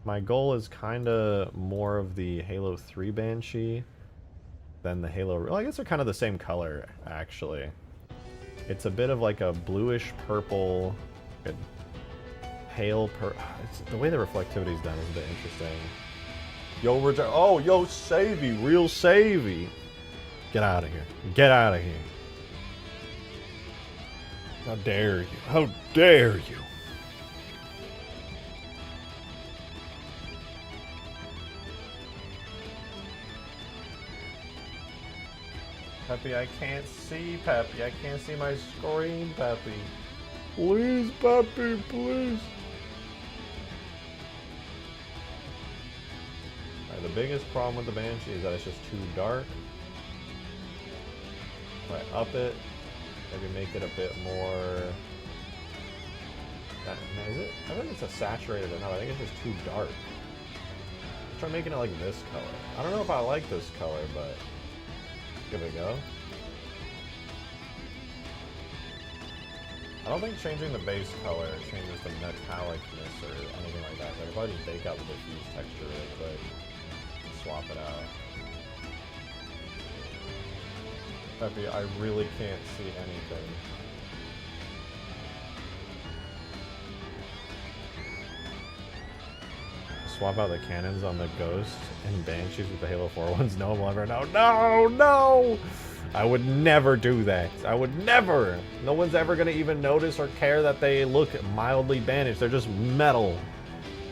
my goal is kind of more of the Halo 3 Banshee than the Halo... Well, I guess they're kind of the same color, actually. It's a bit of like a bluish purple, pale the way the reflectivity is done is a bit interesting. Yo, oh, yo, Savvy, real Savvy. Get out of here. Get out of here. How dare you? How dare you? Peppy, I can't see, Peppy. I can't see my screen, Peppy. Please, Peppy, please. Alright, the biggest problem with the Banshee is that it's just too dark. If I up it, maybe make it a bit more... Is it? I think it's a saturated enough. I think it's just too dark. I'll try making it like this color. I don't know if I like this color, but give it a go. I don't think changing the base color changes the metallicness or anything like that. So I could probably just bake out the diffuse texture really quick and swap it out. Peppy, I really can't see anything. Swap out the cannons on the Ghost and Banshees with the Halo 4 ones. No one will ever know. No, no! I would never do that. I would never! No one's ever gonna even notice or care that they look mildly banished. They're just metal.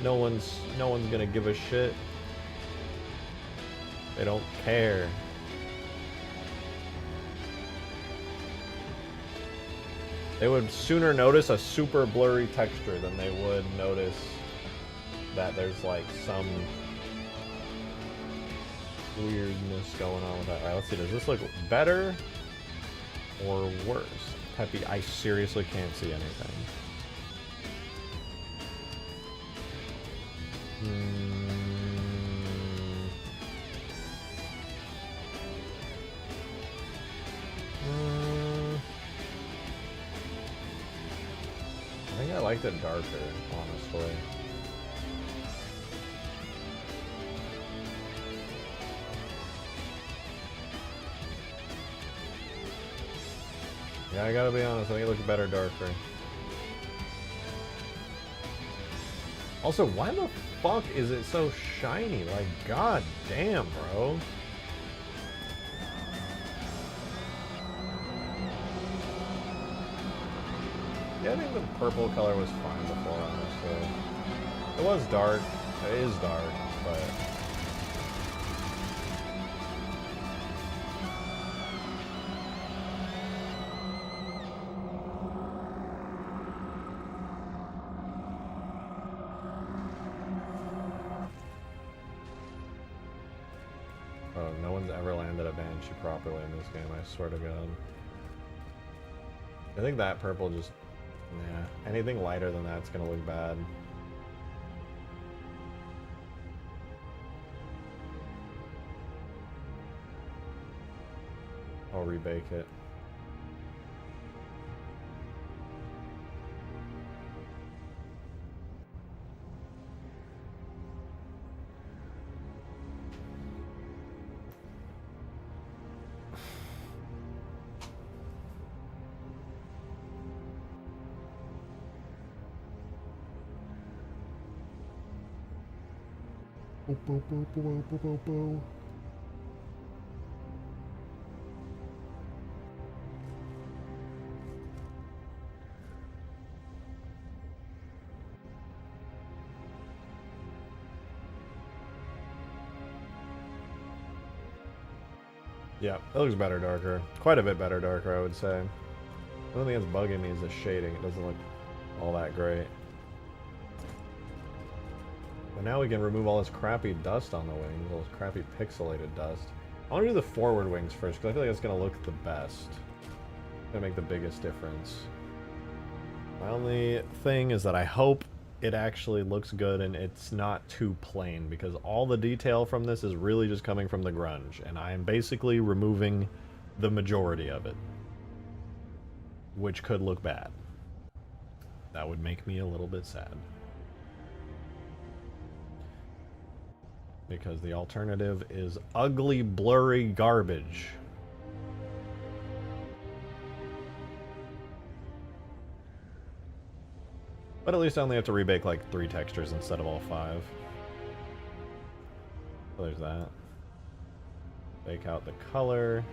No one's gonna give a shit. They don't care. They would sooner notice a super blurry texture than they would notice that there's like some weirdness going on with that. Alright, let's see. Does this look better or worse? Peppy, I seriously can't see anything. I think I liked it darker, honestly. Yeah, I gotta be honest, I think it looks better darker. Also, why the fuck is it so shiny? Like, god damn, bro. Yeah, I think the purple color was fine before, honestly. It was dark. It is dark, but... Oh, no one's ever landed a Banshee properly in this game, I swear to god. I think that purple just... Nah, anything lighter than that's gonna look bad. I'll rebake it. Yeah, it looks better darker. Quite a bit better darker, I would say. The only thing that's bugging me is the shading. It doesn't look all that great. But now we can remove all this crappy dust on the wings, all this crappy pixelated dust. I want to do the forward wings first, because I feel like it's going to look the best. It's going to make the biggest difference. My only thing is that I hope it actually looks good and it's not too plain, because all the detail from this is really just coming from the grunge, and I am basically removing the majority of it, which could look bad. That would make me a little bit sad, because the alternative is ugly, blurry garbage. But at least I only have to rebake like 3 textures instead of all 5. So there's that. Bake out the color.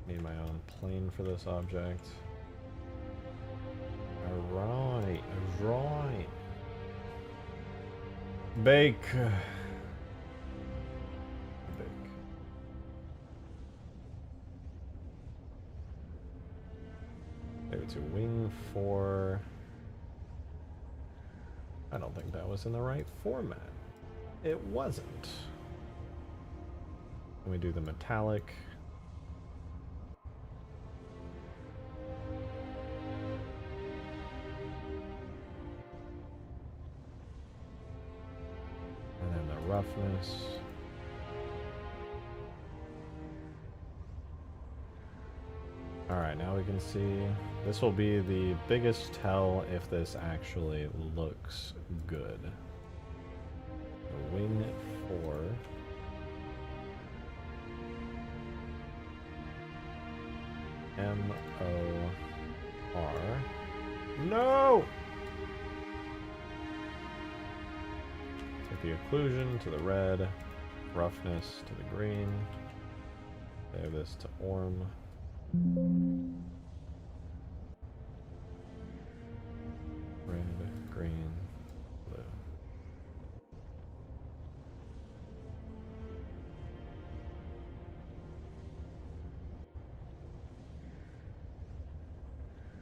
Need my own plane for this object. Alright, alright. Bake. Maybe to wing 4. I don't think that was in the right format. It wasn't. Let me do the metallic. And then the roughness. Alright, now we can see this will be the biggest tell if this actually looks good. The wing 4. M-O-R. No! Take the occlusion to the red, roughness to the green. Save this to orm. Red, green, blue.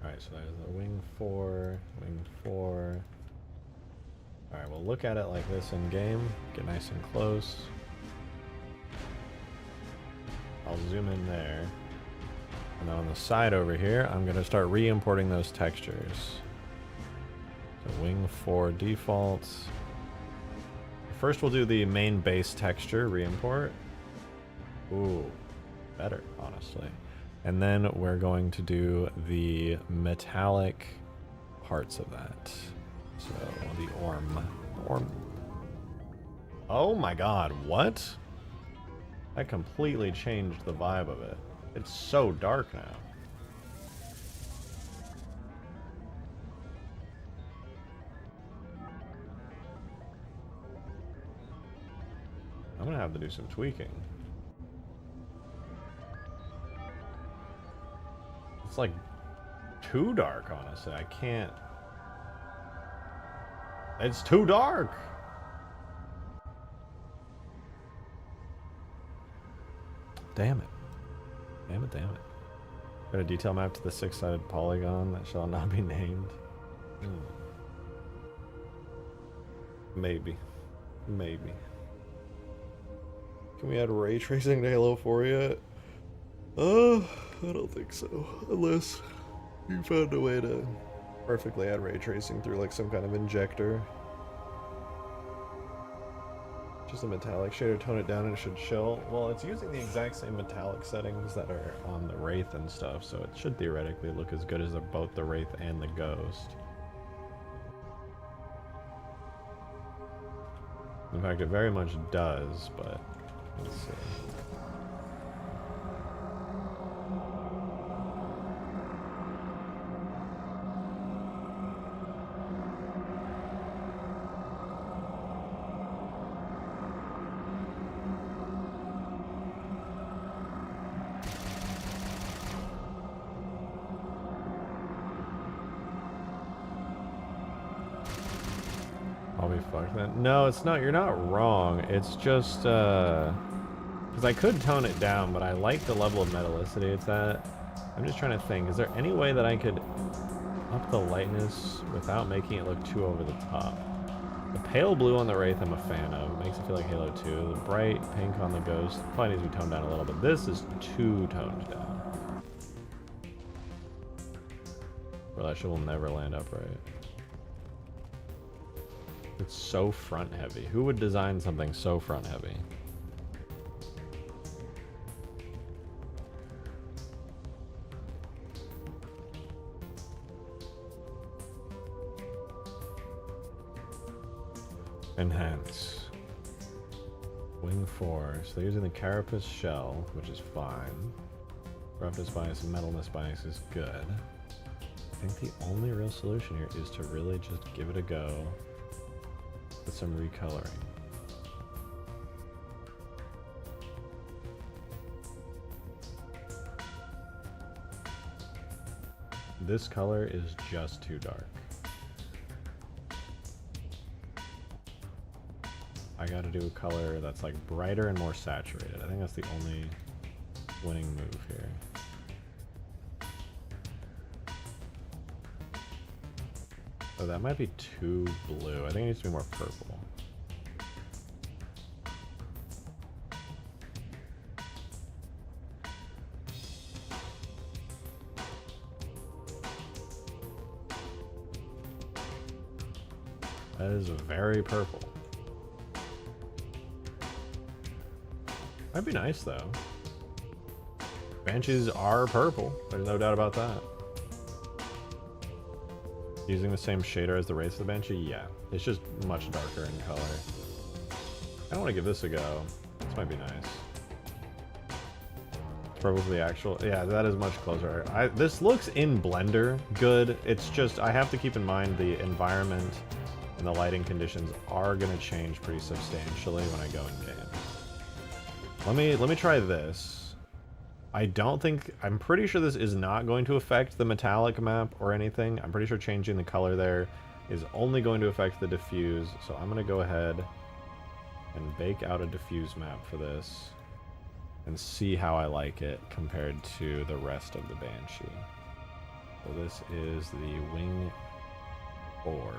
Alright, so there's the wing 4, wing 4. Alright, we'll look at it like this in game. Get nice and close. I'll zoom in there. And then on the side over here, I'm going to start re-importing those textures. So wing 4 defaults. First we'll do the main base texture re-import. Ooh, better, honestly. And then we're going to do the metallic parts of that. So the orm. Oh my god, what? That completely changed the vibe of it. It's so dark now. I'm gonna have to do some tweaking. It's like too dark, honestly. I can't. It's too dark. Damn it. Damn it, damn it. Got a detail map to the 6-sided polygon that shall not be named. Maybe. Maybe. Can we add ray tracing to Halo 4 yet? I don't think so. Unless you found a way to perfectly add ray tracing through like some kind of injector. Just a metallic shader, tone it down and it should chill. Well, it's using the exact same metallic settings that are on the Wraith and stuff, so it should theoretically look as good as both the Wraith and the Ghost. In fact, it very much does, but let's see. Fuck that. No, it's not. You're not wrong. It's just because I could tone it down, but I like the level of metallicity it's at. I'm just trying to think. Is there any way that I could up the lightness without making it look too over the top? The pale blue on the Wraith I'm a fan of. It makes it feel like Halo 2. The bright pink on the Ghost probably needs to be toned down a little bit. This is too toned down. Well, that shit will never land upright. It's so front heavy. Who would design something so front heavy? Enhance. Wing 4. So they're using the carapace shell, which is fine. Roughness bias and metalness bias is good. I think the only real solution here is to really just give it a go with some recoloring. This color is just too dark. I gotta do a color that's like brighter and more saturated. I think that's the only winning move here. Oh, that might be too blue. I think it needs to be more purple. That is very purple. That'd be nice though. Banshees are purple. There's no doubt about that. Using the same shader as the Wraith of the Banshee? Yeah. It's just much darker in color. I don't want to give this a go. This might be nice. It's probably the actual... Yeah, that is much closer. This looks in Blender good. It's just, I have to keep in mind the environment and the lighting conditions are going to change pretty substantially when I go in game. Let me try this. I don't think... I'm pretty sure this is not going to affect the metallic map or anything. I'm pretty sure changing the color there is only going to affect the diffuse. So I'm going to go ahead and bake out a diffuse map for this and see how I like it compared to the rest of the Banshee. So this is the Wing 4.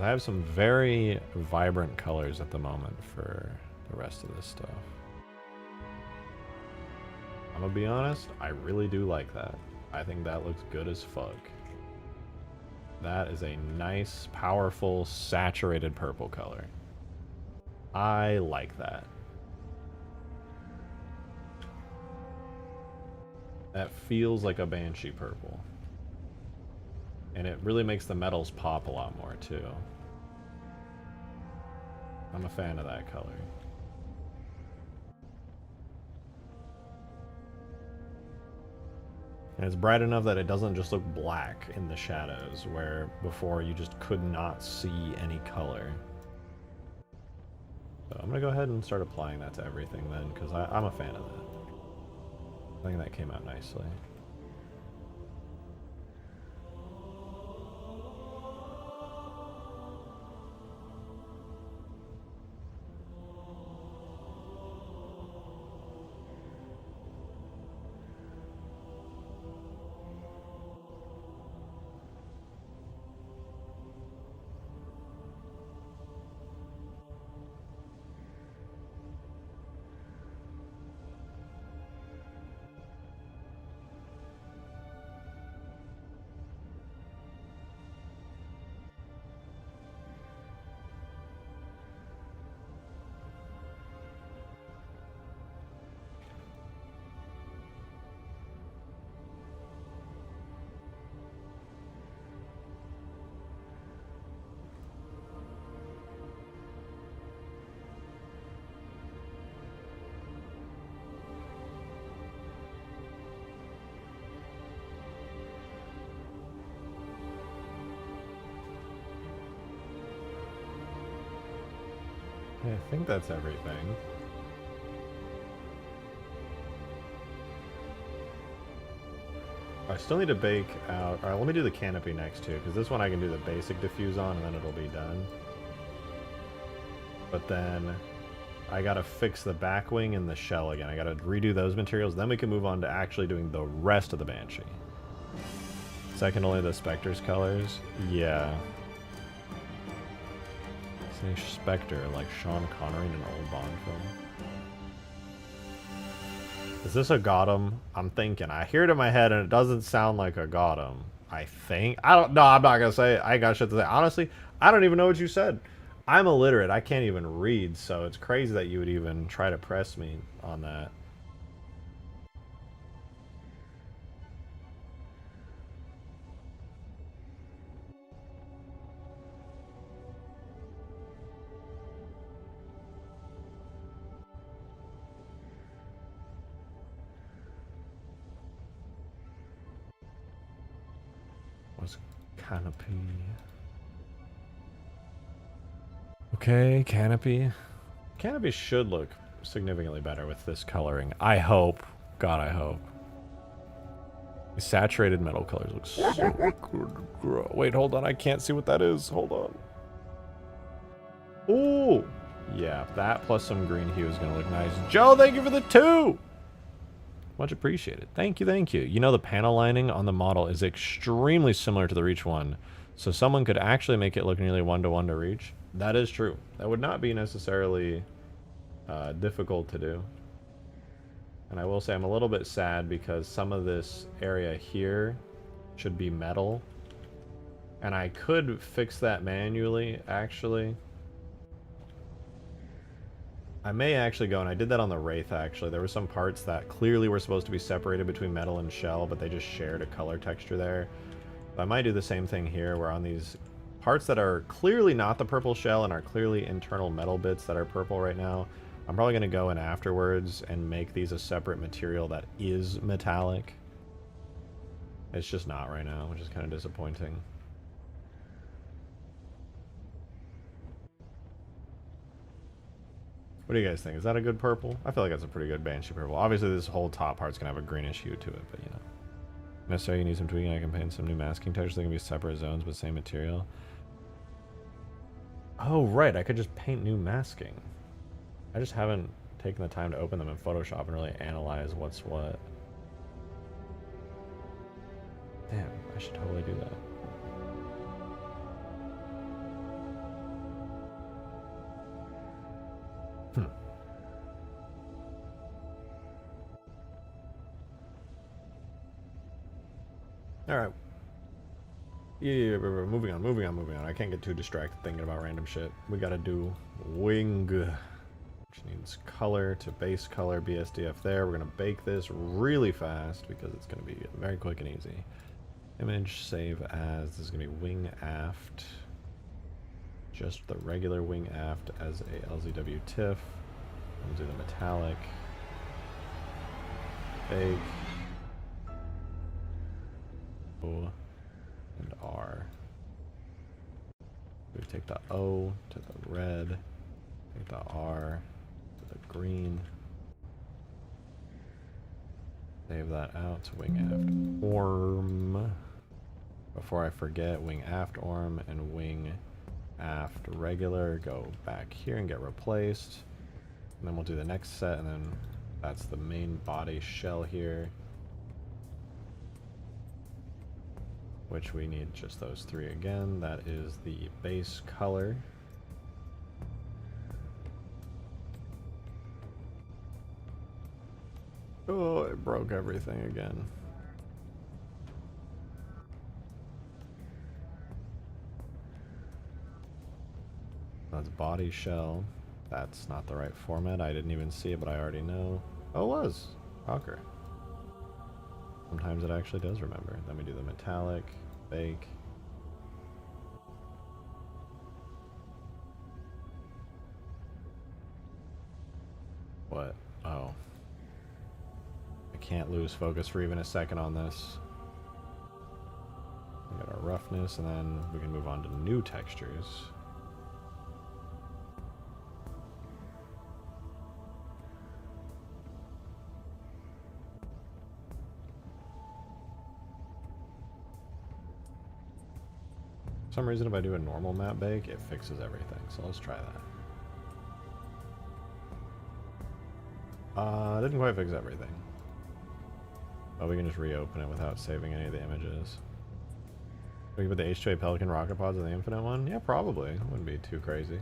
Because I have some very vibrant colors at the moment for the rest of this stuff. I'm gonna be honest, I really do like that. I think that looks good as fuck. That is a nice, powerful, saturated purple color. I like that. That feels like a Banshee purple. And it really makes the metals pop a lot more, too. I'm a fan of that color. And it's bright enough that it doesn't just look black in the shadows, where before you just could not see any color. So I'm going to go ahead and start applying that to everything then, because I'm a fan of that. I think that came out nicely. Yeah, I think that's everything. I still need to bake out... Alright, let me do the canopy next too, because this one I can do the basic diffuse on and then it'll be done. But then I gotta fix the back wing and the shell again. I gotta redo those materials, then we can move on to actually doing the rest of the Banshee. Second only the Spectre's colors. Yeah. Say Spectre, like Sean Connery in an old Bond film. Is this a Gotham? I'm thinking. I hear it in my head and it doesn't sound like a Gotham. I think. I don't know. I'm not going to say it. I ain't got shit to say. Honestly, I don't even know what you said. I'm illiterate. I can't even read, so it's crazy that you would even try to press me on that. What's canopy? Okay, canopy. Canopy should look significantly better with this coloring. I hope. God, I hope. The saturated metal colors look so good. Wait, hold on. I can't see what that is. Hold on. Ooh. Yeah, that plus some green hue is going to look nice. Joe, thank you for the 2! Much appreciated. Thank you, thank you. You know, the panel lining on the model is extremely similar to the Reach one, so someone could actually make it look nearly 1-to-1 to Reach. That is true. That would not be necessarily difficult to do. And I will say I'm a little bit sad because some of this area here should be metal. And I could fix that manually, actually. I may actually go, and I did that on the Wraith, actually. There were some parts that clearly were supposed to be separated between metal and shell, but they just shared a color texture there. But I might do the same thing here, where on these parts that are clearly not the purple shell and are clearly internal metal bits that are purple right now, I'm probably going to go in afterwards and make these a separate material that is metallic. It's just not right now, which is kind of disappointing. What do you guys think? Is that a good purple? I feel like that's a pretty good Banshee purple. Obviously, this whole top part's going to have a greenish hue to it, but you know. Necessarily, you need some tweaking. I can paint some new masking textures. They can be separate zones, but same material. Oh, right. I could just paint new masking. I just haven't taken the time to open them in Photoshop and really analyze what's what. Damn, I should totally do that. Alright. Yeah, moving on. I can't get too distracted thinking about random shit. We gotta do wing, which needs color to base color, BSDF there. We're gonna bake this really fast because it's gonna be very quick and easy. Image, save as, this is gonna be wing aft. Just the regular wing aft as a LZW TIFF. We'll do the metallic. Bake. O and R. We take the O to the red. Take the R to the green. Save that out to wing aft orm. Before I forget, wing aft orm and wing aft regular go back here and get replaced. And then we'll do the next set, and then that's the main body shell here. Which we need just those three again. That is the base color. Oh, it broke everything again. That's body shell. That's not the right format. I didn't even see it, but I already know. Oh, it was. Rocker. Sometimes it actually does remember. Then we do the metallic, bake. What? Oh. I can't lose focus for even a second on this. We got our roughness, and then we can move on to new textures. For some reason, if I do a normal map bake, it fixes everything. So let's try that. Didn't quite fix everything. Oh, we can just reopen it without saving any of the images. We can put the H2A Pelican rocket pods in the Infinite one? Yeah, probably. Wouldn't be too crazy.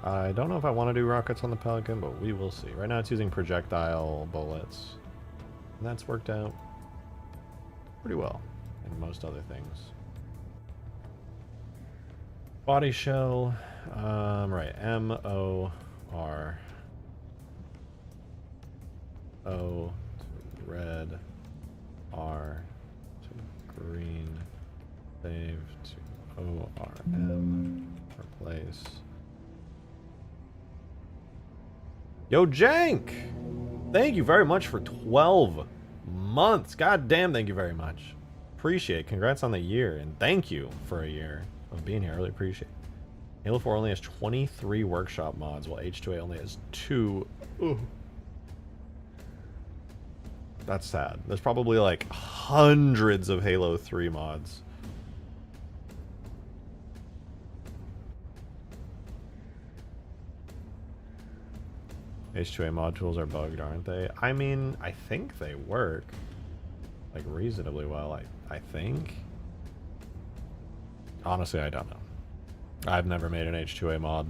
I don't know if I want to do rockets on the Pelican, but we will see. Right now it's using projectile bullets. And that's worked out pretty well in most other things. Body shell, right, M-O-R. O to red, R to green, save to O-R-M, replace. Yo, Jank! Thank you very much for 12 months. God damn, thank you very much. Appreciate it. Congrats on the year, and thank you for a year of being here. I really appreciate it. Halo 4 only has 23 workshop mods, while H2A only has 2. Ooh. That's sad. There's probably like hundreds of Halo 3 mods. H2A mod tools are bugged, aren't they? I mean, I think they work like reasonably well, I think. Honestly, I don't know. I've never made an H2A mod.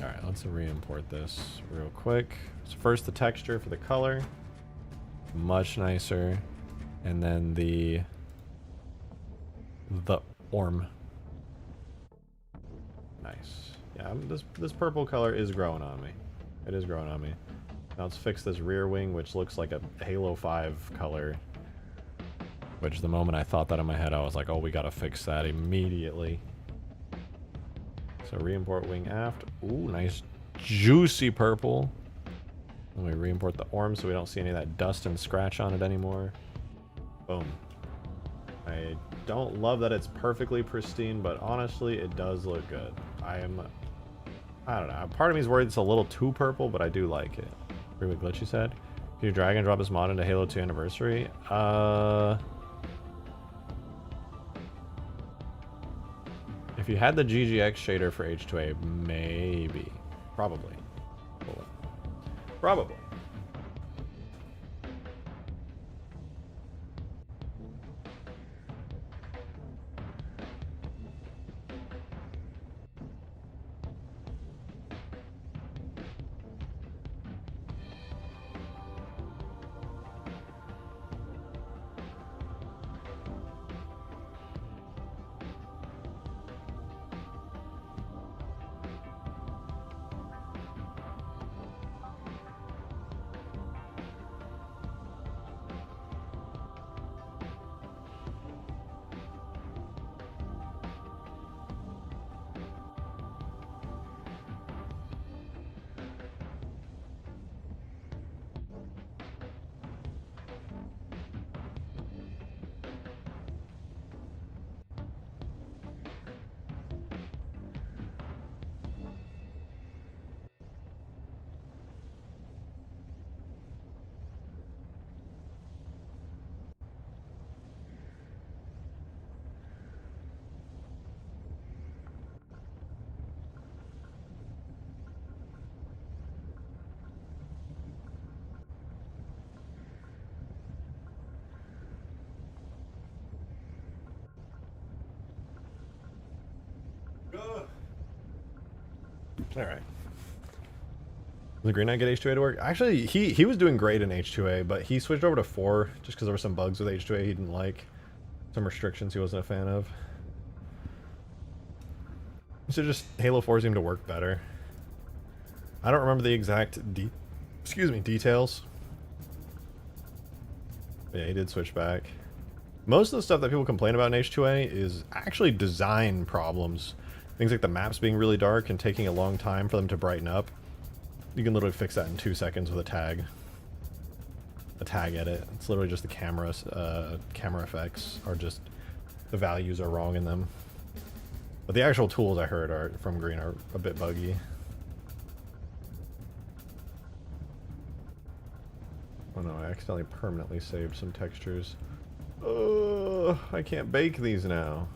Alright, let's re-import this real quick. So first the texture for the color. Much nicer. And then the orm. Nice. Yeah, this purple color is growing on me. It is growing on me. Now let's fix this rear wing, which looks like a Halo 5 color. Which the moment I thought that in my head, I was like, oh, we gotta fix that immediately. So re-import wing aft. Ooh, nice juicy purple. And we re-import the orm so we don't see any of that dust and scratch on it anymore. Boom. I don't love that it's perfectly pristine, but honestly, it does look good. I don't know. Part of me is worried it's a little too purple, but I do like it. Really glitchy said. Can you drag and drop this mod into Halo 2 Anniversary? If you had the GGX shader for H2A, maybe. Probably. Probably. All right. The Green Knight get H2A to work? Actually, he was doing great in H2A, but he switched over to 4 just because there were some bugs with H2A he didn't like. Some restrictions he wasn't a fan of. So just Halo 4 seemed to work better. I don't remember the exact details. But yeah, he did switch back. Most of the stuff that people complain about in H2A is actually design problems. Things like the maps being really dark and taking a long time for them to brighten up. You can literally fix that in 2 seconds with a tag. A tag edit. It's literally just the camera effects are just, the values are wrong in them. But the actual tools I heard are from Green are a bit buggy. Oh no, I accidentally permanently saved some textures. I can't bake these now.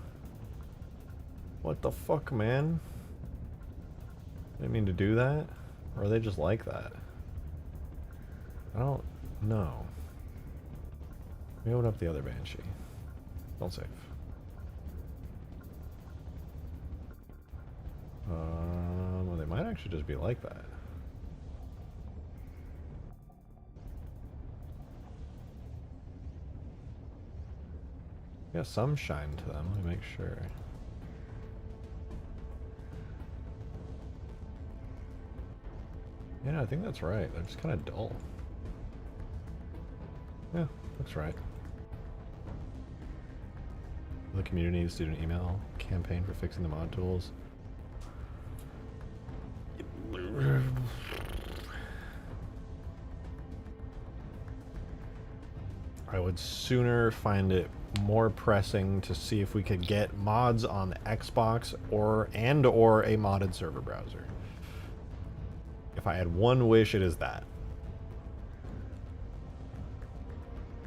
What the fuck, man? I didn't mean to do that. Or are they just like that? I don't know. Let me open up the other Banshee. Don't save. Well, they might actually just be like that. Yeah, some shine to them. Let me make sure. Yeah, I think that's right. They're just kind of dull. Yeah, looks right. The community student email campaign for fixing the mod tools. I would sooner find it more pressing to see if we could get mods on the Xbox or a modded server browser. If I had one wish, it is that.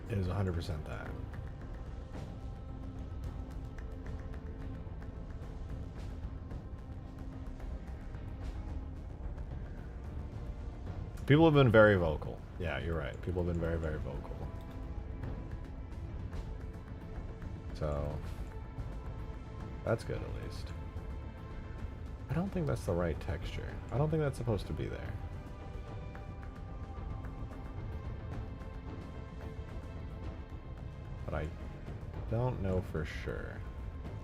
It is 100% that. People have been very vocal. Yeah, you're right. People have been very, very vocal. So, that's good at least. I don't think that's the right texture. I don't think that's supposed to be there. But I don't know for sure.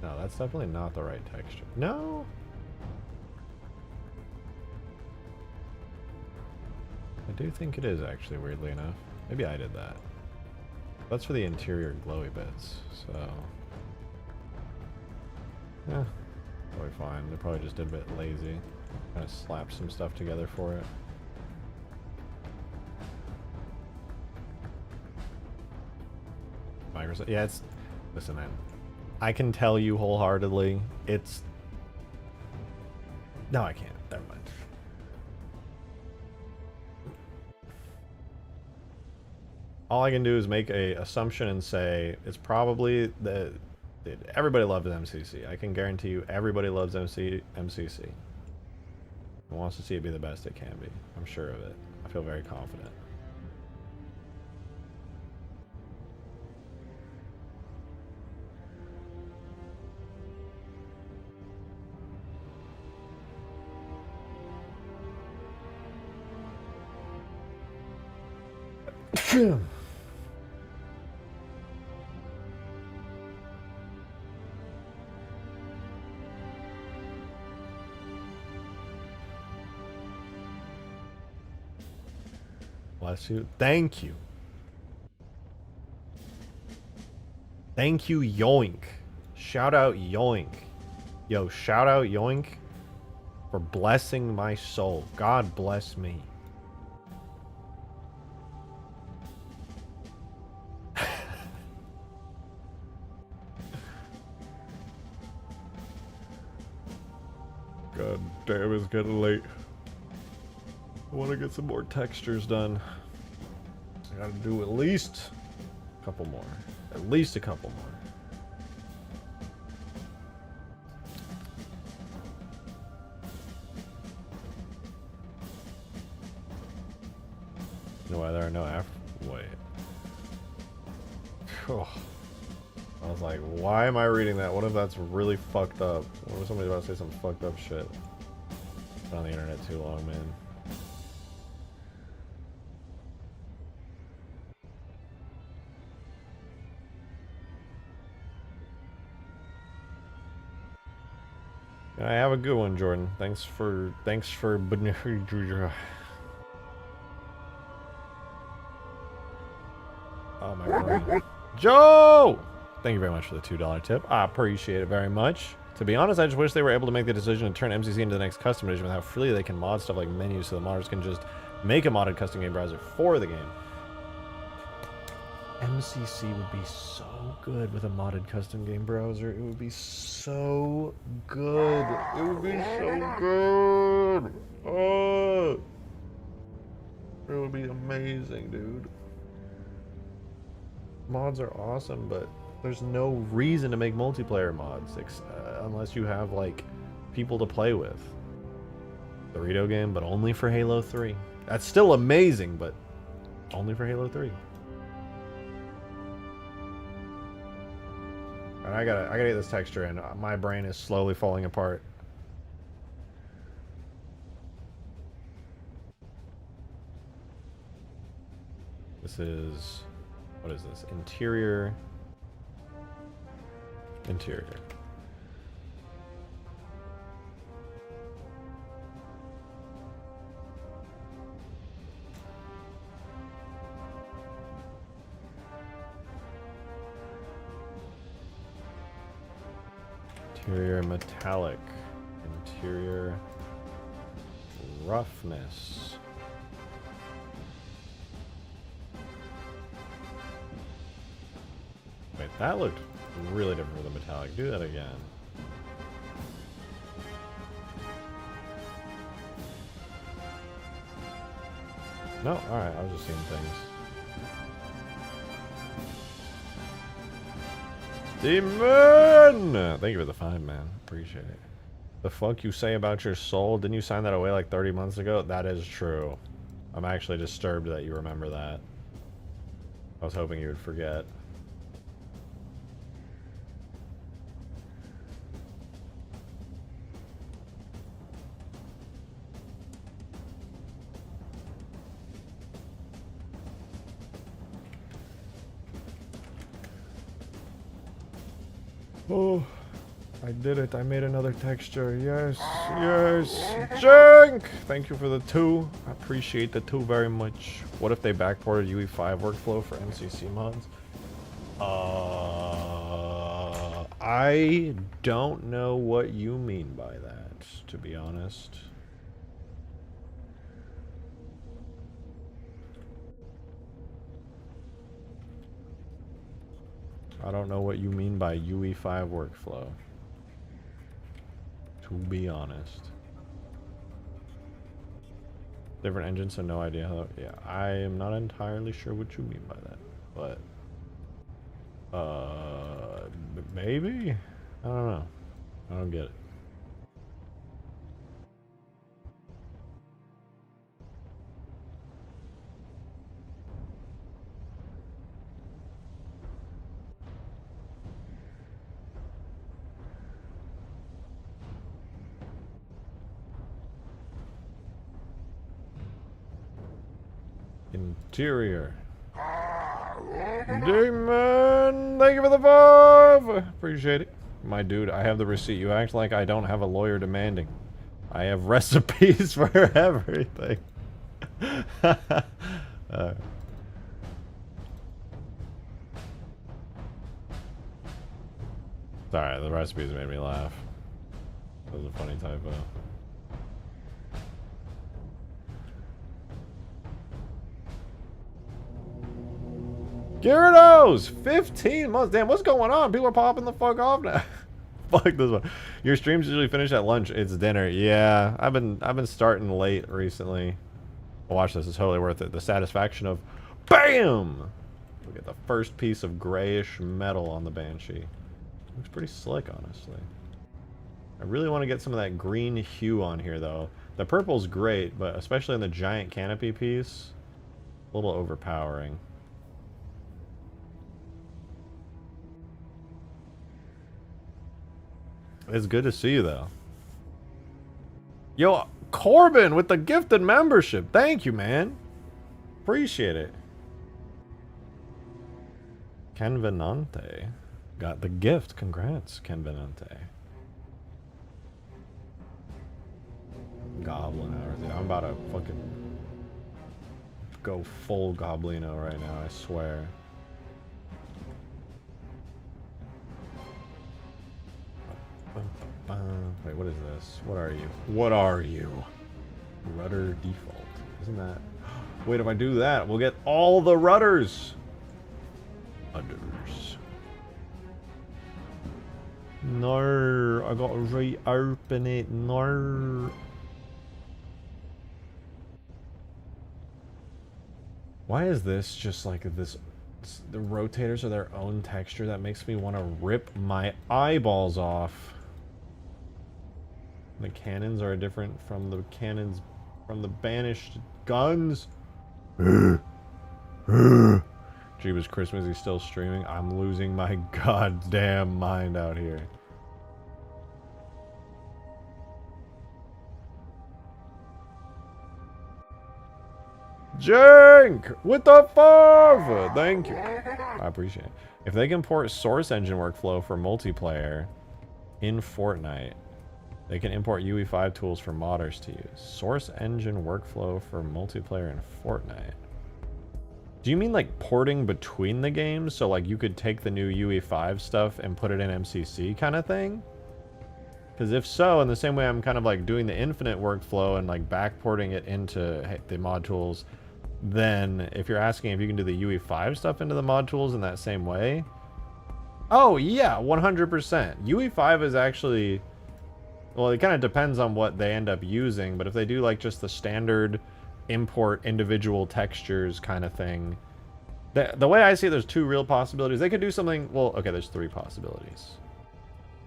No, that's definitely not the right texture. No? I do think it is actually, weirdly enough. Maybe I did that. That's for the interior glowy bits, so... yeah, probably fine. They probably just did a bit lazy. Kind of slapped some stuff together for it. Microsoft, yeah, it's... listen, man. I can tell you wholeheartedly, it's... no, I can't. Never mind. All I can do is make an assumption and say it's probably the everybody loves MCC. I can guarantee you everybody loves MCC and wants to see it be the best it can be. I'm sure of it. I feel very confident. Bless you. Thank you. Thank you, Yoink. Shout out Yoink. Yo, shout out Yoink for blessing my soul. God bless me. God damn, it's getting late. I want to get some more textures done. I gotta do at least a couple more. At least a couple more. You know why there are no wait. Oh. I was like, why am I reading that? What if that's really fucked up? What if somebody's about to say some fucked up shit? been on the internet too long, man. I have a good one, Jordan. Thanks for oh my brain. Joe! Thank you very much for the $2 tip. I appreciate it very much. To be honest, I just wish they were able to make the decision to turn MCC into the next custom edition with how freely they can mod stuff like menus so the modders can just make a modded custom game browser for the game. MCC would be so good with a modded custom game browser. It would be so good. It would be so good. Oh, it would be amazing, dude. Mods are awesome, but there's no reason to make multiplayer mods unless you have like people to play with. Dorito game, but only for Halo 3. That's still amazing, but only for Halo 3. Alright, I gotta get this texture in. My brain is slowly falling apart. This is, what is this? Interior. Interior. Interior metallic. Interior roughness. Wait, that looked really different for the metallic. Do that again. No, alright, I was just seeing things. Demon! Thank you for the 5, man. Appreciate it. The fuck you say about your soul? Didn't you sign that away like 30 months ago? That is true. I'm actually disturbed that you remember that. I was hoping you would forget. Oh, I did it. I made another texture. Yes, yes. Jink! Thank you for the 2. I appreciate the 2 very much. What if they backported UE5 workflow for MCC mods? I don't know what you mean by that, to be honest. I don't know what you mean by UE5 workflow, to be honest. Different engines, so no idea how. Yeah, I am not entirely sure what you mean by that, but maybe. I don't know. I don't get it. Interior. Demon! Thank you for the 5! Appreciate it. My dude, I have the receipt. You act like I don't have a lawyer demanding. I have recipes for everything. Sorry, the recipes made me laugh. That was a funny typo. Gyarados! 15 months. Damn, what's going on? People are popping the fuck off now. Fuck this one. Your streams usually finish at lunch. It's dinner. Yeah, I've been starting late recently. Watch this. It's totally worth it. The satisfaction of BAM! We get the first piece of grayish metal on the Banshee. Looks pretty slick, honestly. I really want to get some of that green hue on here, though. The purple's great, but especially in the giant canopy piece, a little overpowering. It's good to see you, though. Yo, Corbin with the gifted membership. Thank you, man. Appreciate it. Ken Venante got the gift. Congrats, Ken Venante. Goblin hours. Dude, I'm about to fucking go full Goblino right now, I swear. Wait, what is this? What are you? What are you? Rudder default. Isn't that... Wait, if I do that, we'll get all the rudders. Rudders. No, I gotta reopen it. No. Why is this just like this? The rotators are their own texture that makes me want to rip my eyeballs off. The cannons are different from the cannons from the banished guns. Jeebus Christmas, he's still streaming. I'm losing my goddamn mind out here. Jank with the 5! Thank you. I appreciate it. If they can port source engine workflow for multiplayer in Fortnite, they can import UE5 tools for modders to use. Source engine workflow for multiplayer in Fortnite. Do you mean like porting between the games? So like you could take the new UE5 stuff and put it in MCC kind of thing? Because if so, in the same way I'm kind of like doing the Infinite workflow and like backporting it into the mod tools, then if you're asking if you can do the UE5 stuff into the mod tools in that same way, oh yeah, 100%. UE5 is actually, well, it kind of depends on what they end up using, but if they do like just the standard import individual textures kind of thing, the way I see it, there's two real possibilities. They could do something, well, okay, there's three possibilities.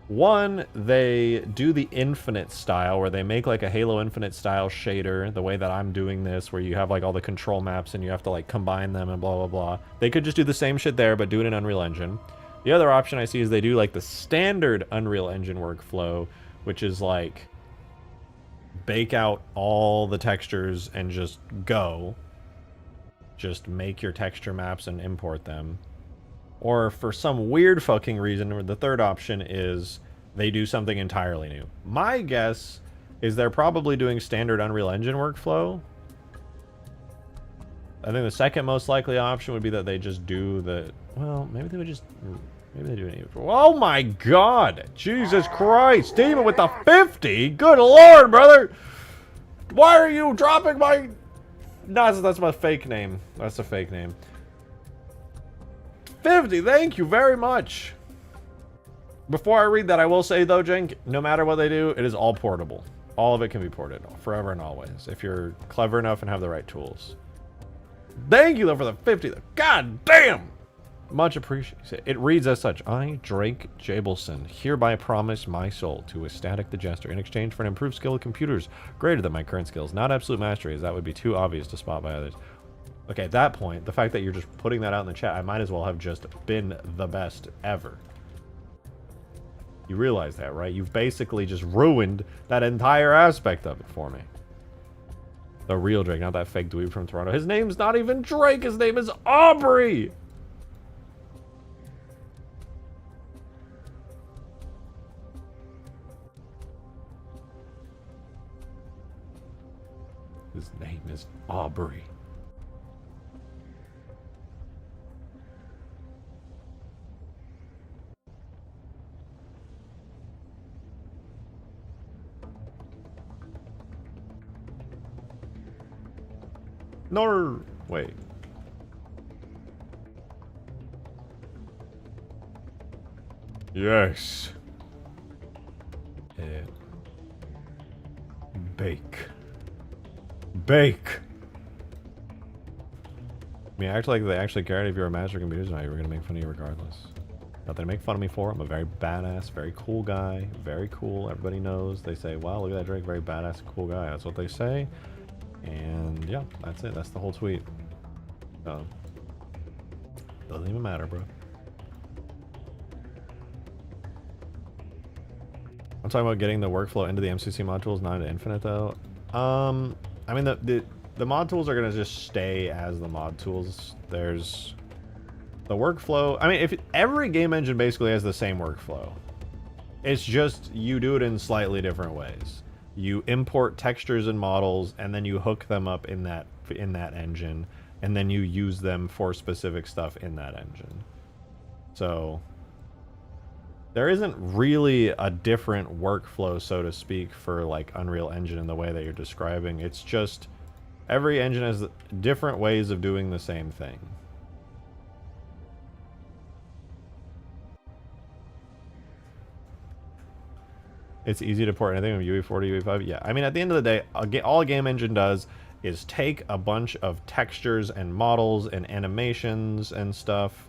One, they do the Infinite style, where they make like a Halo Infinite style shader, the way that I'm doing this, where you have like all the control maps and you have to like combine them and blah, blah, blah. They could just do the same shit there, but do it in Unreal Engine. The other option I see is they do like the standard Unreal Engine workflow, which is like bake out all the textures and just go. Just make your texture maps and import them. Or for some weird fucking reason, the third option is they do something entirely new. My guess is they're probably doing standard Unreal Engine workflow. I think the second most likely option would be that they just do the... Well, maybe they would just... Maybe they do it. Oh my god! Jesus Christ! Demon with the 50? Good lord, brother! Why are you dropping my... No, that's my fake name. That's a fake name. 50, thank you very much. Before I read that, I will say though, Jenk, no matter what they do, it is all portable. All of it can be ported, forever and always, if you're clever enough and have the right tools. Thank you though for the 50. God damn! Much appreciated. It reads as such: I, Drake Jabelson, hereby promise my soul to Ecstatic the Jester in exchange for an improved skill of computers greater than my current skills. Not absolute mastery, as that would be too obvious to spot by others. Okay, at that point, the fact that you're just putting that out in the chat, I might as well have just been the best ever. You realize that, right? You've basically just ruined that entire aspect of it for me. The real Drake, not that fake dweeb from Toronto. His name's not even Drake, his name is Aubrey! His name is Aubrey. No, wait. Yes. Bake. Bake. I mean, act like they actually cared if you're a master computer designer. You were gonna make fun of you regardless. Nothing to make fun of me for. I'm a very badass, very cool guy. Very cool. Everybody knows. They say, wow, look at that Drake, very badass, cool guy. That's what they say. And yeah, that's it. That's the whole tweet. Doesn't even matter, bro. I'm talking about getting the workflow into the MCC modules, not into Infinite, though. I mean, the mod tools are going to just stay as the mod tools. There's the workflow. I mean, if every game engine basically has the same workflow. It's just you do it in slightly different ways. You import textures and models, and then you hook them up in that engine, and then you use them for specific stuff in that engine. So there isn't really a different workflow, so to speak, for like Unreal Engine in the way that you're describing. It's just every engine has different ways of doing the same thing. It's easy to port anything from UE4 to UE5. Yeah, I mean, at the end of the day, all a game engine does is take a bunch of textures and models and animations and stuff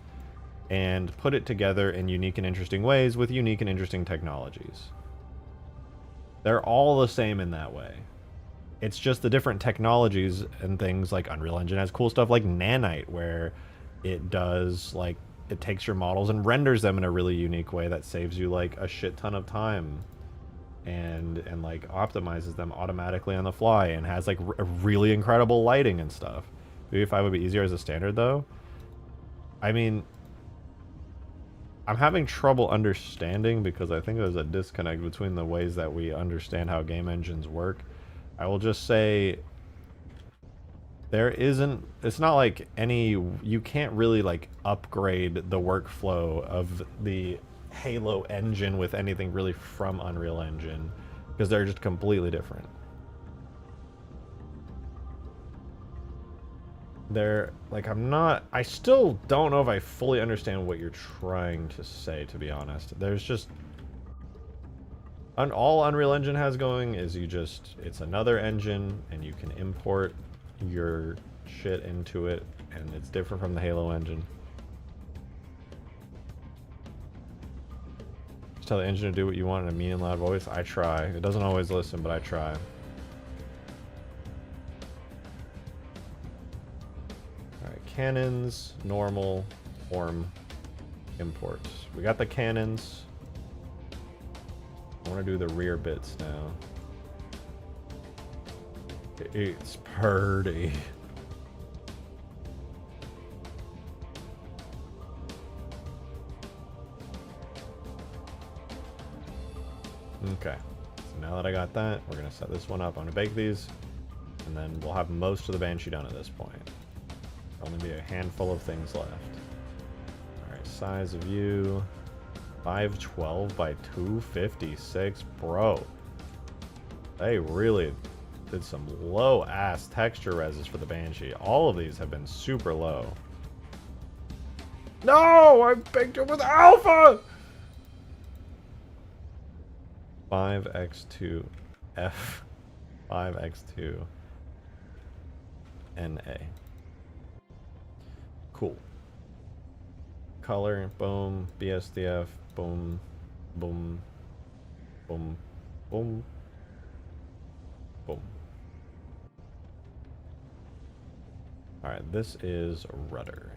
and put it together in unique and interesting ways with unique and interesting technologies. They're all the same in that way. It's just the different technologies and things. Like Unreal Engine has cool stuff like Nanite, where it does, like, it takes your models and renders them in a really unique way that saves you like a shit ton of time. And like optimizes them automatically on the fly and has like really incredible lighting and stuff. UE5 would be easier as a standard though. I mean, I'm having trouble understanding because I think there's a disconnect between the ways that we understand how game engines work. I will just say there isn't, it's not like you can't really like upgrade the workflow of the Halo engine with anything really from Unreal Engine, because they're just completely different. They're like, I still don't know if I fully understand what you're trying to say, to be honest. There's just all Unreal Engine has going is it's another engine and you can import your shit into it, and it's different from the Halo engine. Tell the engine to do what you want in a mean and loud voice. I try. It doesn't always listen, but I try. Alright, cannons, normal, form, import. We got the cannons. I want to do the rear bits now. It's pretty. Okay, so now that I got that, we're going to set this one up. I'm going to bake these, and then we'll have most of the Banshee done at this point. Only be a handful of things left. Alright, size of view, 512 by 256. Bro, they really did some low-ass texture reses for the Banshee. All of these have been super low. No! I baked it with alpha! 5x2 F 5x2 NA. Cool. Color, boom, BSDF, boom, boom, boom, boom, boom. Alright, this is rudder.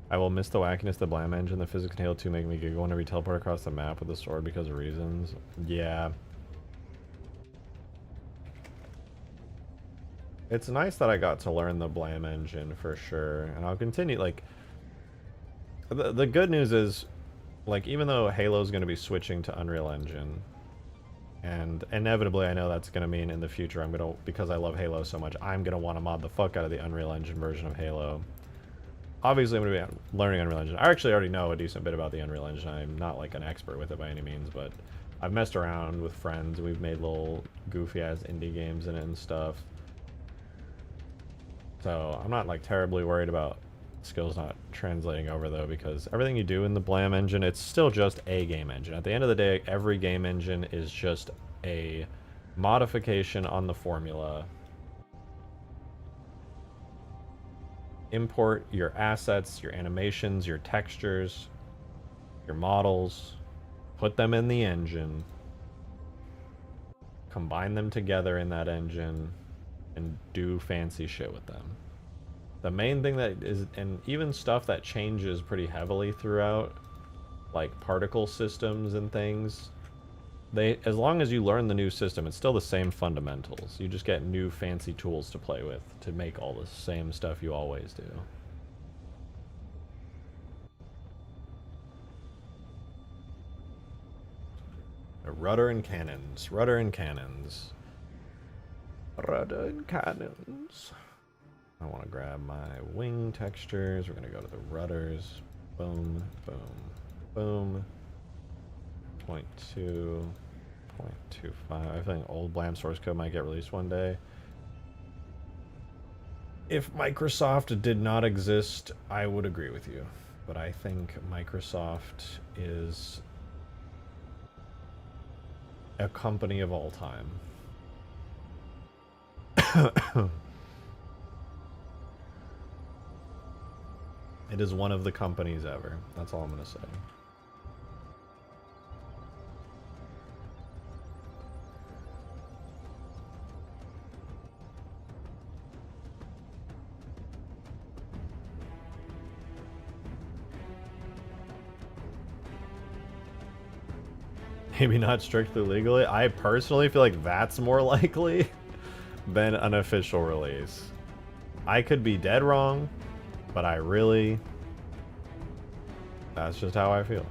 I will miss the wackiness, the blam engine, the physics in Halo 2 make me giggle whenever you teleport across the map with the sword because of reasons. Yeah. It's nice that I got to learn the blam engine for sure, and I'll continue, like... The good news is, like, even though Halo's going to be switching to Unreal Engine, and inevitably I know that's going to mean in the future I'm going to, because I love Halo so much, I'm going to want to mod the fuck out of the Unreal Engine version of Halo. Obviously, I'm going to be learning Unreal Engine. I actually already know a decent bit about the Unreal Engine. I'm not like an expert with it by any means, but I've messed around with friends. We've made little goofy-ass indie games in it and stuff. So I'm not like terribly worried about skills not translating over, though, because everything you do in the Blam engine, it's still just a game engine. At the end of the day, every game engine is just a modification on the formula. Import your assets, your animations, your textures, your models, put them in the engine, combine them together in that engine, and do fancy shit with them. The main thing that is, and even stuff that changes pretty heavily throughout, like particle systems and things, as long as you learn the new system, it's still the same fundamentals. You just get new fancy tools to play with to make all the same stuff you always do. Rudder and cannons. Rudder and cannons. Rudder and cannons. I want to grab my wing textures. We're going to go to the rudders. Boom, boom, boom. 0.2, 0.25. I think old Blam source code might get released one day. If Microsoft did not exist, I would agree with you. But I think Microsoft is a company of all time. It is one of the companies ever. That's all I'm going to say. Maybe not strictly legally. I personally feel like that's more likely than an official release. I could be dead wrong, but that's just how I feel.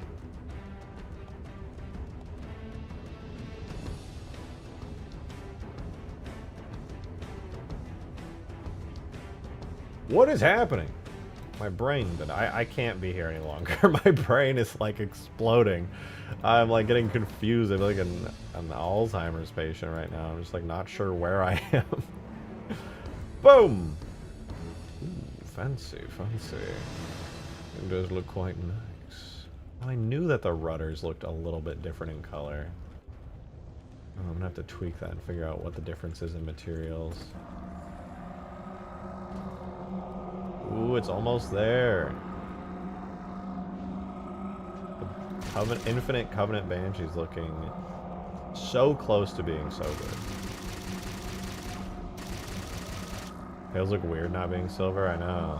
What is happening? My brain, but I can't be here any longer. My brain is like exploding. I'm like getting confused. I'm like an Alzheimer's patient right now. I'm just like not sure where I am. Boom! Ooh, fancy, fancy. It does look quite nice. I knew that the rudders looked a little bit different in color. Oh, I'm gonna have to tweak that and figure out what the difference is in materials. Ooh, it's almost there. The Infinite Covenant Banshee's looking so close to being so good. Tails look weird not being silver, I know.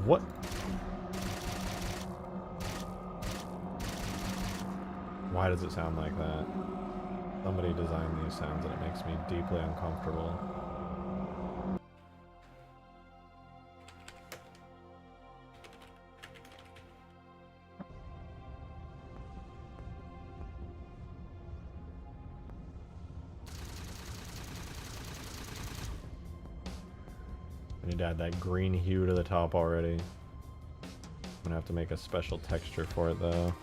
What? Why does it sound like that? Somebody designed these sounds and it makes me deeply uncomfortable. I need to add that green hue to the top already. I'm gonna have to make a special texture for it though.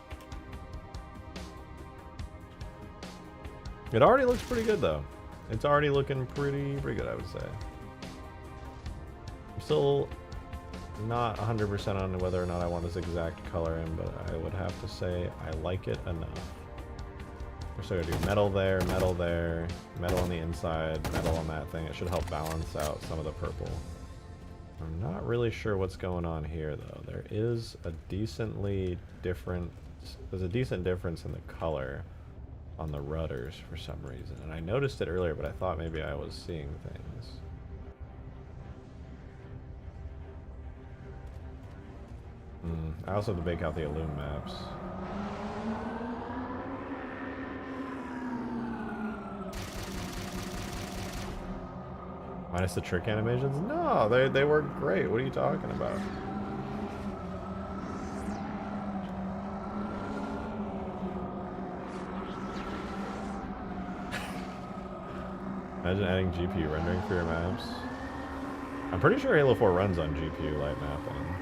It already looks pretty good though. It's already looking pretty good, I would say. I'm still not 100% on whether or not I want this exact color in, but I would have to say I like it enough. We're still gonna do metal there, metal there, metal on the inside, metal on that thing. It should help balance out some of the purple. I'm not really sure what's going on here though. There is a decently different, there's a decent difference in the color on the rudders for some reason. And I noticed it earlier, but I thought maybe I was seeing things. I also have to bake out the Illume maps. Minus the trick animations? No, they work great. What are you talking about? Imagine adding GPU rendering for your maps. I'm pretty sure Halo 4 runs on GPU light mapping.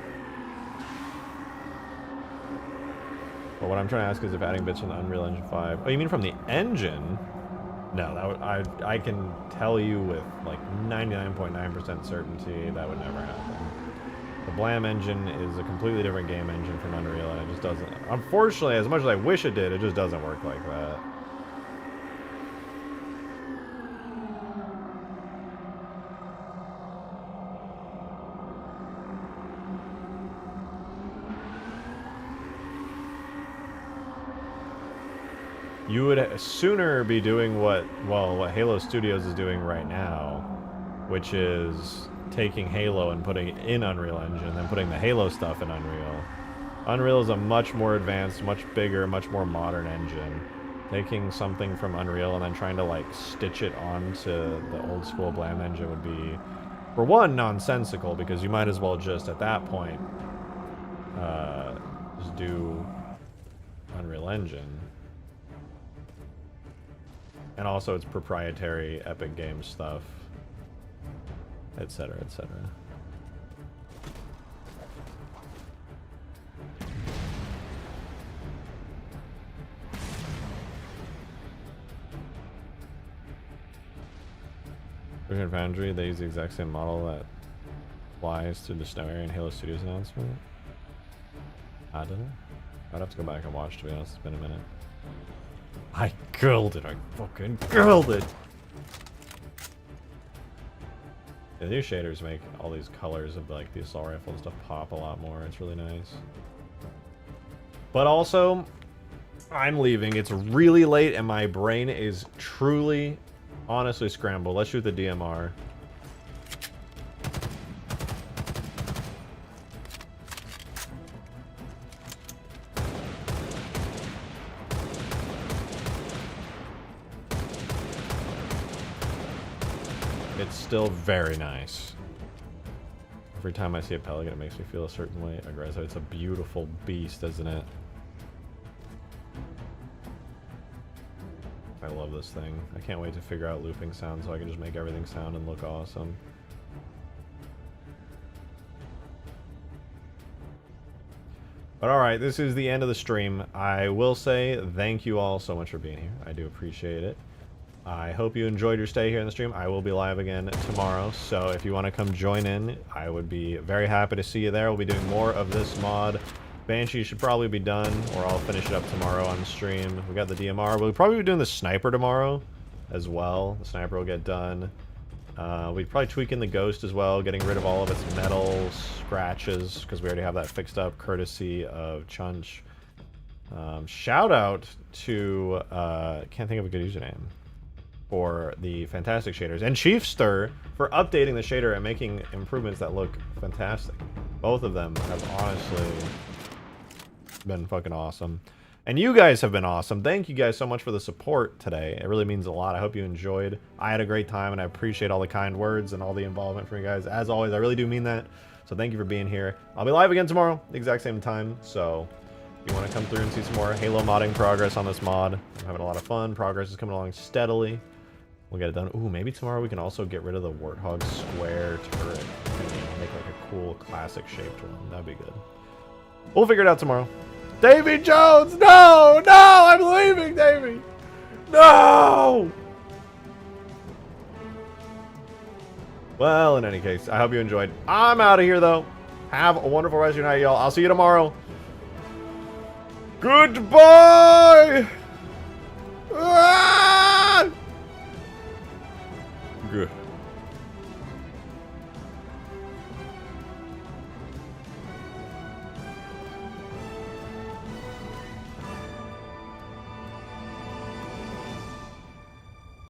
But what I'm trying to ask is if adding bits from the Unreal Engine 5... Oh, you mean from the engine? No, that would, I can tell you with like 99.9% certainty that would never happen. The Blam engine is a completely different game engine from Unreal, and it just doesn't... Unfortunately, as much as I wish it did, it just doesn't work like that. you would sooner be doing what Halo Studios is doing right now, which is taking Halo and putting it in Unreal Engine, then putting the Halo stuff in Unreal. Unreal is a much more advanced, much bigger, much more modern engine. Taking something from Unreal and then trying to like stitch it onto the old school Blam engine would be, for one, nonsensical, because you might as well just at that point just do Unreal Engine. And also it's proprietary Epic Games stuff, etc., etc. Virgin Foundry, they use the exact same model that applies to the Snow Area and Halo Studios announcement. I don't know. I'd have to go back and watch, to be honest. It's been a minute. I girled it. I fucking girled it. Yeah, the new shaders make all these colors of like the assault rifle and stuff pop a lot more. It's really nice. But also, I'm leaving. It's really late and my brain is truly, honestly scrambled. Let's shoot the DMR. It's still very nice. Every time I see a Pelican, it makes me feel a certain way aggressive. It's a beautiful beast, isn't it? I love this thing. I can't wait to figure out looping sound so I can just make everything sound and look awesome. But alright, this is the end of the stream. I will say thank you all so much for being here. I do appreciate it. I hope you enjoyed your stay here in the stream. I will be live again tomorrow, so if you want to come join in, I would be very happy to see you there. We'll be doing more of this mod. Banshee should probably be done, or I'll finish it up tomorrow on stream. We got the DMR. We'll probably be doing the sniper tomorrow as well. The sniper will get done. We'd probably tweak in the ghost as well, getting rid of all of its metal scratches, because we already have that fixed up, courtesy of Chunch. Shout out to, can't think of a good username, for the fantastic shaders, and Chiefster for updating the shader and making improvements that look fantastic. Both of them have honestly been fucking awesome. And you guys have been awesome. Thank you guys so much for the support today. It really means a lot. I hope you enjoyed. I had a great time, and I appreciate all the kind words and all the involvement from you guys. As always, I really do mean that. So thank you for being here. I'll be live again tomorrow, the exact same time. So if you want to come through and see some more Halo modding progress on this mod, I'm having a lot of fun. Progress is coming along steadily. We'll get it done. Ooh, maybe tomorrow we can also get rid of the Warthog square turret and make like a cool classic shaped one. That'd be good. We'll figure it out tomorrow. Davy Jones! No! No! I'm leaving, Davy! No! Well, in any case, I hope you enjoyed. I'm out of here, though. Have a wonderful rest of your night, y'all. I'll see you tomorrow. Goodbye! Ah! Good.